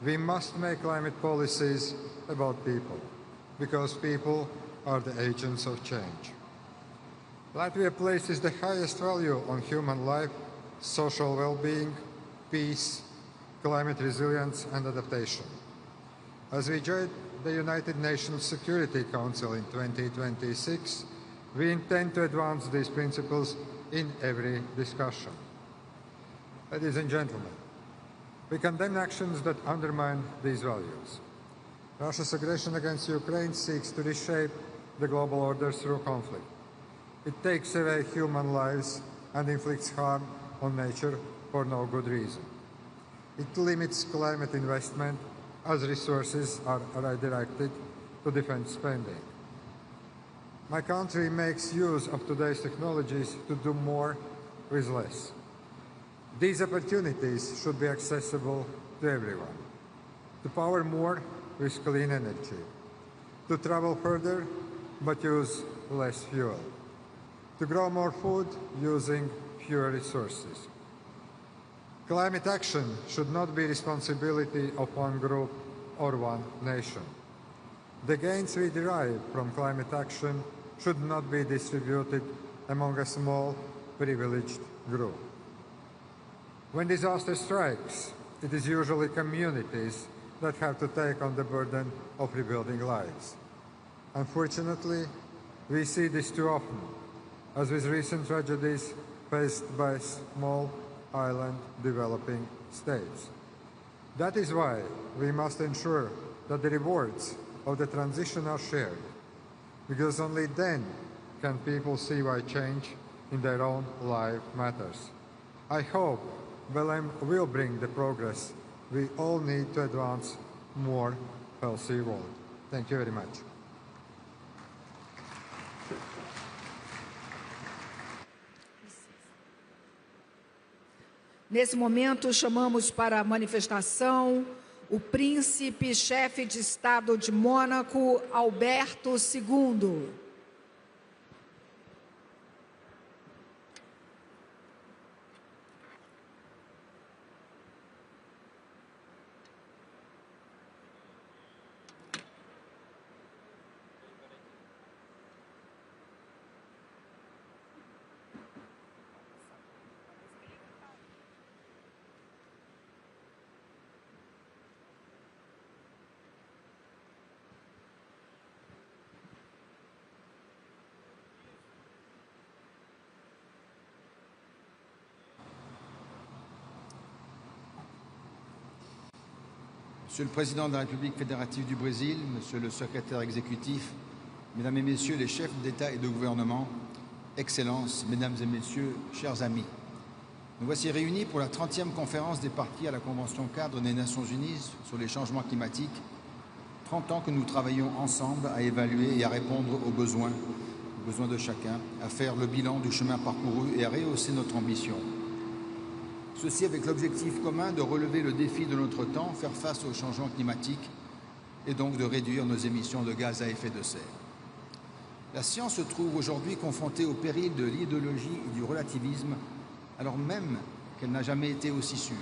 We must make climate policies about people, because people are the agents of change. Latvia places the highest value on human life, social well-being, peace, climate resilience and adaptation. As we join the United Nations Security Council in 2026, we intend to advance these principles in every discussion. Ladies and gentlemen, we condemn actions that undermine these values. Russia's aggression against Ukraine seeks to reshape the global order through conflict. It takes away human lives and inflicts harm on nature for no good reason. It limits climate investment as resources are redirected to defense spending. My country makes use of today's technologies to do more with less. These opportunities should be accessible to everyone. To power more with clean energy. To travel further but use less fuel. To grow more food using fewer resources. Climate action should not be responsibility of one group or one nation. The gains we derive from climate action should not be distributed among a small, privileged group. When disaster strikes, it is usually communities that have to take on the burden of rebuilding lives. Unfortunately, we see this too often, as with recent tragedies faced by small island developing states. That is why we must ensure that the rewards of the transition are shared, because only then can people see why change in their own life matters. I hope Belém will bring the progress we all need to advance a more healthy world. Thank you very much. Nesse momento, chamamos para a manifestação o príncipe-chefe de Estado de Mônaco, Alberto II. Monsieur le Président de la République fédérative du Brésil, Monsieur le Secrétaire exécutif, Mesdames et Messieurs les chefs d'État et de gouvernement, Excellences, Mesdames et Messieurs, chers amis. Nous voici réunis pour la 30e conférence des parties à la Convention cadre des Nations Unies sur les changements climatiques. 30 ans que nous travaillons ensemble à évaluer et à répondre aux besoins de chacun, à faire le bilan du chemin parcouru et à rehausser notre ambition. Ceci avec l'objectif commun de relever le défi de notre temps, faire face au changement climatique et donc de réduire nos émissions de gaz à effet de serre. La science se trouve aujourd'hui confrontée au péril de l'idéologie et du relativisme, alors même qu'elle n'a jamais été aussi sûre,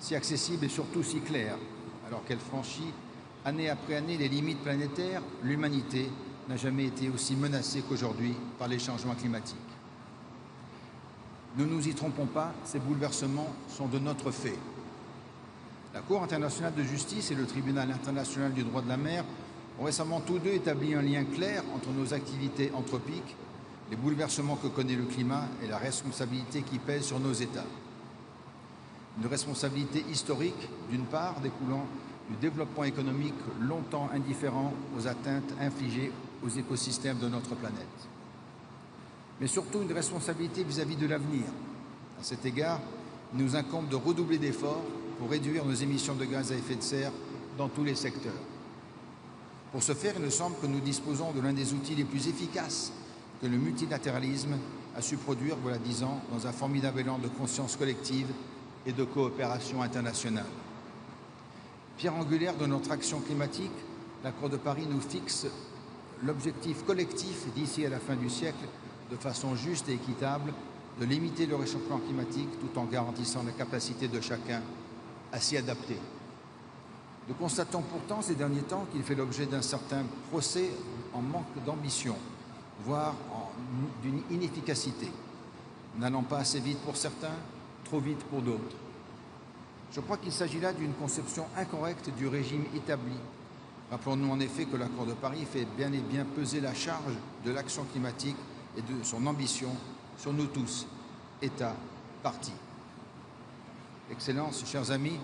si accessible et surtout si claire. Alors qu'elle franchit année après année les limites planétaires, l'humanité n'a jamais été aussi menacée qu'aujourd'hui par les changements climatiques. Ne nous y trompons pas, ces bouleversements sont de notre fait. La Cour internationale de justice et le Tribunal international du droit de la mer ont récemment tous deux établi un lien clair entre nos activités anthropiques, les bouleversements que connaît le climat et la responsabilité qui pèse sur nos États. Une responsabilité historique, d'une part, découlant du développement économique longtemps indifférent aux atteintes infligées aux écosystèmes de notre planète. Mais surtout une responsabilité vis-à-vis de l'avenir. À cet égard, il nous incombe de redoubler d'efforts pour réduire nos émissions de gaz à effet de serre dans tous les secteurs. Pour ce faire, il me semble que nous disposons de l'un des outils les plus efficaces que le multilatéralisme a su produire, voilà 10 ans, dans un formidable élan de conscience collective et de coopération internationale. Pierre angulaire de notre action climatique, l'accord de Paris nous fixe l'objectif collectif d'ici à la fin du siècle, de façon juste et équitable, de limiter le réchauffement climatique tout en garantissant la capacité de chacun à s'y adapter. Nous constatons pourtant ces derniers temps qu'il fait l'objet d'un certain procès en manque d'ambition, voire d'une inefficacité, n'allant pas assez vite pour certains, trop vite pour d'autres. Je crois qu'il s'agit là d'une conception incorrecte du régime établi. Rappelons-nous en effet que l'accord de Paris fait bien et bien peser la charge de l'action climatique et de son ambition sur nous tous, États, partis. Excellences, chers amis,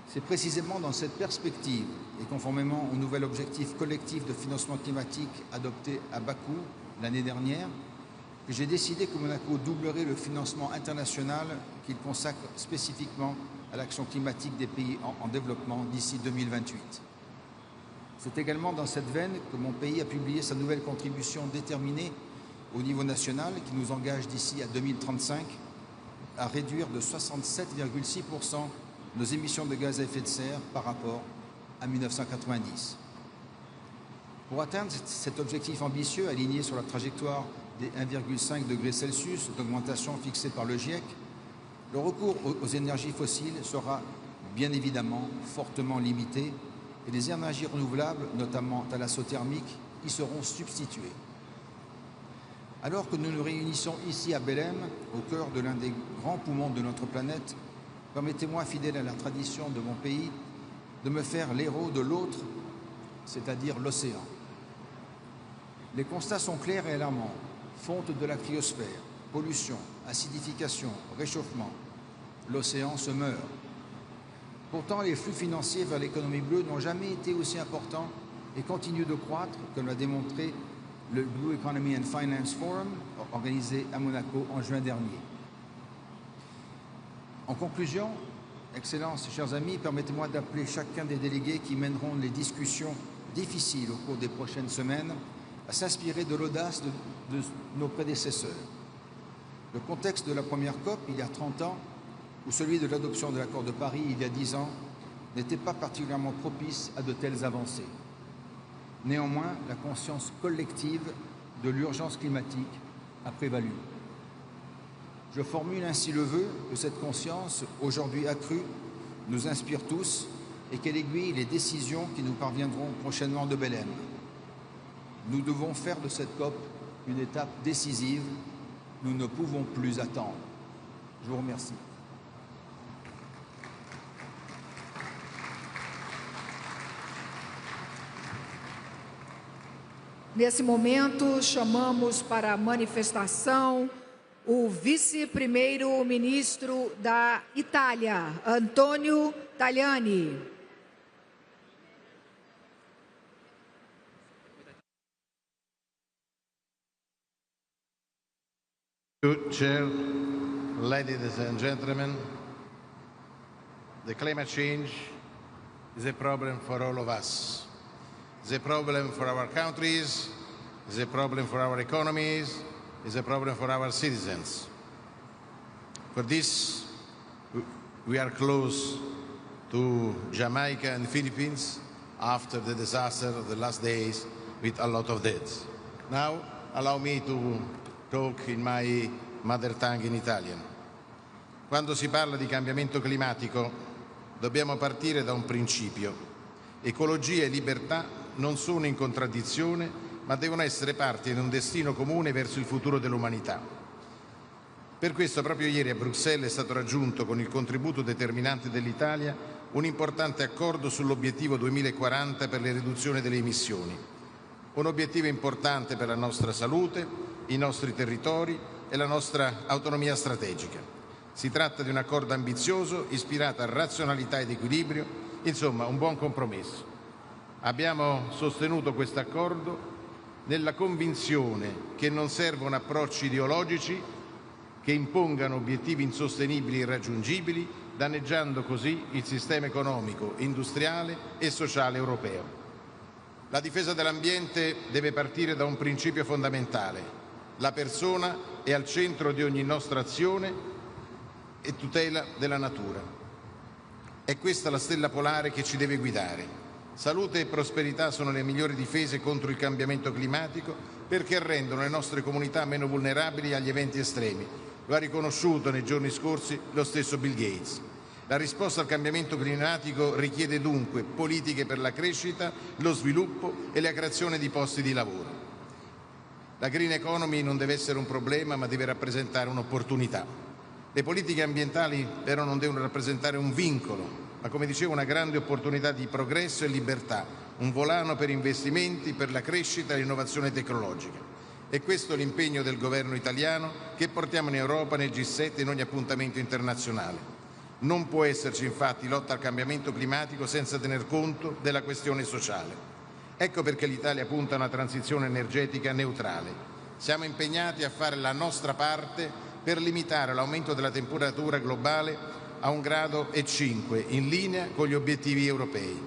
c'est précisément dans cette perspective et conformément au nouvel objectif collectif de financement climatique adopté à Bakou l'année dernière que j'ai décidé que Monaco doublerait le financement international qu'il consacre spécifiquement à l'action climatique des pays en développement d'ici 2028. C'est également dans cette veine que mon pays a publié sa nouvelle contribution déterminée au niveau national qui nous engage d'ici à 2035 à réduire de 67,6% nos émissions de gaz à effet de serre par rapport à 1990. Pour atteindre cet objectif ambitieux aligné sur la trajectoire des 1,5 degrés Celsius d'augmentation fixée par le GIEC, le recours aux énergies fossiles sera bien évidemment fortement limité et les énergies renouvelables, notamment thalassothermiques, y seront substituées. Alors que nous nous réunissons ici à Belém, au cœur de l'un des grands poumons de notre planète, permettez-moi, fidèle à la tradition de mon pays, de me faire l'héros de l'autre, c'est-à-dire l'océan. Les constats sont clairs et alarmants. Fonte de la cryosphère, pollution, acidification, réchauffement. L'océan se meurt. Pourtant, les flux financiers vers l'économie bleue n'ont jamais été aussi importants et continuent de croître, comme l'a démontré le Blue Economy and Finance Forum, organisé à Monaco en juin dernier. En conclusion, Excellences, chers amis, permettez-moi d'appeler chacun des délégués qui mèneront les discussions difficiles au cours des prochaines semaines à s'inspirer de l'audace de nos prédécesseurs. Le contexte de la première COP, il y a 30 ans, ou celui de l'adoption de l'accord de Paris, il y a 10 ans, n'était pas particulièrement propice à de telles avancées. Néanmoins, la conscience collective de l'urgence climatique a prévalu. Je formule ainsi le vœu que cette conscience, aujourd'hui accrue, nous inspire tous et qu'elle aiguille les décisions qui nous parviendront prochainement de Belém. Nous devons faire de cette COP une étape décisive. Nous ne pouvons plus attendre. Je vous remercie. Nesse momento, chamamos para a manifestação o vice-primeiro-ministro da Itália, Antonio Tajani. Chair, ladies and gentlemen, the climate change is a problem for all of us. It's a problem for our countries, it's a problem for our economies, it's a problem for our citizens. For this, we are close to Jamaica and Philippines after the disaster of the last days with a lot of deaths. Now, allow me to talk in my mother tongue in Italian. Quando si parla di cambiamento climatico, dobbiamo partire da un principio. Ecologia e libertà non sono in contraddizione, ma devono essere parte di un destino comune verso il futuro dell'umanità. Per questo proprio ieri a Bruxelles è stato raggiunto, con il contributo determinante dell'Italia, un importante accordo sull'obiettivo 2040 per le riduzioni delle emissioni. un obiettivo importante per la nostra salute, i nostri territori e la nostra autonomia strategica. Si tratta di un accordo ambizioso, ispirato a razionalità ed equilibrio, insomma un buon compromesso. Abbiamo sostenuto questo accordo nella convinzione che non servono approcci ideologici che impongano obiettivi insostenibili e irraggiungibili, danneggiando così il sistema economico, industriale e sociale europeo. La difesa dell'ambiente deve partire da un principio fondamentale: la persona è al centro di ogni nostra azione e tutela della natura. È questa la stella polare che ci deve guidare. Salute e prosperità sono le migliori difese contro il cambiamento climatico perché rendono le nostre comunità meno vulnerabili agli eventi estremi. Lo ha riconosciuto nei giorni scorsi lo stesso Bill Gates. La risposta al cambiamento climatico richiede dunque politiche per la crescita, lo sviluppo e la creazione di posti di lavoro. La green economy non deve essere un problema, ma deve rappresentare un'opportunità. Le politiche ambientali però non devono rappresentare un vincolo, ma come dicevo una grande opportunità di progresso e libertà, un volano per investimenti, per la crescita e l'innovazione tecnologica. E questo è l'impegno del governo italiano che portiamo in Europa, nel G7 e in ogni appuntamento internazionale. Non può esserci infatti lotta al cambiamento climatico senza tener conto della questione sociale. Ecco perché l'Italia punta a una transizione energetica neutrale. Siamo impegnati a fare la nostra parte per limitare l'aumento della temperatura globale a 1,5 gradi, in linea con gli obiettivi europei.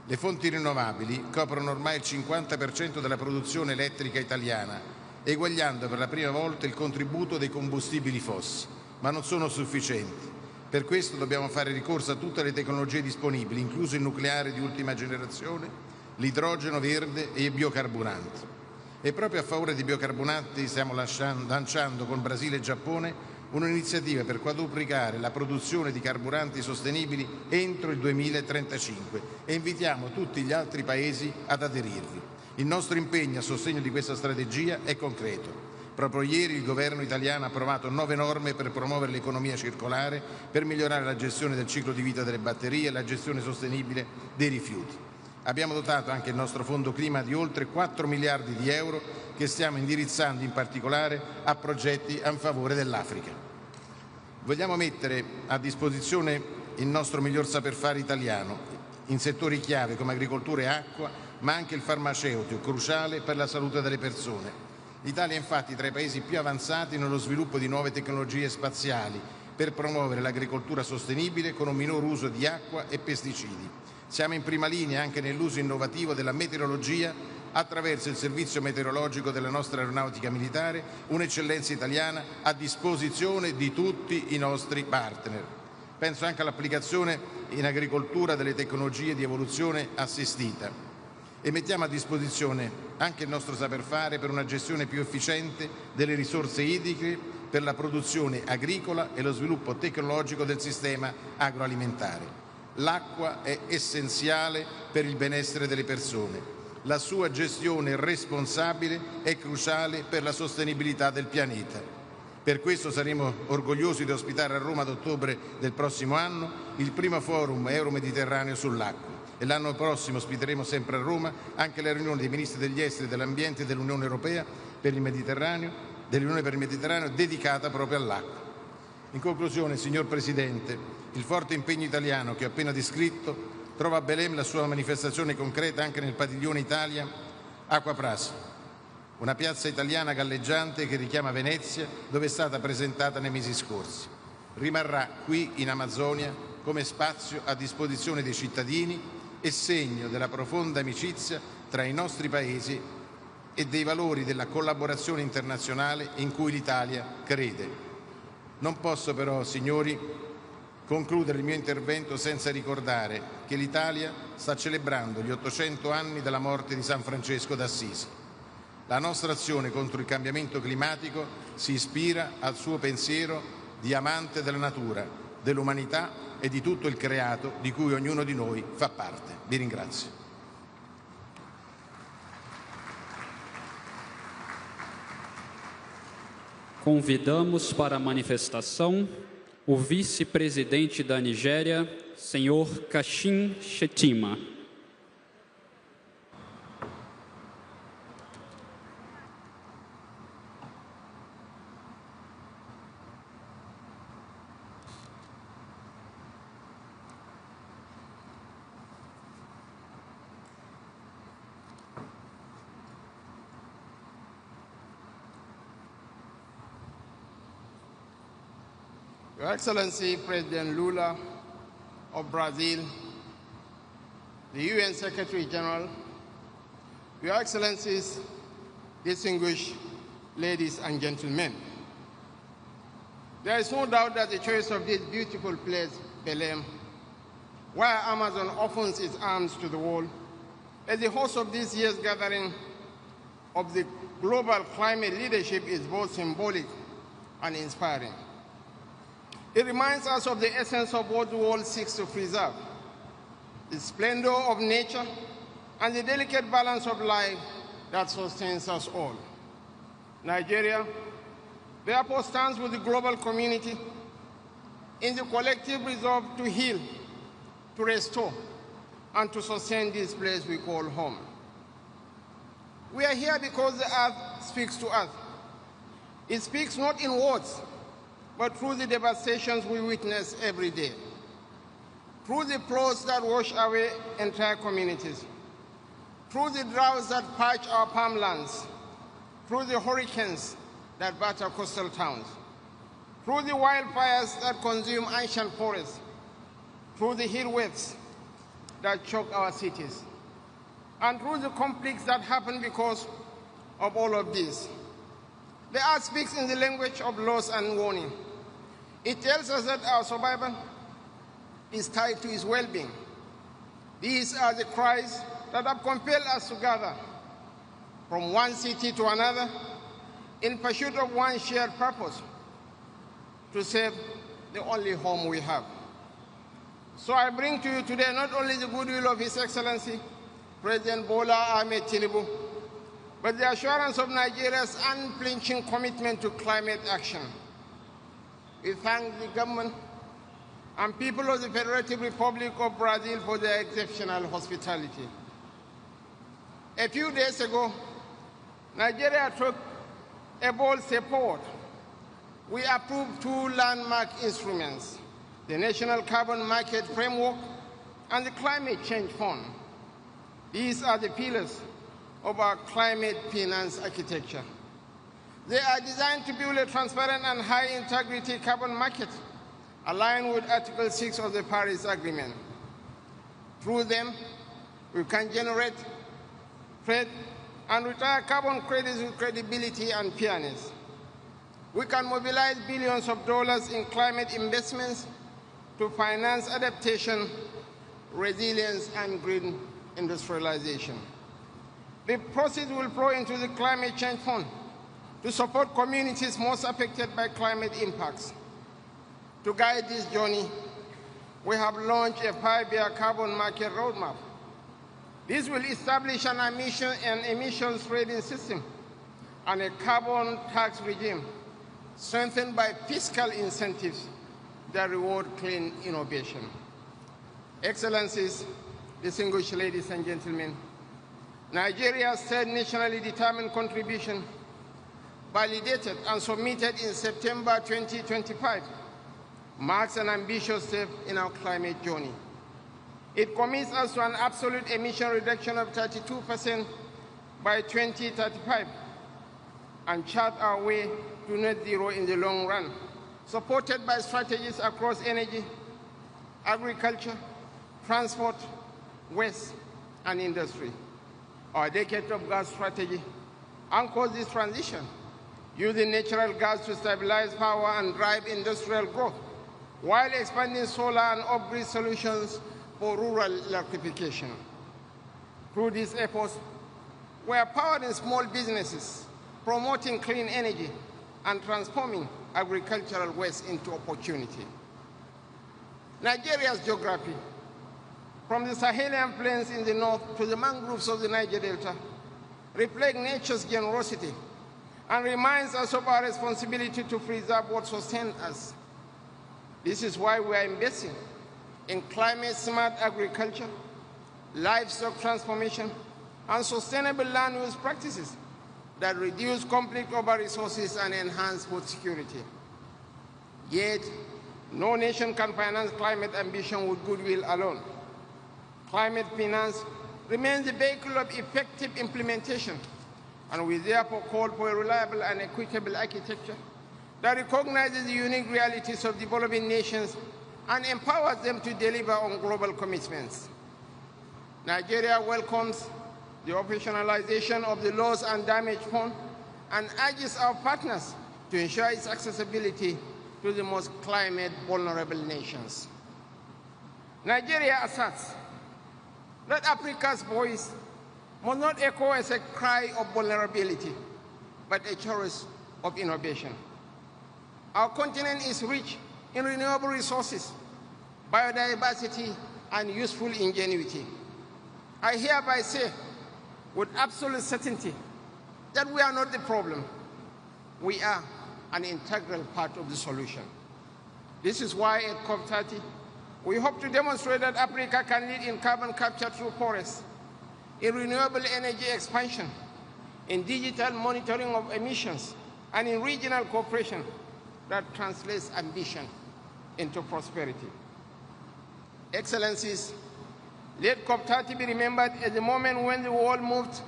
Le fonti rinnovabili coprono ormai il 50% della produzione elettrica italiana, eguagliando per la prima volta il contributo dei combustibili fossili, ma non sono sufficienti. Per questo dobbiamo fare ricorso a tutte le tecnologie disponibili, incluso il nucleare di ultima generazione, l'idrogeno verde e i biocarburanti. E proprio a favore dei biocarburanti stiamo lanciando con Brasile e Giappone un'iniziativa per quadruplicare la produzione di carburanti sostenibili entro il 2035 e invitiamo tutti gli altri paesi ad aderirvi. Il nostro impegno a sostegno di questa strategia è concreto. Proprio ieri il governo italiano ha approvato 9 norme per promuovere l'economia circolare, per migliorare la gestione del ciclo di vita delle batterie e la gestione sostenibile dei rifiuti. Abbiamo dotato anche il nostro fondo clima di oltre 4 miliardi di euro che stiamo indirizzando in particolare a progetti a favore dell'Africa. Vogliamo mettere a disposizione il nostro miglior saper fare italiano in settori chiave come agricoltura e acqua, ma anche il farmaceutico, cruciale per la salute delle persone. L'Italia è infatti tra i paesi più avanzati nello sviluppo di nuove tecnologie spaziali per promuovere l'agricoltura sostenibile con un minor uso di acqua e pesticidi. Siamo in prima linea anche nell'uso innovativo della meteorologia attraverso il servizio meteorologico della nostra aeronautica militare, un'eccellenza italiana a disposizione di tutti i nostri partner. Penso anche all'applicazione in agricoltura delle tecnologie di evoluzione assistita. E mettiamo a disposizione anche il nostro saper fare per una gestione più efficiente delle risorse idriche, per la produzione agricola e lo sviluppo tecnologico del sistema agroalimentare. L'acqua è essenziale per il benessere delle persone. La sua gestione responsabile è cruciale per la sostenibilità del pianeta. Per questo saremo orgogliosi di ospitare a Roma ad ottobre del prossimo anno il primo forum euro-mediterraneo sull'acqua. E l'anno prossimo ospiteremo sempre a Roma anche la riunione dei ministri degli esteri e dell'ambiente dell'Unione Europea per il Mediterraneo, dell'Unione per il Mediterraneo dedicata proprio all'acqua. In conclusione, signor Presidente, il forte impegno italiano che ho appena descritto trova a Belém la sua manifestazione concreta anche nel padiglione Italia Acqua Praça, una piazza italiana galleggiante che richiama Venezia, dove è stata presentata nei mesi scorsi. Rimarrà qui in Amazzonia come spazio a disposizione dei cittadini e segno della profonda amicizia tra i nostri paesi e dei valori della collaborazione internazionale in cui l'Italia crede. Non posso però, signori, concludere il mio intervento senza ricordare che l'Italia sta celebrando gli 800 anni dalla morte di San Francesco d'Assisi. La nostra azione contro il cambiamento climatico si ispira al suo pensiero di amante della natura, dell'umanità e di tutto il creato di cui ognuno di noi fa parte. Vi ringrazio. Convidamos para a manifestação o vice-presidente da Nigéria, senhor Kashim Shettima. Your Excellency President Lula of Brazil, the UN Secretary General, Your Excellencies, distinguished ladies and gentlemen. There is no doubt that the choice of this beautiful place, Belém, where Amazon opens its arms to the world, as the host of this year's gathering of the global climate leadership is both symbolic and inspiring. It reminds us of the essence of what the world seeks to preserve, the splendor of nature and the delicate balance of life that sustains us all. Nigeria, therefore, stands with the global community in the collective resolve to heal, to restore, and to sustain this place we call home. We are here because the earth speaks to us. It speaks not in words, but through the devastations we witness every day, through the floods that wash away entire communities, through the droughts that parch our farmlands, through the hurricanes that batter coastal towns, through the wildfires that consume ancient forests, through the heat waves that choke our cities, and through the conflicts that happen because of all of this. The earth speaks in the language of loss and warning. It tells us that our survival is tied to its well-being. These are the cries that have compelled us to gather from one city to another in pursuit of one shared purpose, to save the only home we have. So I bring to you today not only the goodwill of His Excellency, President Bola Ahmed Tinubu, but the assurance of Nigeria's unflinching commitment to climate action. We thank the government and people of the Federative Republic of Brazil for their exceptional hospitality. A few days ago, Nigeria took a bold step forward. We approved two landmark instruments, the National Carbon Market Framework and the Climate Change Fund. These are the pillars of our climate finance architecture. They are designed to build a transparent and high-integrity carbon market aligned with Article 6 of the Paris Agreement. Through them, we can generate, trade, and retire carbon credits with credibility and fairness. We can mobilize billions of dollars in climate investments to finance adaptation, resilience, and green industrialization. The proceeds will flow into the Climate Change Fund to support communities most affected by climate impacts. To guide this journey, we have launched a 5-year carbon market roadmap. This will establish an emissions trading system and a carbon tax regime strengthened by fiscal incentives that reward clean innovation. Excellencies, distinguished ladies and gentlemen, Nigeria's third nationally determined contribution, validated and submitted in September 2025, marks an ambitious step in our climate journey. It commits us to an absolute emission reduction of 32% by 2035 and chart our way to net zero in the long run, supported by strategies across energy, agriculture, transport, waste, and industry. Our decade of gas strategy anchors this transition, using natural gas to stabilize power and drive industrial growth, while expanding solar and off-grid solutions for rural electrification. Through these efforts, we are powering small businesses, promoting clean energy, and transforming agricultural waste into opportunity. Nigeria's geography, from the Sahelian plains in the north to the mangroves of the Niger Delta, reflect nature's generosity and reminds us of our responsibility to preserve what sustains us. This is why we are investing in climate-smart agriculture, livestock transformation, and sustainable land use practices that reduce conflict over resources and enhance food security. Yet, no nation can finance climate ambition with goodwill alone. Climate finance remains the vehicle of effective implementation, and we therefore call for a reliable and equitable architecture that recognizes the unique realities of developing nations and empowers them to deliver on global commitments. Nigeria welcomes the operationalization of the Loss and Damage Fund and urges our partners to ensure its accessibility to the most climate vulnerable nations. Nigeria asserts that Africa's voice must not echo as a cry of vulnerability, but a chorus of innovation. Our continent is rich in renewable resources, biodiversity, and useful ingenuity. I hereby say with absolute certainty that we are not the problem. We are an integral part of the solution. This is why at COP30, we hope to demonstrate that Africa can lead in carbon capture through forests, in renewable energy expansion, in digital monitoring of emissions, and in regional cooperation that translates ambition into prosperity. Excellencies, let COP30 be remembered as the moment when the world moved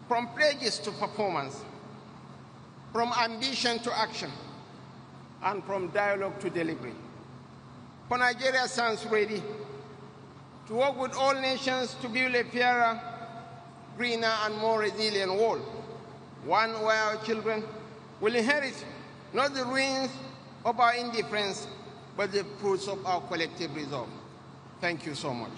from pledges to performance, from ambition to action, and from dialogue to delivery. For Nigeria stands ready to work with all nations to build a fairer, greener, and more resilient world, one where our children will inherit not the ruins of our indifference, but the fruits of our collective resolve. Thank you so much.